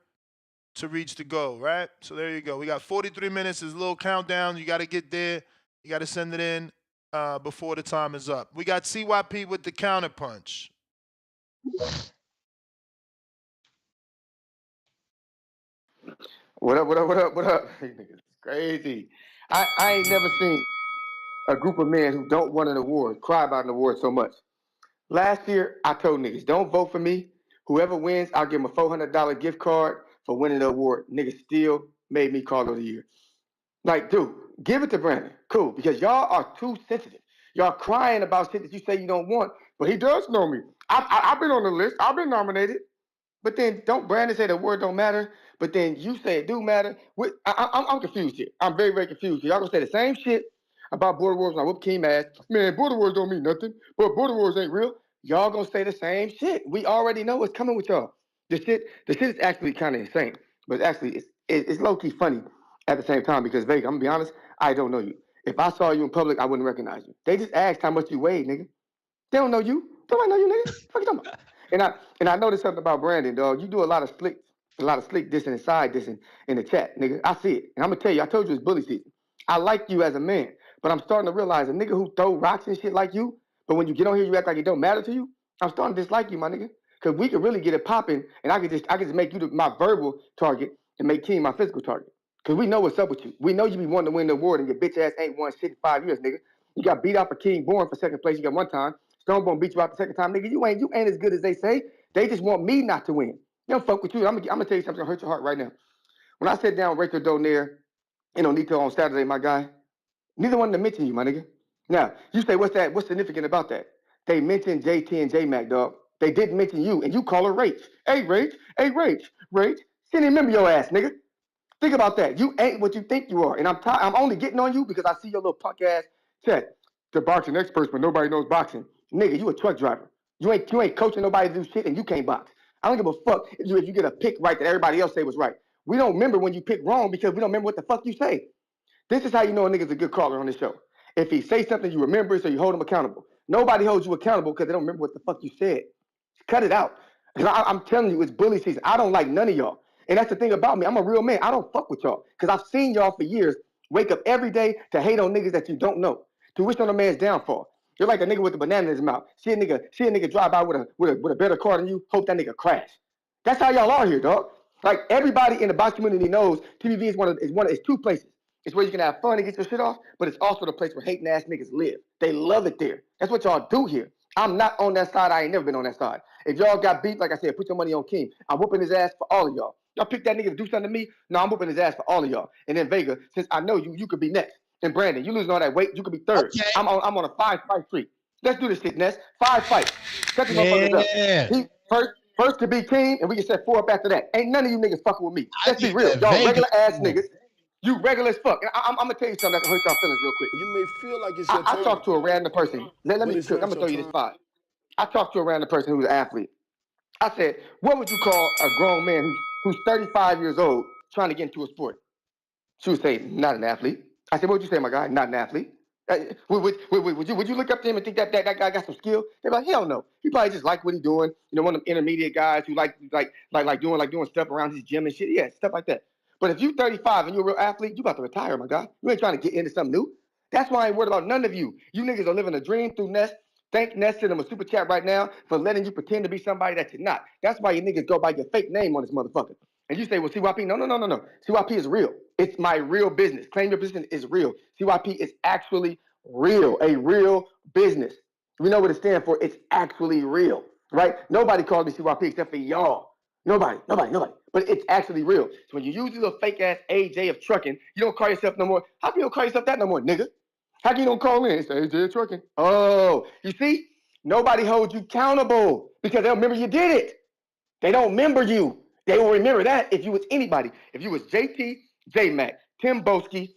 to reach the goal, right? So there you go. We got 43 minutes. There's a little countdown. You got to get there. You got to send it in before the time is up. We got CYP with the counterpunch. What up? It's crazy. I ain't never seen a group of men who don't want an award cry about an award so much. Last year, I told niggas, don't vote for me. Whoever wins, I'll give them a $400 gift card for winning the award. Niggas still made me caller of the year. Like, dude, give it to Brandon. Cool, because y'all are too sensitive. Y'all crying about shit that you say you don't want, but he does know me. I've been on the list. I've been nominated. But then don't Brandon say the word don't matter, but then you say it do matter. I'm confused here. I'm very, very confused. Y'all gonna say the same shit about Border Wars when I whoop Keem ass. Man, Border Wars don't mean nothing, but Border Wars ain't real. Y'all gonna say the same shit. We already know what's coming with y'all. The shit is actually kind of insane, but actually it's low key funny at the same time because Vega, I'm gonna be honest, I don't know you. If I saw you in public, I wouldn't recognize you. They just asked how much you weighed, nigga. They don't know you. Don't I know you, nigga? What you talking about? And I noticed something about Brandon, dog. You do a lot of slick dissing and side dissing in the chat, nigga. I see it. And I'm gonna tell you, I told you it's bully season. I like you as a man, but I'm starting to realize a nigga who throw rocks and shit like you, but when you get on here, you act like it don't matter to you. I'm starting to dislike you, my nigga. Cause we could really get it popping, and I could just make you my verbal target and make Keem my physical target. Cause we know what's up with you. We know you be wanting to win the award, and your bitch ass ain't won shit in 5 years, nigga. You got beat out for King Born for second place. You got one time. Stonebone beat you out the second time, nigga. You ain't as good as they say. They just want me not to win. They don't fuck with you. I'm gonna tell you something that hurt your heart right now. When I sat down with Rachel Donaire and Onito on Saturday, my guy, neither one of them mentioned you, my nigga. Now, you say, what's that? What's significant about that? They mentioned JT and J-Mac, dog. They didn't mention you, and you call her Rach. Hey, Rach. Hey, Rach. Rach. She didn't remember your ass, nigga. Think about that. You ain't what you think you are. And I'm only getting on you because I see your little punk ass chat. The boxing experts, but nobody knows boxing. Nigga, you a truck driver. You ain't coaching nobody to do shit, and you can't box. I don't give a fuck if you get a pick right that everybody else say was right. We don't remember when you pick wrong because we don't remember what the fuck you say. This is how you know a nigga's a good caller on this show. If he say something, you remember it, so you hold him accountable. Nobody holds you accountable because they don't remember what the fuck you said. Cut it out. I'm telling you, it's bully season. I don't like none of y'all. And that's the thing about me. I'm a real man. I don't fuck with y'all. Because I've seen y'all for years wake up every day to hate on niggas that you don't know. To wish on a man's downfall. You're like a nigga with a banana in his mouth. See a nigga drive by with a better car than you, hope that nigga crash. That's how y'all are here, dog. Like everybody in the box community knows TBV is two places. It's where you can have fun and get your shit off, but it's also the place where hating ass niggas live. They love it there. That's what y'all do here. I'm not on that side. I ain't never been on that side. If y'all got beef, like I said, put your money on Keem. I'm whooping his ass for all of y'all. Y'all pick that nigga to do something to me? No, I'm whooping his ass for all of y'all. And then Vega, since I know you could be next. And Brandon, you losing all that weight, you could be third. Okay. I'm on a 5-fight streak. Let's do this shit, Ness. 5 fights. Cut the motherfuckers up. He first to be Keem, and we can set 4 up after that. Ain't none of you niggas fucking with me. Let's be real. Y'all regular ass niggas. You regular as fuck. And I'm gonna tell you something that's gonna hurt y'all feelings real quick. You may feel like it's your turn. I talked to a random person. Let me cook. I'm gonna throw you this spot. I talked to a random person who's an athlete. I said, what would you call a grown man who's 35 years old trying to get into a sport? She would say, not an athlete. I said, what would you say, my guy? Not an athlete. Would you look up to him and think that guy got some skill? They're like, hell no. He probably just like what he's doing. You know, one of them intermediate guys who like doing stuff around his gym and shit. Yeah, stuff like that. But if you're 35 and you're a real athlete, you about to retire, my guy. You ain't trying to get into something new. That's why I ain't worried about none of you. You niggas are living a dream through Ness. Thank Ness, send him a super chat right now for letting you pretend to be somebody that you're not. That's why you niggas go by your fake name on this motherfucker. And you say, well, CYP, no. CYP is real. It's my real business. Claim your business is real. CYP is actually real, a real business. We know what it stands for. It's actually real, right? Nobody calls me CYP except for y'all. Nobody. But it's actually real. So when you use this little fake ass AJ of trucking, you don't call yourself no more. How can you don't call yourself that no more, nigga? How can you don't call in and say AJ of trucking? Oh, you see? Nobody holds you accountable because they'll remember you did it. They don't remember you. They will remember that if you was anybody. If you was JT, J-Mac, Tim Boski,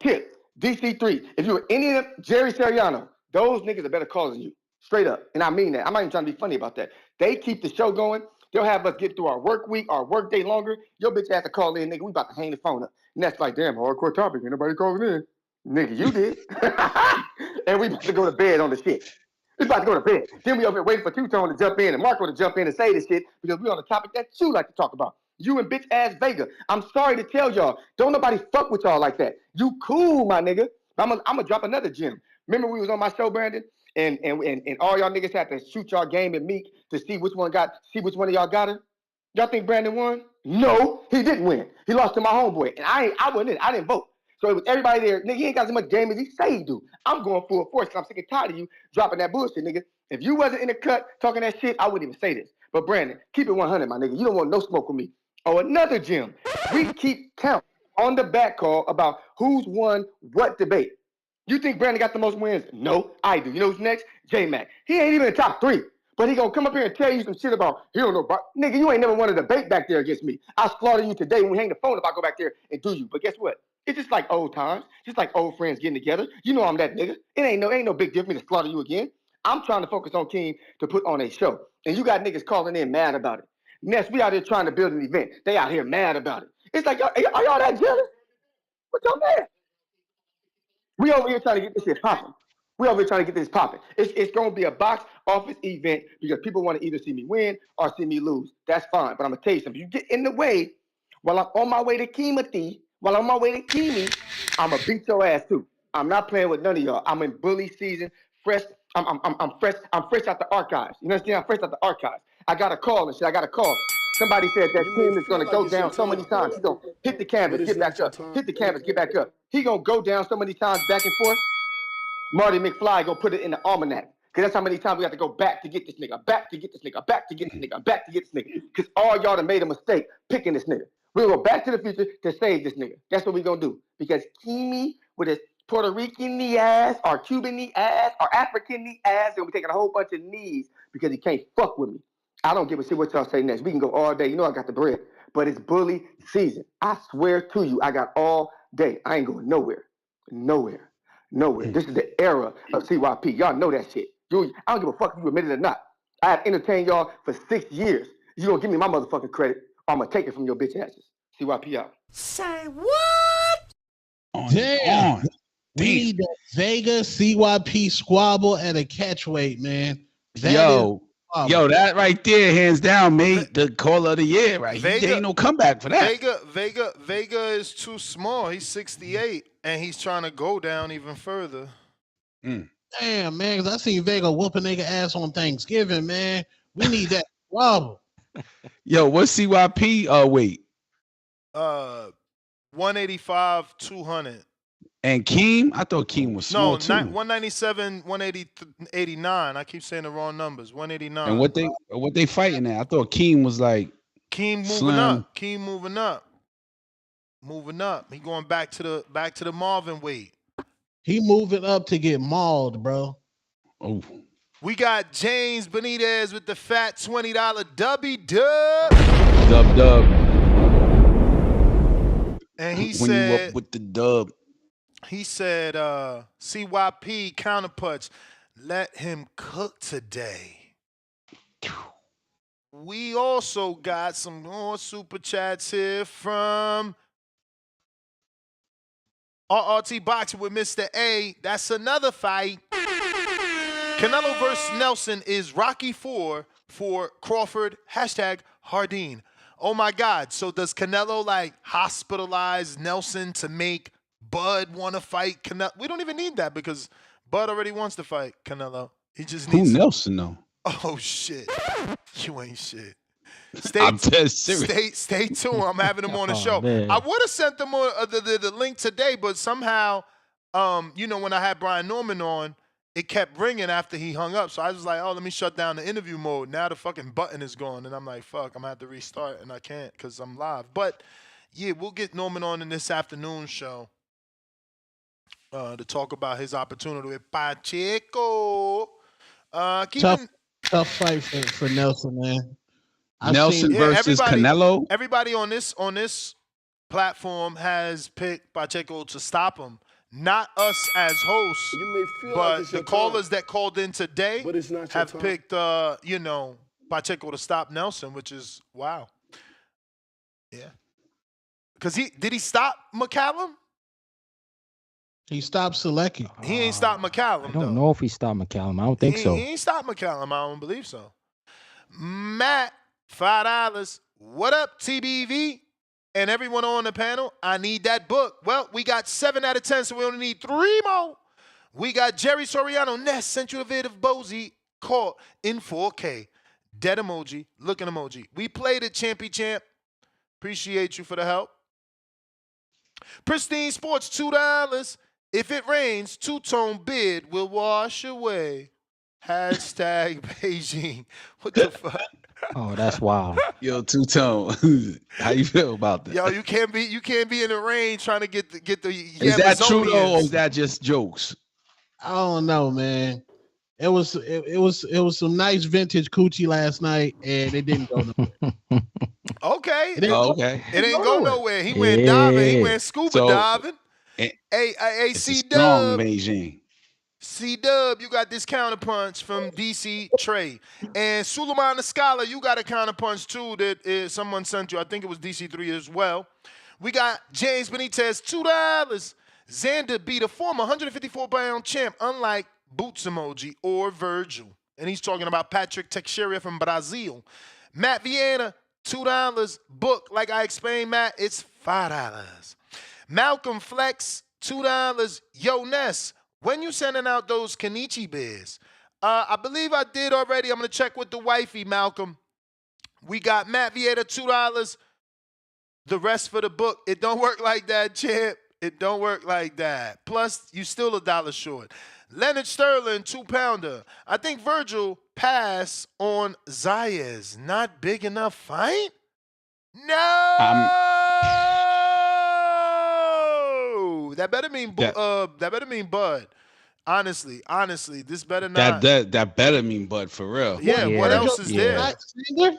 Tip, DC3, if you were any of them, Jerry Seriano, those niggas are better callers than you. Straight up. And I mean that. I'm not even trying to be funny about that. They keep the show going. They'll have us get through our work week, our work day longer. Your bitch has to call in, nigga. We about to hang the phone up. And that's like, damn, hardcore topic. Ain't nobody calling in. Nigga, you did. And we about to go to bed on the shit. We about to go to bed. Then we over here waiting for Two-Tone to jump in and Marco to jump in and say this shit because we on the topic that you like to talk about. You and bitch ass Vega. I'm sorry to tell y'all, don't nobody fuck with y'all like that. You cool, my nigga. I'm gonna drop another gem. Remember we was on my show, Brandon, and all y'all niggas had to shoot y'all game and Meek to see which one of y'all got her. Y'all think Brandon won? No, he didn't win. He lost to my homeboy, and I wasn't in. I didn't vote. So it was everybody there. Nigga, he ain't got as much game as he say he do. I'm going full force because I'm sick and tired of you dropping that bullshit, nigga. If you wasn't in the cut talking that shit, I wouldn't even say this. But Brandon, keep it 100, my nigga. You don't want no smoke with me. Oh, another gym. We keep count. on the back call about who's won what debate. You think Brandon got the most wins? No, I do. You know who's next? J-Mac. He ain't even in the top 3. But he gonna come up here and tell you some shit about, he don't know about, nigga, you ain't never won a debate back there against me. I'll slaughter you today when we hang the phone if I go back there and do you. But guess what? It's just like old times, just like old friends getting together. You know I'm that nigga. It ain't no big deal for me to slaughter you again. I'm trying to focus on Keem to put on a show. And you got niggas calling in mad about it. Next, we out here trying to build an event. They out here mad about it. It's like, are y'all that jealous? What y'all mad? We over here trying to get this shit popping. We over here trying to get this popping. It's going to be a box office event because people want to either see me win or see me lose. That's fine. But I'm going to tell you something. You get in the way while I'm on my way to Keemothy, while I'm on my way to Keemy, I'm going to beat your ass too. I'm not playing with none of y'all. I'm in bully season, fresh. I'm fresh. I'm fresh out the archives. You understand? I'm fresh out the archives. I got a call and shit. I got a call. Somebody said that Keem is going to go down so many times. He's going to hit the canvas, get back up. Hit the canvas, get back up. He going to go down so many times back and forth. Marty McFly go put it in the almanac. Because that's how many times we have to go back to get this nigga, back to get this nigga, back to get this nigga, back to get this nigga. Because all y'all done made a mistake picking this nigga. We'll go back to the future to save this nigga. That's what we going to do. Because Keemy with his Puerto Rican knee ass, or Cuban knee ass, or African knee ass, and we taking a whole bunch of knees because he can't fuck with me. I don't give a shit what y'all say next. We can go all day. You know I got the bread. But it's bully season. I swear to you, I got all day. I ain't going nowhere. Nowhere. This is the era of CYP. Y'all know that shit. I don't give a fuck if you admit it or not. I have entertained y'all for 6 years. You gonna give me my motherfucking credit, or I'm gonna take it from your bitch asses. CYP out. Say what? Damn. We need that Vega CYP squabble at a catchweight, man. Yo, that right there, hands down, made the call of the year, right? He ain't no comeback for that. Vega is too small. He's 68, and he's trying to go down even further. Damn, man, because I seen Vega whooping nigga ass on Thanksgiving, man. We need that squabble. Yo, what's CYP weight? 185, 200. And Keem? I thought Keem was small too. 197, 189. I keep saying the wrong numbers. 189. And what they fighting at? I thought Keem was like Keem moving slim. up. Keem moving up. Moving up. He going back to the Marvin weight. He moving up to get mauled, bro. Oh. We got James Benitez with the fat $20 dub. Dub. And he when said, you up with the dub. He said, CYP counterpunch, let him cook today. We also got some more super chats here from RRT Boxing with Mr. A. That's another fight. Canelo versus Nelson is Rocky 4 for Crawford, #Hardin. Oh my God. So does Canelo hospitalize Nelson to make Bud want to fight Canelo? We don't even need that because Bud already wants to fight Canelo. He just needs Nelson though? Oh shit. You ain't shit. I'm dead serious. Stay tuned. I'm having him on the show. Man. I would have sent them the link today, but somehow, when I had Brian Norman on, it kept ringing after he hung up. So I was like, oh, let me shut down the interview mode. Now the fucking button is gone. And I'm like, fuck, I'm going to have to restart. And I can't because I'm live. But, yeah, we'll get Norman on in this afternoon show to talk about his opportunity with Pacheco. Tough fight for Nelson, man. Nelson versus Canelo. Everybody on this platform has picked Pacheco to stop him. Not us as hosts, but the callers that called in today have picked, Pacheco to stop Nelson, which is wow. Yeah. Because did he stop McCallum? He stopped Selecki. He ain't stopped McCallum, I don't know if he stopped McCallum. I don't think so. He ain't stopped McCallum. I don't believe so. Matt, $5. What up, TBV? And everyone on the panel, I need that book. Well, we got 7 out of 10, so we only need 3 more. We got Jerry Soriano, Ness, sent you a vid of Bozy caught in 4K. Dead emoji, looking emoji. We played it, Champy Champ. Appreciate you for the help. Pristine Sports, $2. If it rains, two-tone bid will wash away. #Beijing. What the fuck? Oh, that's wild. Yo, Two Tone, how you feel about that? Yo, you can't be in the rain trying to get the Is that true though, or is Amazonians. that just jokes? I don't know, man. It was some nice vintage coochie last night, and it didn't go nowhere. Okay, It didn't Oh, go, okay. it it didn't ain't go go nowhere. nowhere. He went diving. He Yeah. went scuba So diving. it, Hey, it's a C strong Dub. Beijing. C Dub, you got this counterpunch from DC Trey. And Suleiman the Scholar, you got a counterpunch too that someone sent you. I think it was DC3 as well. We got James Benitez, $2. Xander beat a former 154-pound champ, unlike Boots Emoji or Virgil. And he's talking about Patrick Teixeira from Brazil. Matt Viana, $2. Book, like I explained, Matt, it's $5. Malcolm Flex, $2. Yo, Ness, when you sending out those Kenichi bears? I believe I did already. I'm going to check with the wifey, Malcolm. We got Matt Vieta, $2. The rest for the book. It don't work like that, champ. It don't work like that. Plus, you still $1 short. Leonard Sterling, 2-pounder. I think Virgil pass on Zayas. Not big enough fight? I'm No! That better mean that Bud. Honestly, this better that not. that better mean Bud for real. Yeah, what Yeah. else is Yeah. there? Singer?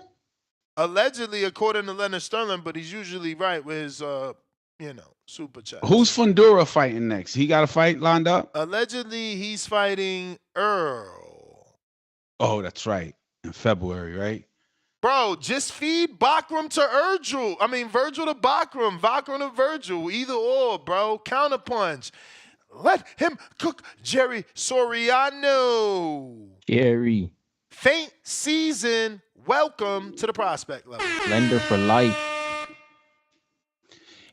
Allegedly, according to Leonard Sterling, but he's usually right with his super chats. Who's Fundura fighting next? He got a fight lined up? Allegedly, he's fighting Earl. Oh, that's right. In February, right? Bro, just feed Bakram to Virgil. I mean, Virgil to Bakram, Bakram to Virgil. Either or, bro. Counterpunch. Let him cook Jerry Soriano. Jerry. Faint season. Welcome to the prospect level. Lender for life.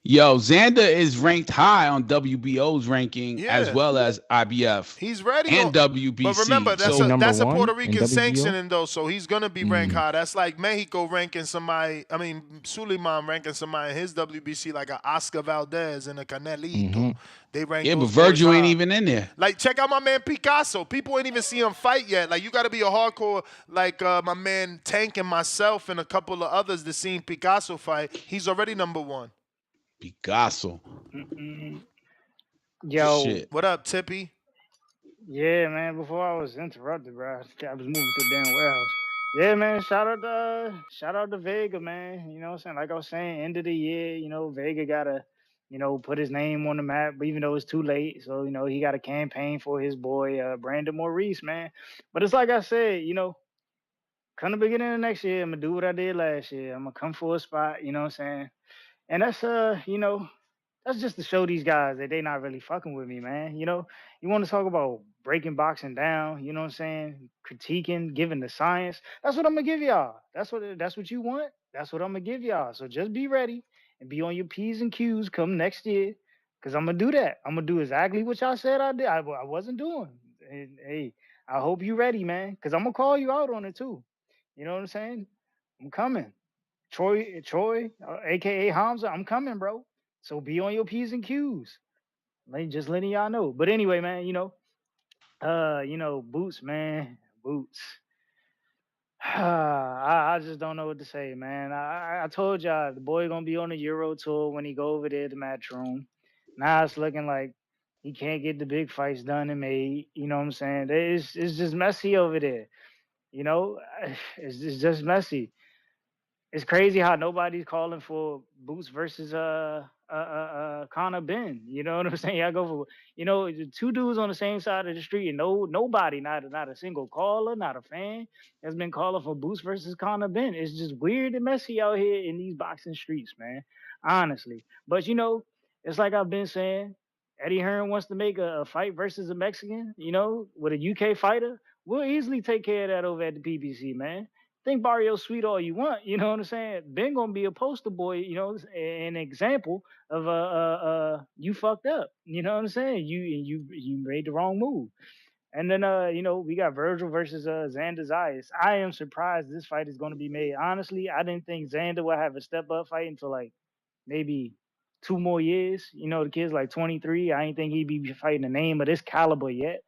Yo, Xander is ranked high on WBO's ranking as Yeah. well as IBF He's ready. and WBC. But remember, that's So- number that's a one Puerto in Rican WBO? sanctioning, though, so he's going to be ranked high. That's like Mexico ranking somebody, Suleiman ranking somebody in his WBC like a Oscar Valdez and a Canelito. They rank yeah, but those boys Virgil ain't high. even in there. Like, check out my man Picasso. People ain't even see him fight yet. Like, you got to be a hardcore, like my man Tank and myself and a couple of others that seen Picasso fight. He's already number one. Picasso. Yo, Shit. What up, Tippy? yeah, man. Before I was interrupted, bro, I was moving through the damn warehouse. Yeah, man. Shout out to Vega, man. You know what I'm saying? Like I was saying, end of the year, Vega gotta, put his name on the map, but even though it's too late. So, he got a campaign for his boy, Brandon Maurice, man. But it's like I said, come the beginning of next year, I'm gonna do what I did last year. I'm gonna come for a spot, you know what I'm saying? And that's that's just to show these guys that they not really fucking with me, man. You want to talk about breaking boxing down, you know what I'm saying? Critiquing, giving the science. That's what I'm gonna give y'all. That's what you want. That's what I'm gonna give y'all. So just be ready and be on your P's and Q's come next year. Cause I'm gonna do that. I'm gonna do exactly what y'all said I did. I wasn't doing. And, hey, I hope you ready, man. Cause I'm gonna call you out on it too. You know what I'm saying? I'm coming. Troy, aka Hamza, I'm coming, bro. So be on your P's and Q's. Just letting y'all know. But anyway, man, Boots, man. Boots. I just don't know what to say, man. I told y'all the boy gonna be on the Euro tour when he go over there to Matchroom. Now it's looking like he can't get the big fights done and made. You know what I'm saying? It's just messy over there. You know, it's just messy. It's crazy how nobody's calling for Boots versus Conor Ben. You know what I'm saying? I go for two dudes on the same side of the street, and nobody, not a single caller, not a fan, has been calling for Boots versus Conor Ben. It's just weird and messy out here in these boxing streets, man. Honestly, but it's like I've been saying. Eddie Hearn wants to make a fight versus a Mexican, with a UK fighter. We'll easily take care of that over at the PBC, man. Think Barrio Sweet all you want, you know what I'm saying? Ben gonna be a poster boy, an example of you fucked up, you know what I'm saying? You made the wrong move. And then we got Virgil versus Xander Zayas. I am surprised this fight is gonna be made. Honestly, I didn't think Xander would have a step up fight until like maybe 2 more years. The kid's like 23. I didn't think he'd be fighting a name of this caliber yet.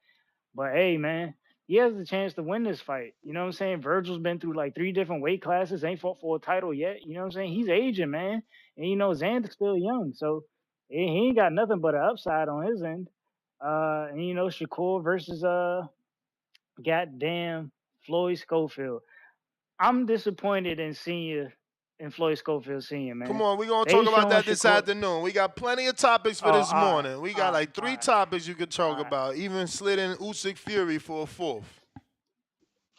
But hey, man, he has the chance to win this fight. You know what I'm saying? Virgil's been through like 3 different weight classes, ain't fought for a title yet. You know what I'm saying? He's aging, man. And you know, Xander's still young, so he ain't got nothing but an upside on his end. And you know, Shakur versus goddamn Floyd Schofield. I'm disappointed in Floyd Schofield Senior, man. Come on, we're going to They talk about showing that this Shakur. afternoon. We got plenty of topics for Oh, this all morning. We got like 3 topics you could talk right. about. Even slid in Usyk Fury for a 4th.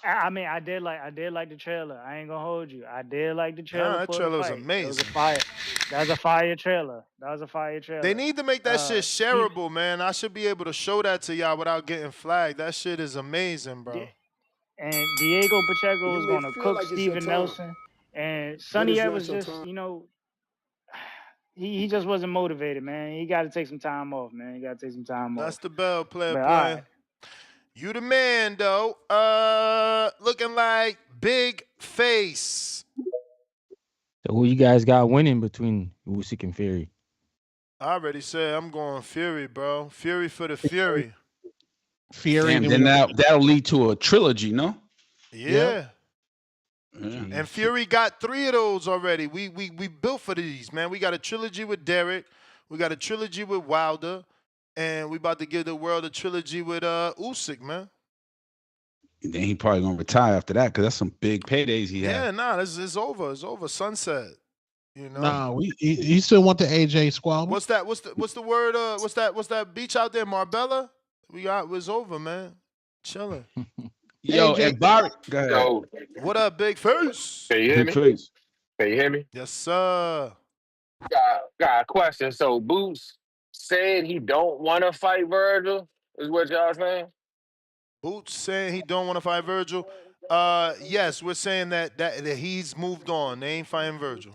I mean, I did like the trailer. I ain't gonna hold you. I did like the trailer that for trailer the was fight. amazing. That was a fire. That was a fire trailer. They need to make that shit shareable, man. I should be able to show that to y'all without getting flagged. That shit is amazing, bro. And Diego Pacheco You was may gonna feel cook like it's your Steven time, Nelson, and but Sonny it's not Evans your just, time. you know, he just wasn't motivated, man. He got to take some time off, man. He got to take some time That's off. the bell player But, playing. all right. You the man, though. Looking like big face. So who you guys got winning between Usyk and Fury? I already said I'm going Fury, bro. Fury for the Fury. Fury. Damn, then that'll lead to a trilogy, no? Yeah. Yeah. And Fury got 3 of those already. We built for these, man. We got a trilogy with Derek. We got a trilogy with Wilder. And we about to give the world a trilogy with Usyk, man. And then he probably gonna retire after that because that's some big paydays he Yeah, had. nah, it's over. It's over. Sunset. You know. Nah, he still want the AJ squabble. What's that? What's the word? What's that beach out there? Marbella? It's over, man. Chilling. Yo, AJ and Barry, go ahead. Yo, What up, big face? can you hear Big me? face. Can you hear me? Yes, sir. Got a question. So Boots said he don't want to fight Virgil. Is what y'all saying? Boots saying he don't want to fight Virgil. Yes, we're saying that he's moved on. They ain't fighting Virgil.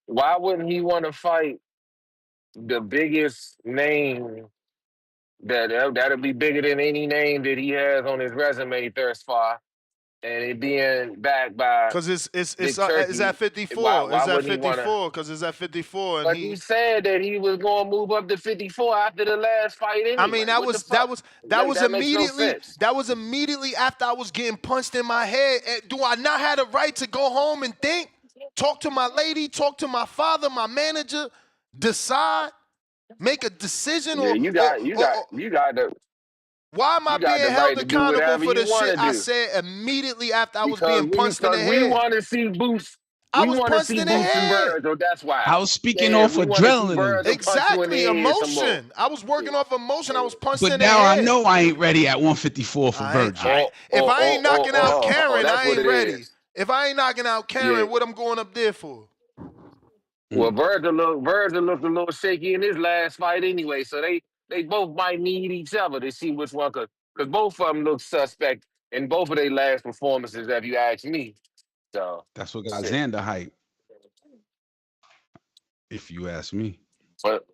Why wouldn't he want to fight the biggest name that'll be bigger than any name that he has on his resume thus far, and it being backed by Cause it's Big at Turkey? 54. Why It's at wouldn't he want to? 54. Cause it's at 54, and But he said that he was going to move up to 54 after the last fight I mean, anyway. that What the was fuck? That makes no sense. immediately after I was getting punched in my head. Do I not have the right to go home and think, talk to my lady, talk to my father, my manager, decide, make a decision, Yeah, or you got the why am I being held right to do accountable whatever for the you want shit to I do said immediately after I was because being punched in the we head? want to see Boots. I We was want to punched see in the Boots and head. Virgil. That's why. I was speaking Yeah, off we want to see adrenaline. Virgil punch you in Exactly, the head some more. emotion. I was working off emotion. I was punched But in the now I head. know I ain't ready at 154 for Virgil. If I ain't knocking out Karen, that's I what ain't it ready. is. If I ain't knocking out Karen, Yeah. what I'm going up there for? Well, Virgil looked a little shaky in his last fight anyway, so they both might need each other to see which one because both of them look suspect in both of their last performances, if you ask me. So That's what got shit. Xander hype, if you ask me. But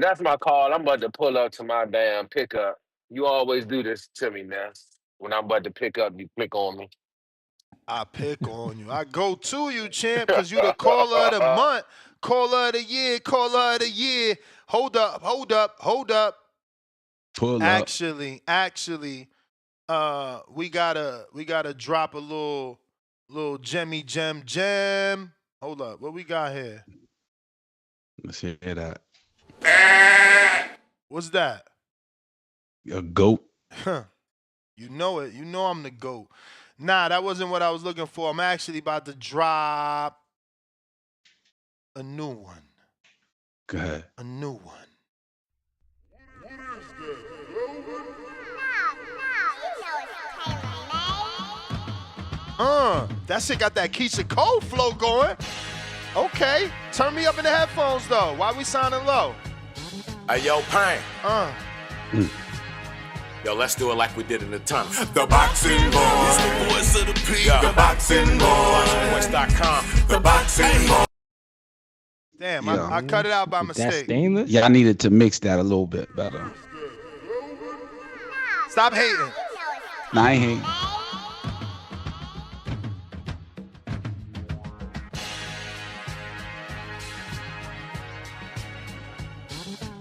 that's my call. I'm about to pull up to my damn pickup. You always do this to me, man. When I'm about to pick up, you click on me. I pick on you. I go to you, champ, because you the caller of the month, caller of the year, caller of the year. Hold up. Pull up. Actually, we gotta drop a little gemmy gem. Hold up. What we got here? Let's hear that. What's that? A goat. You know it. You know I'm the GOAT. Nah, that wasn't what I was looking for. I'm actually about to drop a new one. Go ahead. A new one. That shit got that Keisha Cole flow going. Okay. Turn me up in the headphones, though. Why we sounding low? Hey, yo, Pain. Yo, let's do it like we did in the tunnel. The Boxing Boy. It's the voice of the people. The Boxing Boy. Voice.com. The Boxing Boy. Damn, I cut it out by mistake. Stainless? Yeah, I needed to mix that a little bit better. Stop hating. Nah, I ain't hating.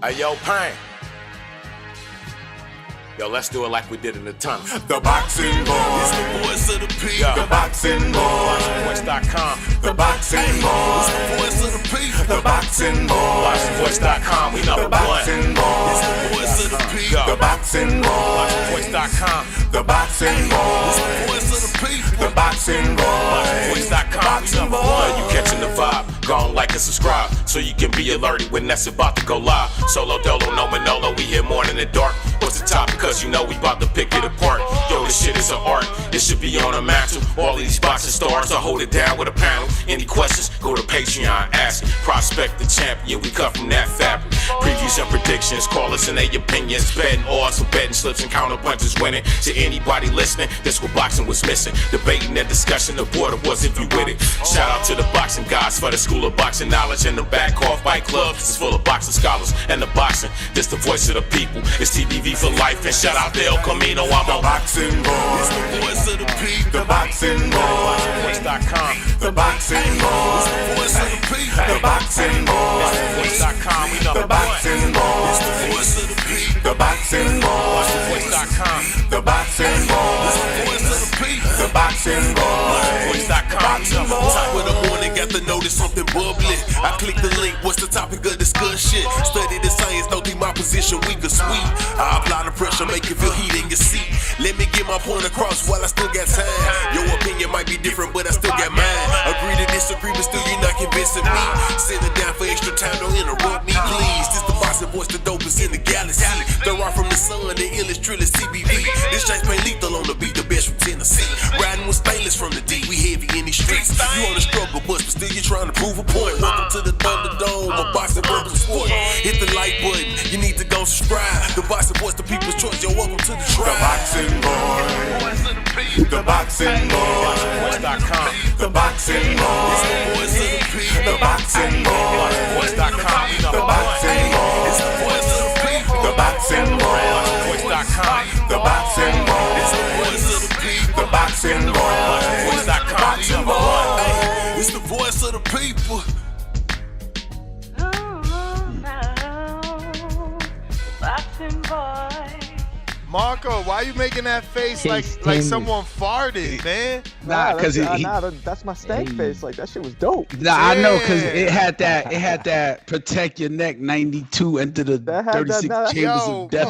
Hey, yo, Pain. Yo, let's do it like we did in the tunnel. The boxing boys. It's the voice of the people. The boxing boys. BoxingVoice.com. The boxing boys. It's the voice of the people. The boxing boys. BoxingVoice.com. We number one. It's the voice of the people. The boxing boys. BoxingVoice.com. The boxing boys. It's the voice of the people. The boxing boys. BoxingVoice.com. We number one. You catching the vibe? Go on, like and subscribe so you can be alerted when that's about to go live. Solo dolo, no manolo, we here more in the dark. What's the topic? Cause you know we about to pick it apart. Yo, this shit is an art. It should be on a mantle. All of these boxing stars, I hold it down with a panel. Any questions? Go to Patreon, ask. Prospect the champion, we cut from that fabric. Previews and predictions, call us and their opinions. Betting odds for betting slips and counter punches winning. To anybody listening, this what boxing was missing. Debating and discussion, the border was if you with it. Shout out to the boxing guys for the school of boxing knowledge. And the back off fight club is full of boxing scholars. And the boxing, this the voice of the people. It's TBV for life. And shout out to El Camino, I'm a boxing boy. It's the voice of the people. The boxing boy. BoxingVoice.com. The boxing boy. It's the voice of the people. The boxing boy. BoxingVoice.com. We know the boxing boy. It's the voice of the people. The boxing boy. BoxingVoice.com. The boxing boy. It's the voice of the people. The boxing boy. BoxingVoice.com. Top of the morning, got to notice something bubbly. I click the link. What's the topic of discussion? Study the science, don't think my position weak or sweet. I apply the pressure, make you feel heat in your seat. Let me get my point across while I still got time. Your opinion might be different, but I still got mine. Agree to disagree, but still you're not convincing me. Sitting down for extra time, don't interrupt me, please. This the boxing voice, the dopest in the galaxy. The rock from the sun, the illest, trillest CBV. This James Payne lethal on the beat, the best from Tennessee. Riding with stainless from the D, we heavy in these streets. You on the struggle bus, but still you're trying to prove a point. Welcome to the Thunderdome, a boxing verbal sport. Hit the like button, you need to go subscribe. The boxing voice, the people's choice, yo, welcome to the tribe. The boxing boy. The boxing boy. BoxingVoice.com. The boxing boy. It's the voice of the people. The boxing boy. BoxingVoice.com. The boxing boy. It's the voice of the people. The boxing boy. BoxingVoice.com. The boxing boy. It's the voice of the people. The boxing boy. BoxingVoice.com. It's the voice of the people. Boxing boy. Marco, why you making that face like someone farted, man? Nah, because that's my stank face. Like that shit was dope. Nah, I know, because it had that protect your neck 92 into the 36 chambers of death.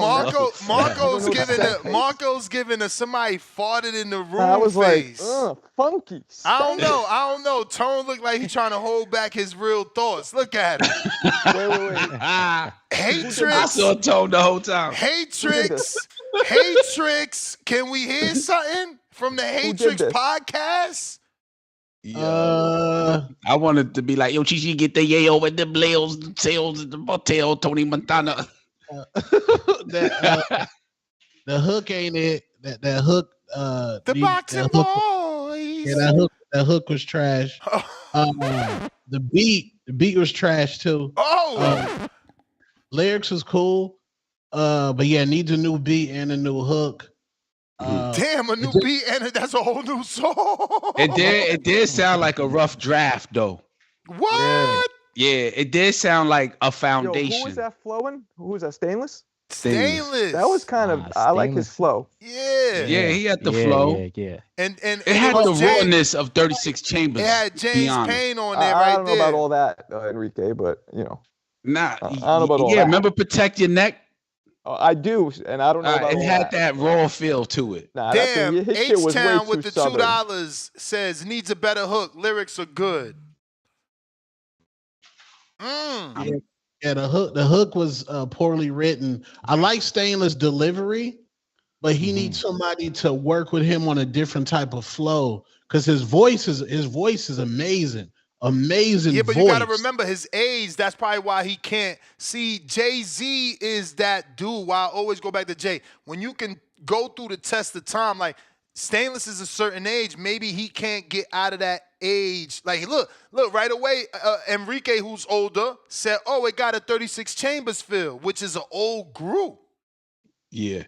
Marco's giving a somebody farted in the room. I was face. like, funky. I don't know. Tone looked like he's trying to hold back his real thoughts. Look at him. Wait. Hatrix. I saw Tone the whole time. Hatrix. Can we hear something from the Hatrix podcast? I wanted to be like, yo, Chichi, get the yayo and the blails, the tails, and the motel, Tony Montana. The hook ain't it. That hook. The boxing boys. Yeah, that hook was trash. The beat was trash too. Lyrics was cool. But yeah, needs a new beat and a new hook. Damn, a new beat and that's a whole new song. It did sound like a rough draft though. What? Yeah, it did sound like a foundation. Yo, who was that flowing? Who was that? Stainless. That was kind of. I like his flow. Yeah, he had the flow. Yeah. And it had the rawness of 36 Chambers. It had James Payne on there I don't know about all that, Enrique, but you know. Nah, I don't know about all that. Yeah, remember Protect Your Neck? I do, and I don't know about it. It had that raw feel to it. Nah, damn, his shit was H-Town way with too the southern. $2 says needs a better hook. Lyrics are good. Yeah, the hook was poorly written. I like Stainless' delivery, but he needs somebody to work with him on a different type of flow because his voice is amazing. Amazing. Yeah, but voice. you got to remember his age. That's probably why he can't. See, Jay-Z is that dude. Why I always go back to Jay. When you can go through the test of time, like Stainless is a certain age, maybe he can't get out of that age. Like, look, right away, Enrique, who's older, said, oh, it got a 36 Chambers feel, which is an old group. Yeah.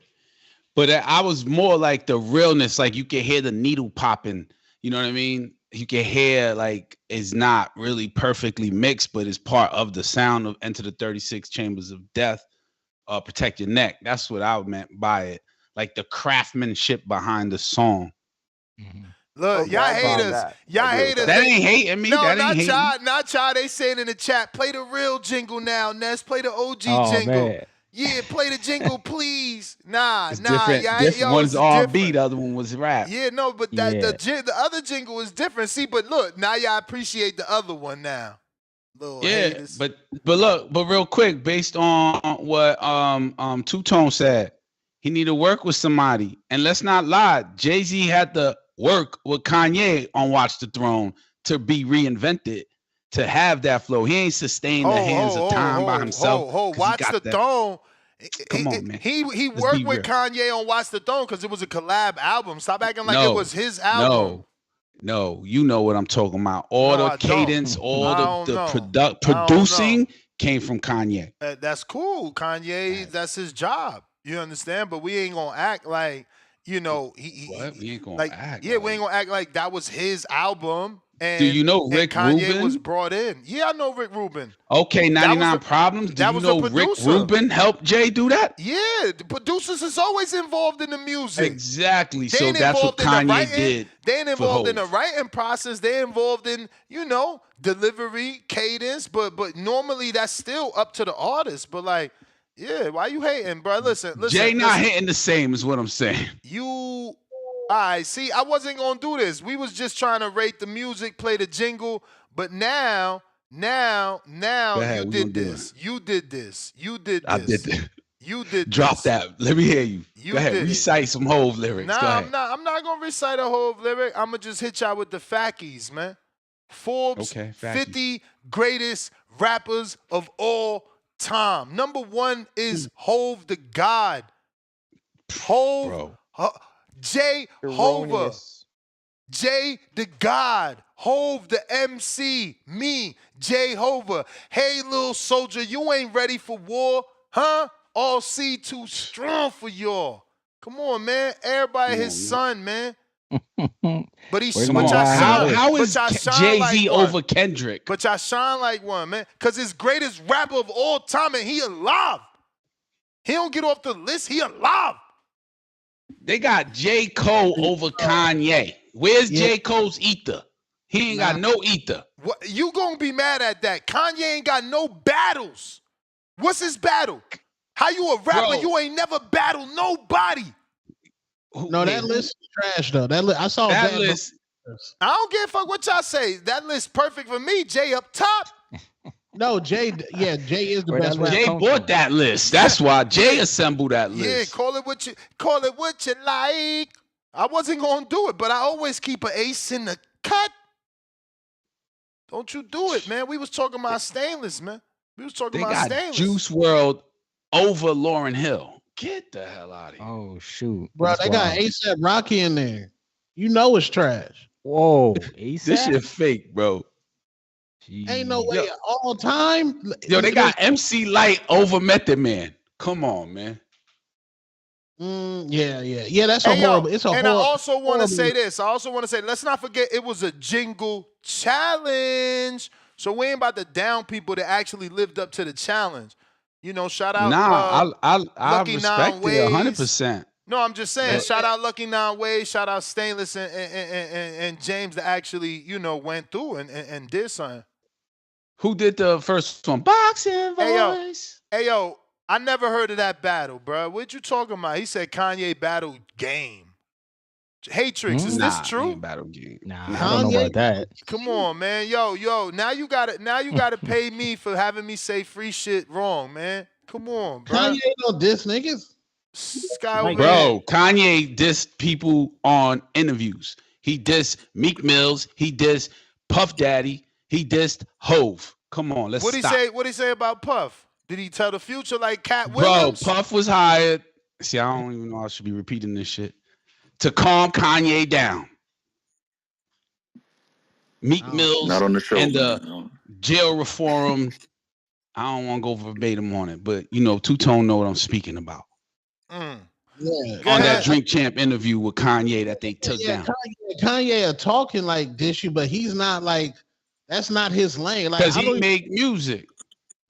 But I was more like the realness, like you can hear the needle popping. You know what I mean? You can hear like it's not really perfectly mixed, but it's part of the sound of Enter the 36 Chambers of Death. Protect Your Neck. That's what I meant by it. Like the craftsmanship behind the song. Look, Okay, y'all I buy haters. that. I Y'all agree with haters. That they- ain't hating me. No, That ain't not hating. y'all. Not y'all. They saying in the chat, play the real jingle now, Ness. Play the OG Oh jingle. man. Yeah, play the jingle, please. Nah, It's nah, different. yeah, Different. yo, One's it's R&B. different. The other one was rap. Yeah, no, but that Yeah. the other jingle is different. See, but look, now y'all appreciate the other one now. Little Yeah, haters. but look, but real quick, based on what Two Tone said, he need to work with somebody. And let's not lie, Jay-Z had to work with Kanye on Watch the Throne to be reinvented, to have that flow. He ain't sustained the hands of time by himself. 'cause he Watch got the that- Throne. Come on, man. He Let's worked be with real. Kanye on Watch the Throne because it was a collab album. Stop acting like it was his album. No, you know what I'm talking about. All No, the I don't. cadence, all I the don't know. I don't producing came from Kanye. That's cool. Kanye, that's his job. You understand? But we ain't gonna act like, you know, What? We ain't gonna like, act. yeah, we ain't gonna act like that was his album. And Do you know and Rick Kanye Rubin? was brought in. Yeah, I know Rick Rubin. Okay, That was 99 a- Problems. Do that you was a know Rick producer. Rubin helped Jay do that? Yeah, the producers is always involved in the music. Exactly. They So ain't that's what involved in the Kanye writing. did. They ain't for involved in the Hov. writing process. They involved in, you know, delivery, cadence. But normally that's still up to the artist. But like, yeah, why you hating, bro? Listen. Jay not listen. hitting the same, is what I'm saying. You, all right, see, I wasn't going to do this. We was just trying to rate the music, play the jingle. But now Go ahead, you we did gonna do this. You did this. You did this. I did that. You did Drop this. that. Let me hear you. You Go ahead. did it. Recite some Hov lyrics. Nah, Go ahead. I'm not gonna recite a whole lyric. I'm gonna just hit y'all with the fackies, man. Forbes Okay, fackies. 50 greatest rappers of all time. Number 1 is Hov the God. Hov, Jay Hova. Erroneous. Jay the God. Hov the MC. Me, Jay Hova. Hey, little soldier, you ain't ready for war, huh? All C too strong for y'all. Come on, man. Everybody his son, man. But he Where's but y'all my shine. How but is y'all shine Jay-Z like one. over Kendrick? But y'all shine like one, man. Cause his greatest rapper of all time, and he alive. He don't get off the list. He alive. They got J. Cole over Kanye. Where's J. Cole's ether? He ain't got no ether. What, you gonna be mad at that? Kanye ain't got no battles. What's his battle? How you a rapper? Bro. You ain't never battled nobody. No, that list is trash though. I saw That Bad list. I don't give a fuck what y'all say. That list perfect for me. Jay up top. No, Jay. Yeah, Jay is the Where that best list rapper. Jay come bought from? that list. That's why Jay assembled that Yeah, list. call it what you like. I wasn't gonna do it, but I always keep an ace in the cut. Don't you do it, man. We was talking about Stainless, man. We was talking They about got Stainless. Juice World over Lauryn Hill. Get the hell out of here. Oh shoot. Bro, That's they got wild. ASAP Rocky in there. You know it's trash. Whoa. This ASAP? shit fake, bro. Ain't no Jeez. way all time. Yo, they got MC Light over Method Man. Come on, man. Yeah. That's a Hey, yo, horrible. It's a and horrible. I also want to horrible- say this. I also want to say, let's not forget it was a jingle challenge. So we ain't about to down people that actually lived up to the challenge. You know, shout out I Lucky respect Nine it Ways. 100%. No, I'm just saying, But- shout out Lucky Nine Ways, shout out Stainless and James that actually, you know, went through and did something. Who did the first one? Boxing Voice. Hey yo, I never heard of that battle, bro. What you talking about? He said Kanye battled Game. Hatrix, is Nah, this true? ain't battle game. Nah, I don't know about that. Come on, man. Yo, now you gotta pay me for having me say free shit wrong, man. Come on, bro. Kanye don't diss niggas. Sky over there. Bro, Kanye dissed people on interviews. He dissed Meek Mills. He dissed Puff Daddy. He dissed Hove. Come on, let's What'd stop. he say about Puff? Did he tell the future like Cat Bro, Williams? Puff was hired. See, I don't even know I should be repeating this shit. To calm Kanye down. Meek Mills Not on the show. and the man. jail reform. I don't want to go verbatim on it, but you know, Two Tone know what I'm speaking about. Yeah. On that Drink Champ interview with Kanye that they took Yeah, down. Kanye are talking like this, but he's not like that's not his lane. Like Because I he don't make music.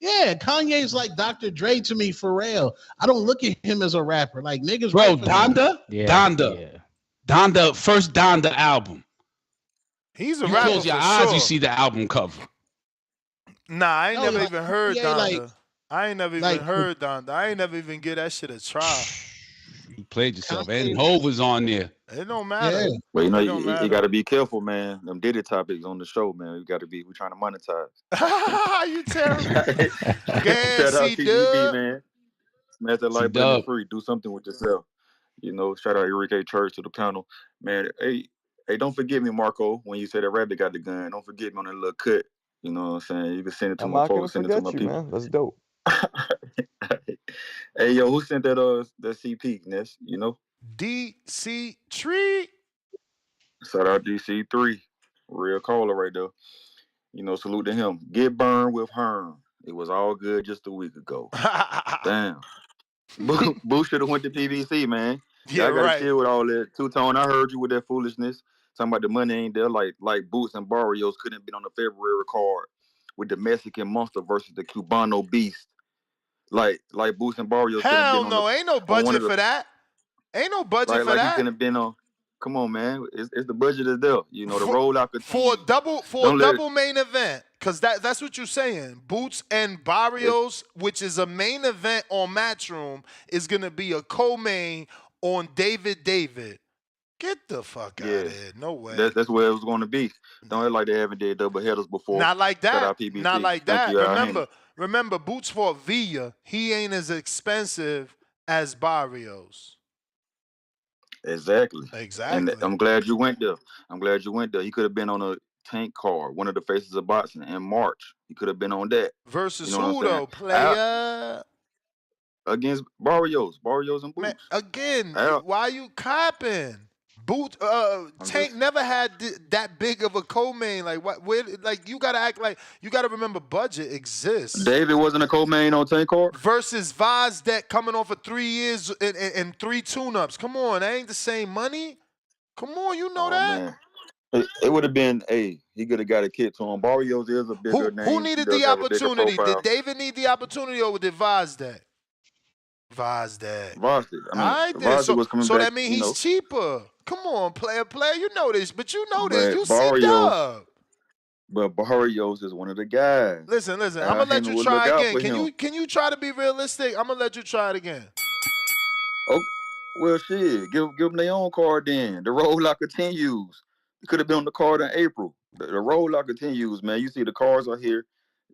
Yeah, Kanye's like Dr. Dre to me for real. I don't look at him as a rapper. Like niggas Bro, rap for him. Donda, first Donda album. He's a You rapper close your for eyes, you sure. see the album cover. Nah, I ain't No, never like, even heard yeah, like- Donda. I ain't never even like- heard Donda. I ain't never even give that shit a try. You played yourself. Kanye- And Hov was on there. It don't matter. Yeah. But you know, It don't you matter. got to be careful, man. Them Diddy topics on the show, man. You got to be. We're trying to monetize. You terrible. Shout out C TBV, Dub. man. Smash that like button C-Dub. for free. Do something with yourself. You know, shout out Enrique Church to the panel, man. Hey, don't forget me, Marco. When you said that rabbit got the gun, don't forget me on that little cut. You know what I'm saying? You can send it to I'm my not gonna folks, send it to forget my you, people. man. That's dope. Hey, yo, who sent that CP, Ness? You know? DC Tree. Shout out DC3. Real caller right there. You know, salute to him. Get burned with Herm. It was all good just a week ago. Damn. Boo should have went to PBC, man. Yeah, Y'all gotta right. chill with all that. Two-Tone, I heard you with that foolishness. Talking about the money ain't there. Like Boots and Barrios couldn't have been on the February card with the Mexican Monster versus the Cubano Beast. Like Boots and Barrios couldn't have Hell been on no, the ain't no on one budget of the for that. Ain't no budget for like he that. couldn't have been on. Come on, man. It's the budget is there. You know, the rollout could For a double Don't let it- main event, because that's what you're saying. Boots and Barrios, which is a main event on Matchroom, is gonna be a co-main on David. Get the fuck out of here. No way. That's where it was going to be. Don't act like they haven't did double headers before. Not like Shout that. out PBC. Not like Thank that. you, Al Haney. Remember, Boots fought Villa. He ain't as expensive as Barrios. Exactly. Exactly. And I'm glad you went there. He could have been on a Tank card, one of the faces of boxing in March. He could have been on that. Versus You know what who I'm saying? though, player? Against Barrios and Boots. Man, again, Al, why you copping? Tank never had that big of a co-main. Like what? Where? Like you gotta act like you gotta remember budget exists. David wasn't a co-main on Tank card versus Vazdeck coming off of 3 years and 3 tune-ups. Come on, that ain't the same money. Come on, you know that. Man. It would have been, he could have got a kid to him. Barrios is a bigger name. Who needed the opportunity? Did David need the opportunity or did Vazdeck? Vazdeck. Vazdeck was coming back. So that means he's cheaper. Come on, player. You know this, but you know this. You see Dub. But Barrios is one of the guys. Listen. I'm gonna let you try again. Can you try to be realistic? I'm gonna let you try it again. Oh, well, shit. Give them their own card then. The rollout continues. It could have been on the card in April. The rollout continues, man. You see the cards are here.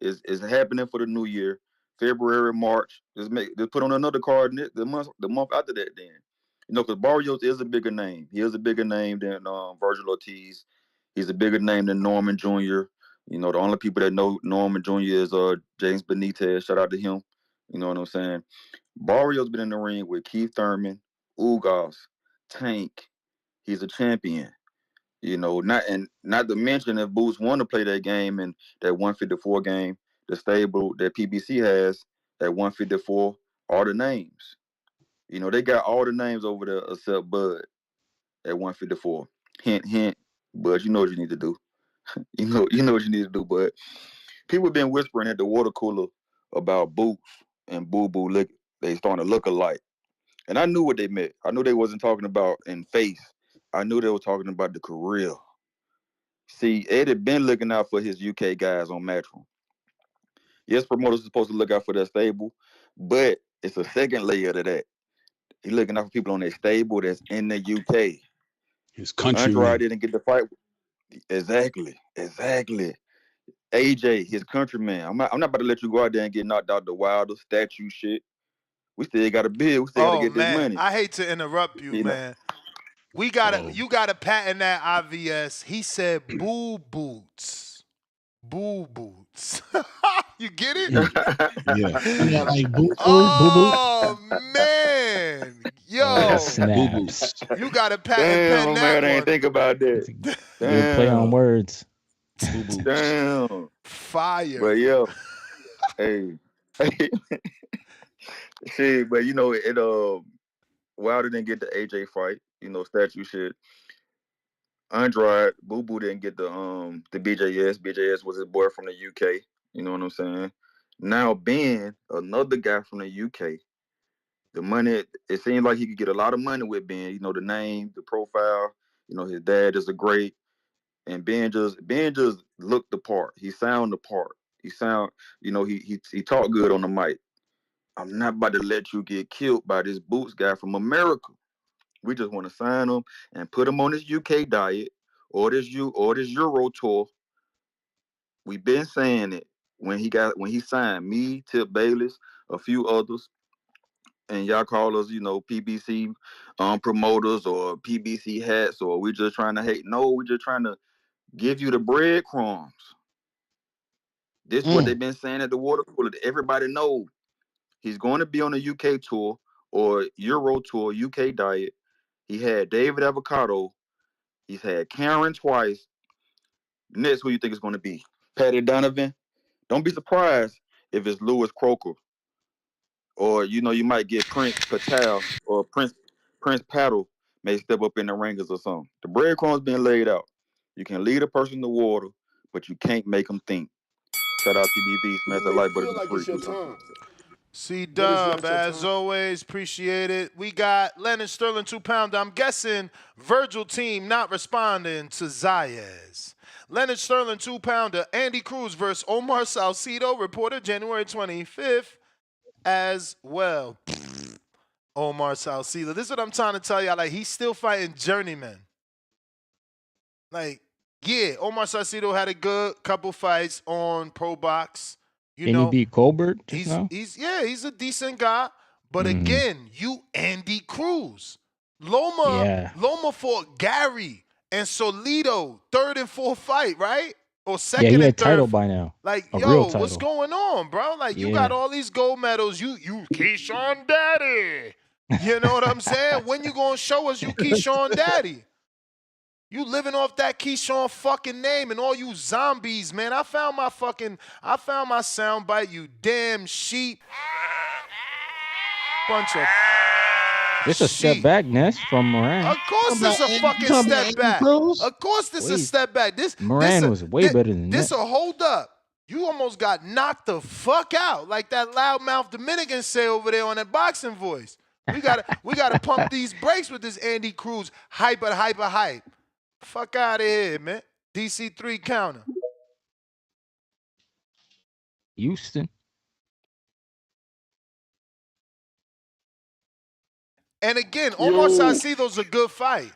Is happening for the new year. February, March. Just put on another card the month after that. Then, you know, because Barrios is a bigger name. He is a bigger name than Virgil Ortiz. He's a bigger name than Norman Jr. You know, the only people that know Norman Jr. is James Benitez. Shout out to him. You know what I'm saying? Barrios been in the ring with Keith Thurman, Ugas, Tank. He's a champion. You know, not to mention if Boots want to play that game and that 154 game, the stable that PBC has at 154 are the names. You know, they got all the names over there except Bud at 154. Hint, hint. Bud, you know what you need to do. you know what you need to do, Bud. People been whispering at the water cooler about Boots and Boo Boo look. They starting to look alike. And I knew what they meant. I knew they wasn't talking about in face. I knew they were talking about the career. See, Ed had been looking out for his UK guys on Matchroom. Yes, promoters are supposed to look out for their stable, but it's a second layer to that. He's looking out for people on their stable that's in the UK. His countryman. Andrade didn't get the fight. Exactly. AJ, his countryman. I'm not about to let you go out there and get knocked out the Wilder statue shit. We still got to build. We still got to get this money. I hate to interrupt you, man. You gotta patent that IVS. He said boo boots. Boo boots. You get it? Yeah, like boo boo. Oh man. Yo. Snaps. You gotta patent that man, I ain't think about that. Good play on words. Damn. Fire. But yo, hey. See, but you know, Wilder didn't get the AJ fight, you know, statue shit. Andrade, Boo Boo didn't get the BJS. BJS was his boy from the UK. You know what I'm saying? Now Ben, another guy from the UK, the money, it seems like he could get a lot of money with Ben. You know, the name, the profile. You know, his dad is a great, and Ben just looked the part. He sound the part. He sound, you know, he talked good on the mic. I'm not about to let you get killed by this Boots guy from America. We just want to sign him and put him on this UK diet or this Euro tour. We've been saying it when he signed me, Tip Bayless, a few others, and y'all call us, you know, PBC promoters or PBC hats, or we just trying to hate. No, we're just trying to give you the breadcrumbs. This is what they've been saying at the water cooler. Everybody knows he's going to be on a UK tour or Euro tour, UK diet. He had David Avocado. He's had Karen twice. Next, who you think is going to be? Patty Donovan? Don't be surprised if it's Lewis Croker. Or, you know, you might get Prince Patel or Prince Paddle may step up in the rankings or something. The breadcrumbs being laid out. You can lead a person to water, but you can't make them think. Shout out TBV, smash that like button. Feel like it's your time. C-Dub, as always, appreciate it. We got Leonard Sterling 2-pounder. I'm guessing Virgil team not responding to Zayas. Leonard Sterling 2-pounder. Andy Cruz versus Omar Salcido, reported January 25th as well. Omar Salcido. This is what I'm trying to tell y'all. Like, he's still fighting journeyman. Like, yeah, Omar Salcido had a good couple fights on Pro Box. You Didn't know, he beat Colbert just he's now? he's a decent guy. But again, you Andy Cruz. Loma fought Gary and Solido, third and fourth fight, right? Or second Yeah, he and had third. title by now. Like, A yo, real what's title. going on, bro? Like, you Yeah. got all these gold medals. You Keyshawn Daddy. You know what I'm saying? When you gonna show us you Keyshawn Daddy? You living off that Keyshawn fucking name and all you zombies, man. I found my soundbite, you damn sheep. Bunch of This a step back, Ness, from Moran. Of course this a fucking step back. Of course this a step back. Moran was way better than this. that. A hold up. You almost got knocked the fuck out, like that loudmouth Dominican say over there on that boxing voice. We gotta pump these brakes with this Andy Cruz hype. Fuck out of here, man. DC3 counter. Houston. And again, Omar Salcido's a good fight,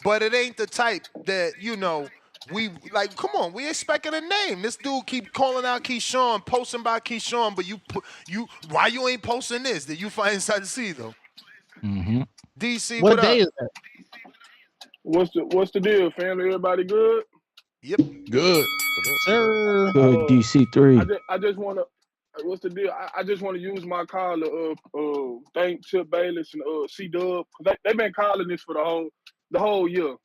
but it ain't the type that, you know, we like. Come on, we expecting a name. This dude keep calling out Keyshawn, posting about Keyshawn, but why you ain't posting this? Did you find Salcido? DC, what day is that? What's the deal, family? Everybody good? Yep. Good. Sir. Good DC3. I just want to. What's the deal? I just want to use my call to thank Chip Bayless and C-Dub. They've been calling this for the whole year.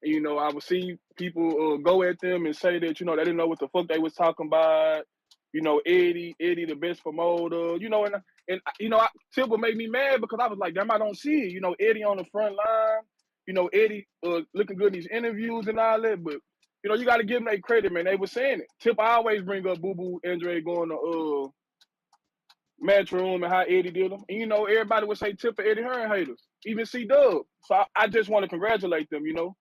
And, you know, I would see people go at them and say that, you know, they didn't know what the fuck they was talking about. You know, Eddie the best promoter. You know, and you know, Tip would make me mad because I was like, damn, I don't see it. You know, Eddie on the front line. You know, Eddie looking good in these interviews and all that. But, you know, you got to give them their credit, man. They were saying it. Tip always bring up Boo Boo Andre going to Matchroom and how Eddie did them. And, you know, everybody would say Tip for Eddie Hearn haters. Even C-Dub. So I just want to congratulate them, you know.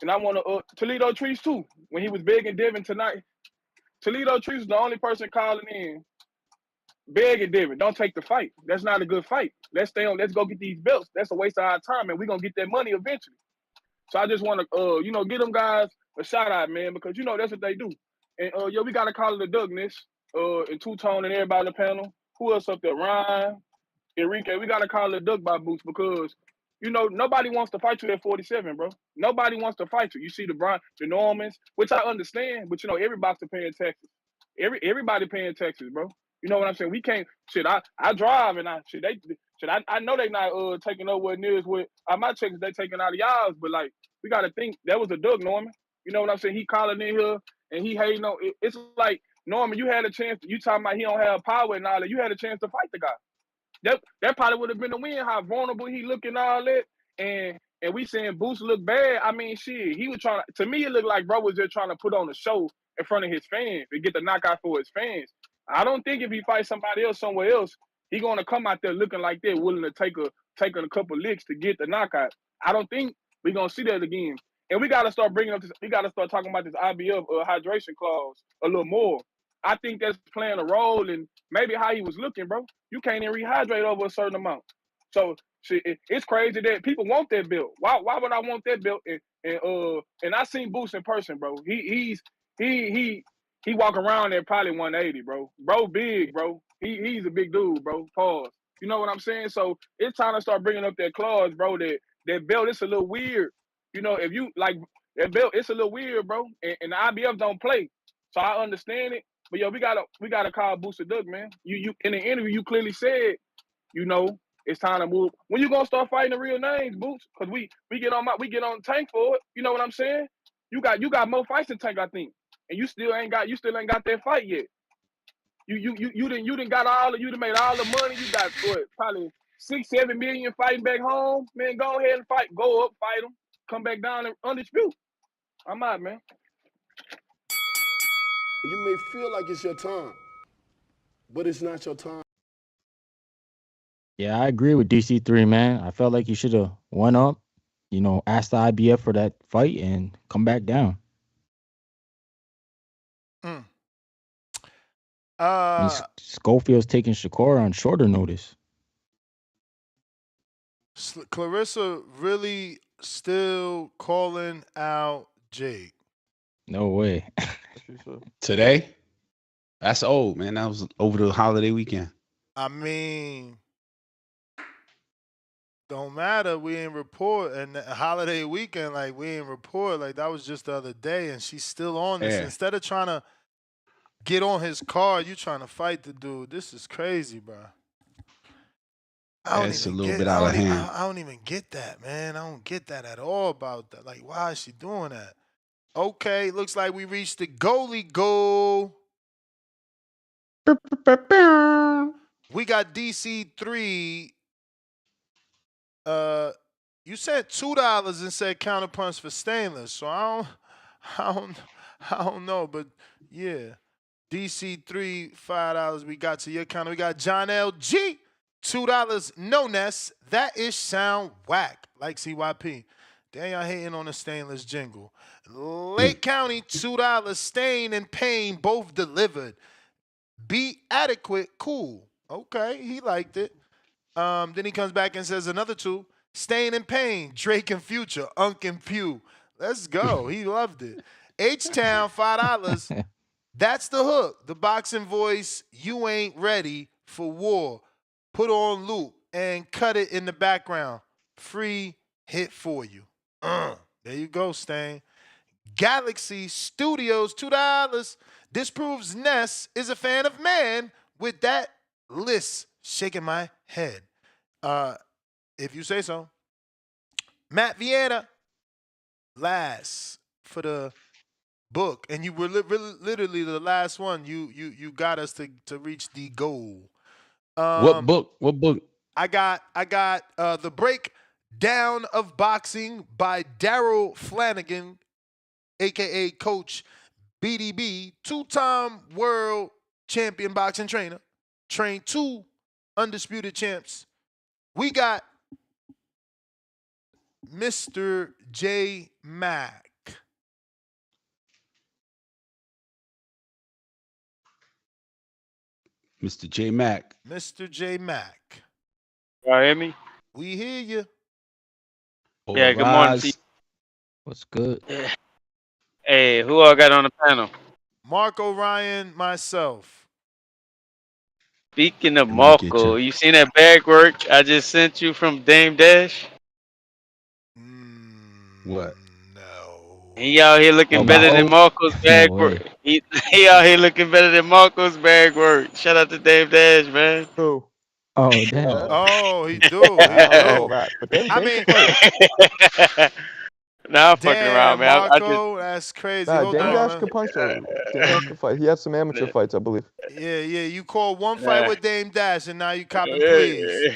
And I want to Toledo Trees too. When he was begging Devin tonight, Toledo Trees is the only person calling in begging Devin, don't take the fight. That's not a good fight. Let's stay on. Let's go get these belts. That's a waste of our time, and we're gonna get that money eventually. So I just want to, you know, give them guys a shout out, man, because you know that's what they do. And we gotta call it a Douglas, and Two Tone and everybody on the panel. Who else up there? Ryan, Enrique. We gotta call it a Duck by Boots because. You know, nobody wants to fight you at 47, bro. Nobody wants to fight you. You see the Normans, which I understand, but you know, every boxer paying taxes. Everybody paying taxes, bro. You know what I'm saying? We can't I drive and I know they not taking over near as what my checks they taking out of y'all's, but like we gotta think that was a Doug Norman. You know what I'm saying? He calling in here and he hating on it's like Norman, you had a chance, you talking about he don't have power and all that, you had a chance to fight the guy. That probably would have been the win, how vulnerable he looked and all that. And we saying Boots look bad. I mean, shit, he was trying to me, it looked like bro was just trying to put on a show in front of his fans and get the knockout for his fans. I don't think if he fights somebody else somewhere else, he gonna come out there looking like that, willing to take a couple licks to get the knockout. I don't think we gonna see that again. And we gotta start bringing up this. We gotta start talking about this IBF hydration clause a little more. I think that's playing a role in maybe how he was looking, bro. You can't even rehydrate over a certain amount. So it's crazy that people want that belt. Why would I want that belt? And I seen Boost in person, bro. He walk around at probably 180, bro. Bro, big, bro. He's a big dude, bro. Pause. You know what I'm saying? So it's time to start bringing up that clause, bro. That belt, it's a little weird. You know, if you like that belt, it's a little weird, bro. And the IBF don't play, so I understand it. But yo, we gotta call Booster Duck, man. You in the interview, you clearly said, you know, it's time to move. When you gonna start fighting the real names, Boots? Cause we get on Tank for it. You know what I'm saying? You got more fights than Tank, I think, and you still ain't got that fight yet. You didn't made all the money. You got what, probably 6-7 million fighting back home. Man, go ahead and fight. Go up, fight them. Come back down and undisputed. I'm out, man. You may feel like it's your time, but it's not your time. Yeah, I agree with DC3, man. I felt like he should have went up, asked the IBF for that fight and come back down. Schofield's taking Shakur on shorter notice. Clarissa really still calling out Jake. No way. Today? That's old, man. That was over the holiday weekend. I mean, don't matter. We ain't report. And the holiday weekend, like, we ain't report. Like, that was just the other day, and she's still on this. Yeah. Instead of trying to get on his card, you trying to fight the dude. This is crazy, bro. It's a little bit out of hand. I don't even get that, man. I don't get that at all about that. Like, why is she doing that? Okay, looks like we reached the goalie goal. We got DC3. You said $2 and said counterpunch for stainless. So I don't know, but yeah. DC3, $5. We got to your counter. We got John LG, $2. No Ness. That ish sound whack. Like CYP. Damn, y'all hating on the stainless jingle. Lake County, $2. Stain and Pain, both delivered. Be adequate, cool. Okay, he liked it. Then he comes back and says another $2. Stain and Pain, Drake and Future, Unk and Pew. Let's go. He loved it. H-Town, $5. That's the hook. The boxing voice, you ain't ready for war. Put on loop and cut it in the background. Free hit for you. There you go, Stain. Galaxy Studios, $2. This proves Ness is a fan of man with that list. Shaking my head. If you say so. Matt Vieira, last for the book, and you were literally the last one. You got us to reach the goal. What book? I got The Breakdown of Boxing by Daryl Flanagan, aka Coach BDB, two-time world champion boxing trainer, trained 2 undisputed champs. We got Mr. J Mac. Mr. J Mac. Mr. J Mac. Y'all hear me? We hear you. Yeah, good morning to you. What's good? Hey, who I got on the panel? Marco Ryan, myself. Speaking of Marco, you seen that bag work I just sent you from Dame Dash? What? He out here looking better than Marco's bag work. He out here looking better than Marco's bag work. Shout out to Dave Dash, man. Who? Oh, damn. Oh, he do. He do. I mean, nah, I'm fucking around, man. Marco, that's crazy. Nah, Hold Dame on. Dash can punch though. Dame Dash can fight. He had some amateur fights, I believe. Yeah. You called one fight with Dame Dash, and now you copping please.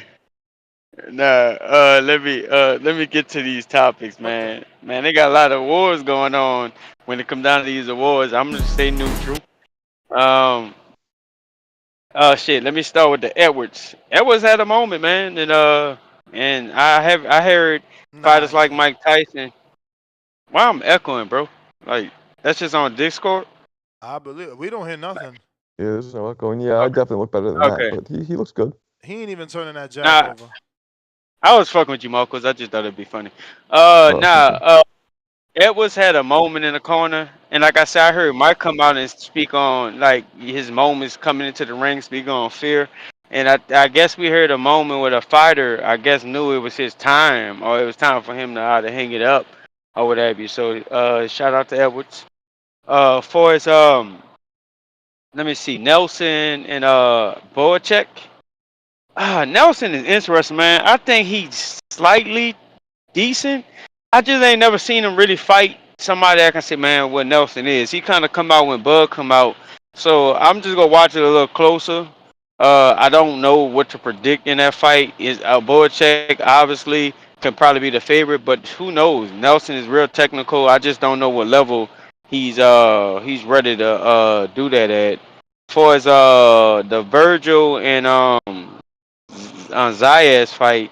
Nah, let me get to these topics, man. Okay. Man, they got a lot of awards going on. When it comes down to these awards, I'm gonna stay neutral. Shit. Let me start with the Edwards. Edwards had a moment, man, and I heard Nah, fighters like you. Mike Tyson. Why I'm echoing, bro? Like that's just on Discord. I believe we don't hear nothing. Yeah, there's no going. Yeah, I Okay. definitely look better than that, Okay. but he looks good. He ain't even turning that jab Nah, over. I was fucking with you, Marcos. I just thought it'd be funny. Thank you. Edwards had a moment in the corner, and like I said, I heard Mike come out and speak on like his moments coming into the ring, speak on fear. And I guess we heard a moment where the fighter, I guess, knew it was his time, or it was time for him to either hang it up or what have you. So, shout out to Edwards. For his let me see, Nelson and Boacek. Nelson is interesting, man. I think he's slightly decent. I just ain't never seen him really fight somebody that can say, man, what Nelson is. He kind of come out when Bud come out. So I'm just gonna watch it a little closer. I don't know what to predict in that fight. Is Boacek obviously can probably be the favorite, but who knows? Nelson is real technical. I just don't know what level he's ready to do that at. As far as the Virgil and Zayas fight,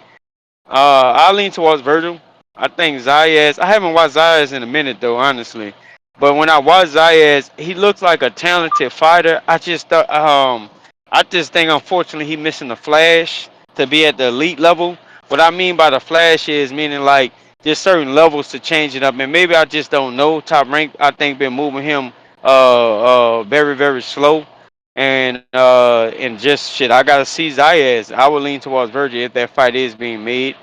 I lean towards Virgil. I think Zayas. I haven't watched Zayas in a minute though, honestly. But when I watch Zayas, he looks like a talented fighter. I just think unfortunately he missing the flash to be at the elite level. What I mean by the flash is meaning like there's certain levels to change it up, and maybe I just don't know. Top rank, I think, been moving him very very slow. And just shit, I gotta see Zayas. I would lean towards Virgil if that fight is being made.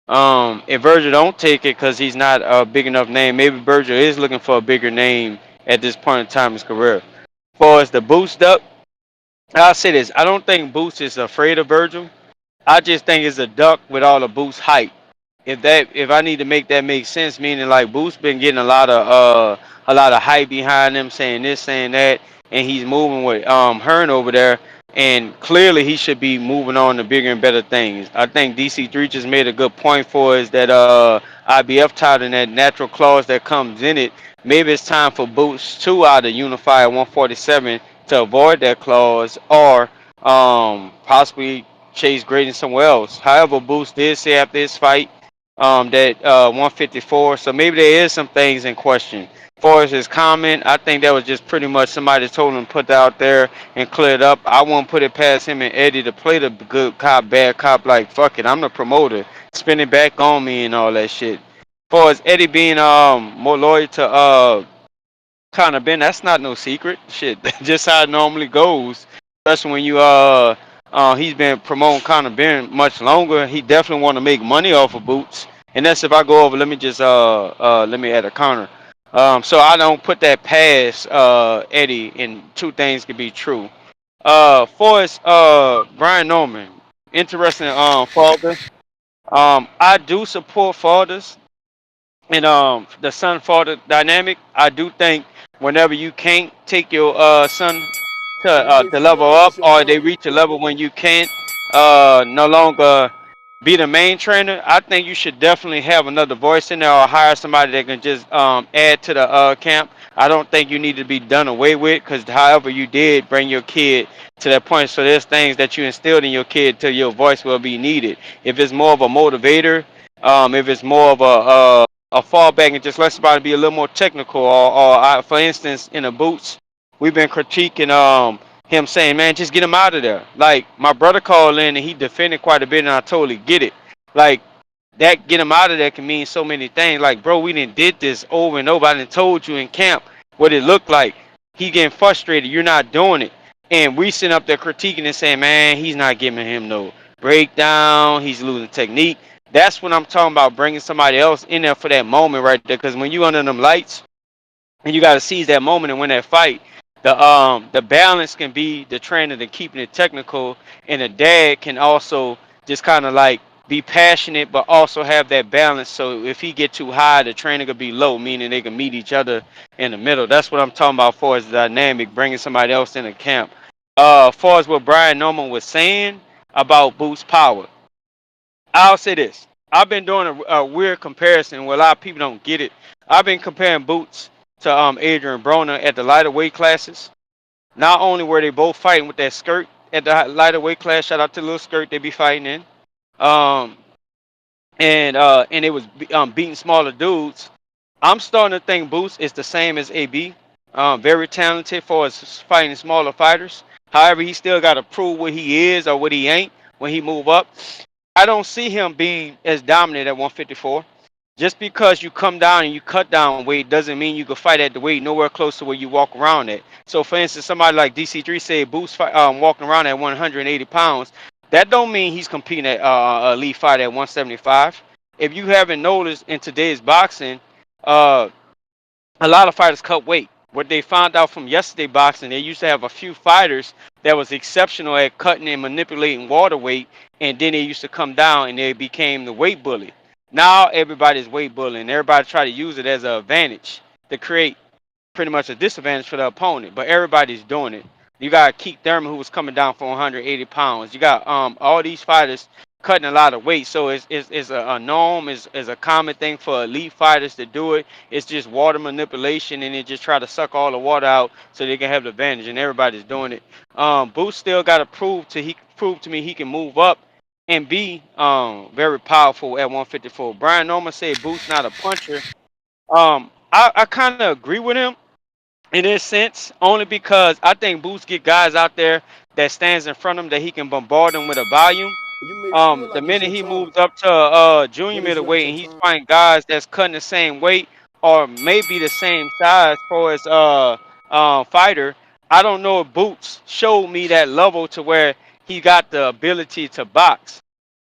If Virgil don't take it because he's not a big enough name, maybe Virgil is looking for a bigger name at this point in time in his career. As far as the boost up, I'll say this: I don't think Boost is afraid of Virgil. I just think it's a duck with all the Boost hype. If I need to make that make sense, meaning like Boost been getting a lot of hype behind him, saying this, saying that, and he's moving with Hearn over there, and clearly he should be moving on to bigger and better things. I think DC3 just made a good point for us that IBF tied in that natural clause that comes in it. Maybe it's time for Boost to either unify at 147 to avoid that clause, or possibly chase greatness somewhere else. However, Boost did say after this fight that 154. So maybe there is some things in question. As far as his comment, I think that was just pretty much somebody told him to put that out there and clear it up. I won't put it past him and Eddie to play the good cop, bad cop. Like fuck it, I'm the promoter. Spin it back on me and all that shit. As far as Eddie being more loyal to Connor Ben, that's not no secret. Shit, just how it normally goes. Especially when he's been promoting Connor Ben much longer. He definitely want to make money off of Boots. And that's if I go over. Let me just let me add a Connor. So I don't put that past Eddie, and two things can be true. For us, Brian Norman, interesting father. I do support fathers and the son father dynamic. I do think whenever you can't take your son When they to feel level like up, it's your or they time. reach a level when you can't no longer be the main trainer, I think you should definitely have another voice in there or hire somebody that can just add to the camp. I don't think you need to be done away with, because however you did bring your kid to that point, so there's things that you instilled in your kid till your voice will be needed. If it's more of a motivator, if it's more of a fallback and just let somebody be a little more technical, for instance, in the boots, we've been critiquing him saying, man, just get him out of there. Like my brother called in and he defended quite a bit, and I totally get it. Like that get him out of there can mean so many things. Like, bro, we didn't did this over and over. I done told you in camp what it looked like. He getting frustrated. You're not doing it. And we sitting up there critiquing and saying, man, he's not giving him no breakdown. He's losing technique. That's when I'm talking about bringing somebody else in there for that moment right there. Because when you under them lights and you got to seize that moment and win that fight, the balance can be the trainer to keeping it technical, and the dad can also just kind of like be passionate but also have that balance. So if he get too high, the trainer could be low, meaning they can meet each other in the middle. That's what I'm talking about for as the dynamic, bringing somebody else in the camp. Far as what Brian Norman was saying about boost power, I'll say this. I've been doing a weird comparison where a lot of people don't get it. I've been comparing Boots to Adrian Broner at the lighter weight classes. Not only were they both fighting with that skirt, at the lighter weight class. Shout out to Lil Skirt they be fighting in. Um, and it was beating smaller dudes. I'm starting to think Boost is the same as AB. Very talented for his fighting smaller fighters. However, he still got to prove what he is or what he ain't when he move up. I don't see him being as dominant at 154. Just because you come down and you cut down weight doesn't mean you can fight at the weight nowhere close to where you walk around at. So, for instance, somebody like DC3 said Boost walking around at 180 pounds. That don't mean he's competing at elite fight at 175. If you haven't noticed in today's boxing, uh, a lot of fighters cut weight. What they found out from yesterday boxing, they used to have a few fighters that was exceptional at cutting and manipulating water weight, and then they used to come down and they became the weight bully. Now everybody's weight bullying. Everybody try to use it as an advantage to create pretty much a disadvantage for the opponent, but everybody's doing it. You got Keith Thurman who was coming down for 180 pounds. You got all these fighters cutting a lot of weight, so it's a norm, is a common thing for elite fighters to do it. It's just water manipulation, and they just try to suck all the water out so they can have the advantage, and everybody's doing it. Boost still got to prove to me he can move up and be very powerful at 154. Brian Norman said Boost not a puncher. I kind of agree with him in this sense, only because I think Boost get guys out there that stands in front of him that he can bombard them with a volume. You may feel The like it's minute your he time, moves up to junior but it's not middleweight your and he's time. fighting guys that's cutting the same weight or maybe the same size for his fighter, I don't know if Boots showed me that level to where he got the ability to box.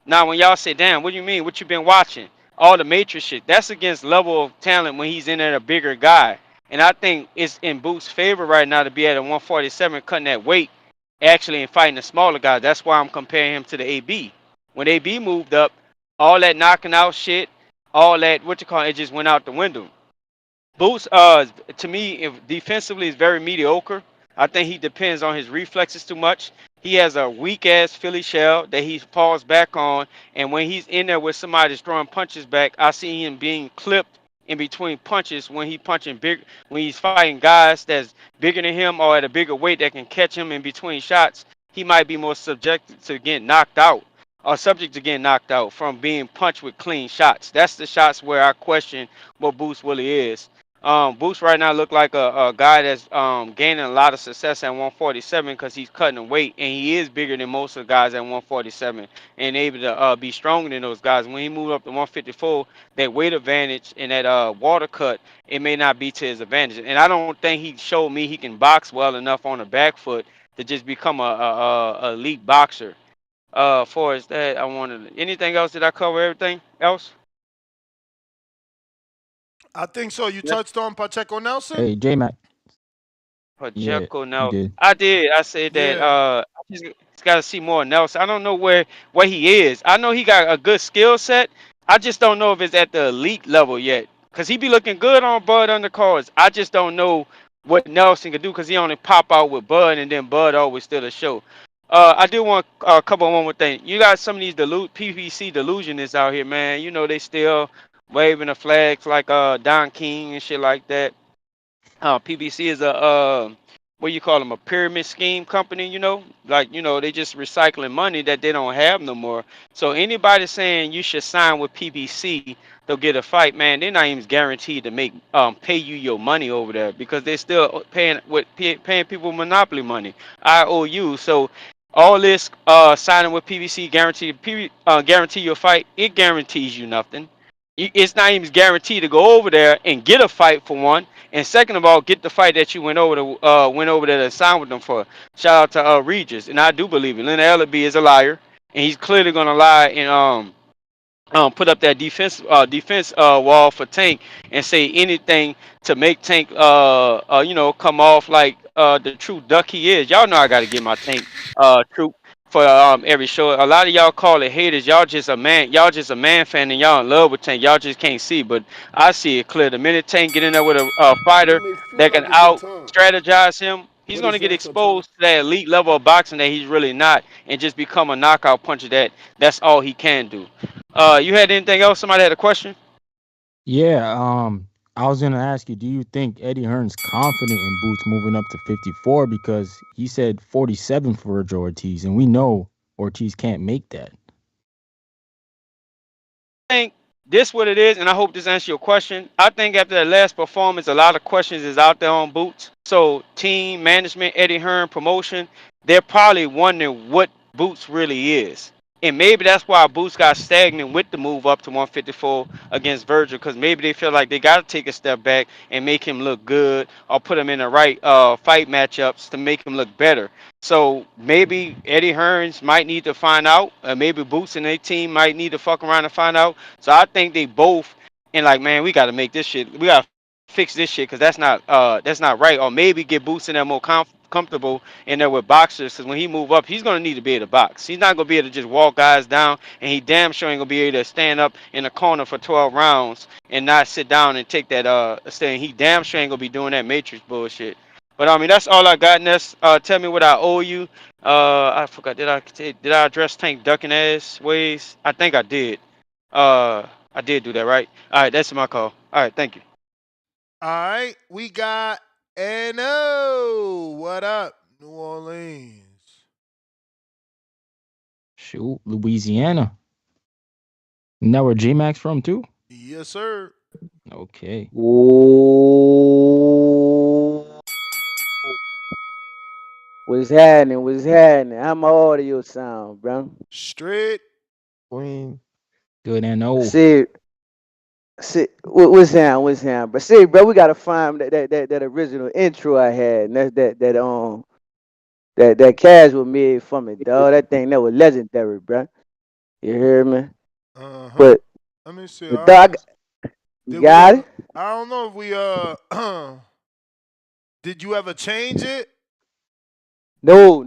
Now, when y'all say, "Damn, what do you mean? What you been watching?" All the Matrix shit. That's against level of talent when he's in at a bigger guy. And I think it's in Boots' favor right now to be at a 147 cutting that weight, actually, and fighting the smaller guys. That's why I'm comparing him to the AB. When AB moved up, all that knocking out shit, all that what you call it, just went out the window. Boots, to me, if defensively is very mediocre. I think he depends on his reflexes too much. He has a weak ass Philly shell that he falls back on, and when he's in there with somebody that's throwing punches back, I see him being clipped in between punches when he punching big, when he's fighting guys that's bigger than him or at a bigger weight that can catch him in between shots. He might be more subjected to getting knocked out or subject to getting knocked out from being punched with clean shots. That's the shots where I question what Boots really is. Boost right now look like a guy that's gaining a lot of success at 147 because he's cutting the weight and he is bigger than most of the guys at 147 and able to be stronger than those guys. When he moved up to 154, that weight advantage and that water cut, it may not be to his advantage. And I don't think he showed me he can box well enough on the back foot to just become a elite boxer. For as that, I wanted anything else? Did I cover everything else? I think so. You Yes. touched on Pacheco Nelson? Hey, J Mac. Yeah, Pacheco you Nelson. did. I did. I said that Yeah. I just got to see more Nelson. I don't know where he is. I know he got a good skill set. I just don't know if it's at the elite level yet. Cause he be looking good on Bud undercards. I just don't know what Nelson can do because he only pop out with Bud and then Bud always still a show. I do want a couple one more thing. You got some of these PVC delusionists out here, man. You know they still waving the flags like Don King and shit like that. PBC is a what you call them, a pyramid scheme company, like they just recycling money that they don't have no more. So anybody saying you should sign with PBC to get a fight, man, they're not even guaranteed to make pay you your money over there because they're still paying people monopoly money, IOU. So all this signing with PBC guarantee your fight, it guarantees you nothing. It's not even guaranteed to go over there and get a fight for one. And second of all, get the fight that you went over there to sign with them for. Shout out to Regis, and I do believe it. Leonard Ellaby is a liar, and he's clearly gonna lie and put up that defense wall for Tank and say anything to make Tank come off like the true duck he is. Y'all know I got to get my Tank troop for every show. A lot of y'all call it haters. Y'all just a man fan and y'all in love with Tank. Y'all just can't see, but I see it clear. The minute Tank get in there with a You fighter may feel that can like it's your out time, strategize him, he's but gonna it's get not your time. exposed to that elite level of boxing that he's really not, and just become a knockout puncher that's all he can do. You had anything else? Somebody had a question? Yeah. I was gonna ask you, do you think Eddie Hearn's confident in Boots moving up to 54? Because he said 47 for Virgil Ortiz, and we know Ortiz can't make that. Think this what it is, and I hope this answers your question. I think after the last performance, a lot of questions is out there on Boots. So team management, Eddie Hearn, promotion, they're probably wondering what Boots really is. And maybe that's why Boots got stagnant with the move up to 154 against Virgil, because maybe they feel like they got to take a step back and make him look good, or put him in the right fight matchups to make him look better. So maybe Eddie Hearns might need to find out, maybe Boots and their team might need to fuck around and find out. So I think they both and like, man, we got to make this shit. We got to fix this shit because that's not right. Or maybe get Boots in there more comfortable in there with boxers. Because when he move up, he's gonna need to be able to box. He's not gonna be able to just walk guys down, and he damn sure ain't gonna be able to stand up in the corner for 12 rounds and not sit down and take that stay. He damn sure ain't gonna be doing that Matrix bullshit. But I mean, that's all I got. Ness, tell me what I owe you. I forgot. Did I address Tank ducking ass ways? I think I did. I did do that, right? All right, that's my call. All right, thank you. All right, we got N.O. What up, New Orleans? Shoot, Louisiana. Isn't that where J Max from too? Yes, sir. Okay. Ooh. What's happening? What's happening? How my audio sound, bro? Straight. Queen. Good NO. See, what's happening? What's happening? But see, bro, we gotta find that original intro I had, and that casual made for me, dog. That thing that was legendary, bro. You hear me? But let me see. dog, you got it. I don't know if we did you ever change it? No.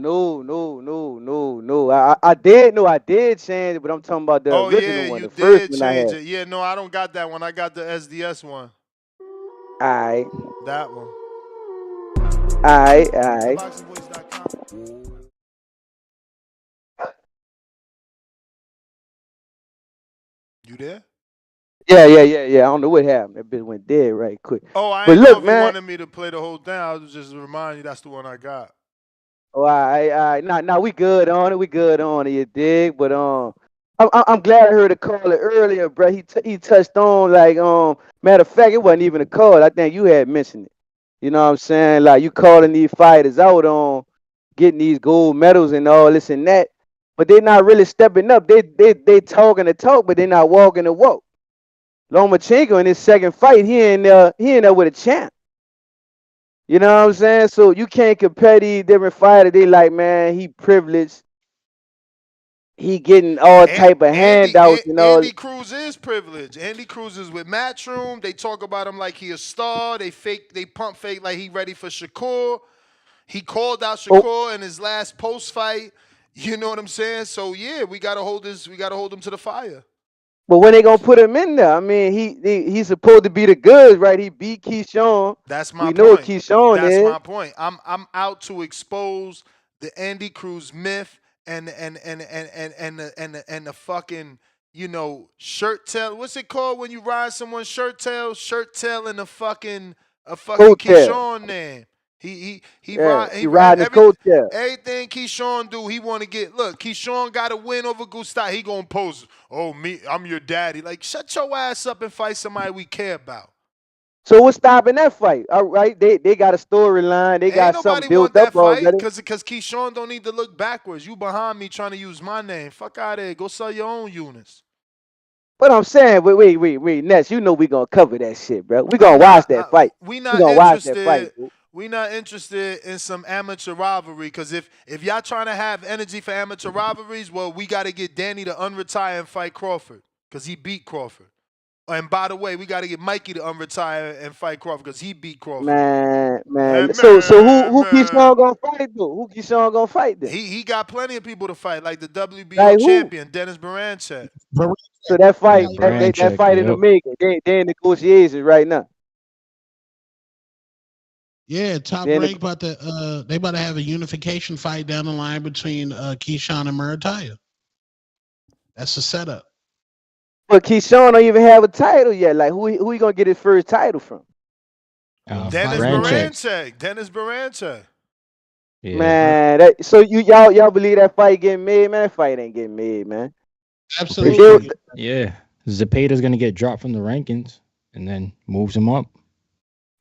I did know I did change it, but I'm talking about the original one, the first one I Change had. it. Yeah, no, I don't got that one. I got the SDS one. Alright. That one. Alright. You there? Yeah. I don't know what happened. That bitch went dead right quick. Oh, I but didn't know look, if you man. wanted me to play the whole thing. I was just reminding you that's the one I got. Oh, all right. Nah, we good on it. We good on it, you dig? But I'm glad I heard a call it earlier, bro. He touched on like matter of fact, it wasn't even a call. I think you had mentioned it. You know what I'm saying? Like you calling these fighters out on getting these gold medals and all this and that, but they're not really stepping up. They talking the talk, but they're not walking the walk. Lomachenko in his second fight, he in there with a champ. You know what I'm saying? So you can't compare these different fighters. They like, man, he privileged. He getting all type of handouts and all. Andy Cruz is privileged. Andy Cruz is with Matchroom. They talk about him like he a star. They pump fake like he ready for Shakur. He called out Shakur in his last post fight. You know what I'm saying? So yeah, we gotta hold him to the fire. But when they gonna put him in there? I mean, he's supposed to be the goods, right? He beat Keyshawn. That's my point. We know what Keyshawn That's is. my point. I'm out to expose the Andy Cruz myth and the fucking shirt tail. What's it called when you ride someone's shirt tail? Shirt tail and a fucking Keyshawn name. He riding his coattail. Everything Keyshawn do, he want to get. Look, Keyshawn got to win over Gustav. He gonna pose. Oh, I'm your daddy. Like, shut your ass up and fight somebody we care about. So what's stopping that fight? All right, they got a storyline. They got something built up already. Because Keyshawn don't need to look backwards. You behind me trying to use my name. Fuck out of here. Go sell your own units. But I'm saying, wait, Ness, you know we gonna cover that shit, bro. We gonna watch that fight. We not interested. We not interested in some amateur rivalry. Because if y'all trying to have energy for amateur rivalries, well, we got to get Danny to unretire and fight Crawford because he beat Crawford. And by the way, we got to get Mikey to unretire and fight Crawford because he beat Crawford. Man. So who Keyshawn gonna fight though? Who Keyshawn gonna fight then? He got plenty of people to fight, like the WBO champion Dennis Baranchek. So that fight, that fight in the making. They in negotiations right now. Yeah, Top Rank about to they about to have a unification fight down the line between Keyshawn and Murataya. That's the setup. But Keyshawn don't even have a title yet. Like who he gonna get his first title from? Dennis Baranchek. Baranchek. Dennis Baranchek. Yeah. Man, so y'all believe that fight getting made? Man, that fight ain't getting made, man. I'm pretty sure. Yeah. Zepeda's gonna get dropped from the rankings and then moves him up.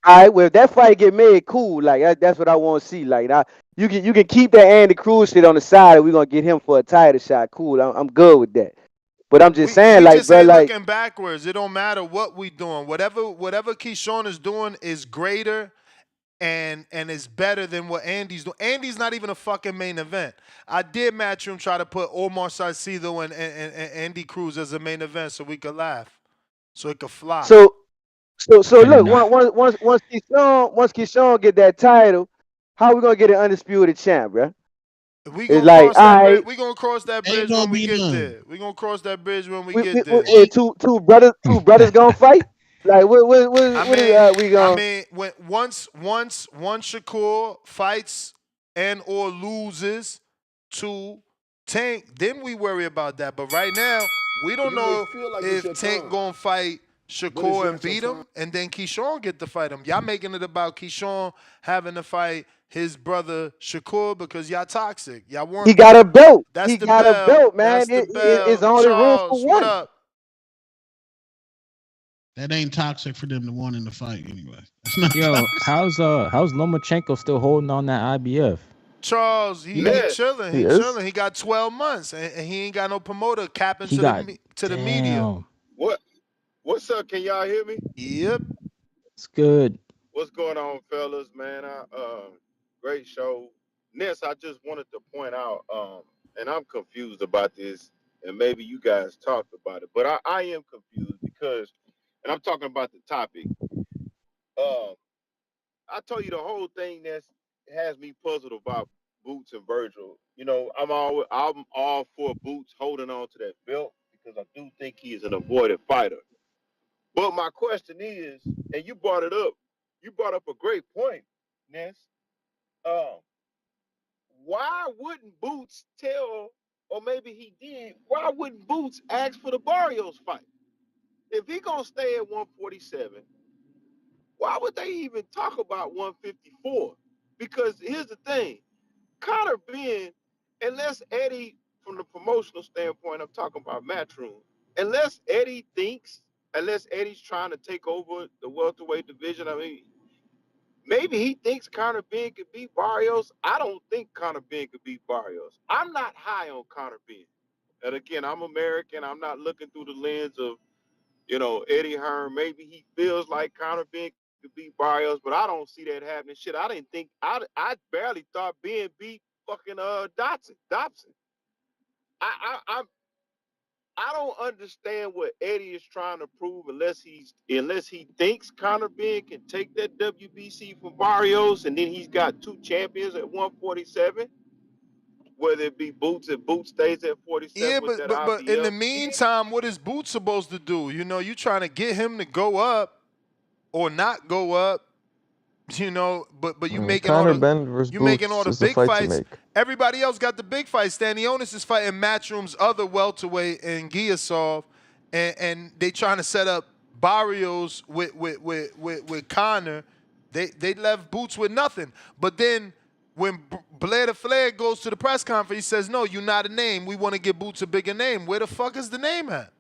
All right, well, if that fight get made, cool. Like that's what I want to see. Like you can keep that Andy Cruz shit on the side, and we're gonna get him for a title shot. Cool, I'm good with that. But I'm just saying, We like, just bro, ain't like, looking backwards. It don't matter what we doing. Whatever Keyshawn is doing is greater and is better than what Andy's doing. Andy's not even a fucking main event. I did Matchroom try to put Omar Salcido and Andy Cruz as a main event so we could laugh, so it could flop. so And look, once Keyshawn get that title, how we gonna get an undisputed champ, bro? We It's gonna like, cross all that bridge. right, We gonna cross that Ain't bridge gonna when we be get none. there. We gonna cross that bridge when we we, get we there. two brothers gonna fight. Like, I what mean, is we gonna? when once one Shakur fights and or loses to Tank, then we worry about that. But right now, we don't You may know feel like it's if your Tank time, gonna fight but it's Shakur and not your beat time. him, and then Keyshawn get to fight him. Y'all making it about Keyshawn having to fight his brother Shakur because y'all toxic. Y'all He want got that. a belt. That's He the got a bell. belt, man. That's the It's bell. only room for Charles, what one. up? That ain't toxic for them to want in the fight anyway. It's not yo, toxic. how's Lomachenko still holding on that IBF? Charles, he Ness. chilling. He He is. chilling. He got 12 months, and he ain't got no promoter capping He to the got to the media. damn. What? What's up? Can y'all hear me? Yep. It's good. What's going on, fellas? Man, great show. Ness, I just wanted to point out, and I'm confused about this, and maybe you guys talked about it, but I am confused because, and I'm talking about the topic. Um, I told you the whole thing that has me puzzled about Boots and Virgil. I'm all for Boots holding on to that belt because I do think he is an avoided fighter. But my question is, and you brought up a great point, Ness. Um, why wouldn't Boots tell, or maybe he did, why wouldn't Boots ask for the Barrios fight? If he gonna stay at 147, why would they even talk about 154? Because here's the thing, Connor Ben, unless Eddie, from the promotional standpoint, I'm talking about Matchroom, unless Eddie thinks, unless Eddie's trying to take over the welterweight division, I mean, maybe he thinks Conor Ben could beat Barrios. I don't think Conor Ben could beat Barrios. I'm not high on Conor Ben. And again, I'm American. I'm not looking through the lens of, Eddie Hearn. Maybe he feels like Conor Ben could beat Barrios, but I don't see that happening. Shit, I didn't think I barely thought Ben beat fucking Dobson. I I don't understand what Eddie is trying to prove unless he thinks Conor Ben can take that WBC from Barrios, and then he's got two champions at 147. Whether it be Boots, if Boots stays at 47 Yeah, with but that but in the IBF. meantime, what is Boots supposed to do? You trying to get him to go up or not go up. But you making all Conor the Ben versus you making all Boots the is the big fight to fights. make. Everybody else got the big fights. Stanionis is fighting Matchroom's other welterweight and Giasov, and they trying to set up Barrios with Conor. They left Boots with nothing. But then when Blair the Flair goes to the press conference, he says, "No, you're not a name. We want to give Boots a bigger name." Where the fuck is the name at?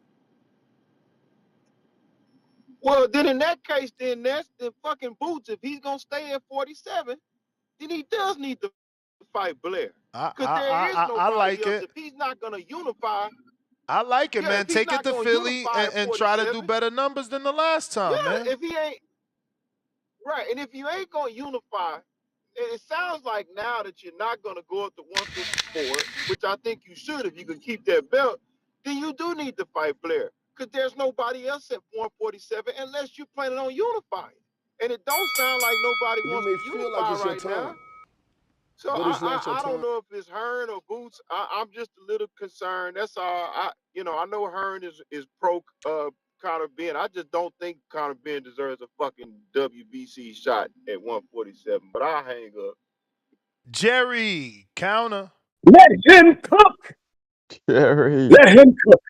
Well, then in that case, then that's the fucking Boots. If he's gonna stay at 47, then he does need to fight Blair. I Because I there is I, I nobody like else. it. If he's not gonna unify, I like it, yeah, man. if he's Take it not to gonna Philly unify at and try to do 47, better numbers than the last time, yeah, man. if he ain't right, and if you ain't gonna unify, it sounds like now that you're not gonna go up to 154, which I think you should if you can keep that belt, then you do need to fight Blair. Because there's nobody else at 147 unless you're planning on unifying. And it don't sound like nobody You wants may to feel like unify it's your right now. time, So but it's not your I don't time. know if it's Hearn or Boots. I'm just a little concerned. That's all. I know Hearn is pro Conor Ben. I just don't think Conor Ben deserves a fucking WBC shot at 147. But I'll hang up. Jerry, counter. Let him cook. Jerry. Let him cook.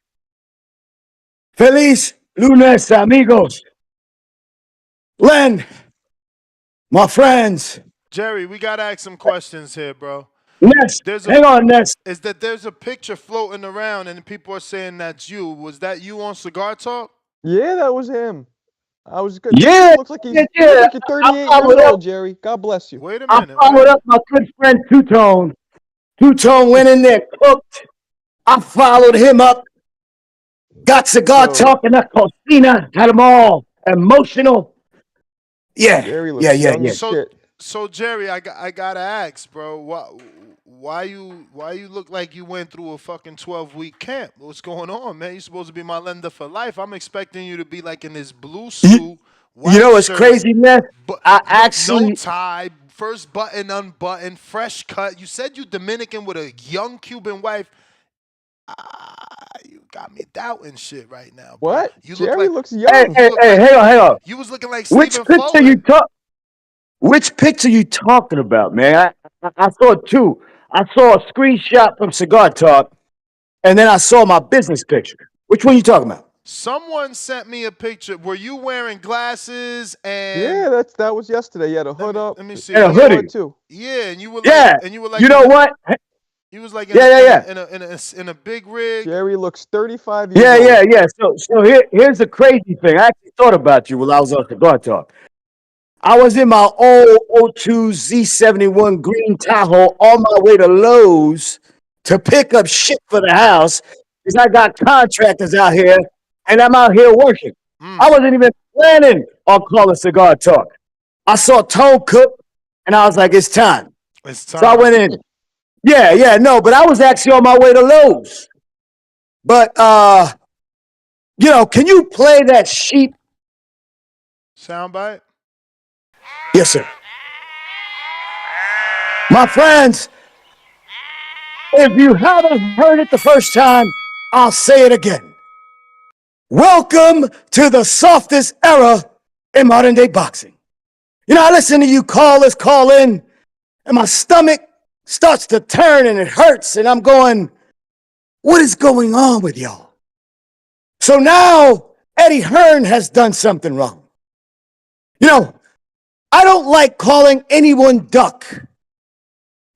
Feliz lunes, amigos. Len, my friends. Jerry, we gotta ask some questions here, bro. Ness, hang on, Ness. Is that there's a picture floating around and people are saying that's you. Was that you on Cigar Talk? Yeah, that was him. I was good. Yeah, Looks like you look like you're 38 years old, Jerry. God bless you. Wait a I minute. followed up my good friend Two-Tone. Two-Tone went in there, cooked. I followed him up. Got Cigar Talk in the cocina. Had them all emotional. Yeah, Jerry looks yeah. young as shit. So Jerry, I gotta ask, bro. Why you look like you went through a fucking 12-week camp? What's going on, man? You're supposed to be my lender for life. I'm expecting you to be like in this blue suit. You know what's crazy, Ness? I actually no tie, first button unbuttoned, fresh cut. You said you Dominican with a young Cuban wife. You got me doubting shit right now, bro. What? You Jerry look like, looks young. Hey, hang on. You was looking like Which Stephen picture Foley. Which picture you talking about, man? I saw two. I saw a screenshot from Cigar Talk, and then I saw my business picture. Which one you talking about? Someone sent me a picture. Were you wearing glasses and? Yeah, that was yesterday. You had a hood up. Let me see. And a hoodie too. Yeah, and you were like, Yeah. You know what? He was like Yeah. in a big rig. Jerry looks 35 years old. Yeah. So here's the crazy thing. I actually thought about you while I was on Cigar Talk. I was in my old 02 Z71 green Tahoe on my way to Lowe's to pick up shit for the house because I got contractors out here and I'm out here working. I wasn't even planning on calling Cigar Talk. I saw Tone cook and I was like, it's time. So I went in. Yeah, no, but I was actually on my way to Lowe's. But, can you play that sheep? Soundbite? Yes, sir. My friends, if you haven't heard it the first time, I'll say it again. Welcome to the softest era in modern day boxing. I listen to you callers call in, and my stomach starts to turn and it hurts, and I'm going, what is going on with y'all? So now Eddie Hearn has done something wrong. I don't like calling anyone duck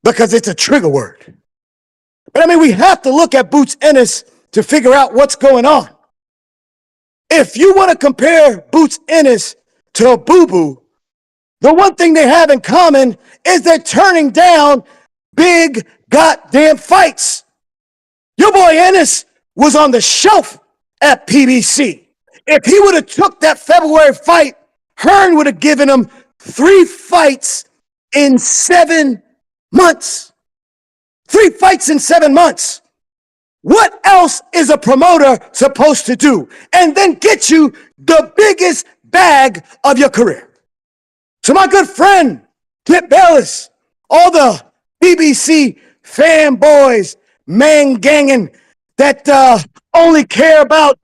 because it's a trigger word. But we have to look at Boots Ennis to figure out what's going on. If you want to compare Boots Ennis to a boo-boo, the one thing they have in common is they're turning down big goddamn fights. Your boy Ennis was on the shelf at PBC. If he would have took that February fight, Hearn would have given him 3 fights in 7 months. 3 fights in 7 months. What else is a promoter supposed to do? And then get you the biggest bag of your career. So my good friend, Clip Bayless, all the BBC fanboys, man-ganging that only care about,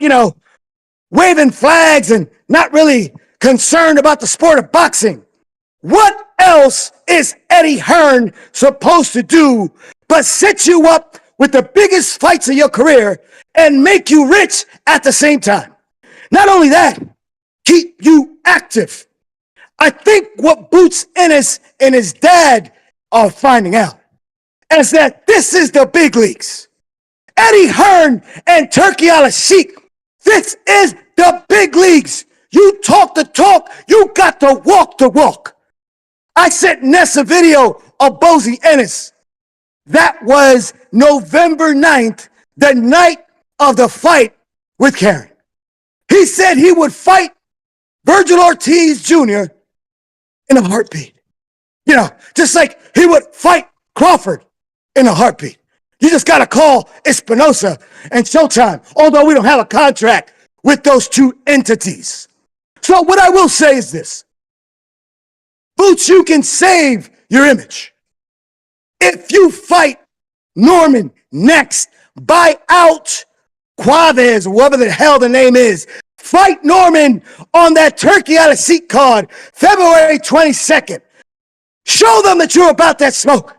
waving flags and not really concerned about the sport of boxing. What else is Eddie Hearn supposed to do but set you up with the biggest fights of your career and make you rich at the same time? Not only that, keep you active. I think what Boots Ennis and his dad are finding out is that this is the big leagues. Eddie Hearn and Turkey Al-Sheikh, this is the big leagues. You talk the talk, you got to walk the walk. I sent Ness a video of Bozy Ennis. That was November 9th, the night of the fight with Karen. He said he would fight Virgil Ortiz Jr. in a heartbeat. Just like he would fight Crawford in a heartbeat. You just got to call Espinosa and Showtime, although we don't have a contract with those two entities. So what I will say is this. Boots, you can save your image. If you fight Norman next, buy out Quavez, whatever the hell the name is. Fight Norman on that Turkey out of seat card, February 22nd. Show them that you're about that smoke.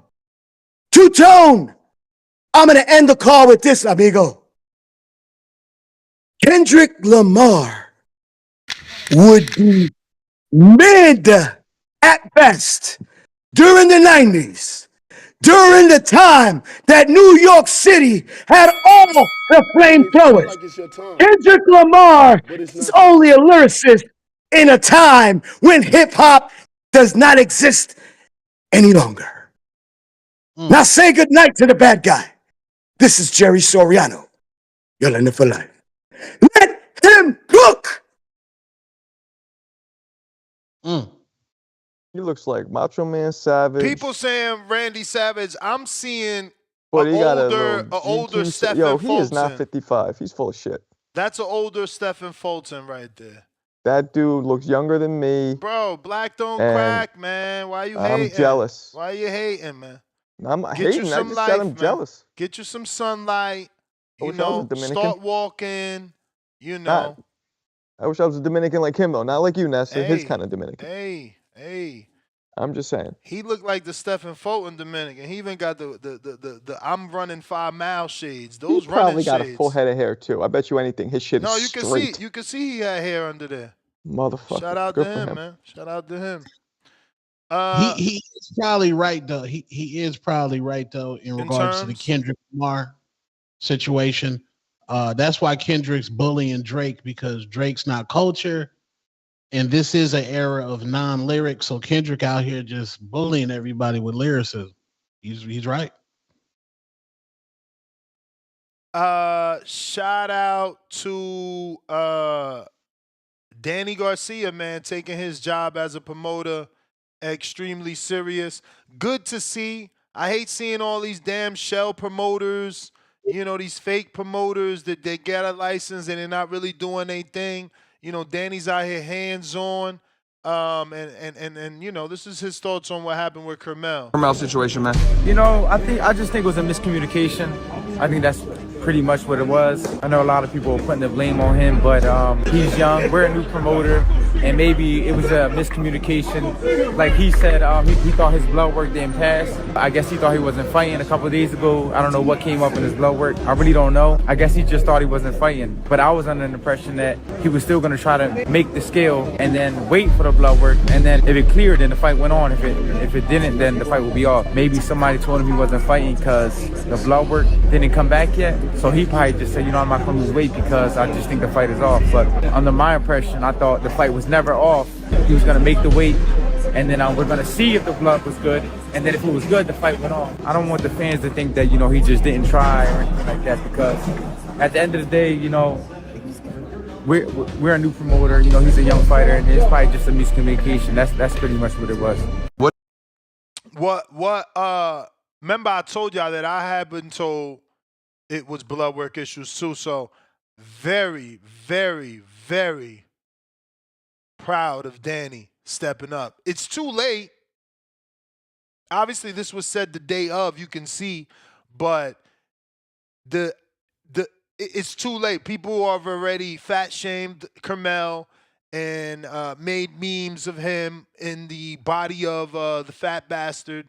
Two-Tone, I'm going to end the call with this, amigo. Kendrick Lamar would be mid at best during the 90s, during the time that New York City had all the It feel flamethrowers. like it's your time, Kendrick Lamar but it's is not your only a time. lyricist in a time when hip hop does not exist any longer. Now say goodnight to the bad guy. This is Jerry Soriano. You're in it for life. Let him cook. He looks like Macho Man Savage. People saying Randy Savage. I'm seeing But an he got a older, little older GQ. Stephen Yo, he is not Fulton. 55. He's full of shit. That's an older Stephen Fulton right there. That dude looks younger than me. Bro, black don't And crack, man. Why you I'm hating? jealous. Why you hating, man? I'm not Get hating. you I some just life, said I'm man. jealous. Get you some sunlight. I You wish I was a know, Dominican. start walking. You Not, know. I wish I was a Dominican like him, though. Not like you, Nessa. His kind of Dominican. Hey. I'm just saying. He looked like the Stephen Fulton Dominican. He even got the I'm running 5 mile shades. Those He probably running got shades. a full head of hair, too. I bet you anything. His shit No, is you can straight. see. You can see he had hair under there. Motherfucker. Shout out Good to for him, him. man. Shout out to him. He is probably right though. He is probably right though in regards to the Kendrick Lamar situation. That's why Kendrick's bullying Drake, because Drake's not culture, and this is an era of non-lyrics. So Kendrick out here just bullying everybody with lyricism. He's right. Shout out to Danny Garcia, man, taking his job as a promoter extremely serious. Good to see. I hate seeing all these damn shell promoters, you know, these fake promoters that they get a license and they're not really doing anything. You know, Danny's out here hands-on. And you know, this is his thoughts on what happened with Carmel. Carmel situation, man. You know, I just think it was a miscommunication. I think that's pretty much what it was. I know a lot of people are putting the blame on him, but he's young. We're a new promoter, and maybe it was a miscommunication. Like he said, he thought his blood work didn't pass. I guess he thought he wasn't fighting a couple of days ago. I don't know what came up in his blood work. I really don't know. I guess he just thought he wasn't fighting. But I was under the impression that he was still going to try to make the scale and then wait for the blood work. And then if it cleared, then the fight went on. If it didn't, then the fight would be off. Maybe somebody told him he wasn't fighting because the blood work didn't come back yet. So he probably just said, you know, I'm not going to lose weight because I just think the fight is off. But under my impression, I thought the fight was never off. He was going to make the weight, and then we're going to see if the blood was good. And then if it was good, the fight went on. I don't want the fans to think that, you know, he just didn't try or anything like that, because at the end of the day, you know, we're a new promoter. You know, he's a young fighter, and it's probably just a miscommunication. That's pretty much what it was. What? Remember I told y'all that I had been told it was blood work issues too. So very, very, very proud of Danny stepping up. It's too late. Obviously, this was said the day of, you can see, but it's too late. People have already fat shamed Carmel and made memes of him in the body of the fat bastard.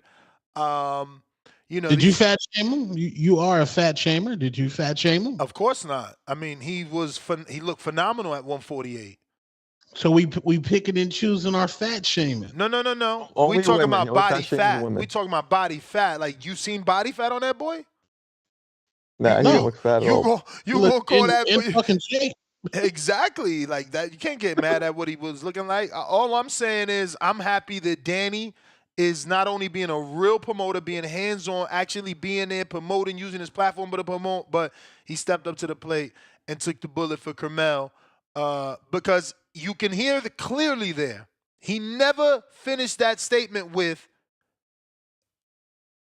You know, Did you fat shame him? You are a fat shamer. Did you fat shame him? Of course not. I mean, he looked phenomenal at 148. So we picking and choosing our fat shaming. No. Only We talking women. about body Fat shaming fat. women. We talking about body fat. Like, you seen body fat on that boy? Nah, he didn't look fat at all. You gonna call that in fucking shape. Exactly, like that. You can't get mad at what he was looking like. All I'm saying is I'm happy that Danny is not only being a real promoter, being hands-on, actually being there, promoting, using his platform to promote, but he stepped up to the plate and took the bullet for Carmel, because you can hear clearly there. He never finished that statement with,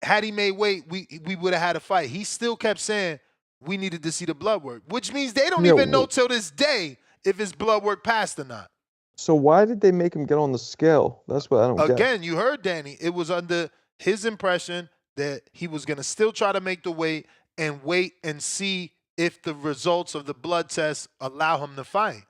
had he made weight, we would have had a fight. He still kept saying we needed to see the blood work, which means they don't even know till this day if his blood work passed or not. So why did they make him get on the scale? That's what I don't get. Again, you heard Danny. It was under his impression that he was going to still try to make the weight and wait and see if the results of the blood test allow him to fight.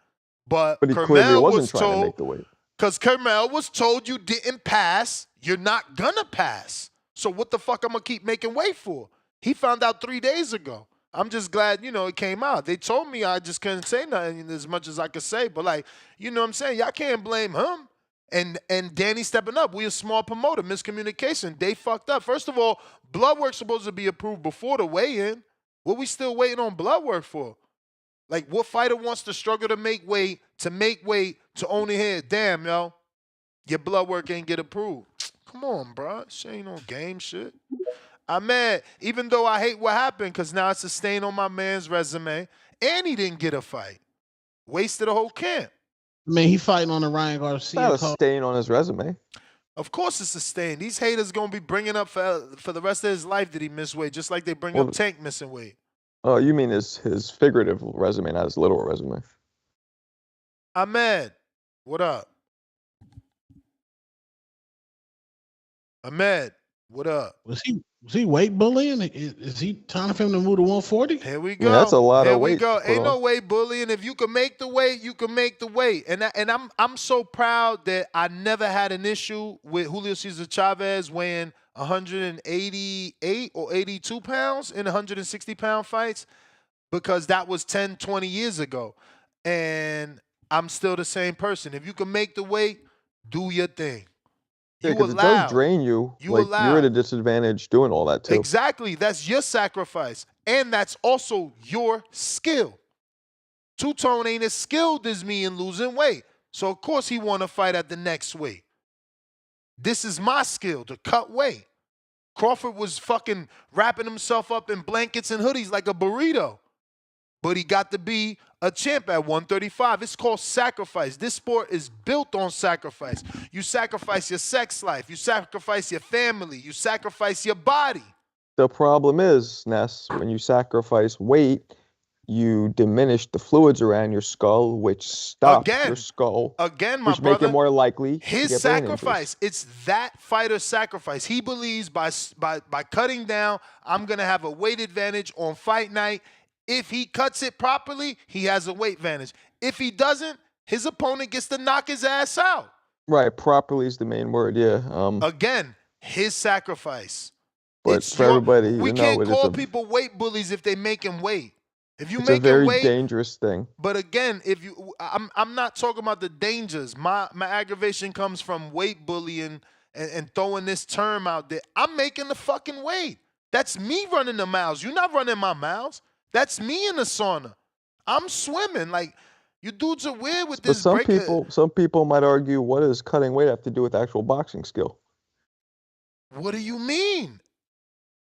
But he Carmel clearly wasn't was trying to told, make the weight. because Carmel was told you didn't pass, you're not going to pass. So what the fuck I'm going to keep making weight for? He found out 3 days ago. I'm just glad, it came out. They told me I just couldn't say nothing as much as I could say, but like, you know what I'm saying? Y'all can't blame him. And Danny stepping up. We a small promoter, miscommunication. They fucked up. First of all, blood work's supposed to be approved before the weigh-in. What we still waiting on blood work for? Like, what fighter wants to struggle to make weight, to only hit? Damn, yo, your blood work ain't get approved. Come on, bro. Shit ain't no game shit. I'm mad, even though I hate what happened, because now it's a stain on my man's resume, and he didn't get a fight. Wasted a whole camp. I mean, he fighting on the Ryan It's Garcia not a card. stain on his resume. Of course it's a stain. These haters going to be bringing up for the rest of his life that he missed weight, just like they bring up Tank missing weight. Oh, you mean his figurative resume, not his literal resume. Ahmed, what up? Ahmed, what up? Was he weight bullying? Is he time for him to move to 140? Here we go. Yeah, that's a lot Here of weight. We go. Ain't no weight bullying. If you can make the weight, you can make the weight. And I'm so proud that I never had an issue with Julio Cesar Chavez weighing 188 or 82 pounds in 160-pound fights, because that was 10, 20 years ago. And I'm still the same person. If you can make the weight, do your thing. Yeah, because it does drain you. You're at a disadvantage doing all that too. Exactly. That's your sacrifice. And that's also your skill. Two-Tone ain't as skilled as me in losing weight. So, of course, he want to fight at the next weight. This is my skill, to cut weight. Crawford was fucking wrapping himself up in blankets and hoodies like a burrito. But he got to be a champ at 135. It's called sacrifice. This sport is built on sacrifice. You sacrifice your sex life. You sacrifice your family. You sacrifice your body. The problem is, Ness, when you sacrifice weight, you diminish the fluids around your skull, which stop your skull. Again, my which brother. make it more likely His to get brain injuries. sacrifice. It's that fighter's sacrifice. He believes by cutting down, I'm going to have a weight advantage on fight night. If he cuts it properly, he has a weight advantage. If he doesn't, his opponent gets to knock his ass out. Right, properly is the main word, yeah. Again, his sacrifice. But for everybody, we can't call people weight bullies if they make him weight. If you it's make a very him weight, dangerous thing. But again, I'm not talking about the dangers. My aggravation comes from weight bullying and throwing this term out there. I'm making the fucking weight. That's me running the miles. You're not running my miles. That's me in the sauna. I'm swimming. Like, you dudes are weird with this. But some people might argue, what does cutting weight have to do with actual boxing skill? What do you mean?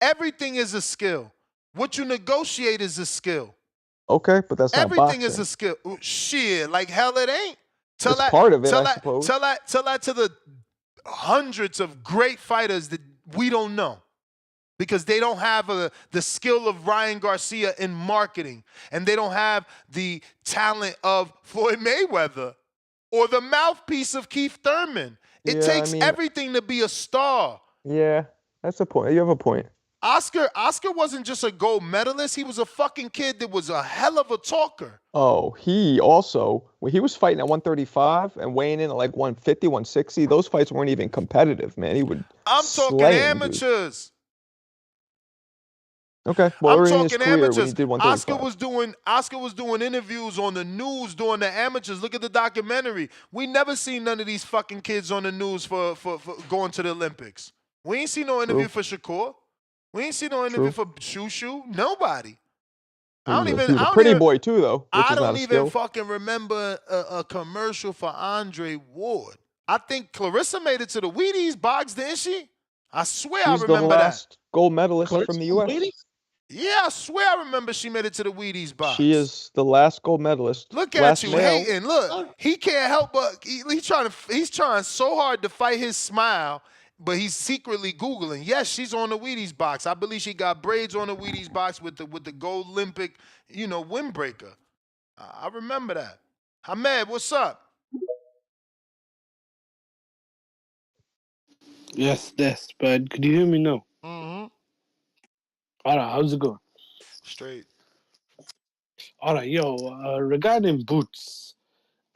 Everything is a skill. What you negotiate is a skill. Okay, but that's not everything boxing. is a skill. Shit, like hell it ain't. It's part of it, I suppose. Tell that to the hundreds of great fighters that we don't know. Because they don't have the skill of Ryan Garcia in marketing. And they don't have the talent of Floyd Mayweather or the mouthpiece of Keith Thurman. It takes everything to be a star. Yeah, that's a point. You have a point. Oscar wasn't just a gold medalist. He was a fucking kid that was a hell of a talker. Oh, he also, when he was fighting at 135 and weighing in at like 150, 160, those fights weren't even competitive, man. He would I'm talking amateurs. Okay, well, I'm in his talking career, amateurs. when he did 135. Oscar was doing interviews on the news during the amateurs. Look at the documentary. We never seen none of these fucking kids on the news for going to the Olympics. We ain't seen no interview for Shakur. We ain't seen no interview for Shushu. Nobody. He was a pretty boy too, though. I don't even fucking remember a commercial for Andre Ward. I think Clarissa made it to the Wheaties box, didn't she? I swear I remember that. She's the last gold medalist from the U.S. Yeah, I swear I remember she made it to the Wheaties box. She is the last gold medalist. Look at you hating. Look, he can't help but he's trying so hard to fight his smile, but he's secretly Googling. Yes, she's on the Wheaties box. I believe she got braids on the Wheaties box with the gold Olympic, windbreaker. I remember that. Hamed, what's up? Yes, but could you hear me now? Mm-hmm. All right, how's it going? Straight. All right, regarding Boots,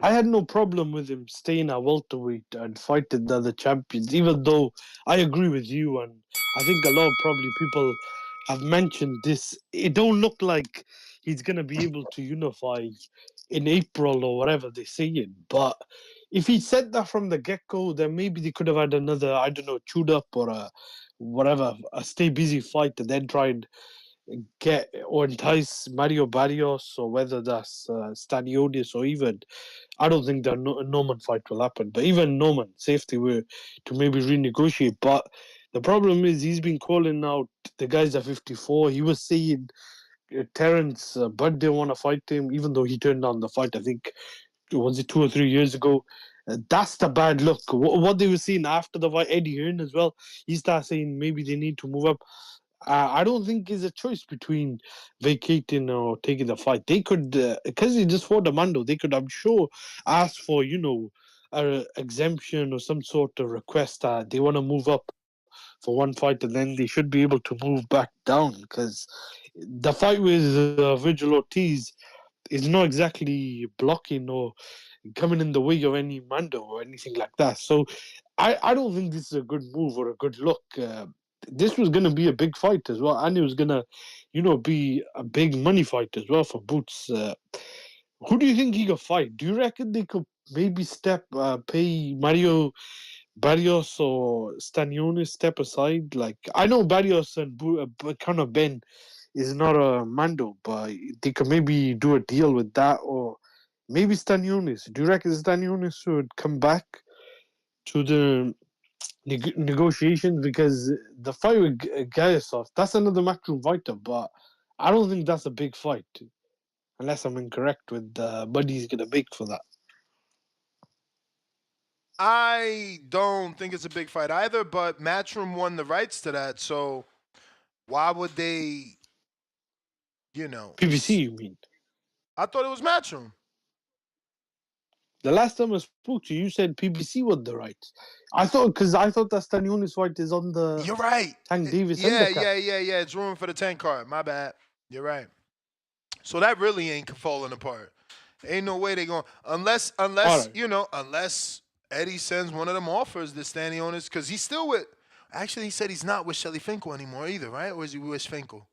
I had no problem with him staying at welterweight and fighting the other champions, even though I agree with you, and I think a lot of probably people I've mentioned this. It don't look like he's gonna be able to unify in April or whatever they're saying. But if he said that from the get go, then maybe they could have had another, I don't know, chewed up or a whatever, a stay busy fight and then try and get or entice Mario Barrios or whether that's Stanionis or even I don't think the Norman fight will happen. But even Norman, safe they were to maybe renegotiate. But the problem is he's been calling out the guys at 54. He was saying Terrence Bud didn't want to fight him, even though he turned down the fight. I think was it 2 or 3 years ago. That's the bad look. What they were saying after the fight, Eddie Hearn as well. He started saying maybe they need to move up. I don't think it's a choice between vacating or taking the fight. They could, because he just fought Amando, they could, I'm sure, ask for, an exemption or some sort of request that they want to move up for one fight and then they should be able to move back down because the fight with Virgil Ortiz is not exactly blocking or coming in the way of any Mando or anything like that. So I don't think this is a good move or a good look. This was going to be a big fight as well. And it was going to, be a big money fight as well for Boots. Who do you think he could fight? Do you reckon they could maybe pay Mario Barrios or Stanionis step aside? Like, I know Barrios and Conor Ben is not a Mando, but they could maybe do a deal with that or maybe Stanionis. Do you reckon Stanionis would come back to the negotiations? Because the fight with Gayasov, that's another matchroom fighter, but I don't think that's a big fight, unless I'm incorrect with the money he's going to make for that. I don't think it's a big fight either, but Matchroom won the rights to that, so why would they, PBC, you mean? I thought it was Matchroom. The last time I spoke to you, you said PBC won the rights. I thought that Stanionis fight is on the You're right. Tank Davis Yeah. undercard. It's rumored for the 10 card. My bad. You're right. So that really ain't falling apart. Ain't no way they going unless right. unless Eddie sends one of them offers to Stanionis because he's still with. Actually, he said he's not with Shelly Finkel anymore either, right? Or is he with Finkel?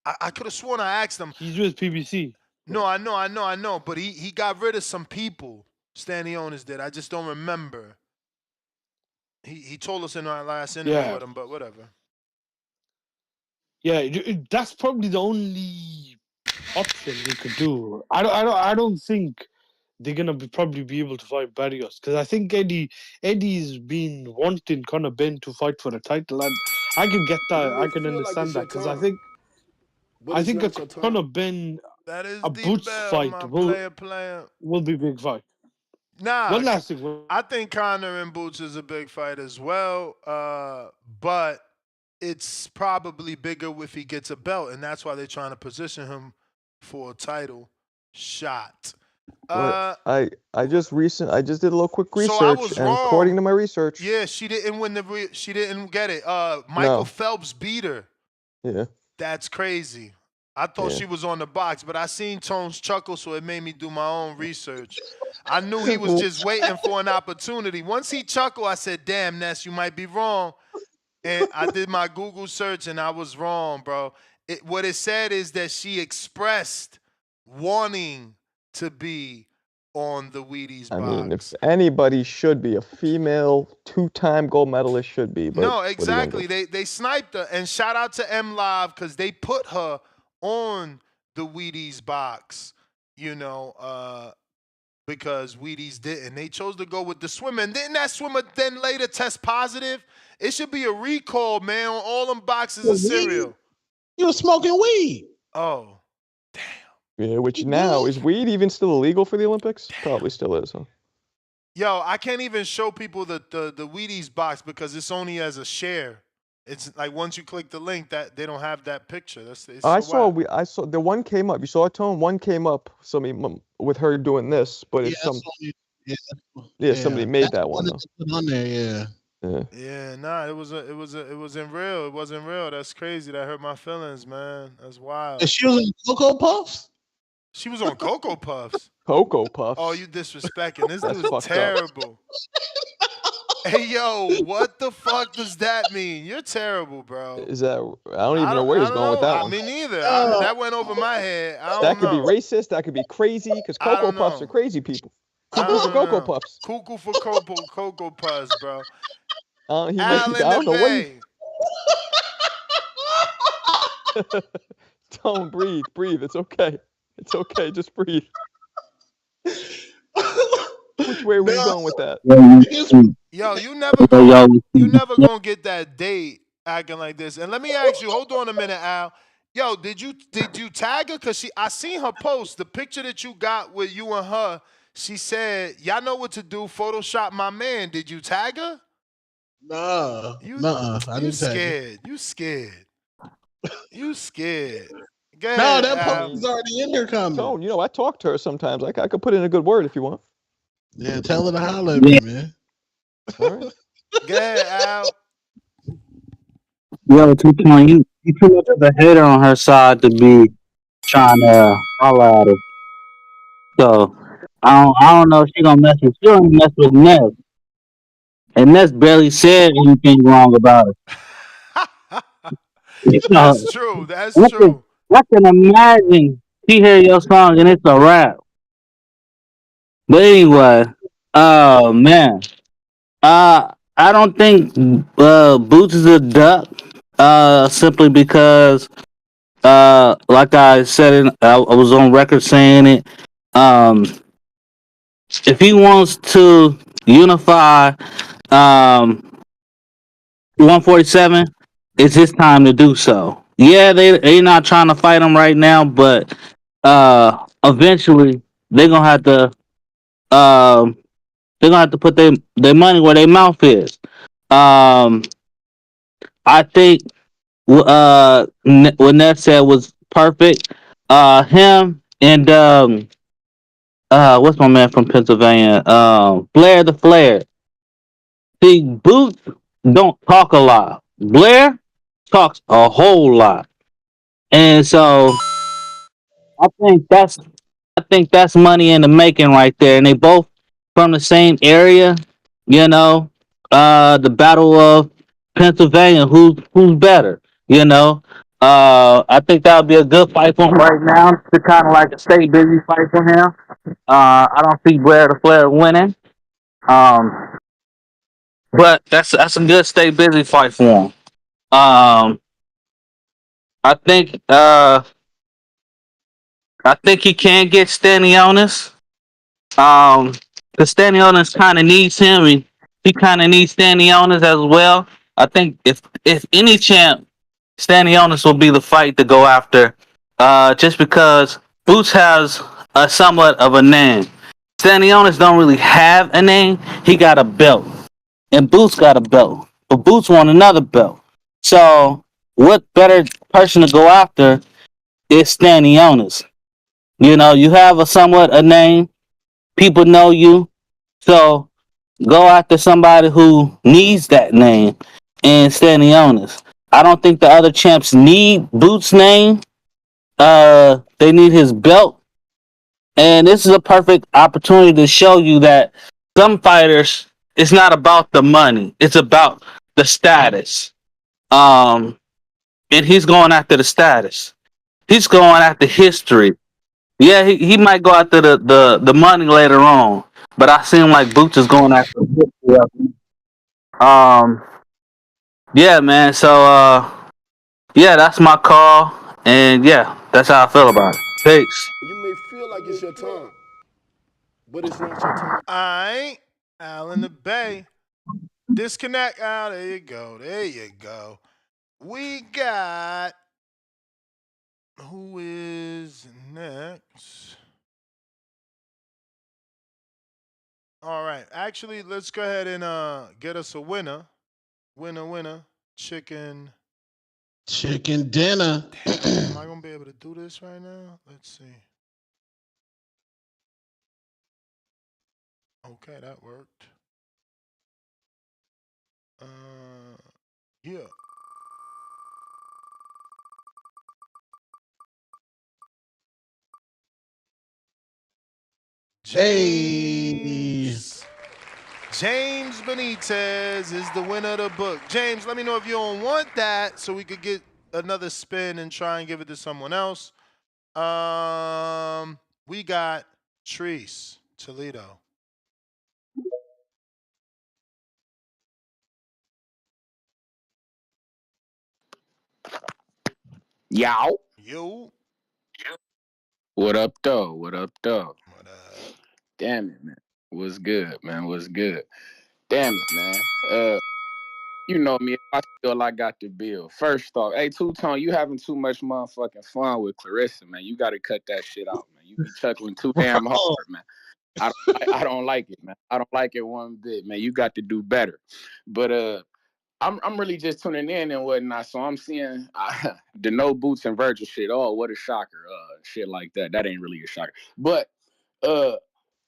I could have sworn I asked him. He's with PBC. No, I know. But he got rid of some people. Stanionis did. I just don't remember. He told us in our last interview with him, but whatever. Yeah, that's probably the only option they could do. I don't think they're gonna probably be able to fight Barrios because I think Eddie's been wanting Conor Ben to fight for the title, and I can get that. I can understand that because I think a Conor Ben that is a Boots fight will be a big fight. Nah, one last thing. I think Conor and Boots is a big fight as well, but it's probably bigger if he gets a belt, and that's why they're trying to position him for a title shot. I just did a little quick research, so I was and wrong. according to my research, yeah, she didn't win she didn't get it. Michael Phelps beat her. Yeah, that's crazy. I thought she was on the box, but I seen Tones chuckle, so it made me do my own research. I knew he was just waiting for an opportunity. Once he chuckled, I said, "Damn, Ness, you might be wrong." And I did my Google search, and I was wrong, bro. What it said is that she expressed wanting to be on the Wheaties box. I mean, if anybody should be, a female 2-time gold medalist should be. But no, exactly. They sniped her. And shout out to M Live because they put her on the Wheaties box, because Wheaties didn't. They chose to go with the swimmer. And didn't that swimmer then later test positive? It should be a recall, man, on all them boxes of cereal. You were smoking weed. Oh. Yeah, which now, is weed even still illegal for the Olympics? Probably still is, huh? Yo, I can't even show people the Wheaties box because it's only as a share. It's like once you click the link, that they don't have that picture. I saw the one came up. You saw it, Tone? One came up. Somebody with her doing this, but it's somebody made that one. Put on there, Yeah, nah, it wasn't real. It wasn't real. That's crazy. That hurt my feelings, man. That's wild. And she was on Cocoa Puffs? She was on Cocoa Puffs. Cocoa Puffs. Oh, you disrespecting. This dude's terrible. Hey yo, what the fuck does that mean? You're terrible, bro. Is that? I don't even know where I he's don't going with know. that one. Me neither. Uh, That went over my head. I That don't could be know. racist. That could be crazy. Because I Cocoa don't Puffs are know. crazy people. I Cuckoo for don't Cocoa know. Puffs. Cuckoo for Cocoa Puffs, bro. He might Al be. in I the don't know what he. Bay. Don't breathe. Breathe. It's okay. It's okay. Just breathe. Which way were you no, going with that? his, Yo, you never gonna get that date acting like this. And let me ask you, hold on a minute, Al. Yo, did you tag her? Cause I seen her post the picture that you got with you and her. She said, "Y'all know what to do. Photoshop my man." Did you tag her? nah, You nah, I you didn't tag her. scared? You scared? You scared? Go No, ahead, that I post Al. is mean, already in her comment. Tone. I talk to her sometimes. I could put in a good word if you want. Yeah, tell her to holler at me, man. All right. Go ahead, Al. Yo, 2 Point, you too much of a hater on her side to be trying to holler at her. So I don't know if she gonna mess with you or mess with Ness. And Ness barely said anything wrong about her. You That's know, true. That's I can, true. I can imagine she hear your song and it's a rap. But anyway, oh man, I don't think Boots is a duck. Simply because like I said, I was on record saying it. Um, if he wants to unify um 147, it's his time to do so. Yeah, they not trying to fight him right now, but eventually they're gonna have to um put their money where their mouth is. Um, I think what Ness said was perfect. Him and what's my man from Pennsylvania? Blair the Flair. See, Boots don't talk a lot. Blair talks a whole lot, and so I think that's I think that's money in the making right there. And they both from the same area, you know. The Battle of Pennsylvania. Who's better? You know. I think that would be a good fight for him right now. To kind of like a stay busy fight for him. I don't see Blair the Flair winning. Um, but that's a good stay busy fight for him. I think I think he can get Stanionis. Because Stanionis kind of needs him. He kind of needs Stanionis as well. I think if any champ, Stanionis will be the fight to go after. Just because Boots has a somewhat of a name. Stanionis don't really have a name. He got a belt, and Boots got a belt, but Boots want another belt. So, what better person to go after is Stanionis? You have a somewhat a name. People know you, so go after somebody who needs that name and Stanionis. I don't think the other champs need Boots' name. They need his belt, and this is a perfect opportunity to show you that some fighters, it's not about the money; it's about the status. Um, and he's going after the status. He's going after history. Yeah, he might go after the money later on, but I seem like Boots is going after the history. Um, yeah, man. So yeah, that's my call, and yeah, that's how I feel about it. Peace. You may feel like it's your time, but it's not your time. Alright. Al in the Bay. Disconnect Al. There you go. There you go. We got who is next? All right. Actually, let's go ahead and get us a winner. Winner. Chicken. Chicken dinner. Damn, am I gonna be able to do this right now? Let's see. Okay, that worked. Yeah. Hey. James. James Benitez is the winner of the book. James, let me know if you don't want that so we could get another spin and try and give it to someone else. We got Treese, Toledo. Yow. Yo. What up, though? What up, though? What up? Damn it, man. What's good, man? What's good? Damn it, man. You know me. I feel I got the bill. First off, hey, Two-Tone, you having too much motherfucking fun with Clarissa, man. You got to cut that shit out, man. You be chuckling too damn hard, man. I don't like it, man. I don't like it one bit, man. You got to do better. But I'm really just tuning in and whatnot. So I'm seeing the no boots and Virgil shit. Oh, what a shocker. Shit like that. That ain't really a shocker. But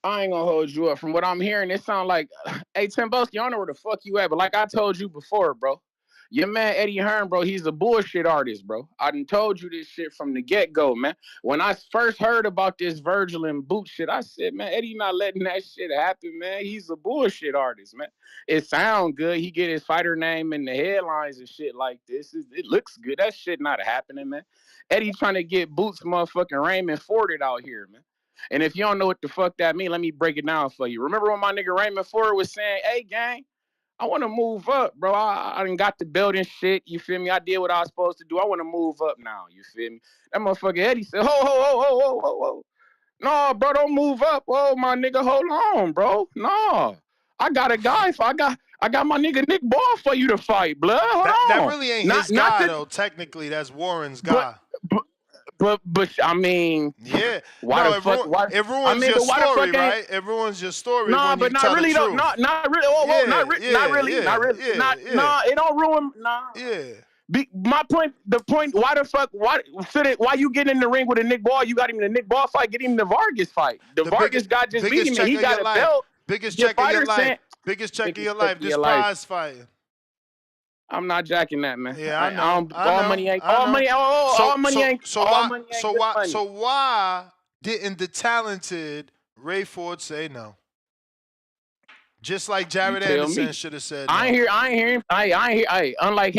I ain't gonna hold you up. From what I'm hearing, it sound like, hey, Timboski, I don't know where the fuck you at, but like I told you before, bro, your man Eddie Hearn, bro, he's a bullshit artist, bro. I done told you this shit from the get-go, man. When I first heard about this Virgil and boot shit, I said, man, Eddie not letting that shit happen, man. He's a bullshit artist, man. It sound good. He get his fighter name in the headlines and shit like this. It looks good. That shit not happening, man. Eddie trying to get Boots motherfucking Raymond Forded out here, man. And if you don't know what the fuck that mean, let me break it down for you. Remember when my nigga Raymond Ford was saying, hey, gang, I want to move up, bro. I done got the building shit, you feel me? I did what I was supposed to do. I want to move up now, you feel me? That motherfucker Eddie said, ho. No, bro, don't move up. Oh, my nigga, hold on, bro. No. I got a guy. I got my nigga Nick Ball for you to fight, blood. Hold on. That really ain't his guy, though. Technically, that's Warren's guy. But I mean, yeah. Why no, the fuck? Why, it ruins your story, right? It ruins your story. Nah, when but you not tell really. the truth. Not really. Oh, yeah, not really. Nah, it don't ruin. Nah. Yeah. My point. The point. Why the fuck? Why you get in the ring with a Nick Ball? You got him in the Nick Ball fight. Get him in the Vargas fight. The Vargas guy just beat him, and he got a belt. Biggest check of your life. Biggest check of your life. This prize fight. I'm not jacking that, man. Yeah, I know. All money ain't. All money ain't. So why didn't the talented Ray Ford say no? Just like Jared Anderson should have said no. I ain't hear him. Unlike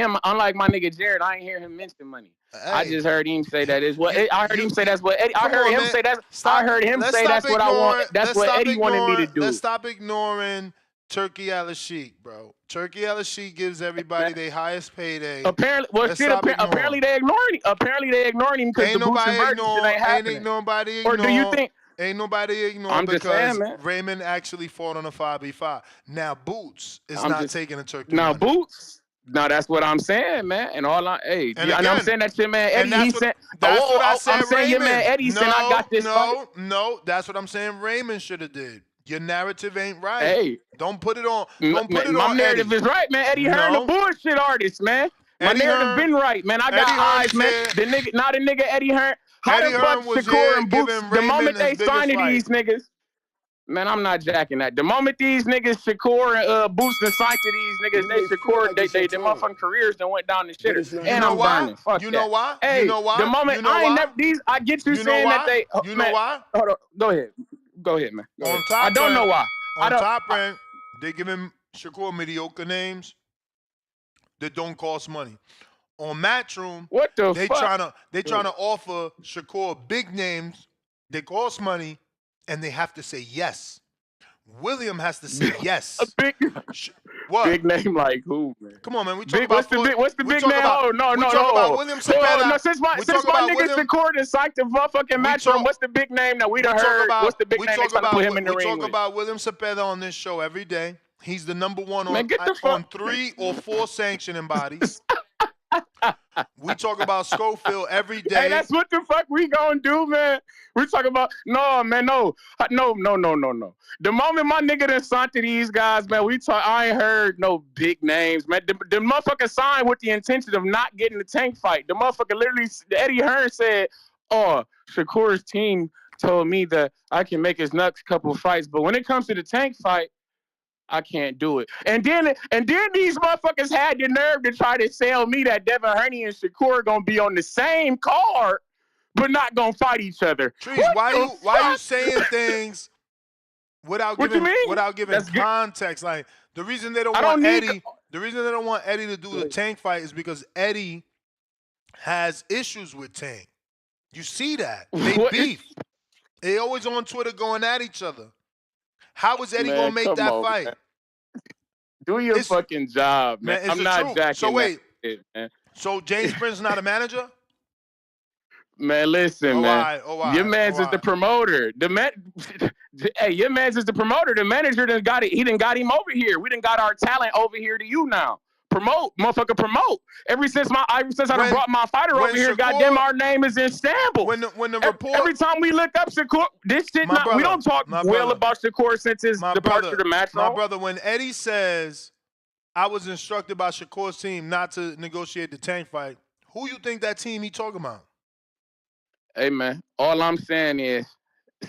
my nigga Jared, I ain't hear him mention money. Hey. I just heard him say that is what I heard him say. That's what Eddie. I heard him say that. I heard him say that's what I want. That's what Eddie wanted me to do. Let's stop ignoring Turkey Al-Sheikh, bro. Turkey Al-Sheikh gives everybody their highest payday. Apparently, apparently they ignoring him. Apparently they ignoring him because the boots and Virgil shit ain't happening. Ain't nobody ignoring. Or do you think? Ain't nobody ignoring because Raymond actually fought on a 5v5. Now Boots is not taking a Turkey. Now Boots. No, that's what I'm saying, man. And all I'm saying that your man Eddie. He said. That's what I said. I'm saying your man Eddie said I got this. No, that's what I'm saying. Raymond should have did. Your narrative ain't right. Hey, don't put it on. Don't put it my on. My narrative is right, man. Eddie Hearn, the bullshit artist, man. My narrative been right, man. I got eyes, man. The nigga, not a nigga Eddie Hearn. How the fuck Shakur and Boots? The moment they signed to these niggas, man, I'm not jacking that. The moment these niggas Shakur and Boots and signed to these niggas, they Shakur, they motherfucking careers that went down the shitter. And I'm burning. Fuck you know why? Hey, you know why? The moment I ain't never these, I get you saying that they. You know why? Hold on. Go ahead, man. On top, I don't know why. On top rank, they give him Shakur mediocre names that don't cost money. On Matchroom, what the they fuck? trying to offer Shakur big names that cost money, and they have to say yes. William has to say yes. What? Big name like who, man? Come on, man. We talk about what's the big name? No. We talk about William Cepeda. No, since my niggas Shakur and psyched the motherfucking Matchroom, what's the big name that we done heard? What's the big name they trying to put him in the ring? We talk about William Cepeda on this show every day. He's the number one on 3 or 4 sanctioning bodies. We talk about Schofield every day. Hey, that's what the fuck we gonna do, man. We talk about no. The moment my nigga done signed to these guys, man, I ain't heard no big names, man. The motherfucker signed with the intention of not getting the tank fight. The motherfucker literally, Eddie Hearn said, "Oh, Shakur's team told me that I can make his next couple fights, but when it comes to the tank fight, I can't do it." And then these motherfuckers had the nerve to try to sell me that Devin Haney and Shakur gonna be on the same card, but not gonna fight each other. Trees, why you saying things? without What you giving mean? without giving That's good. context, like the reason they don't I want don't need. Eddie, the reason they don't want Eddie to do the Tank fight is because Eddie has issues with Tank. You see that they What? beef. They always on Twitter going at each other. How is Eddie Man, gonna make come that on, fight? man. Do your It's fucking job, man. man, it's I'm the not truth. jacking So that wait, shit, man. so James Prince not a manager? Man, listen, Oh, man. I, oh, Your I, man's oh, is the I. promoter. Hey, your man's is the promoter. The manager done got it. He done got him over here. We done got our talent over here to you now. Promote, motherfucker, promote. Ever since I done brought my fighter over here, Shakur, goddamn, our name is in shambles. When the report, every time we look up Shakur, this shit my not. brother, We don't talk my well brother, about Shakur since his my departure brother, to match my roll. brother. When Eddie says, "I was instructed by Shakur's team not to negotiate the Tank fight," who you think that team he talking about? Hey man, all I'm saying is,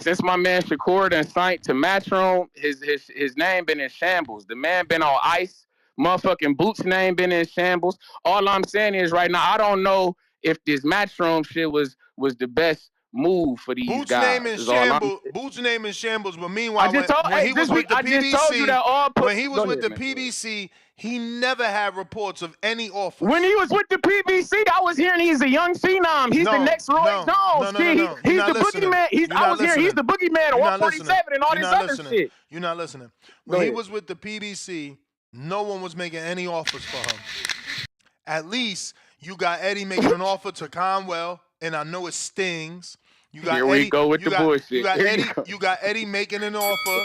since my man Shakur done signed to Matchroom, his name been in shambles. The man been on ice. Motherfucking Boots' name been in shambles. All I'm saying is right now, I don't know if this Matchroom shit was the best move for these Boots' guys. name in Is all I'm shambles. Boots' name in shambles. But meanwhile, I just told, when he was with the I just told you PBC, that all put, when he was go with ahead, the man. PBC, he never had reports of any offers. When he was with the PBC, I was hearing he's a young phenom. He's the next Roy Jones. No. He's the boogeyman. I was hearing he's the boogeyman at 147 and all this other shit. You're not listening. When he was with the PBC, no one was making any offers for him. At least you got Eddie making an offer to Conwell, and I know it stings. You got Here Eddie, we go with the bullshit. You got Eddie making an offer.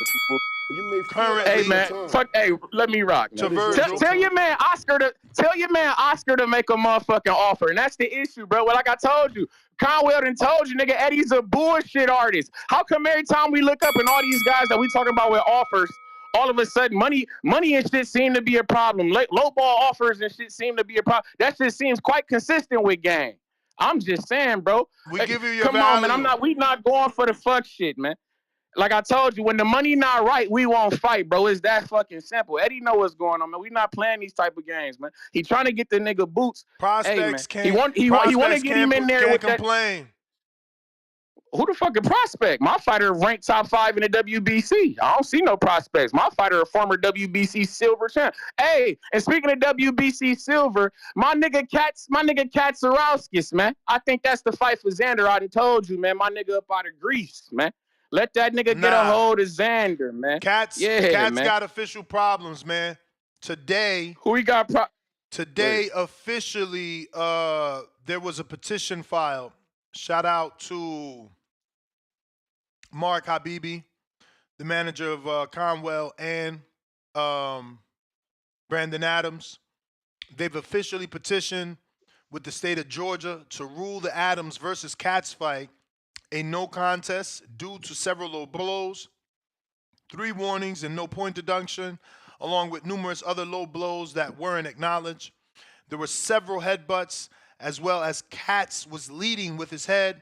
Hey man, fuck. Hey, let me rock. To Virgil. Tell your man Oscar to make a motherfucking offer, and that's the issue, bro. Well, like I told you, Conwell done told you, nigga, Eddie's a bullshit artist. How come every time we look up and all these guys that we talking about with offers, all of a sudden money and shit seem to be a problem. Low ball offers and shit seem to be a problem. That shit seems quite consistent with game. I'm just saying, bro. We give you your come value. on, man. We not going for the fuck shit, man. Like I told you, when the money not right, we won't fight, bro. It's that fucking simple. Eddie know what's going on, man. We not playing these type of games, man. He trying to get the nigga Boots. Prospects can't. He want to get him in there with complain. Who the fucking prospect? My fighter ranked top 5 in the WBC. I don't see no prospects. My fighter a former WBC silver champ. Hey, and speaking of WBC silver, my nigga Katsarowskis, man. I think that's the fight for Xander. I done told you, man. My nigga up out of Greece, man. Let that nigga get a hold of Xander, man. Cats got official problems, man. Today, who he got? Today, officially, there was a petition filed. Shout out to Mark Habibi, the manager of Conwell, and Brandon Adams. They've officially petitioned with the state of Georgia to rule the Adams versus Katz fight a no contest due to several low blows, 3 warnings and no point deduction, along with numerous other low blows that weren't acknowledged. There were several headbutts, as well as Katz was leading with his head.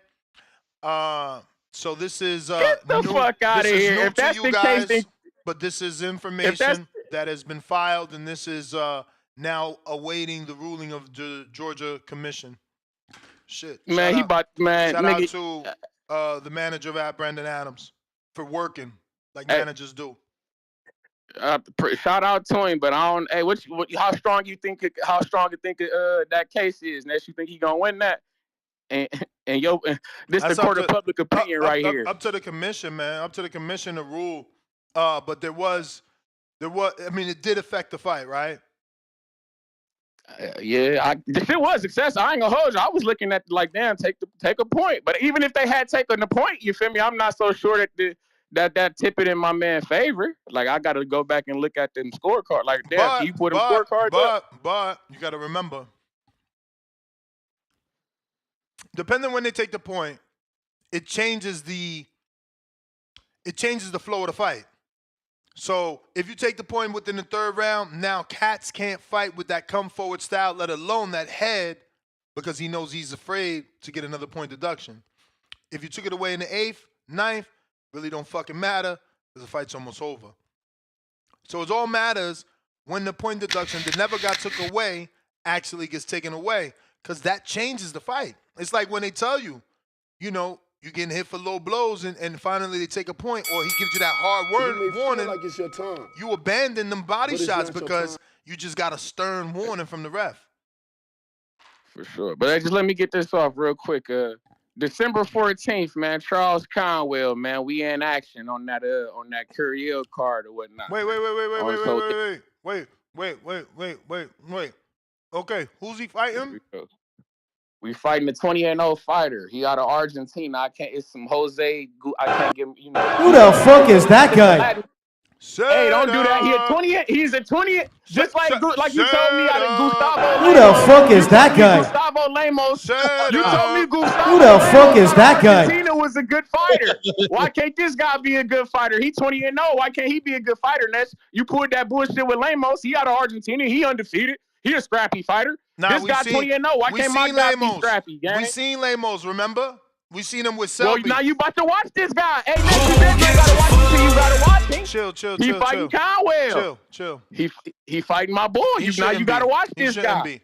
So this is get the fuck out of here. If that's the guys, case, but this is information that has been filed, and this is now awaiting the ruling of the Georgia Commission. Shit, man, shout nigga, out to the manager of Brandon Adams for working like managers do. Shout out to him, but I don't. Hey, how strong you think that case is? Next, you think he gonna win that? And this is the court of public opinion right here. Up to the commission, man. Up to the commission to rule. But there was. I mean, it did affect the fight, right? The shit was success. I ain't gonna hold you. I was looking at like, damn, take a point. But even if they had taken the point, you feel me? I'm not so sure that tip it in my man's favor. Like, I got to go back and look at them scorecard. Like, damn, can you put them scorecards up? But you got to remember, depending when they take the point, it changes the flow of the fight. So if you take the point within the 3rd round, now Katz can't fight with that come forward style, let alone that head, because he knows he's afraid to get another point deduction. If you took it away in the 8th, 9th, really don't fucking matter because the fight's almost over. So it all matters when the point deduction that never got took away actually gets taken away, because that changes the fight. It's like when they tell you, You getting hit for low blows, and finally they take a point, or he gives you that hard You may feel warning. like it's your time, You abandon them body but it's shots not your because time. you just got a stern warning from the ref. For sure. But just let me get this off real quick. December 14th, man, Charles Conwell, man, we in action on that Curiel card or whatnot. Wait. Okay, who's he fighting? We fighting the 20-0 fighter. He out of Argentina. I can't. It's some Jose. I can't give him. You know. Who the fuck is that guy? Hey, don't do that. He's a 20. Just like you told me out of Gustavo. Who the fuck is that guy? Gustavo Lemos. You told me Gustavo. Who the fuck is that guy? Argentina was a good fighter. Why can't this guy be a good fighter? He 20-0. Why can't he be a good fighter? Ness, you pulled that bullshit with Lemos. He out of Argentina. He undefeated. He a scrappy fighter. This guy 20-0. Why can't my guy be scrappy? Gang? We seen Lemos, remember? We seen him with Well, Selby. now you about to watch this guy. Hey, man, you gotta watch him till you gotta watch him. Chill. He fighting Conwell. Chill. He fighting my boy. Now you gotta watch this guy.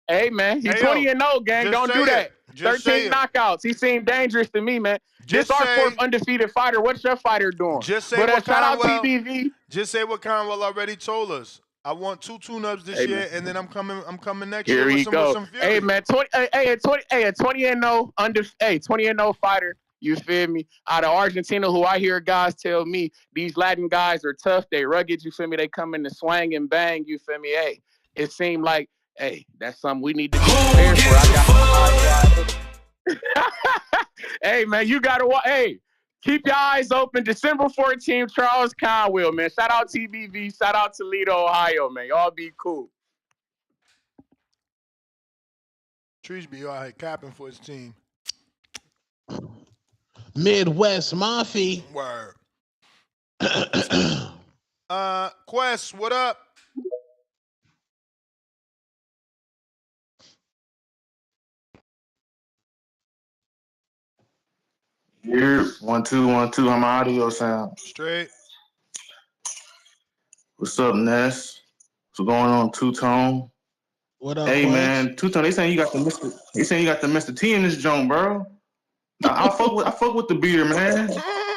Hey, man, he's 20-0, gang. Don't do that. 13 knockouts. He seemed dangerous to me, man. This our fourth undefeated fighter. What's your fighter doing? Just say but what shout out Conwell. TBV. Just say what Conwell already told us. I want 2 tune-ups this year, and then I'm coming next Here year we with go. some fury. Hey, man, 20-0 20-0 fighter. You feel me? Out of Argentina, who I hear guys tell me these Latin guys are tough. They rugged. You feel me? They come in to swang and bang. You feel me? Hey, it seemed like, hey, that's something we need to be prepared for. I got. Hey, man, you gotta watch. Hey. Keep your eyes open. December 14th, Charles Conwell, man. Shout out TBV. Shout out Toledo, Ohio, man. Y'all be cool. Trees be all right capping for his team. Midwest Mafia. Word. Quest, what up? Here, 1 2 1 2. How my audio sound? Straight. What's up, Ness? What's going on, Two Tone? What up, hey Quest? man, Two Tone? They saying you got the Mr. They saying you got the Mr. T in this joint, bro. Nah, I fuck with the beer, man.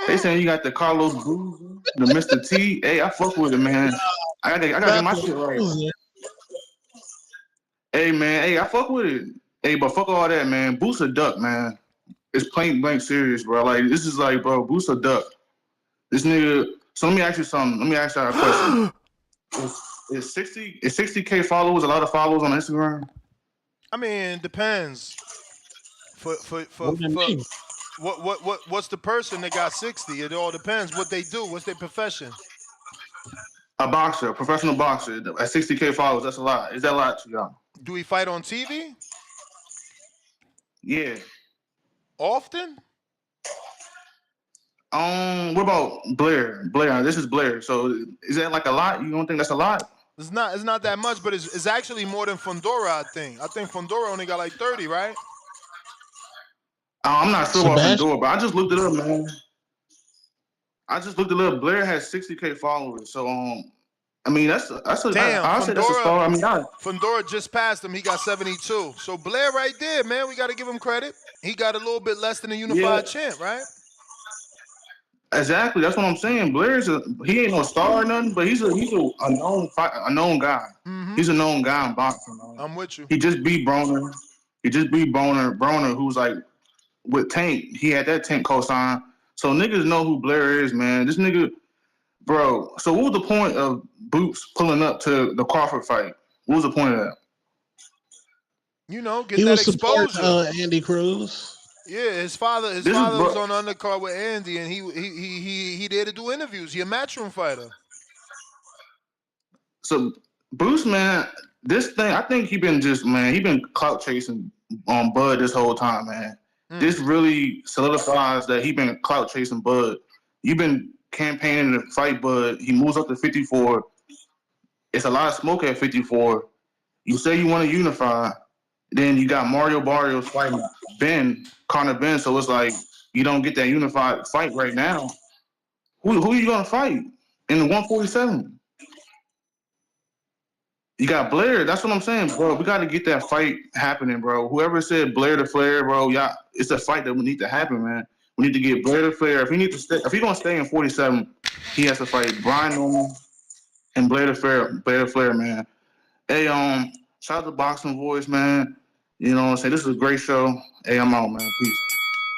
They saying you got the Carlos Boozer, the Mr. T. Hey, I fuck with it, man. I gotta get my shit right. Hey man, hey, I fuck with it. Hey, but fuck all that, man. Boost a duck, man. It's plain blank serious, bro. Like, this is like, bro, Boost a duck. This nigga. So let me ask you something. Let me ask you a question. Is 60K followers a lot of followers on Instagram? I mean, it depends. What's the person that got 60? It all depends what they do. What's their profession? A boxer, a professional boxer at 60K followers. That's a lot. Is that a lot to y'all? Do he fight on TV? Yeah. Often? What about Blair? Blair, this is Blair. So is that like a lot? You don't think that's a lot? It's not that much, but it's actually more than Fundora, I think. I think Fundora only got like 30, right? I'm not sure about Fundora, but I just looked it up, man. I just looked it up. Blair has 60K followers. So I mean that's a damn. I'll say that's a star. I mean, Fundora just passed him. He got 72. So Blair right there, man. We got to give him credit. He got a little bit less than a unified champ, right? Exactly. That's what I'm saying. Blair's he ain't no star or nothing, but he's a known guy. Mm-hmm. He's a known guy in boxing. Man. I'm with you. He just beat Broner. Broner, who's like with Tank. He had that Tank cosign. So niggas know who Blair is, man. This nigga, bro. So what was the point of Boots pulling up to the Crawford fight? What was the point of that? You know, get that exposure. Andy Cruz. Yeah, his father was on the undercard with Andy, and he there to do interviews. He a matchroom fighter. So Bruce, man, this thing, I think he been clout chasing on Bud this whole time, man. This really solidifies that he been clout chasing Bud. You've been campaigning to fight Bud. He moves up to 54. It's a lot of smoke at 54. You say you want to unify. Then you got Mario Barrios fighting Conor Ben. So it's like you don't get that unified fight right now. Who are you gonna fight in the 147? You got Blair. That's what I'm saying, bro. We got to get that fight happening, bro. Whoever said Blair to Flair, bro, yeah, it's a fight that we need to happen, man. We need to get Blair to Flair. If he needs to stay, if he's gonna stay in 47, he has to fight Brian Norman and Blair to Flair. Blair to Flair, man. Hey, shout out to Boxing Voice, man. You know what I'm saying? This is a great show. Hey, I'm out, man. Peace.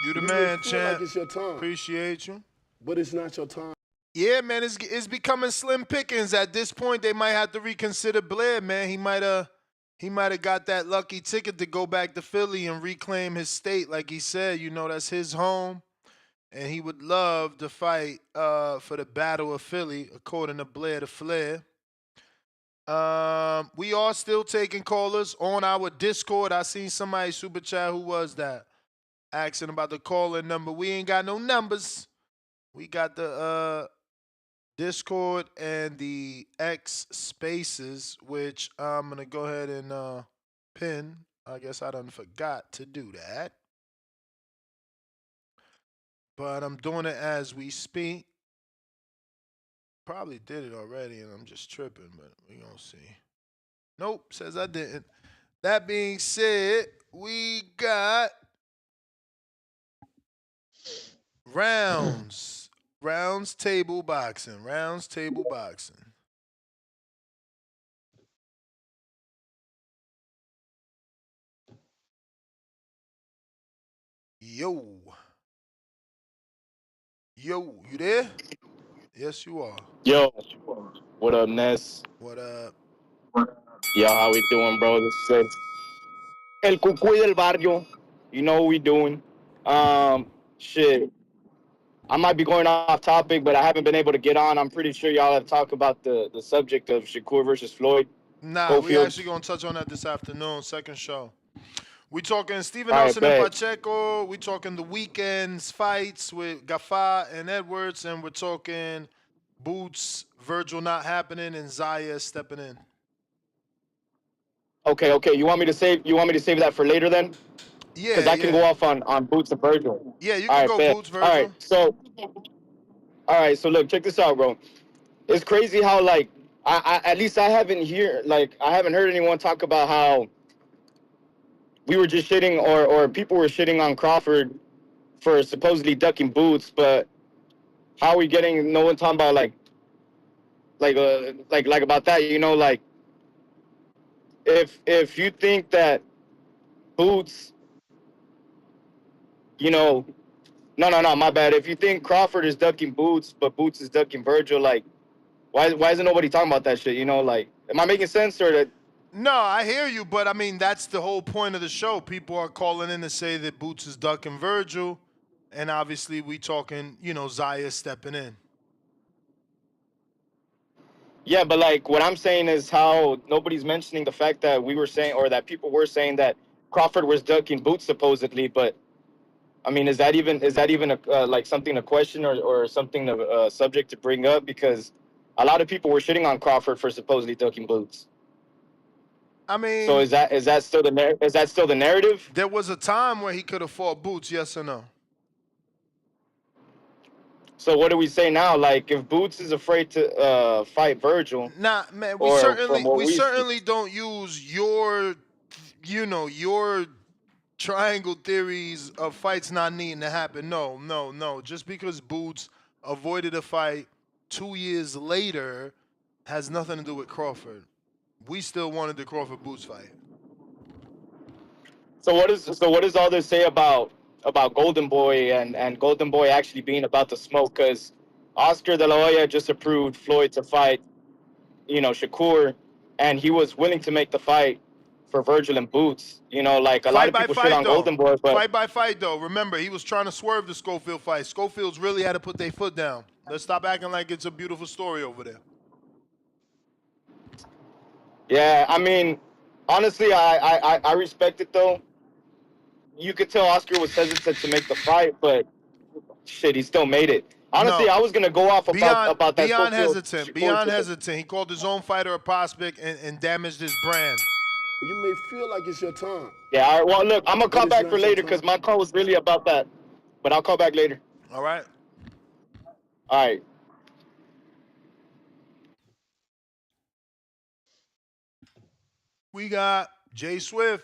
You the You may man, feel champ. like it's your time, Appreciate you. but it's not your time. Yeah, man, it's becoming slim pickings. At this point, they might have to reconsider Blair, man. He might have got that lucky ticket to go back to Philly and reclaim his state, like he said. You know, that's his home, and he would love to fight for the Battle of Philly, according to Blair to Flair. We are still taking callers on our Discord. I seen somebody super chat. Who was that? Asking about the caller number. We ain't got no numbers. We got the Discord and the X Spaces, which I'm gonna go ahead and pin. I guess I done forgot to do that, but I'm doing it as we speak. Probably did it already, and I'm just tripping, but we gonna see. Nope, says I didn't. That being said, we got rounds. Rounds table boxing. Rounds table boxing. Yo. Yo, you there? Yes, you are. Yo, what up, Ness? What up? Yo, how we doing, bro? This is El Cucuy del Barrio. You know what we doing. Shit. I might be going off topic, but I haven't been able to get on. I'm pretty sure y'all have talked about the subject of Shakur versus Floyd. Nah, we Schofield. actually gonna touch on that this afternoon, second show. We talking Steven All right, Nelson and bet. Pacheco. We talking the weekend's fights with Yafai and Edwards, and we're talking Boots, Virgil not happening, and Zayas stepping in. Okay. You want me to save that for later then? Yeah, Because I can go off on Boots and Virgil. Yeah, you All can right, go bet. Boots, Virgil. All right, so look, check this out, bro. It's crazy how like I at least I haven't heard anyone talk about how we were just shitting or people were shitting on Crawford for supposedly ducking Boots, but how are we getting no one talking about like about that, you know, like if you think that Boots, you know, no, my bad. If you think Crawford is ducking Boots, but Boots is ducking Virgil, like why isn't nobody talking about that shit? You know, like am I making sense or that? No, I hear you, but I mean that's the whole point of the show. People are calling in to say that Boots is ducking Virgil, and obviously we talking, you know, Zayas stepping in. Yeah, but like what I'm saying is how nobody's mentioning the fact that we were saying or that people were saying that Crawford was ducking Boots supposedly, but I mean, is that even a, like something to question or something to subject to bring up? Because a lot of people were shitting on Crawford for supposedly ducking Boots. I mean, so is that still the narrative? There was a time where he could have fought Boots, yes or no? So what do we say now? Like if Boots is afraid to fight Virgil, nah, man, we certainly don't use your triangle theories of fights not needing to happen. No. Just because Boots avoided a fight 2 years later has nothing to do with Crawford. We still wanted the Crawford Boots fight. So what does all this say about Golden Boy and Golden Boy actually being about the smoke? Because Oscar De La Hoya just approved Floyd to fight, you know, Shakur, and he was willing to make the fight for Virgil and Boots. You know, like a lot of people shit on Golden Boy, but Fight by fight, though. Remember, he was trying to swerve the Schofield fight. Schofield's really had to put their foot down. Let's stop acting like it's a beautiful story over there. yeah, I mean, honestly, I respect it though. You could tell Oscar was hesitant to make the fight, but shit, he still made it. Honestly, I was gonna go off about that. Beyond hesitant. Beyond hesitant. He called his own fighter a prospect and damaged his brand. You may feel like it's your time. Yeah, all right, well, look, I'm gonna call back for later because my call was really about that, but I'll call back later. All right. All right. We got Jay Swift.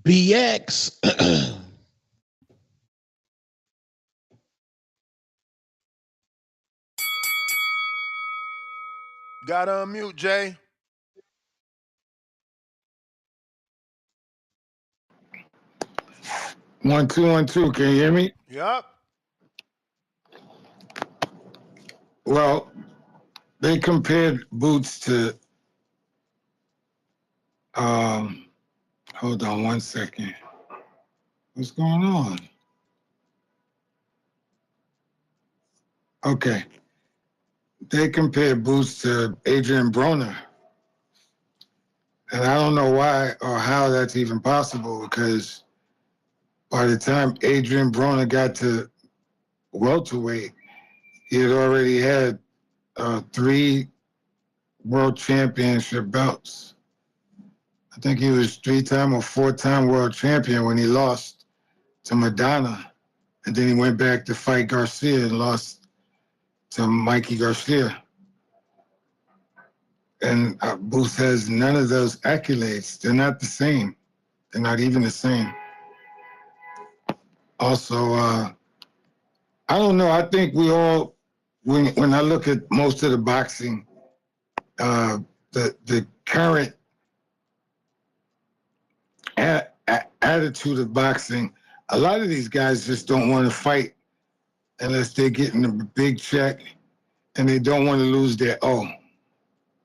BX. Got to unmute, Jay. 1 2 1 2. Can you hear me? Yep. Well, they compared Boots to. Hold on 1 second. What's going on? Okay. They compared Boots to Adrian Broner. And I don't know why or how that's even possible, because by the time Adrian Broner got to welterweight, he had already had 3 world championship belts. I think he was 3-time or 4-time world champion when he lost to Madonna. And then he went back to fight Garcia and lost to Mikey Garcia. And Boots has none of those accolades. They're not the same. They're not even the same. Also, I don't know. I think we all, when I look at most of the boxing, the current attitude of boxing, a lot of these guys just don't want to fight unless they're getting a big check and they don't want to lose their O.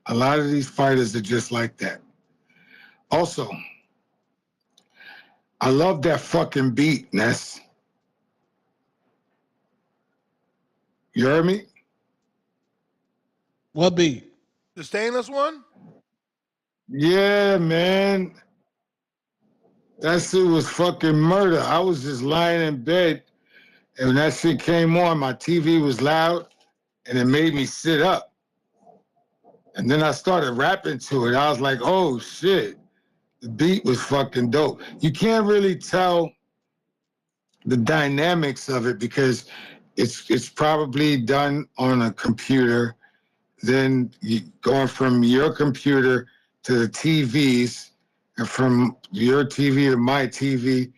A lot of these fighters are just like that. Also, I love that fucking beat, Ness. You heard me? What beat? The stainless one? Yeah, man. That shit was fucking murder. I was just lying in bed, and when that shit came on, my TV was loud, and it made me sit up. And then I started rapping to it. I was like, oh, shit. The beat was fucking dope. You can't really tell the dynamics of it because it's probably done on a computer. Then you going from your computer to the TVs, and from your TV to my TV.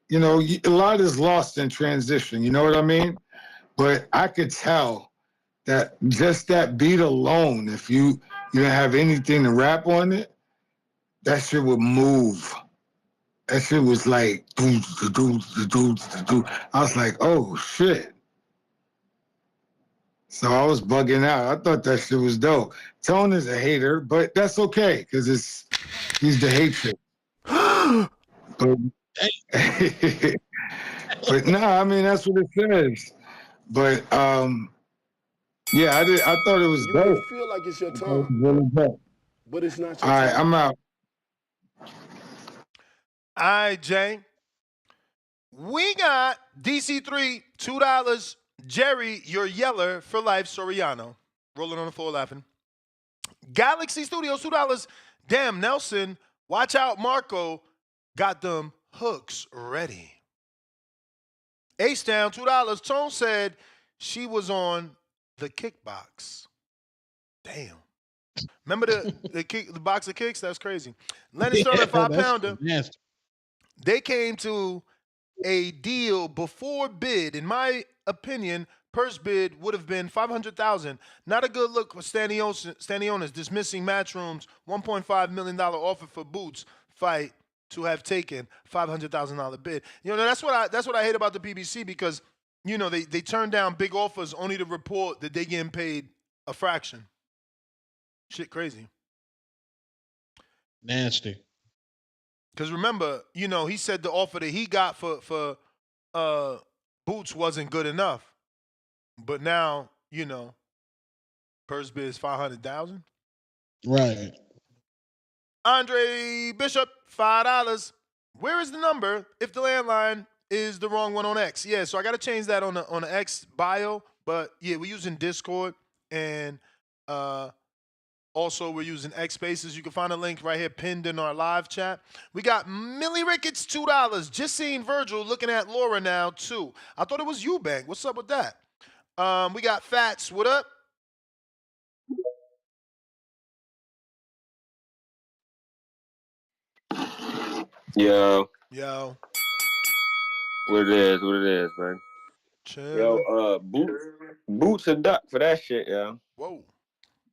You know, a lot is lost in transition. You know what I mean? But I could tell that just that beat alone, if you didn't have anything to rap on it, that shit would move. That shit was like, I was like, oh shit. So I was bugging out. I thought that shit was dope. Tone is a hater, but that's okay, because he's the hatred. But, but no, I mean, that's what it says. But yeah, I thought it was You dope. may feel like it's your It was time, really dope. but it's not All your right, time. I'm out. All right, Jay. We got DC3, $2. Jerry, you're yeller for life, Soriano. Rolling on the floor laughing. Galaxy Studios, $2. Damn, Nelson. Watch out, Marco. Got them hooks ready. Ace down, $2. Tone said she was on the kickbox. Damn. Remember the box of kicks? That's crazy. Lenny Sterling, 5-pounder. They came to a deal before bid. In my opinion, purse bid would have been $500,000. Not a good look for Stanionis dismissing Matchroom's $1.5 million offer for Boots fight to have taken $500,000 bid. You know, that's what I hate about the PBC, because you know they turn down big offers only to report that they getting paid a fraction. Shit crazy. Nasty. Because remember, you know, he said the offer that he got for Boots wasn't good enough. But now, you know, purse bid is $500,000. Right. Andre Bishop, $5. Where is the number if the landline is the wrong one on X? Yeah, so I got to change that on the X bio. But yeah, we're using Discord, and also we're using X Spaces. You can find a link right here pinned in our live chat. We got Millie Ricketts, $2. Just seen Virgil looking at Laura now too. I thought it was you, Bank. What's up with that? We got Fats. What up? Yo, Yo, what it is, man. Yo, chillin'. boots a duck for that shit, yo. Whoa.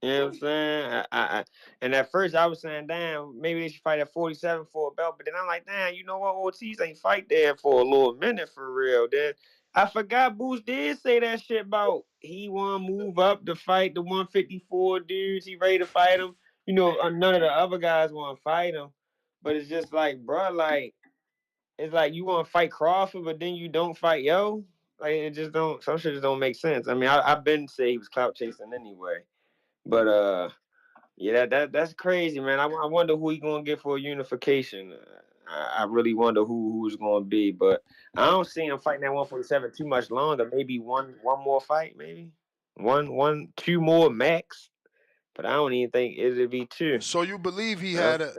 You know what I'm saying? And at first I was saying, damn, maybe they should fight at 47 for a belt. But then I'm like, damn, you know what? Ortiz ain't fight there for a little minute for real. Then I forgot Boots did say that shit about he want to move up to fight the 154 dudes. He ready to fight him. You know, none of the other guys want to fight him. But it's just like, bro, like, it's like you want to fight Crawford, but then you don't fight Yo. Like, it just don't, some shit just don't make sense. I mean, I've been say he was clout chasing anyway. But yeah, that's crazy, man. I wonder who he gonna get for a unification. I really wonder who's gonna be, but I don't see him fighting that 147 too much longer. Maybe one more fight, maybe two more max. But I don't even think it'll be two. So you believe he had an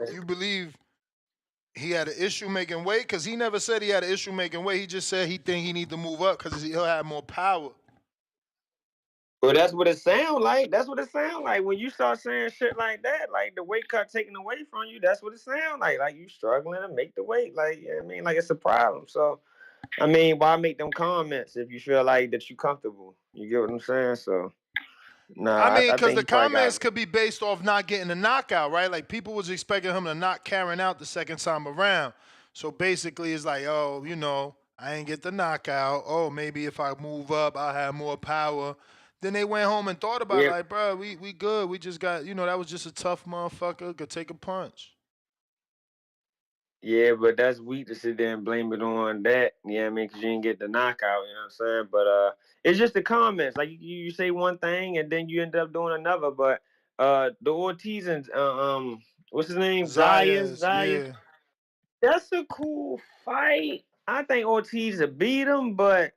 issue making weight? Because he never said he had an issue making weight. He just said he think he need to move up because he'll have more power. Well, that's what it sound like. That's what it sound like when you start saying shit like that. Like the weight cut taken away from you. That's what it sound like. Like you struggling to make the weight. Like, you know what I mean, like it's a problem. So I mean, why make them comments if you feel like that you comfortable? You get what I'm saying? So, I nah, mean, I because think the he probably got. comments could be based off not getting a knockout, right? Like people was expecting him to knock Karen out the second time around. So basically, it's like, oh, I ain't get the knockout. Oh, maybe if I move up, I'll have more power. Then they went home and thought about it, Yeah, like, bro, we good. We just got, that was just a tough motherfucker. Could take a punch. yeah, but that's weak to sit there and blame it on that. You know what I mean? Because you didn't get the knockout. You know what I'm saying? But it's just the comments. Like you say one thing and then you end up doing another. But the Ortiz and what's his name? Zayas, Zayas. yeah. That's a cool fight. I think Ortiz will beat him, but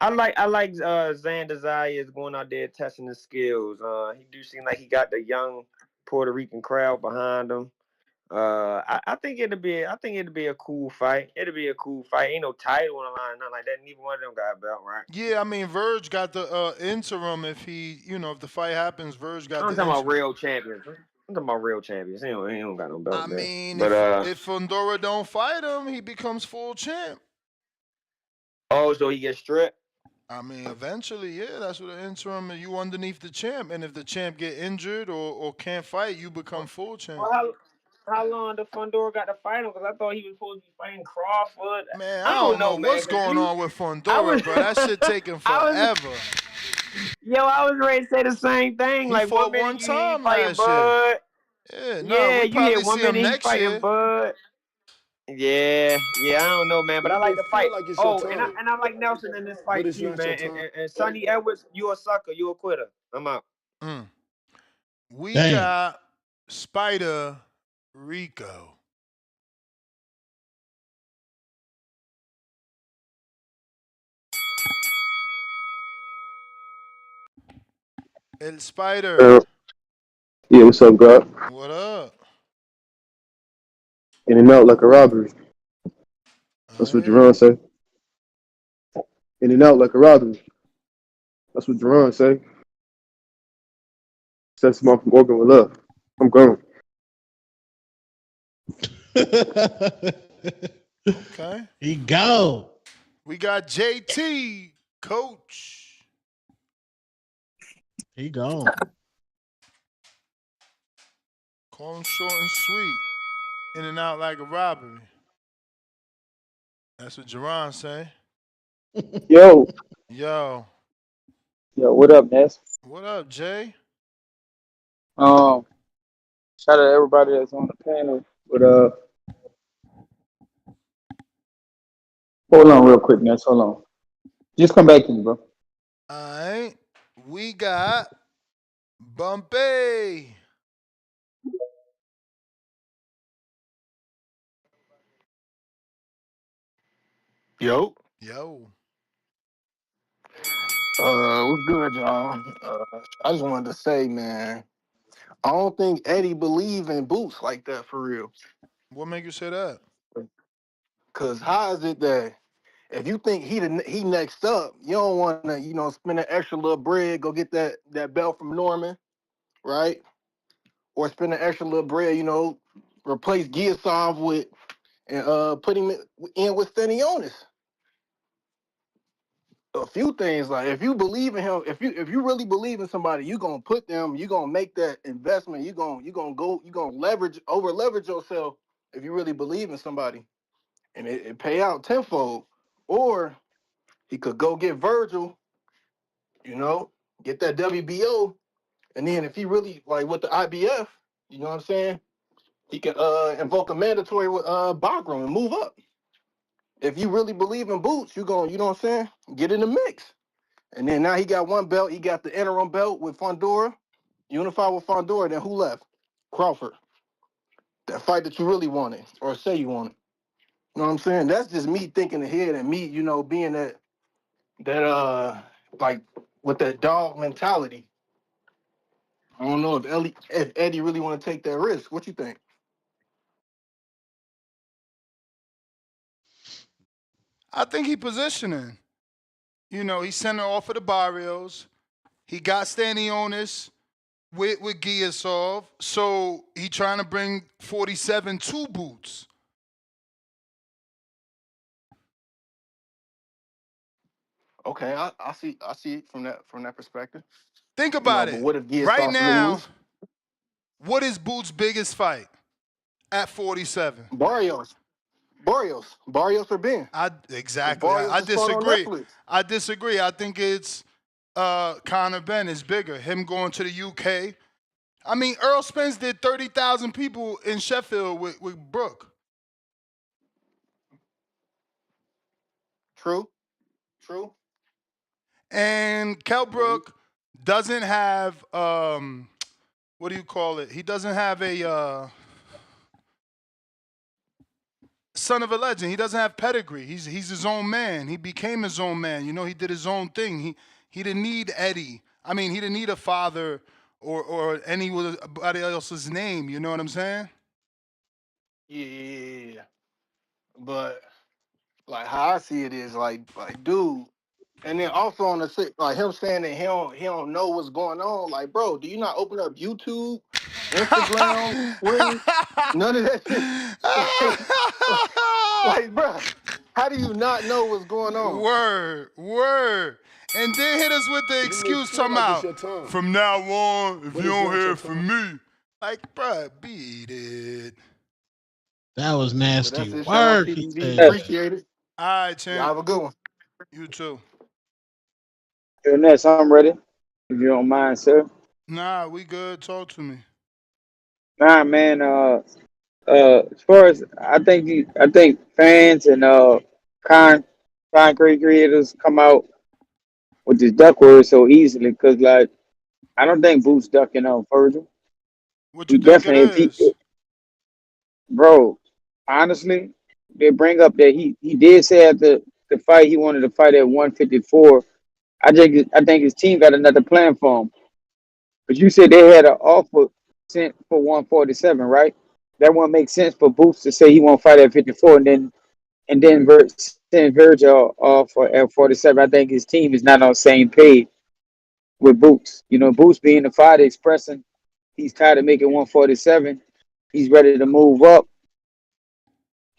I like Xander Zayas going out there testing his skills. He do seem like he got the young Puerto Rican crowd behind him. I think it'll be a cool fight. It'll be a cool fight. Ain't no title on the line, nothing like that. Neither one of them got a belt, right? Yeah, I mean, Verge got the interim. If if the fight happens, Verge got I'm the talking about interim. real champions. I'm talking about real champions. He don't got no I belt there. mean, But if Fundora don't fight him, he becomes full champ. oh, so he gets stripped. I mean, eventually, yeah, that's what the interim. You underneath the champ, and if the champ get injured or can't fight, you become full champ. Well, how long the Fundora got to fight him? Because I thought he was supposed to be fighting Crawford. Man, I I don't don't know know, man. what's Cause going on with I Fundora, was, bro. That shit taking I was, forever. I was ready to say the same thing. He Like one fought minute one you hear he time fighting last year. Bud. Yeah, no, Yeah, we you hear probably one see him minute he next fighting year. Bud. Yeah, I don't know, man. But I It like may the feel fight. like it's your Oh, and I time, and I like Nelson in this but fight it's too, not your man. And, time. and, and Sonny Edwards, you a sucker, you a quitter. I'm out. Mm. We Damn. got Spider Rico. El Spider. Yeah, what's up, God? What up? In and out like a robbery. That's what Hey. Jerron say. In and out like a robbery. That's what Jerron say. Sets him off from Morgan with love. I'm gone. Okay. He go. We got JT, coach. He gone. Call him short and sweet. In and out like a robbery. That's what Jerron say. Yo. Yo. Yo, what up, Ness? What up, Jay? Um, Shout out to everybody that's on the panel. But hold on real quick, Ness. Hold on. Just come back to me, bro. Alright. We got Bumpy. Yo. Yo. What's good, y'all? I just wanted to say, man, I don't think Eddie believe in Boots like that for real. What make you say that? Cause how is it that if you think he next up, you don't want to, spend an extra little bread, go get that belt from Norman, right? Or spend an extra little bread, replace Giasov with and put him in with Stenionis. A few things like if you believe in him, if you really believe in somebody, you gonna put them, you gonna make that investment, you gonna leverage yourself if you really believe in somebody, and it pay out tenfold. Or he could go get Virgil, get that WBO, and then if he really like with the IBF, you know what I'm saying, he can invoke a mandatory with Bagram and move up. If you really believe in Boots, you know what I'm saying, get in the mix. And then now he got one belt. He got the interim belt with Fondora, unified with Fondora. Then who left? Crawford. That fight that you really wanted or say you wanted. You know what I'm saying? That's just me thinking ahead and me, being that like with that dog mentality. I don't know if Eddie really want to take that risk. What you think? I think he positioning. He sent it off of the Barrios. He got Stanionis with Giasov. So he trying to bring 47 to Boots. Okay, I see it from that perspective. Think about But it. what if Right Giasov now, lose? what is Boots' biggest fight at 47? Barrios or Ben? Because Exactly. I Barrios just fought on disagree. Netflix. I disagree. I think it's Conor Ben is bigger. Him going to the UK. I mean, Earl Spence did 30,000 people in Sheffield with Brooke. True. And Kell Brook doesn't have what do you call it? He doesn't have a son of a legend. He doesn't have pedigree. He's his own man. He became his own man. He did his own thing. He didn't need Eddie. I mean, he didn't need a father or anybody else's name. You know what I'm saying? Yeah. But like how I see it is like dude, and then also on like him saying that he don't know what's going on. Like, bro, do you not open up YouTube, Instagram, Twitter? None of that shit. like, bro, how do you not know what's going on? Word. And then hit us with the You may excuse feel talking like it's about your time, from now on, if but you it's don't not hear your from time. me. Like, bruh, beat it. That was But nasty that's it. Shout out work. He TDV. said that. Appreciate it. All right, Y'all champ. have a good one. You too. Yo, Ness, I'm ready. If you don't mind, sir. Nah, we good. Talk to me. Nah, man. As far as I think fans and con concrete creators come out with this duck word so easily because like I don't think Boots ducking on Virgil. What He you think it definitely if he is? bro, honestly, they bring up that he did say at the fight he wanted to fight at 154. I think his team got another plan for him. But you said they had an offer sent for 147, right? That wouldn't make sense for Boots to say he won't fight at 54 and then send Virgil off for at 47. I think his team is not on the same page with Boots. Boots being the fighter expressing he's tired of making 147. He's ready to move up.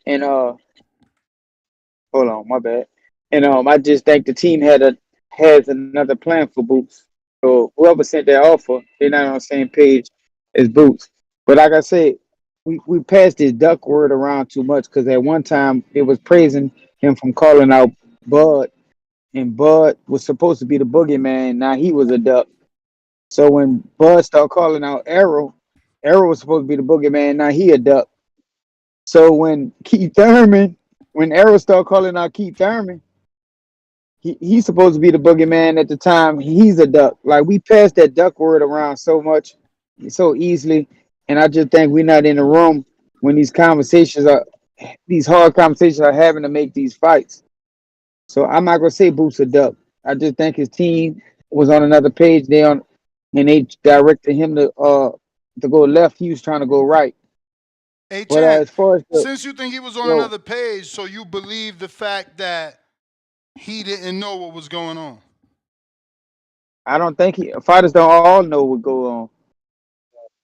And hold on, my bad. And I just think the team has another plan for Boots. So whoever sent that offer, they're not on the same page as Boots. But like I said, we passed this duck word around too much because at one time it was praising him from calling out Bud, and Bud was supposed to be the boogeyman. Now he was a duck. So when Bud started calling out Arrow, Arrow was supposed to be the boogeyman. Now he a duck. So when Arrow started calling out Keith Thurman, he's supposed to be the boogeyman at the time. He's a duck. Like we passed that duck word around so much, so easily, and I just think we're not in the room when these hard conversations are having to make these fights. So I'm not gonna say Boots a duck. I just think his team was on another page. And they directed him to go left. He was trying to go right. Hey, But champ, as far as since you think he was on yo, another page, so you believe the fact that he didn't know what was going on? I don't think fighters don't all know what go on.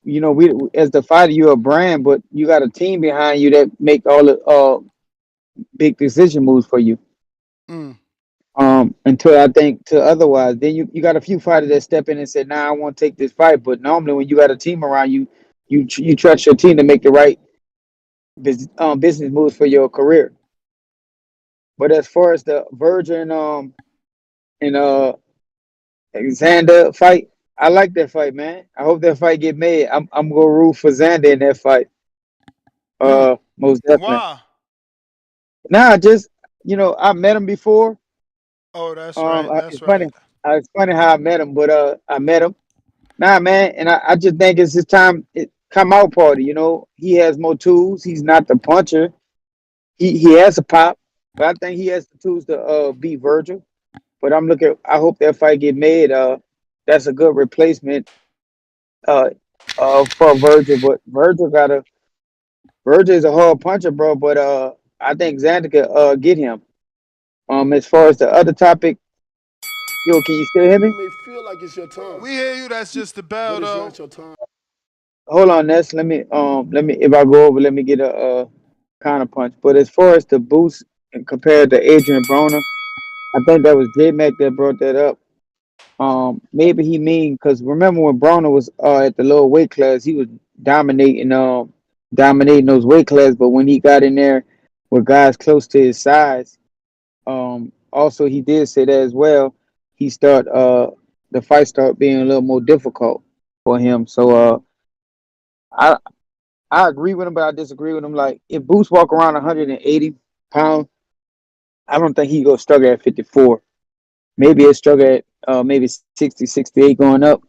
we as the fighter, you're a brand, but you got a team behind you that make all the big decision moves for you. Mm. Until I think to otherwise, then you got a few fighters that step in and say, "Nah, I want to take this fight." But normally, when you got a team around you, you trust your team to make the right business moves for your career. But as far as the Virgil and Xander fight, I like that fight, man. I hope that fight get made. I'm gonna root for Xander in that fight. Most definitely. Why? Nah, just I met him before. Oh, that's right. It's That's funny. right. It's funny how I met him, but I met him. Nah, man, and I just think it's his time. It come out party. He has more tools. He's not the puncher. He has a pop, but I think he has the tools to beat Virgil. But I'm looking. I hope that fight get made. That's a good replacement uh for Virgil. But Virgil is a hard puncher, bro. But I think Xander could get him. As far as the other topic, yo, can you still hear me? You may feel like it's your time, We hear you. That's just the bell, but it's though. not your time. Hold on, Ness. Let me. If I go over, let me get a counter punch. But as far as the boost and compared to Adrian Broner, I think that was J Mac that brought that up. Maybe he mean because remember when Broner was at the lower weight class, he was dominating dominating those weight class. But when he got in there with guys close to his size, also he did say that as well. He start the fight start being a little more difficult for him. So I I agree with him, but I disagree with him. Like if Boots walk around 180 pounds, I don't think he go struggle at 54. Maybe he'll struggle at maybe 60, 68 going up.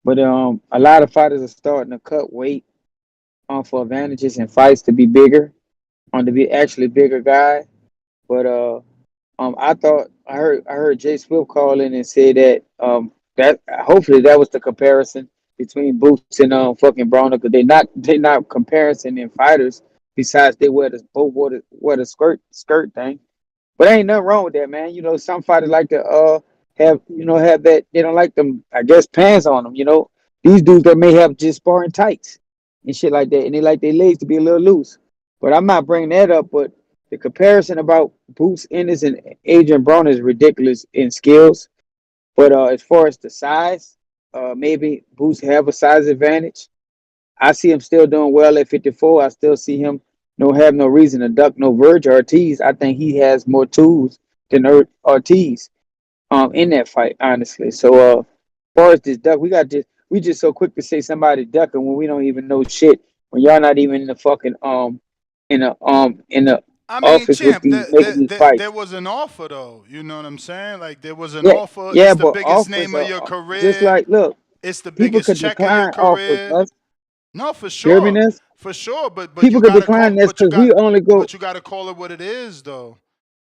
But a lot of fighters are starting to cut weight for advantages in fights to be bigger, on to be actually bigger guy. But I heard Jay Swift call in and say that that hopefully that was the comparison between Boots and fucking Broner because they not comparison in fighters. Besides, they both wear the skirt thing. But ain't nothing wrong with that, man. Some fighters like to have that they don't like them, I guess, pants on them. These dudes that may have just sparring tights and shit like that, and they like their legs to be a little loose. But I'm not bringing that up. But the comparison about Boots Ennis and Adrian Brown is ridiculous in skills. But as far as the size, maybe Boots have a size advantage. I see him still doing well at 54. I still see him no have no reason to duck no Virgil Ortiz. I think he has more tools than Ortiz in that fight, honestly. So as far as this duck, we just so quick to say somebody ducking when we don't even know shit. When y'all not even in the fucking in the I mean, office with champ, these making these there fights. was an offer, though. You know what I'm saying? Like, there was an Yeah, offer. yeah, It's the but biggest offers name of are your just career. like look, It's the people biggest could check of your decline offers, career. us. No, for You hear me, sure, Ness? for sure. But People you could gotta call. decline this because we only go. But you gotta call it what it is, though.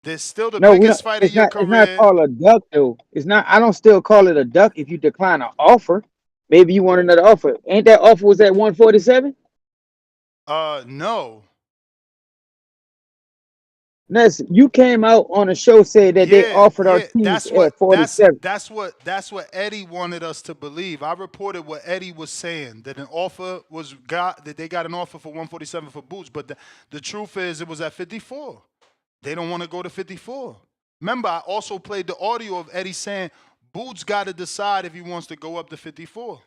There's still the No, we don't. biggest fight of It's your not. It's not career. called a duck though. It's not. I don't still call it a duck if you decline an offer. Maybe you want another offer. Ain't that offer was at 147? No. Ness, you came out on a show said that they Yeah, offered yeah. Ortiz at 47. That's what Eddie wanted us to believe. I reported what Eddie was saying that an offer was got that they got an offer for 147 for Boots, but the truth is it was at 54. They don't want to go to 54. Remember, I also played the audio of Eddie saying Boots got to decide if he wants to go up to 54.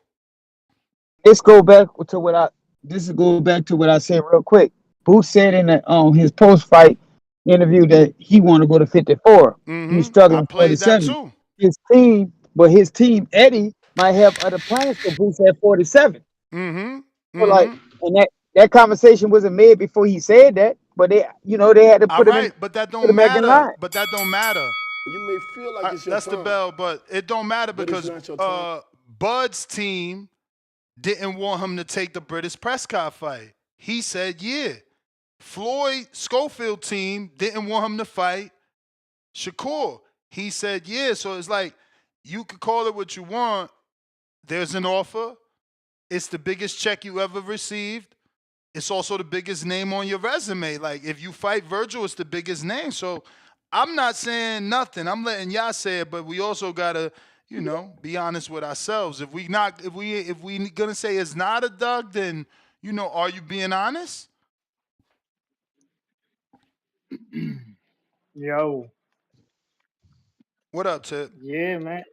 This go back to what I. This is go back to what I said real quick. Booth said in his post fight interview that he want to go to 54. He's I struggling played that 47. too. His team Eddie might have other plans for Booth at 47. So like, and that conversation wasn't made before he said that, but they had to All put him in, right, but that put don't him back in matter. line. But that don't matter. You may feel like it's your That's the time, bell, but it don't matter but it's because not your time. Bud's team didn't want him to take the British Prescott fight. He said, yeah. Floyd Schofield team didn't want him to fight Shakur. He said, yeah. So it's like, you could call it what you want. There's an offer. It's the biggest check you ever received. It's also the biggest name on your resume. Like, if you fight Virgil, it's the biggest name. So I'm not saying nothing. I'm letting y'all say it, but we also got to, be honest with ourselves. If we gonna say it's not a dog, then are you being honest? Yo, What up, Tip? yeah, man.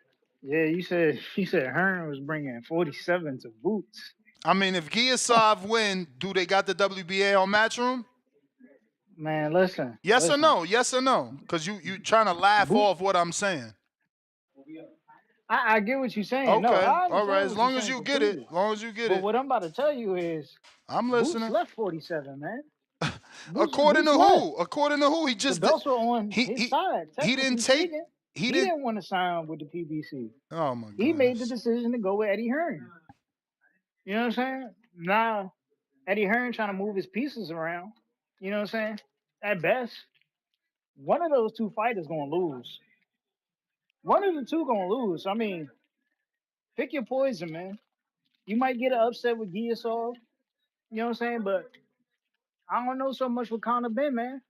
Yeah, you said Hearn was bringing 47 to Boots. I mean, if Giasov win, do they got the WBA on Matchroom? Man, listen, Yes or listen. no? Yes or no? Because you trying to laugh Boot. off what I'm saying. I get what you're saying. No, Okay, I all right. understand As what you're long as saying you get it. completely. As long as you get But it. what I'm about to tell you is, I'm Boots listening. left 47, man. According Boots to left. who? According to who? He The just did. belts were on He his he side, he didn't technically take. speaking. He He didn't. didn't want to sign with the PBC. Oh my He made the goodness. decision to go with Eddie Hearn. You know what I'm saying? Now, Eddie Hearn trying to move his pieces around. You know what I'm saying? At best, one of those two fighters gonna lose. One of the two gonna lose. I mean, pick your poison, man. You might get an upset with Giasov. You know what I'm saying? But I don't know so much with Conor Ben, man.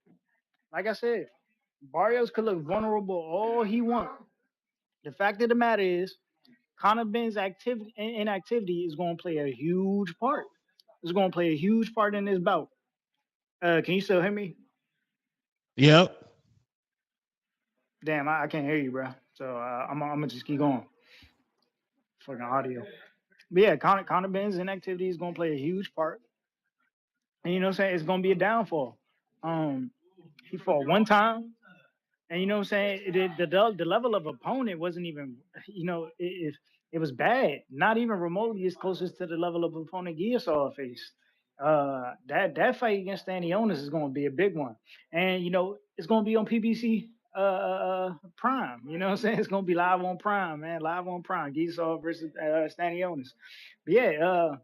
Like I said, Barrios could look vulnerable all he wants. The fact of the matter is, Conor Ben's inactivity is going to play a huge part. It's going to play a huge part in this bout. Can you still hear me? Yep. Damn, I can't hear you, bro. So I'm gonna just keep going. Fucking audio. But yeah, Conor Ben's inactivity is going to play a huge part. And you know what I'm saying? It's going to be a downfall. Um, he fought one time. And you know what I'm saying? The level of opponent wasn't even, it was bad. Not even remotely as closest to the level of opponent Gearsaw faced. That fight against Stanionis is going to be a big one, and it's going to be on PBC Prime. You know what I'm saying? It's going to be live on Prime, man, live on Prime. Gearsaw versus Stanionis. But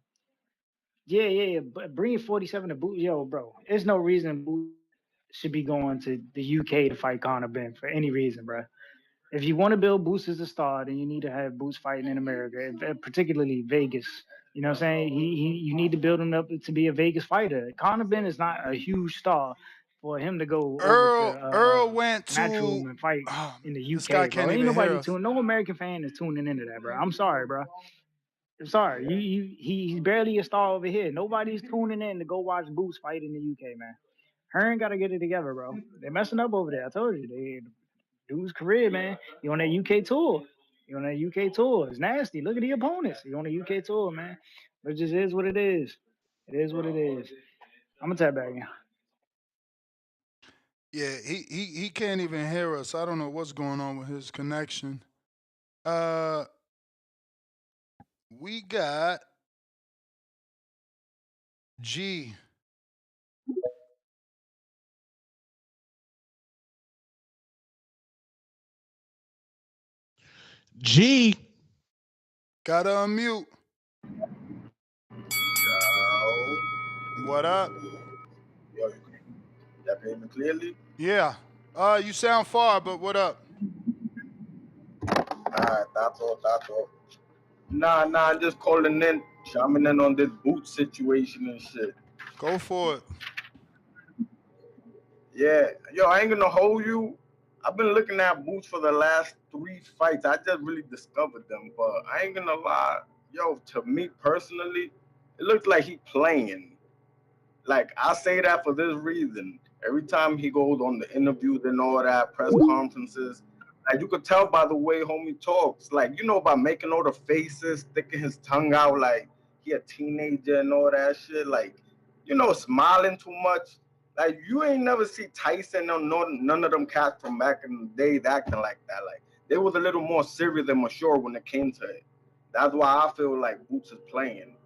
yeah. But bringing 47 to boot, yo, bro. There's no reason Boot should be going to the UK to fight Conor Ben for any reason, bro. If you want to build Boots as a star, then you need to have Boots fighting in America, particularly Vegas. You know what I'm saying? You need to build him up to be a Vegas fighter. Conor Ben is not a huge star for him to go over to Earl went to. Matchroom and fight in the This guy UK, bro. can't Ain't even hear nobody us. tuning. No American fan is tuning into that, bro. I'm sorry, bro. I'm sorry. He's barely a star over here. Nobody's tuning in to go watch Boots fight in the UK, man. Hearn got to get it together, bro. They're messing up over there. I told you. Dude's career, man. He on that UK tour. He on that UK tour. It's nasty. Look at the opponents. He on the UK tour, man. But it just is what it is. It is what it is. I'm gonna tap back in. Yeah, he can't even hear us. I don't know what's going on with his connection. Uh, we got G. G. Gotta unmute. Yo, What up? y'all can hear me clearly? Yeah. You sound far, but what up? Alright, that's all. Nah, I'm just calling in, chiming in on this boot situation and shit. Go for it. Yeah, yo, I ain't gonna hold you. I've been looking at boots for the last 3 fights. I just really discovered them, but I ain't gonna lie. Yo, to me personally, it looks like he playing. Like I say that for this reason. Every time he goes on the interviews and all that, press conferences, like you could tell by the way homie talks. Like, by making all the faces, sticking his tongue out like he a teenager and all that shit. Like, smiling too much. Like you ain't never see Tyson or none of them cats from back in the days acting like that. Like they was a little more serious and mature when it came to it. That's why I feel like Boots is playing.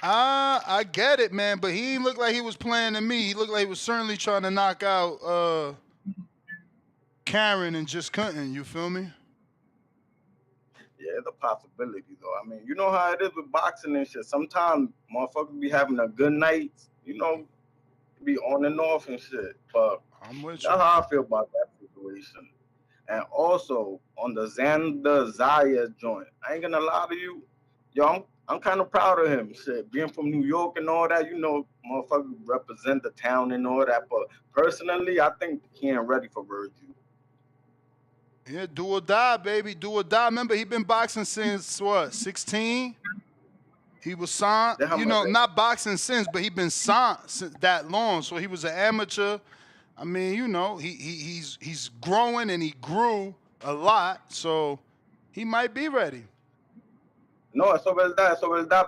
I get it, man, but he didn't look like he was playing to me. He looked like he was certainly trying to knock out Karen and just couldn't. You feel me? Yeah, it's a possibility though. I mean, you know how it is with boxing and shit. Sometimes motherfuckers be having a good night, be on and off and shit. But I'm with that's you. how I feel about that situation. And also on the Xander Zayas joint, I ain't gonna lie to you, yo, I'm kind of proud of him. Shit, being from New York and all that, motherfuckers represent the town and all that. But personally, I think he ain't ready for Virgil. Yeah, do or die, baby. Do or die. Remember, he been boxing since what, 16? He was signed, you Déjame know, ver. not boxing since, but he been signed since that long. So he was an amateur. I mean, you know, he's growing and he grew a lot. So he might be ready. No, eso verdad.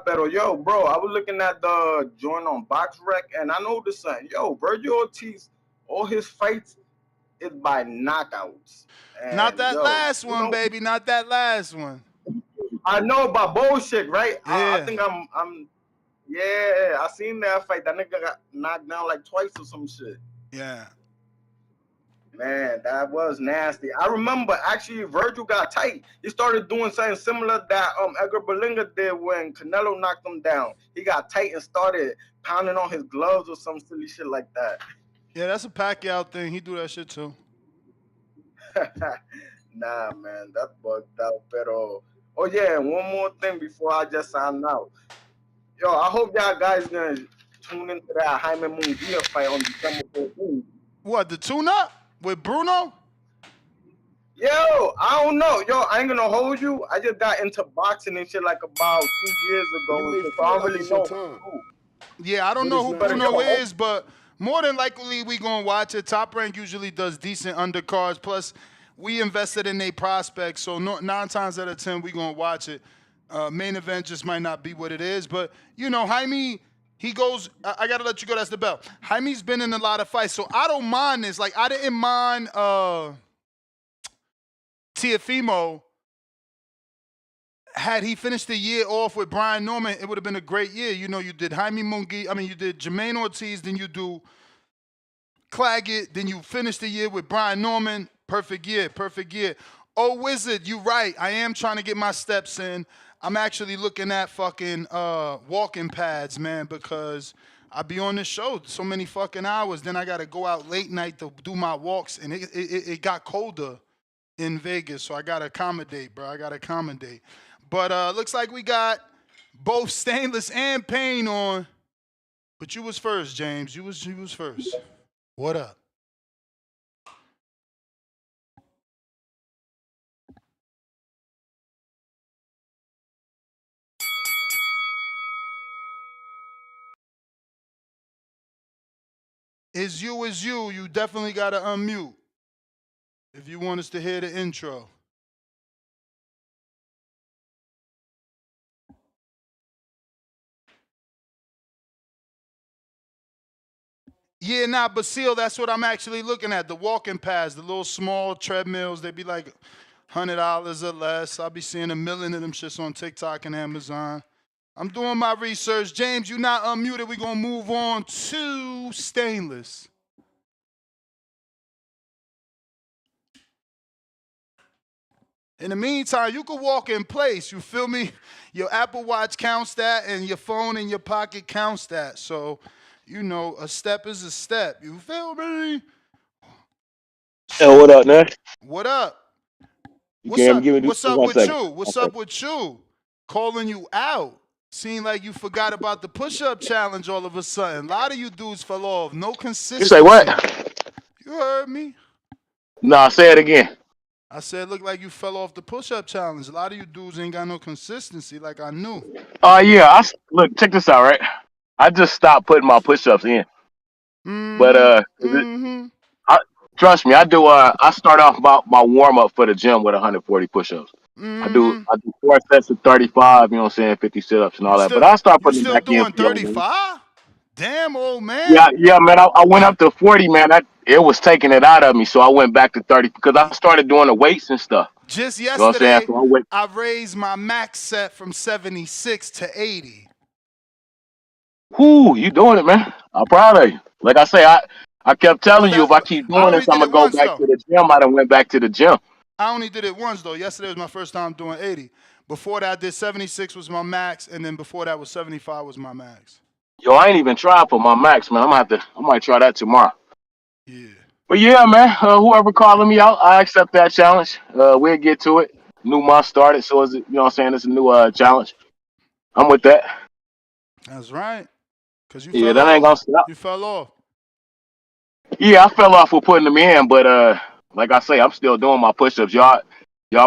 Pero yo, bro, I was looking at the joint on Box Rec, and I noticed something. Yo, Virgil Ortiz, all his fights is by knockouts. Not And that yo, last you one, know, baby. Not that last one. I know about bullshit, right? I Yeah. think yeah, I seen that fight. That nigga got knocked down like twice or some shit. Yeah. Man, that was nasty. I remember actually Virgil got tight. He started doing something similar that Edgar Berlanga did when Canelo knocked him down. He got tight and started pounding on his gloves or some silly shit like that. Yeah, that's a Pacquiao thing. He do that shit too. Nah, man, that bugged out. Pero, oh yeah, and one more thing before I just sign out. Yo, I hope y'all guys gonna tune into that Jaime Munguia fight on December 14th. What, the tune-up with Bruno? Yo, I don't know. Yo, I ain't gonna hold you. I just got into boxing and shit like about 2 years You ago, may so feel I don't like really it's your know time, who. Yeah, I don't but know it's who not But your Bruno time. is, but more than likely we gonna watch it. Top Rank usually does decent undercards. Plus, we invested in their prospects, so 9 times out of 10 we gonna watch it. Main event just might not be what it is, but you know, Jaime, he goes. I gotta let you go. That's the bell. Jaime's been in a lot of fights, so I don't mind this. Like I didn't mind Tiafimo. Had he finished the year off with Brian Norman, it would have been a great year. You know, you did Jaime Munguia. I mean, you did Jermaine Ortiz, then you do Claggett, then you finish the year with Brian Norman. Perfect year, perfect year. Oh, Wizard, you right. I am trying to get my steps in. I'm actually looking at fucking walking pads, man, because I be on this show so many fucking hours. Then I got to go out late night to do my walks, and it got colder in Vegas, so I got to accommodate, bro. I got to accommodate. But looks like we got both Stainless and Payne on. But you was first, James. You was first. What up? Is you. You definitely got to unmute if you want us to hear the intro. Yeah, nah, but Seal, that's what I'm actually looking at. The walking pads, the little small treadmills, they be like $100 or less. I'll be seeing a million of them shits on TikTok and Amazon. I'm doing my research. James, you not unmuted. We're going to move on to Stainless. In the meantime, you can walk in place. You feel me? Your Apple Watch counts that, and your phone in your pocket counts that. So, you know, a step is a step. You feel me? Hey, what up, man? What up? You What's can't up? give me What's up one with second. you? What's Okay. up with you? Calling you out. Seemed like you forgot about the push-up challenge all of a sudden. A lot of you dudes fell off. No You say what? consistency. You heard me. Nah, say it again. I said, look like you fell off the push-up challenge. A lot of you dudes ain't got no consistency like I knew. Yeah. Look, check this out, right? I just stopped putting my push-ups in, but I, trust me, I do. I start off my warm-up for the gym with 140 push-ups. I do 4 sets of 35. You know what I'm saying? 50 sit-ups and You all that. But still I start you putting it still back in doing for y'all, man. 35? Damn, old Yeah, man. yeah, man. I went up to 40, man. It was taking it out of me, so I went back to 30 because I started doing the weights and stuff. Just You know what I'm saying? yesterday, So I went. I raised my max set from 76 to 80. Whoo, you doing it, man. I'm proud of you. Like I say, I kept Oh, telling you if that I keep I doing this, only I'm did gonna it go once back though. to the gym. I done went back to the gym. I only did it once though. Yesterday was my first time doing 80. Before that, I did 76 was my max, and then before that was 75 was my max. Yo, I ain't even tried for my max, man. I might try that tomorrow. Yeah. But yeah, man, whoever calling me out, I accept that challenge. We'll get to it. New month started, so is it, you know what I'm saying? It's a new challenge. I'm with that. That's right. Cause you Yeah, fell that ain't off. gonna stop. You fell off. Yeah, I fell off with putting them in, but like I say, I'm still doing my push-ups. Y'all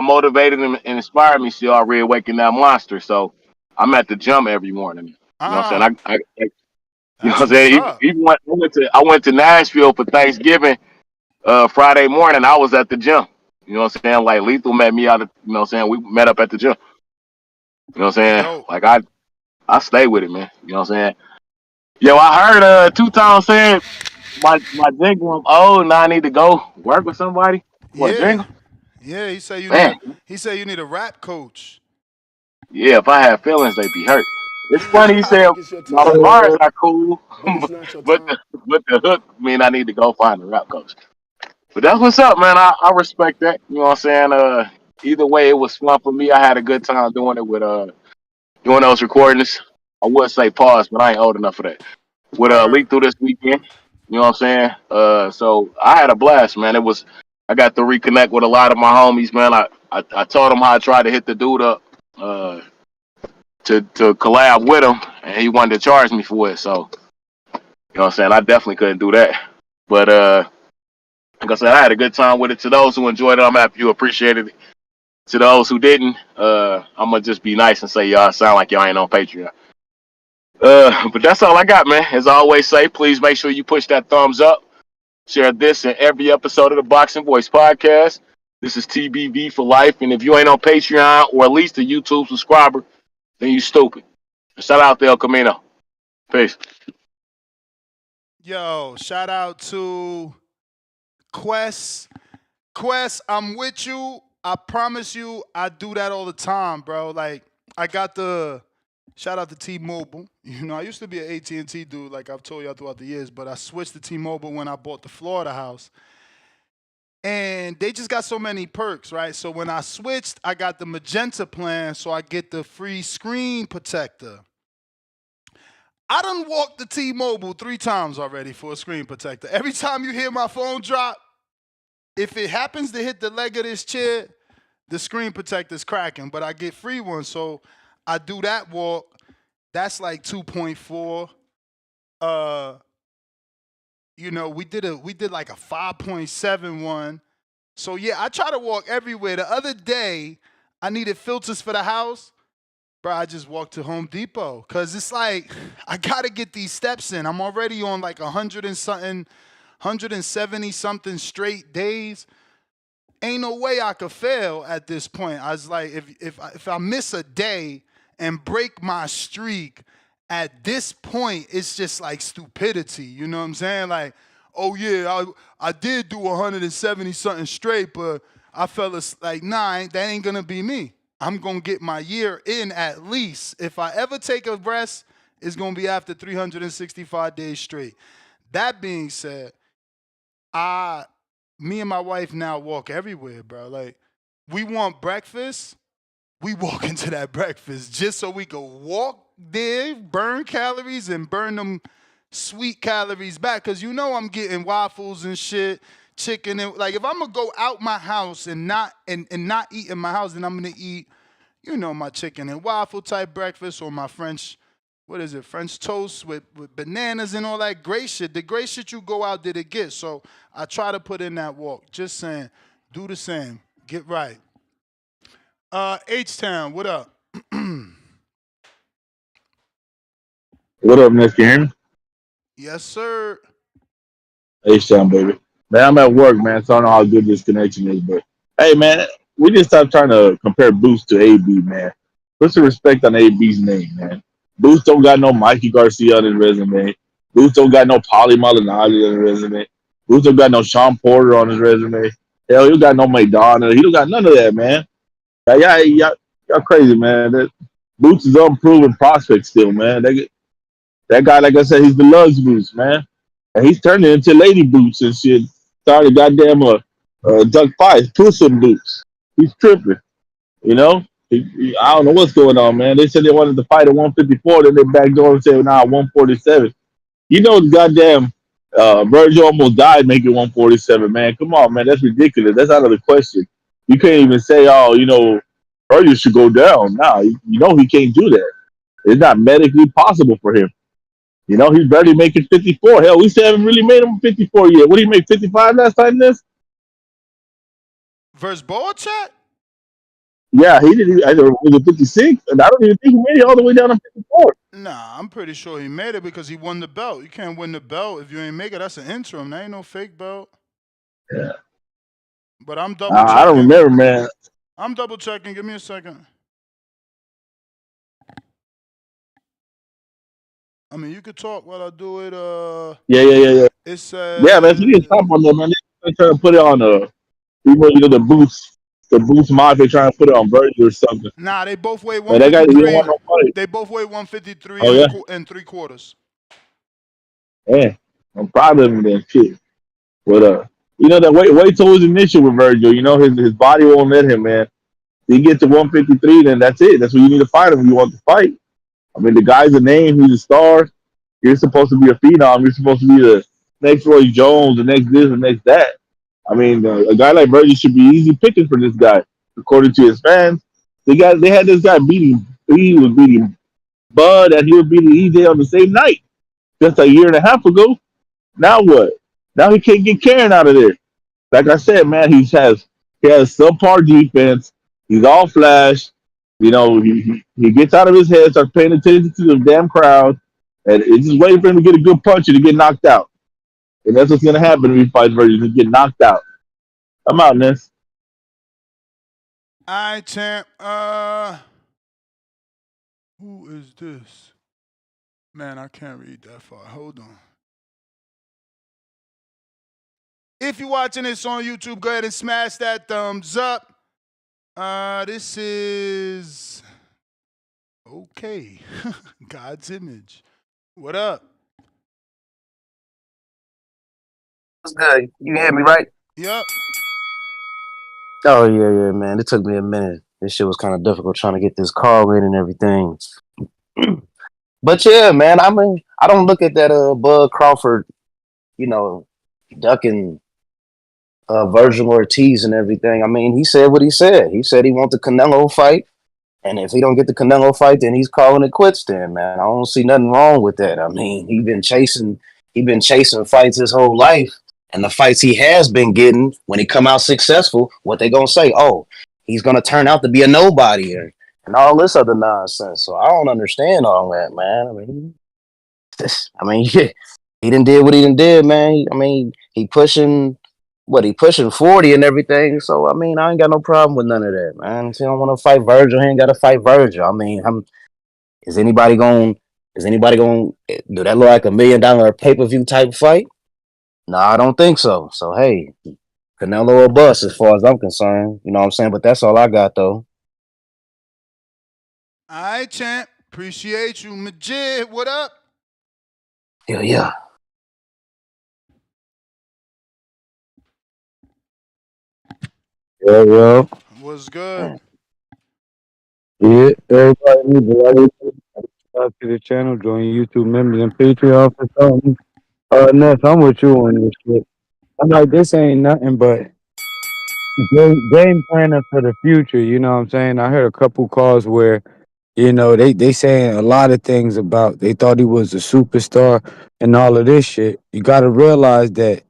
motivated and inspired me. Still, I reawaken that monster. So I'm at the gym every morning. You know what I'm Ah, saying? You know what that's I'm what's saying? up. Even when I went to Nashville for Thanksgiving Friday morning, I was at the gym. You know what I'm saying? Like Lethal met me out of, you know what I'm saying? We met up at the gym. You know what I'm saying? Dope. Like I stay with it, man. You know what I'm saying? Yo, I heard Two Tone saying my jingle I'm old and I need to go work with somebody. What Yeah. jingle? Yeah, he said you need Man, a rap coach. yeah, if I have feelings, they be hurt. It's You funny he feel said like it's your my time, bars are cool, but it's not your but time. the hook mean I need to go find a rap coach. But that's what's up, man. I respect that. You know what I'm saying? Either way, it was fun for me. I had a good time doing it with doing those recordings. I would say pause, but I ain't old enough for that. With Word. leak through this weekend. You know what I'm saying? So I had a blast, man. I got to reconnect with a lot of my homies, man. I told them how I tried to hit the dude up to collab with him, and he wanted to charge me for it. So you know what I'm saying? I definitely couldn't do that. But like I said, I had a good time with it. To those who enjoyed it, I'm happy you appreciated it. To those who didn't, I'm gonna just be nice and say y'all sound like y'all ain't on Patreon. But that's all I got, man. As I always say, please make sure you push that thumbs up. Share this in every episode of the Boxing Voice podcast. This is TBV for life. And if you ain't on Patreon or at least a YouTube subscriber, then you stupid. Shout out to El Camino. Peace. Yo, shout out to Quest. Quest, I'm with you. I promise you, I do that all the time, bro. Like, I got the shout out to T-Mobile. You know, I used to be an AT&T dude, like I've told y'all throughout the years, but I switched to T-Mobile when I bought the Florida house. And they just got so many perks, right? So when I switched, I got the magenta plan, so I get the free screen protector. I done walked the T-Mobile 3 times already for a screen protector. Every time you hear my phone drop, if it happens to hit the leg of this chair, the screen protector's cracking, but I get free ones, so I do that walk. That's like 2.4. Uh, we did like a 5.7 one. So yeah, I try to walk everywhere. The other day, I needed filters for the house. Bro, I just walked to Home Depot because it's like I gotta get these steps in. I'm already on like 100 and something, 170 something straight days. Ain't no way I could fail at this point. I was like, if I miss a day and break my streak, at this point, it's just like stupidity. You know what I'm saying? Like, oh yeah, I did do 170 something straight, but I fell like, nah, that ain't gonna be me. I'm gonna get my year in at least. If I ever take a rest, it's gonna be after 365 days straight. That being said, I me and my wife now walk everywhere, bro. Like, we want breakfast, we walk into that breakfast just so we can walk there, burn calories, and burn them sweet calories back. Cause you know I'm getting waffles and shit, chicken, and like if I'm gonna go out my house and not eat in my house, then I'm gonna eat, my chicken and waffle type breakfast or my French, what is it, French toast with bananas and all that great shit. The great shit you go out there to get. So I try to put in that walk. Just saying, do the same. Get right. H-Town, what up? What up, Miss? Can you hear me? Yes, sir. H-Town, baby. Man, I'm at work, man, so I don't know how good this connection is, but hey, man, we just stop trying to compare Boost to AB, man. Put some respect on AB's name, man. Boost don't got no Mikey Garcia on his resume. Boost don't got no Paulie Malignaggi on his resume. Boost don't got no Sean Porter on his resume. Hell, you got no Madonna. He don't got none of that, man. Y'all crazy, man. Boots is unproven prospect still, man. That guy, like I said, he's the lugs boots, man. And he's turning into lady boots and shit. Started goddamn Duck Pies, pussy boots. He's tripping, you know? I don't know what's going on, man. They said they wanted to fight at 154, then they backed door and said, nah, 147. You know, goddamn, Virgil almost died making 147, man. Come on, man. That's ridiculous. That's out of the question. You can't even say, oh, Virgil should go down. Nah, you know he can't do that. It's not medically possible for him. He's barely making 54. Hell, we still haven't really made him 54 yet. What did he make, 55 last time this? Versus ball chat? Yeah, he didn't. I was it 56, and I don't even think he made it all the way down to 54. Nah, I'm pretty sure he made it because he won the belt. You can't win the belt if you ain't make it. That's an interim. That ain't no fake belt. Yeah, But I'm double I don't checking. remember, man. I'm double checking. Give me a second. I mean, you could talk while I do it. Yeah. It Yeah, man, so he didn't stop says on that, man. They trying to put it on the boost mod. They trying to put it on Virgil or something. nah. They both weigh But that guy, he don't 153. want no fight. They both weigh 153 Oh yeah, and three quarters. yeah. I'm proud of him, then shit. But that wait till his initial with Virgil. His body won't let him, man. He get to 153, then that's it. That's what you need to fight him if you want to fight. I mean, the guy's a name. He's a star. You're supposed to be a phenom. You're supposed to be the next Roy Jones, the next this, the next that. I mean, a guy like Virgil should be easy picking for this guy, according to his fans. They had this guy beating. He was beating Bud, and he was beating EJ on the same night just a year and a half ago. Now what? Now he can't get Karen out of there. Like I said, man, he has subpar defense. He's all flash. He gets out of his head, starts paying attention to the damn crowd, and it's just waiting for him to get a good punch and to get knocked out. And that's what's gonna happen if he fights Virgil. He get knocked out. I'm out, Ness. All right, champ. Who is this? Man, I can't read that far. Hold on. If you're watching this on YouTube, go ahead and smash that thumbs up. This is okay. God's image. What up? What's good? You hear me right? Yep. Oh yeah, man. It took me a minute. This shit was kind of difficult trying to get this call in and everything. But yeah, man. I mean, I don't look at that Bud Crawford, you know, ducking Virgil Ortiz and everything. I mean, he said what he said. He said he wants the Canelo fight, and if he don't get the Canelo fight, then he's calling it quits. Then, man, I don't see nothing wrong with that. I mean, he been chasing fights his whole life, and the fights he has been getting, when he come out successful, what they gonna say? Oh, he's gonna turn out to be a nobody and all this other nonsense. So I don't understand all that, man. I mean, he done did what he done did, man. I mean, he pushing 40 and everything. So I mean, I ain't got no problem with none of that, man. If he don't want to fight Virgil, he ain't got to fight Virgil. I mean, is anybody going? Is anybody going? Do that look like $1 million pay-per-view type fight? No, I don't think so. So hey, Canelo or bust, as far as I'm concerned. You know what I'm saying? But that's all I got, though. All right, champ. Appreciate you. Majid, what up? Yeah. Yeah. What's good? Yeah, everybody needs to subscribe to the channel, join YouTube members and Patreon for something. Ness, I'm with you on this shit. I'm like, this ain't nothing but game planning for the future. You know what I'm saying? I heard a couple calls where, they saying a lot of things about they thought he was a superstar and all of this shit. You got to realize that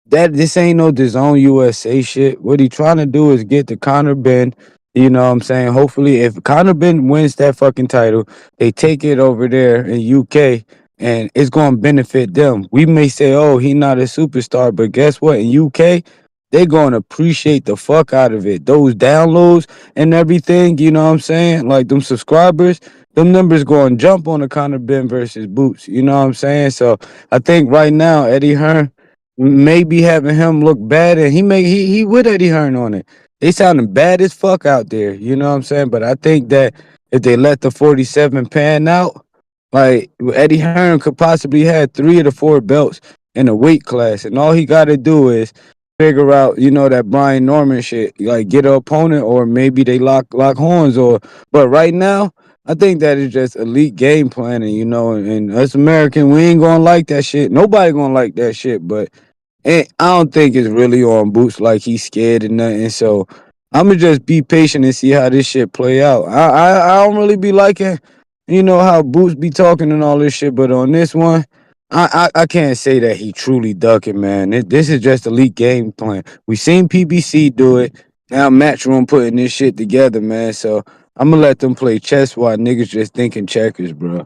this ain't no DAZN USA shit. What he trying to do is get to Conor Ben. You know what I'm saying? Hopefully, if Conor Ben wins that fucking title, they take it over there in UK and it's going to benefit them. We may say, oh, he not a superstar, but guess what? In UK, they going to appreciate the fuck out of it. Those downloads and everything, you know what I'm saying? Like them subscribers, them numbers going to jump on the Conor Ben versus Boots. You know what I'm saying? So I think right now, Eddie Hearn, maybe having him look bad, and he with Eddie Hearn on it. They sounding bad as fuck out there, you know what I'm saying? But I think that if they let the 47 pan out, like Eddie Hearn could possibly have 3 of the 4 belts in a weight class, and all he got to do is figure out, that Brian Norman shit, like get an opponent, or maybe they lock horns, or. But right now, I think that is just elite game planning, and us American, we ain't gonna like that shit. Nobody gonna like that shit, but and I don't think it's really on Boots like he's scared and nothing. So I'ma just be patient and see how this shit play out. I don't really be liking, how Boots be talking and all this shit, but on this one, I can't say that he truly ducking, man. This is just elite game plan. We seen PBC do it. Now Matchroom putting this shit together, man. So I'm gonna let them play chess while niggas just thinking checkers, bro.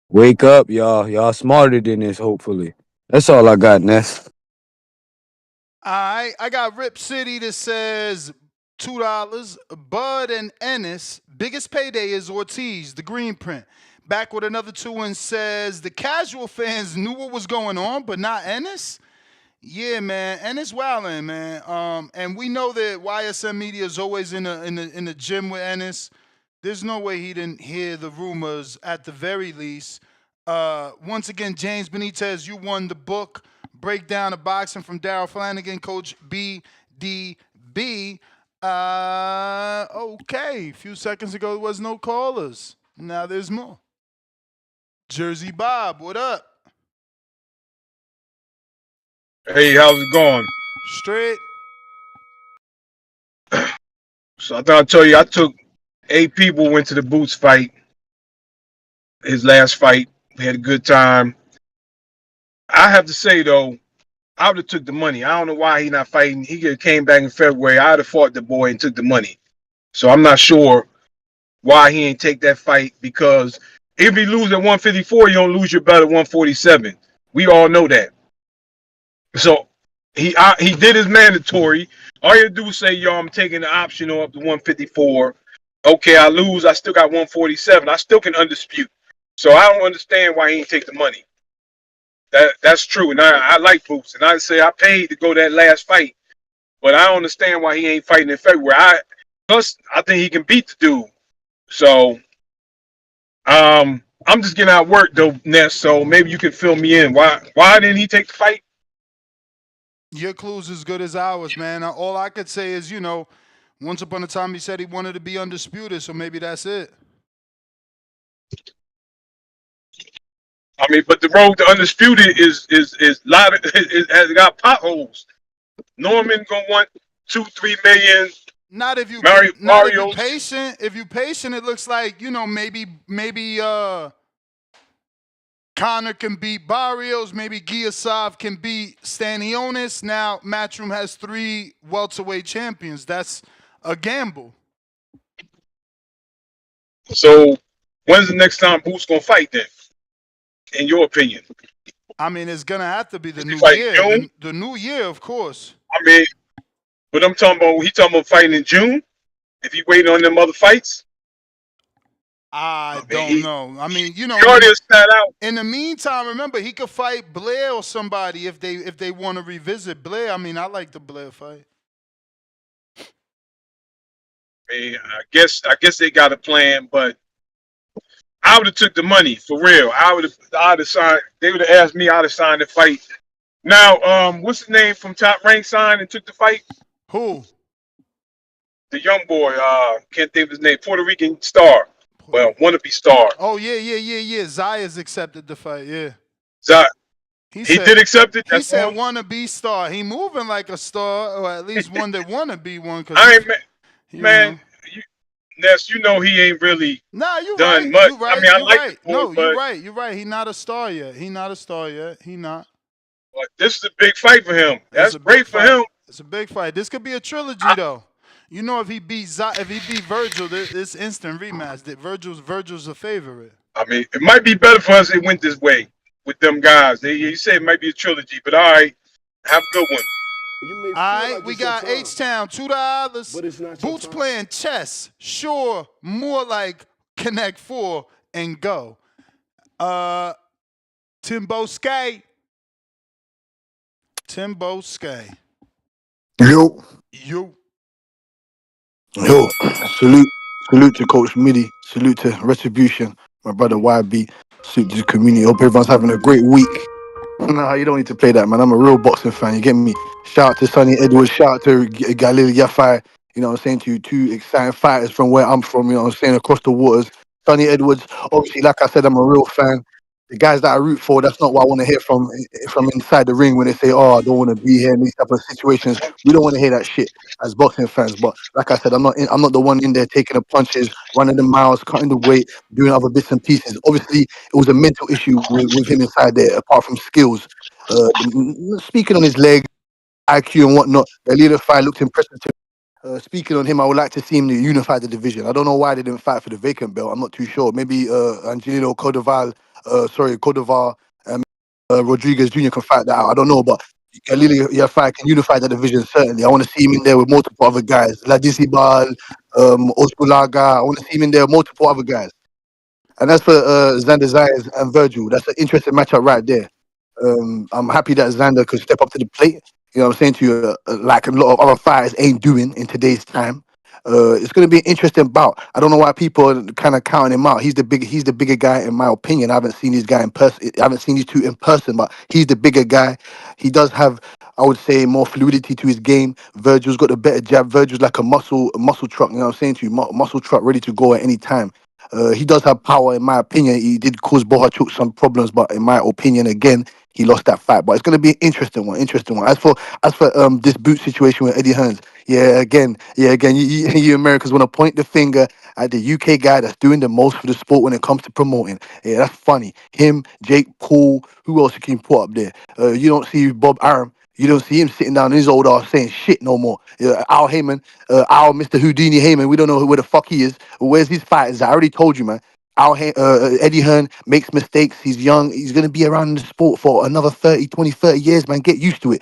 Wake up, y'all. Y'all smarter than this, hopefully. That's all I got, Ness. I got Rip City that says $2. Bud and Ennis, biggest payday is Ortiz, the green print. Back with another two and says the casual fans knew what was going on, but not Ennis. Yeah, man, Ennis wilding, man. And we know that YSM Media is always in the gym with Ennis. There's no way he didn't hear the rumors at the very least. Once again, James Benitez, you won the book breakdown of boxing from Daryl Flanagan, Coach BDB. Okay, a few seconds ago there was no callers. Now there's more. Jersey Bob, what up? Hey, how's it going? Straight. So I thought I'd tell you, I took 8 people, went to the Boots fight, his last fight. We had a good time. I have to say though, I would have took the money. I don't know why he not fighting. He could have came back in February. I'd have fought the boy and took the money. So I'm not sure why he ain't take that fight, because if he lose at 154, you don't lose your belt at 147. We all know that. So he did his mandatory. All you do is say, yo, I'm taking the optional up to 154. Okay, I lose. I still got 147. I still can undispute. So I don't understand why he ain't take the money. That's true. And I like Boots. And I say I paid to go that last fight. But I don't understand why he ain't fighting in February. Plus I think he can beat the dude. So I'm just getting out of work though, Ness. So maybe you can fill me in. Why didn't he take the fight? Your clue's as good as ours, man. All I could say is, once upon a time he said he wanted to be undisputed, so maybe that's it. I mean, but the road to undisputed is lot of, it has got potholes. Norman gonna want 2-3 million. Not if you Mario's patient. If you patient, it looks like maybe Connor can beat Barrios. Maybe Giasov can beat Stanionis. Now Matchroom has 3 welterweight champions. That's a gamble. So when's the next time Boots gonna fight then? In your opinion? I mean, it's gonna have to be the new fight year. June? The new year, of course. I mean, but I'm talking about, he talking about fighting in June? If he waiting on them other fights? I don't know. I mean, he already sat out. In the meantime, remember, he could fight Blair or somebody if they want to revisit Blair. I mean, I like the Blair fight. I mean, I guess they got a plan, but I would have took the money for real. I'd have signed. They would have asked me. I'd have signed the fight. Now, what's his name from Top Rank signed and took the fight? Who? The young boy. Can't think of his name. Puerto Rican star. Well, wannabe star. Oh yeah. Zayas accepted the fight. Yeah. He did accept it. He said wannabe star. He moving like a star, or at least one that wanna be one. I ain't man. Ness, he ain't really you done right. much. You right. I mean, I you like right. the boy, No, but you're right. You're right. He not a star yet. He not. But this is a big fight for him. That's great for him. It's a big fight. This could be a trilogy though. If he beat Virgil, this instant rematch. That Virgil's a favorite. I mean, it might be better for us if it went this way with them guys. He said it might be a trilogy, but all right, have a good one. All right, we got H-Town, $2. Boots playing chess. Sure, more like Connect 4 and go. Timbo Skate. Yo. Salute to Coach Midi. Salute to Retribution. My brother YB. Salute to the community. Hope everyone's having a great week. Nah, you don't need to play that, man. I'm a real boxing fan. You get me? Shout out to Sonny Edwards. Shout out to Galil Yafai. You know what I'm saying? To you, 2 exciting fighters from where I'm from. You know what I'm saying? Across the waters. Sonny Edwards. Obviously, like I said, I'm a real fan. The guys that I root for, that's not what I want to hear from inside the ring when they say, "Oh, I don't want to be here in these type of situations." We don't want to hear that shit as boxing fans. But like I said, I'm not the one in there taking the punches, running the miles, cutting the weight, doing other bits and pieces. Obviously, it was a mental issue with him inside there, apart from skills. Speaking on his leg, IQ and whatnot, the leader fight looked impressive to speaking on him, I would like to see him to unify the division. I don't know why they didn't fight for the vacant belt. I'm not too sure. Maybe Angelino Cordoval, um, Rodriguez Jr. can fight that out. I don't know, but Galileo Yafai can unify the division certainly. I want to see him in there with multiple other guys, Ladisibal, Osbulaga. I want to see him in there with multiple other guys. And as for Xander Zayas and Virgil, that's an interesting matchup right there. I'm happy that Xander could step up to the plate. You know what I'm saying to you, like a lot of other fighters ain't doing in today's time. It's going to be an interesting bout. I don't know why people are kind of counting him out. He's the bigger guy in my opinion. I haven't seen these guy in person. I haven't seen these two in person, but he's the bigger guy. He does have, I would say, more fluidity to his game. Virgil's got the better jab. Virgil's like a muscle truck. You know what I'm saying to you, muscle truck ready to go at any time. He does have power, in my opinion. He did cause Bohachuk some problems, but in my opinion, again, he lost that fight. But it's going to be an interesting one. Interesting one. As for this boot situation with Eddie Hearns, yeah, again, you Americans want to point the finger at the UK guy that's doing the most for the sport when it comes to promoting. Yeah, that's funny. Him, Jake Paul, who else you can put up there? You don't see Bob Arum. You don't see him sitting down in his old ass saying shit no more. Al Heyman, Al Mr. Houdini Heyman, we don't know where the fuck he is. Where's his fighters? I already told you, man. Eddie Hearn makes mistakes. He's young. He's going to be around in the sport for another 30, 20, 30 years, man. Get used to it.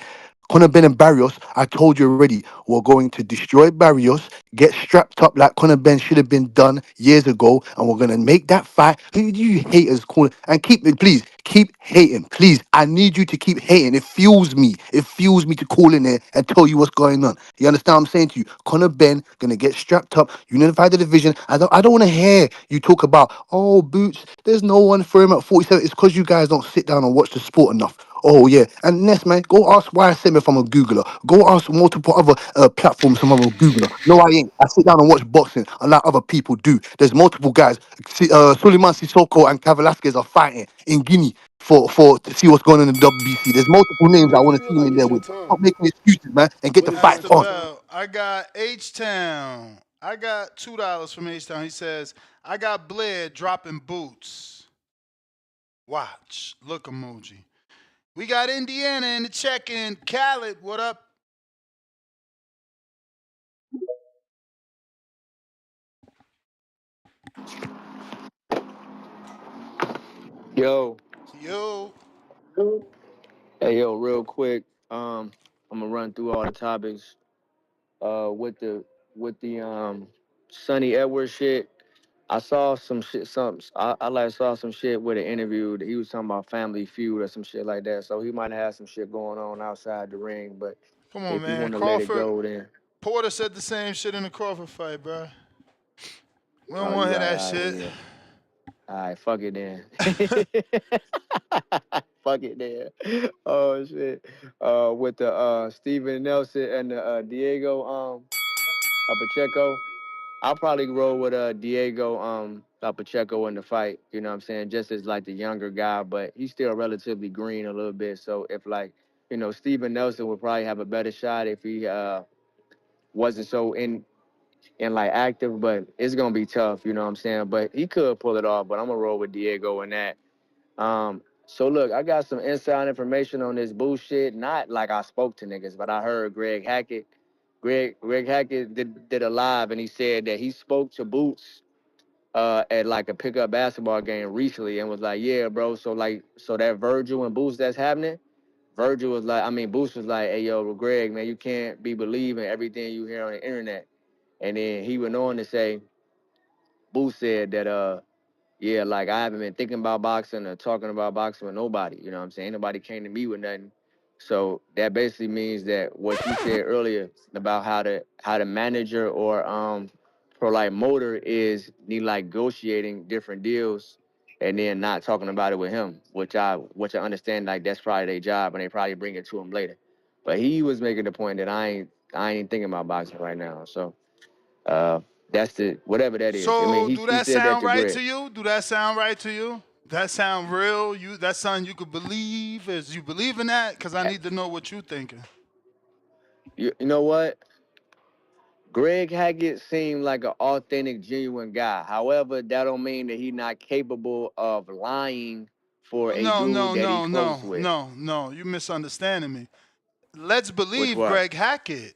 Conor Ben and Barrios, I told you already, we're going to destroy Barrios, get strapped up like Conor Ben should have been done years ago, and we're going to make that fight. Who do you haters call it? And please, keep hating. Please, I need you to keep hating. It fuels me. It fuels me to call in there and tell you what's going on. You understand what I'm saying to you? Conor Ben gonna get strapped up, unify the division. I don't want to hear you talk about, oh, Boots, there's no one for him at 47. It's because you guys don't sit down and watch the sport enough. Oh yeah, and next man, go ask YSM if I'm a Googler. Go ask multiple other platforms if I'm a Googler. No, I ain't. I sit down and watch boxing, unlike other people do. There's multiple guys. Suleiman Sissoko and Kavalasquez are fighting in Guinea for to see what's going on in the WBC. There's multiple names I When you want to feel see him like in it's there your with. turn? Stop making excuses, man, and get the When is it fights your Master on. turn? Bell, I got H Town. I got $2 from H Town. He says, I got Blair dropping boots. Watch. Look emoji. We got Indiana in the check-in. Khaled, what up? Yo, Yo. hey yo, real quick. I'm gonna run through all the topics. With the Sonny Edwards shit. I saw some shit. I like saw some shit with an interview that he was talking about Family Feud or some shit like that. So he might have some shit going on outside the ring. But Come on, if you man. want to let it Crawford. go, then Porter said the same shit in the Crawford fight, bro. We don't oh, want you to hear right, that all right, well, shit. yeah, all right, fuck it then. Fuck it then. Oh shit. With the Steven Nelson and the Diego Pacheco. I'll probably roll with Diego Pacheco in the fight. You know what I'm saying? Just as like the younger guy, but he's still relatively green a little bit. So if like Steven Nelson would probably have a better shot if he wasn't so in like active, but it's gonna be tough. You know what I'm saying? But he could pull it off. But I'm gonna roll with Diego in that. So look, I got some inside information on this bullshit. Not like I spoke to niggas, but I heard Greg Hackett. Greg Hackett did a live and he said that he spoke to Boots at like a pickup basketball game recently and was like, yeah, bro. So that Virgil and Boots that's happening. Virgil was like, I mean, Boots was like, hey, yo, Greg, man, you can't be believing everything you hear on the internet. And then he went on to say, Boots said that yeah, like I haven't been thinking about boxing or talking about boxing with nobody. You know what I'm saying? Nobody came to me with nothing. So that basically means that what you said earlier about how the manager or pro like motor is negotiating different deals and then not talking about it with him, which I understand like that's probably their job and they probably bring it to him later. But he was making the point that I ain't thinking about boxing right now. So uh that's the whatever that is. I mean So, he do he that said that sound to right Greg. to you? Do that sound right to you? That sound real? That something you could believe? Is you believe in that? Because I Eh, need to know what you thinking. You know what? Greg Hackett seemed like an authentic, genuine guy. However, that don't mean that he's not capable of lying for a No, dude no, that he no, close no, with. no, no. You misunderstanding me. Let's Which believe what? Greg Hackett.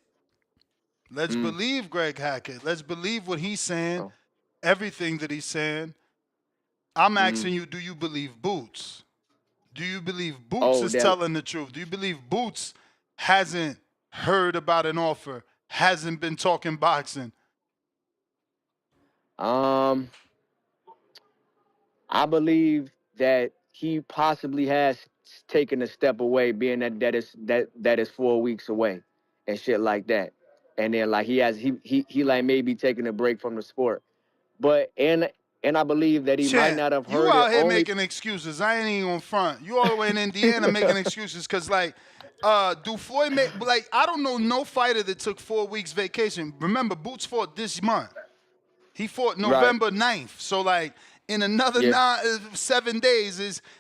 Let's Mm. believe Greg Hackett. Let's believe what he's saying, Oh. everything that he's saying. I'm Mm. asking you, do you believe Boots? Do you believe Boots Oh, is that. telling the truth? Do you believe Boots hasn't heard about an offer, hasn't been talking boxing? Um, I believe that he possibly has taken a step away, being that is 4 weeks away, and shit like that. And then like he like maybe taking a break from the sport, but and I believe that he might Champ, not have you heard it out here only. making excuses. I ain't even on front. You all the way in Indiana making excuses because, like, do Floyd make, like, I don't know no fighter that took 4 weeks vacation. Remember, Boots fought this month. He fought Right. November 9th. So, like, in another Yeah. 7 days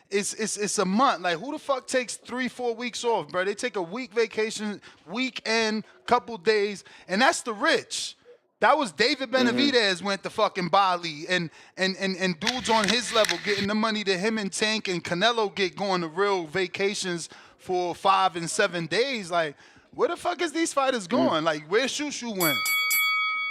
is a month. Like, who the fuck takes 3-4 weeks off, bro? They take a week vacation, weekend, couple days, and that's the rich. That was David Mm-hmm. Benavidez went to fucking Bali, and dudes on his level getting the money that him and Tank and Canelo get going to real vacations for 5 and 7 days. Like, where the fuck is these fighters Mm. going? Like, where Shushu went?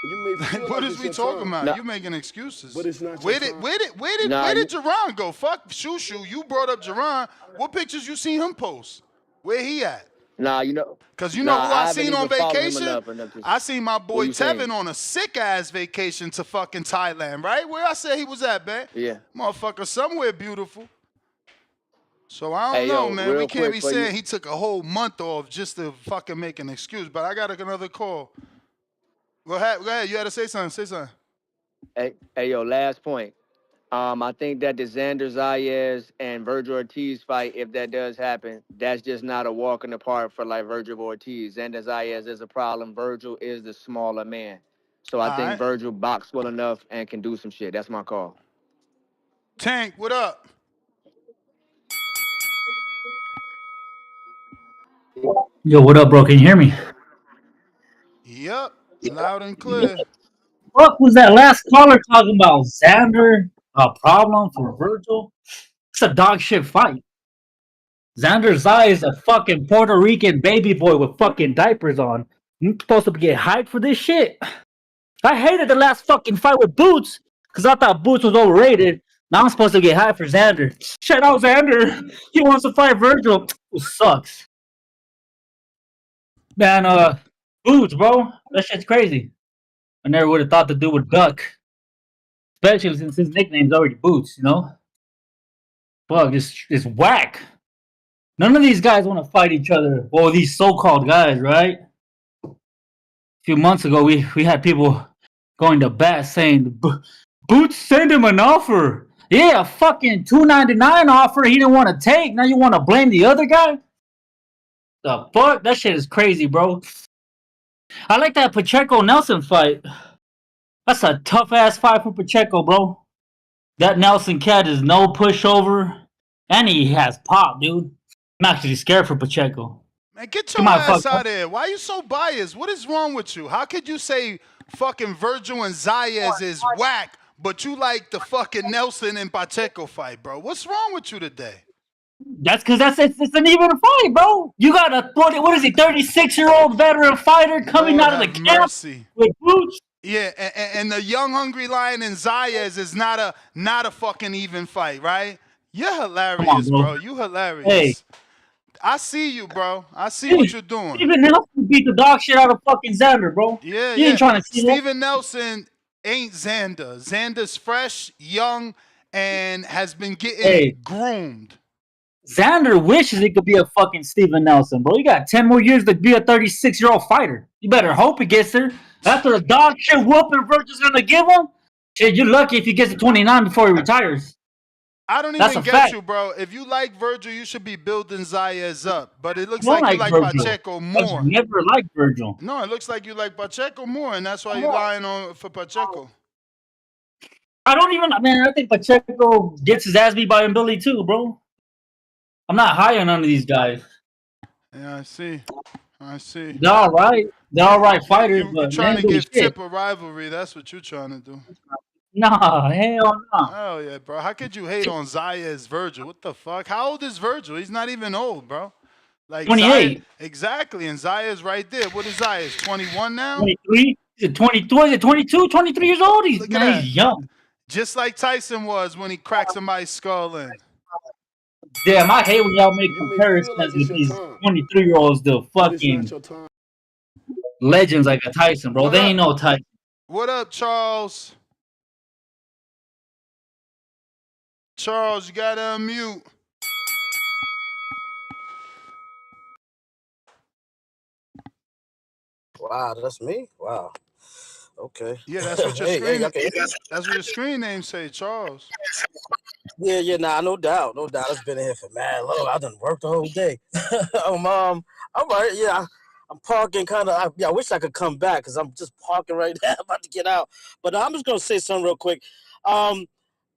You may feel What like is it's we your talking time, about? Nah, You making excuses. but it's not your Where did time. where did where did nah, where did you, Jerron go? Fuck Shushu. You brought up Jerron. What pictures you seen him post? Where he at? nah, you know, Cause you know nah. who I I haven't seen on even followed him vacation? enough to. I seen my Who boy you Tevin saying? on a sick ass vacation to fucking Thailand, right? Where I said he was at, man. Yeah. Motherfucker, somewhere beautiful. So I don't Hey, know, yo, man. We real can't quick be for you. saying he took a whole month off just to fucking make an excuse. But I got another call. Go ahead, go ahead. You had to say something. Say something. Hey, yo, last point. I think that the Xander Zayas and Virgil Ortiz fight, if that does happen, that's just not a walk in the park for like Virgil Ortiz. Xander Zayas is a problem. Virgil is the smaller man. So I All think right. Virgil boxed well enough and can do some shit. That's my call. Tank, what up? Yo, what up, bro? Can you hear me? Yep. Loud and clear. What was that last caller talking about? Xander, a problem for Virgil? It's a dog shit fight. Xander Zai is a fucking Puerto Rican baby boy with fucking diapers on. You supposed to get hyped for this shit? I hated the last fucking fight with Boots because I thought Boots was overrated. Now I'm supposed to get hyped for Xander. Shut out Xander. He wants to fight Virgil. It sucks. Man, Boots, bro. That shit's crazy. I never would have thought the dude would duck. Especially since his nickname's already Boots, you know? Fuck, it's whack. None of these guys want to fight each other. Well, these so-called guys, right? A few months ago, we had people going to bat saying, Boots, send him an offer. Yeah, a fucking $2.99 offer he didn't want to take. Now you want to blame the other guy? The fuck? That shit is crazy, bro. I like that Pacheco Nelson fight. That's a tough ass fight for Pacheco, bro. That Nelson cat is no pushover, and he has pop, dude. I'm actually scared for Pacheco. Man, get He your might ass fuck out up. of there. Why you so biased? What is wrong with you? How could you say fucking Virgil and Zayas is whack, but you like the fucking Nelson and Pacheco fight, bro? What's wrong with you today? That's because it's an even fight, bro. You got a what is he, 36-year-old veteran fighter coming Lord out of the have camp mercy. with boots. Yeah, and the young hungry lion and Zayas is not a fucking even fight, right? You're Come on, hilarious, bro. bro. You Hey, hilarious. I see you, bro. I see what hey, you're doing. Steven Nelson beat the dog shit out of fucking Xander, bro. Yeah, You yeah. ain't trying to see that. Steven Nelson ain't Xander. Xander's fresh, young, and has been getting Hey, groomed. Xander wishes he could be a fucking Steven Nelson, bro. You got 10 more years to be a 36-year-old fighter. You better hope he gets there. After the dog shit whooping Virgil's gonna give him, shit, you're lucky if he gets to 29 before he retires. I don't That's even a get fact. you, bro. If you like Virgil, you should be building Zayas up. But it I looks don't like you like like Virgil. Pacheco I just more. never liked Virgil. No, it looks like you like Pacheco more, and that's why you're lying on for Pacheco. I don't even. Man, I think Pacheco gets his ass beat by Billy too, bro. I'm not high on none of these guys. Yeah, I see. I see. They're all right. They're all right fighters, You but they trying ain't to doing give shit. Tip a rivalry? That's what you trying to do. Nah, hell no. Oh yeah, bro. How could you hate on Zayas Virgil? What the fuck? How old is Virgil? He's not even old, bro. Like Zaya, 28, exactly, and Zaya's right there. What is Zayas? 21 now. 23, 22, is it 22, 23 years old? He's Look at man, that. he's young. Just like Tyson was when he cracked somebody's skull in. Damn, I hate when y'all make You may feel like comparisons it's with your these time, 23-year-olds to but it's not fucking your time. legends like a Tyson, bro. What They ain't up? no Tyson. What up, Charles? Charles, you gotta unmute. Wow, that's me. Wow. Okay. Yeah, that's what your Hey, screen. okay. That's what your screen name say, Charles. Yeah. Nah, no doubt, no doubt. It's been in here for mad long. I done worked the whole day. I'm right. Yeah, I'm parking kind of. I wish I could come back because I'm just parking right now, about to get out. But I'm just gonna say something real quick. Um,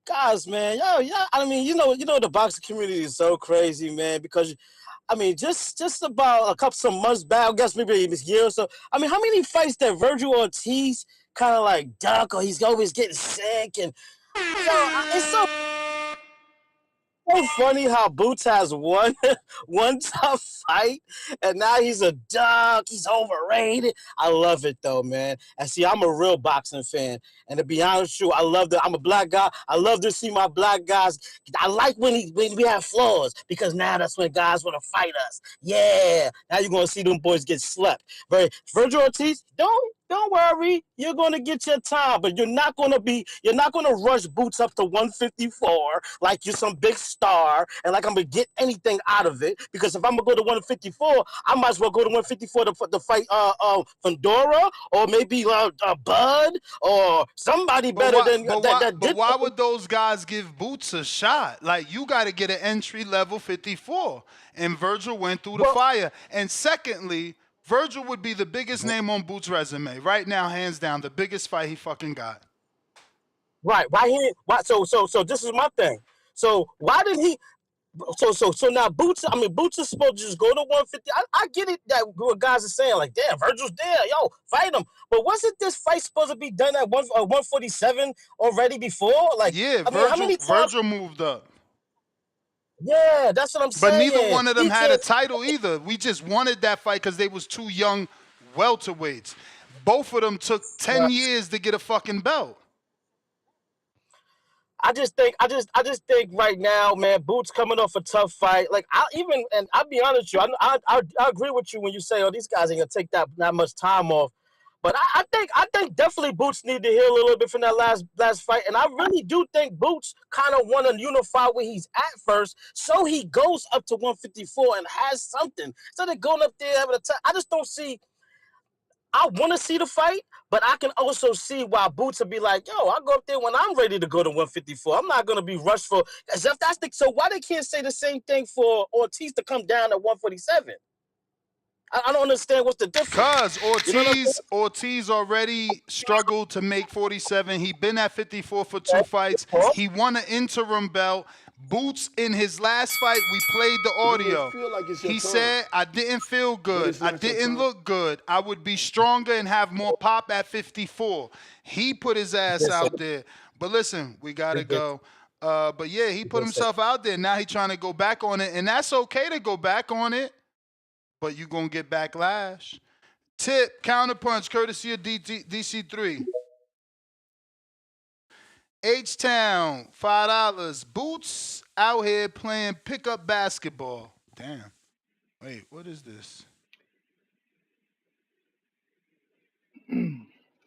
Guys, man, yo, yeah. I mean, the boxing community is so crazy, man. Because I mean, just about a couple some months back, I guess maybe a year or so. I mean, how many fights that Virgil Ortiz kind of like duck or he's always getting sick and it's so funny how Boots has one one tough fight, and now he's a dog. He's overrated. I love it though, man. And see, I'm a real boxing fan, and to be honest with you, I love that. I'm a black guy. I love to see my black guys. I like when we have flaws because now that's when guys want to fight us. Yeah, now you're gonna see them boys get slept. But Virgil Ortiz, don't worry, you're gonna get your time, but you're not gonna rush Boots up to 154 like you're some big star and like I'm gonna get anything out of it. Because if I'm gonna go to 154, I might as well go to 154 to fight Fundora or maybe Bud or somebody But better why? than But that. why? That But did. why would those guys give Boots a shot? Like you got to get an entry level 54, and Virgil went through the Well, fire. And secondly, Virgil would be the biggest name on Boots' resume right now, hands down, the biggest fight he fucking got. right. Why he? Why? So this is my thing. So why did he? So now Boots. I mean, Boots is supposed to just go to 150. I get it that what guys are saying like, damn, Virgil's there, yo, fight him. But wasn't this fight supposed to be done at 147 already before? Like, Yeah, I mean, how many times? Virgil moved up. Yeah, that's what I'm But neither saying. one of them He had a can't. title either. We just wanted that fight because they was two young welterweights. Both of them took 10 years to get a fucking belt. I just think right now, man, Boots coming off a tough fight. Like and I'll be honest with you, I agree with you when you say, oh, these guys ain't gonna take that much time off. But I think definitely Boots need to heal a little bit from that last fight, and I really do think Boots kind of want to unify where he's at first, so he goes up to 154 and has something instead of going up there having a time. I just don't see. I want to see the fight, but I can also see why Boots will be like, yo, I'll go up there when I'm ready to go to 154. I'm not going to be rushed for, as if that's the, so why they can't say the same thing for Ortiz to come down at 147? I don't understand what's the difference. Cause You know what I'm Ortiz already struggled to make 47. He been at 54 for two fights. saying? He won an interim belt. Boots in his last fight, we played the You may audio. feel like it's your He time, said, I didn't feel but good. it's I not your didn't time. look good. I would be stronger and have more pop at 54. He put his ass Listen, out there. But listen, we gotta listen, go. But yeah, he put listen. himself out there. Now he trying to go back on it. And that's okay to go back on it, but you gonna get backlash. Tip, counterpunch, courtesy of DC3. H-Town, $5. Boots out here playing pickup basketball. Damn. Wait, what is this?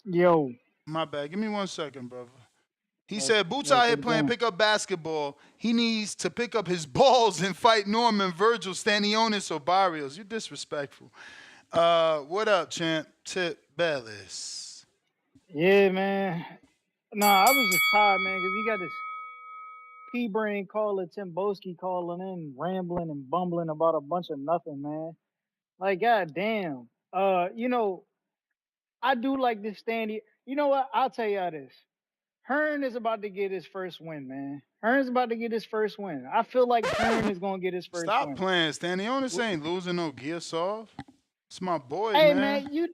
Yo, My bad. Give me 1 second, brother. He yo, said Boots yo, out here take it playing down. pickup basketball. He needs to pick up his balls and fight Norman, Virgil, Stanionis, or Barrios. You disrespectful. What up, champ? Tip Bellis. Yeah, man. Nah, I was just tired, man, because we got this P brain caller, Tim Boski calling in, rambling and bumbling about a bunch of nothing, man. Like, god damn. I do like this standy. You know what? I'll tell y'all this. Hearn is about to get his first win, man. Hearn's about to get his first win. I feel like Hearn is gonna get his first Stop win. playing, Stanionis ain't losing no gear soft. It's my boy, Hey man. man,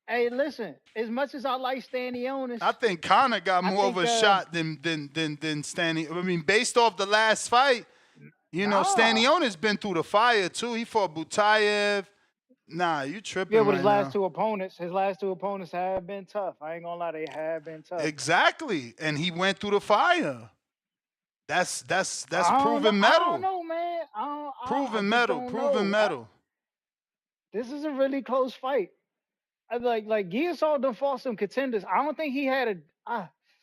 hey listen. As much as I like Stanionis, I think Connor got I more of think a shot than Stanny. I mean, based off the last fight, you know, nah. Stanionis been through the fire too. He fought Butayev. Nah, you Yeah, tripping but right now. his last two opponents have been tough. I ain't gonna lie, they have been tough. Exactly, and he went through the fire. That's I proven don't metal. know, man. I Proven just metal. don't Proven know. metal. This is a really close fight. I like Giasol done fought some contenders. I don't think he had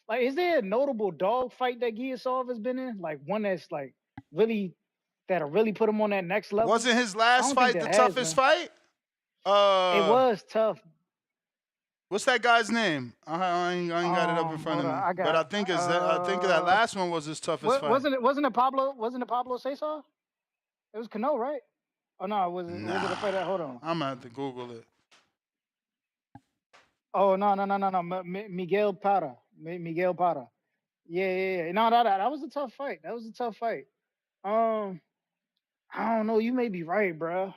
like. Is there a notable dog fight that Giasol has been in? Like one that's like really that'll really put him on that next level. Wasn't his I last don't think fight there the has toughest been. fight? It was tough. What's that guy's name? I ain't got it up in front Hold of on. me. I But got. I think that last one was his toughest fight. Wasn't it Pablo? Wasn't it Pablo Cesar? It was Cano, right? Oh no, was it a Nah, fight that? Hold on. I'm gonna have to Google it. Oh no. Miguel Para. Miguel Para. Yeah. No, that was a tough fight. That was a tough fight. Um, I don't know. You may be right, bro.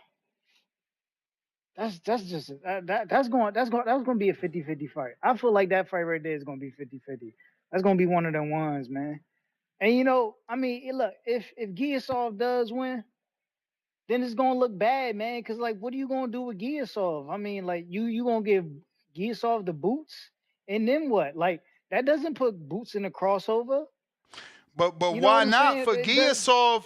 That's just that's going to be a 50-50 fight. I feel like that fight right there is going to be 50-50. That's going to be one of them ones, man. And you know, I mean, look, if Giasov does win, then it's gonna look bad, man. Because like, what are you gonna do with Giasov? I mean, like, you gonna give Giasov the boots, and then what? Like, that doesn't put boots in the crossover. But You know why what I'm not? saying? For Giasov,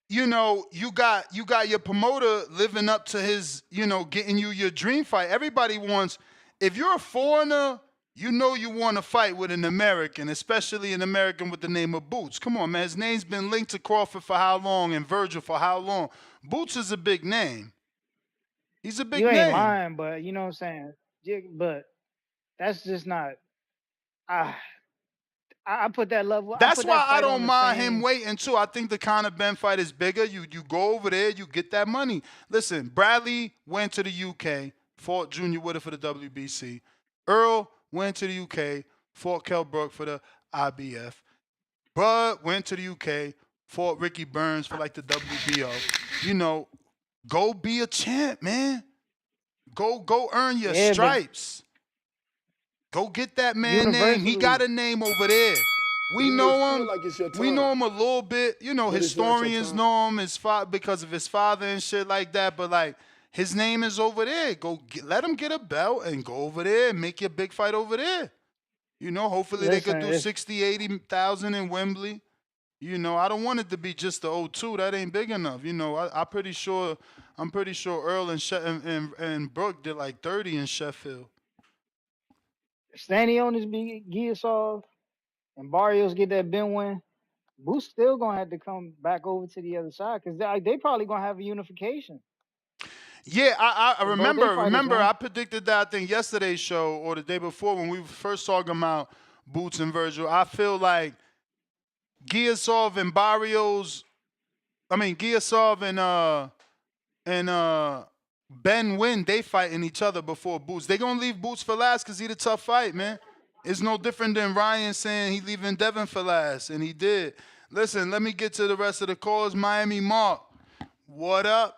you know, you got your promoter living up to his, you know, getting you your dream fight. Everybody wants, if you're a foreigner, you know you want to fight with an American, especially an American with the name of Boots. Come on, man. His name's been linked to Crawford for how long and Virgil for how long? Boots is a big name. He's a big You ain't name. lying, but you know what I'm saying. Yeah, but that's just not. I I put that level. I That's put that why I fight on don't the mind him same. waiting too. I think the Conor Ben fight is bigger. You go over there, you get that money. Listen, Bradley went to the UK, fought Junior Witter for the WBC. Earl went to the UK, fought Kell Brook for the IBF. Bud went to the UK, fought Ricky Burns for like the WBO. You know, go be a champ, man. Go earn your Yeah, but stripes. Go get that man name. He got universally, a name over there. We You may know feel him. like it's your We know time, him a little bit. You know, but it's not your historians time. know him because of his father and shit like that. But like, his name is over there. Let him get a belt and go over there and make your big fight over there. You know, hopefully they listen. could do 60, 80,000 in Wembley. You know, I don't want it to be just the O2. That ain't big enough. You know, I'm pretty sure Earl and Brooke did like 30 in Sheffield. Stanley on his Giasov and Barrios get that bin win. Boo's still gonna have to come back over to the other side because they probably gonna have a unification Yeah, I if both they fighters remember win. I predicted that I think yesterday's show or the day before when we were first talking about Boots and Virgil. I feel like Giasov and Giasov and Ben Wynn, they fighting each other before Boots. They gonna leave Boots for last because he the tough fight, man. It's no different than Ryan saying he leaving Devin for last, and he did. Listen, let me get to the rest of the calls. Miami Mark, what up?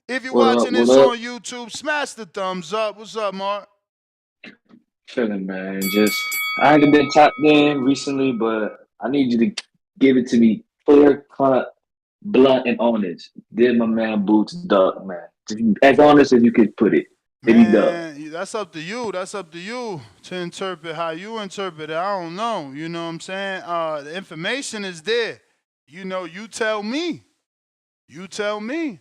If you're What up? watching What this up? on YouTube, smash the thumbs up. What's up, Mark? Chilling, man. Just I haven't been tapped in recently, but I need you to give it to me clear cut, blunt, and honest. Did my man Boots duck, man? As honest as you could put it. Did he duck? Man, that's up to you. That's up to you to interpret how you interpret it. I don't know. You know what I'm saying? The information is there. You know, you tell me. You tell me.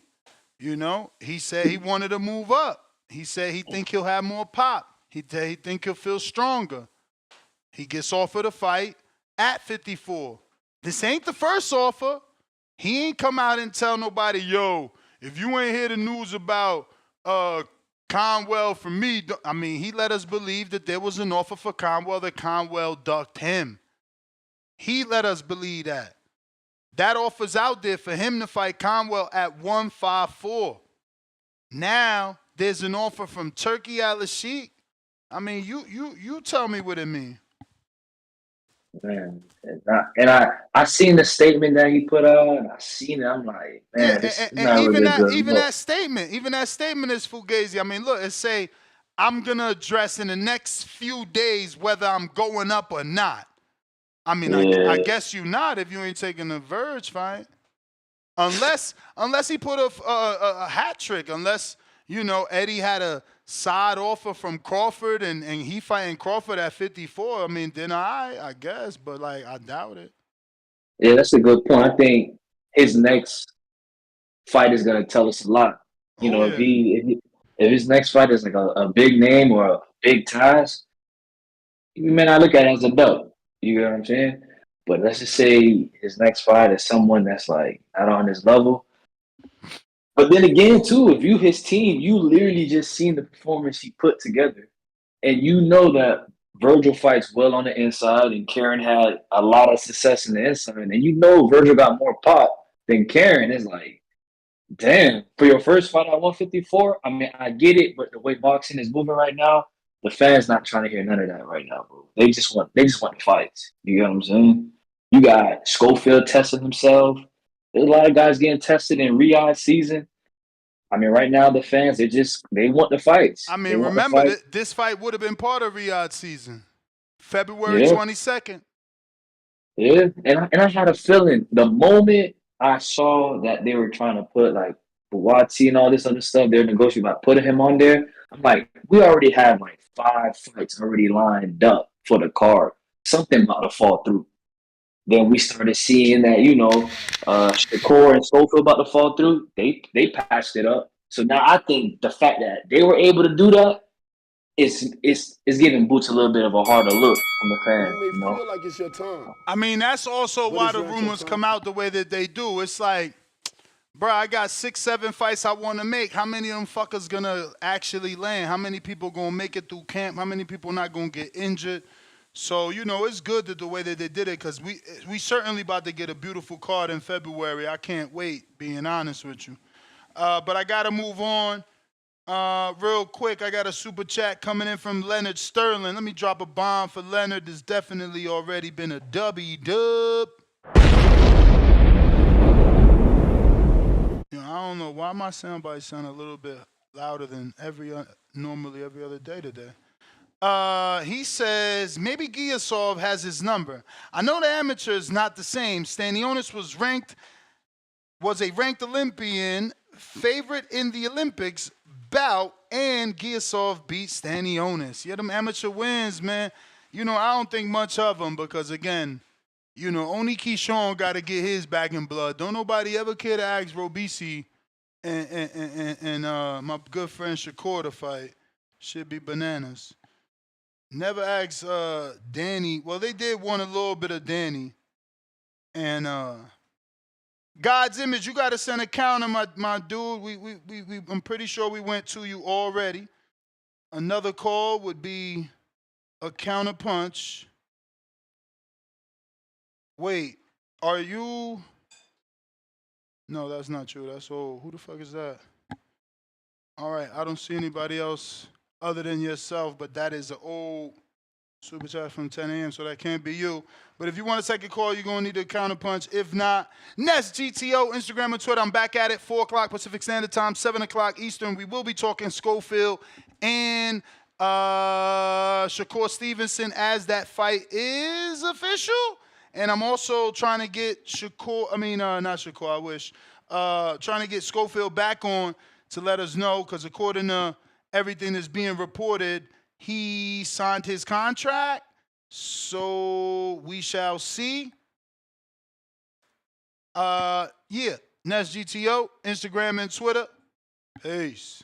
You know, he said he wanted to move up. He said he think he'll have more pop. He think he'll feel stronger. He gets offered a fight at 54. This ain't the first offer. He ain't come out and tell nobody, yo, if you ain't hear the news about Conwell from me, I mean, he let us believe that there was an offer for Conwell, that Conwell ducked him. He let us believe that. That offer's out there for him to fight Conwell at 154. Now, there's an offer from Turkey Al-Sheikh I mean, you tell me what it mean. Man, I seen the statement that he put out, and I seen it. I'm like, Yeah, man, this is and not really a good even look. that statement is fugazi. I mean, look, it say I'm gonna address in the next few days whether I'm going up or not. I mean, I Yeah, guess you not if you ain't taking the Verge fight, unless he put a hat trick. Unless Eddie had a side offer from Crawford and he fighting Crawford at 54. I mean, then I guess, but like I doubt it. yeah, that's a good point. I think his next fight is gonna tell us a lot. Oh If yeah. if his next fight is like a big name or a big ties, you may not look at it as a dub. You get what I'm saying? But let's just say his next fight is someone that's like not on his level. But then again, too, if you his team, you literally just seen the performance he put together, and you know that Virgil fights well on the inside, and Karen had a lot of success in the inside, and you know Virgil got more pop than Karen. It's like, damn, for your first fight at 154, I mean, I get it, but the way boxing is moving right now, the fans not trying to hear none of that right now, bro. They just want the fights. You get what I'm saying? You got Schofield testing himself. There's a lot of guys getting tested in Riyadh season. I mean, right now the fans they want the fights. I They mean, want the remember fight. that this fight would have been part of Riyadh season, February Yeah, 22nd. yeah. And I had a feeling the moment I saw that they were trying to put like Buatsi and all this other stuff, they're negotiating about putting him on there. I'm like, we already have like 5 fights already lined up for the card. Something about to fall through. Then we started seeing that, Shakur and Schofield about to fall through. They patched it up. So now I think the fact that they were able to do that is giving Boots a little bit of a harder look from the You fans, may you know. feel like it's your time, I mean, that's also but why it's the not your rumors time. come out the way that they do. It's like, bro, I got 6, 7 fights I want to make. How many of them fuckers gonna actually land? How many people gonna make it through camp? How many people not gonna get injured? So it's good that the way that they did it, because we certainly about to get a beautiful card in February. I can't wait, being honest with you. But I gotta move on. Real quick, I got a super chat coming in from Leonard Sterling. Let me drop a bomb for Leonard. There's definitely already been a dub. I don't know why my soundbite sound a little bit louder than normally every other day today. He says maybe Giasov has his number. I know the amateur is not the same. Stanionis was a ranked Olympian, favorite in the Olympics bout, and Giasov beat Stanionis. Yeah, them amateur wins, man. I don't think much of them because, again, only Keyshawn got to get his back in blood. Don't nobody ever care to ask Robisi and my good friend Shakur to fight. Should be bananas. Never asked Danny. Well, they did want a little bit of Danny. And God's image, you gotta send a counter, my dude. I'm pretty sure we went to you already. Another call would be a counter punch. Wait, are you? No, that's not true. That's old. Who the fuck is that? All right, I don't see anybody else other than yourself, but that is an old super chat from 10 a.m., so that can't be you. But if you want to take a call, you're going to need a counter punch. If not, Nest GTO, Instagram and Twitter. I'm back at it, 4 o'clock Pacific Standard Time, 7 o'clock Eastern. We will be talking Schofield and Shakur Stevenson as that fight is official. And I'm also trying to get not Shakur, I wish. Trying to get Schofield back on to let us know, because according to everything that's being reported, he signed his contract. So we shall see. Yeah, Nest GTO, Instagram and Twitter. Peace.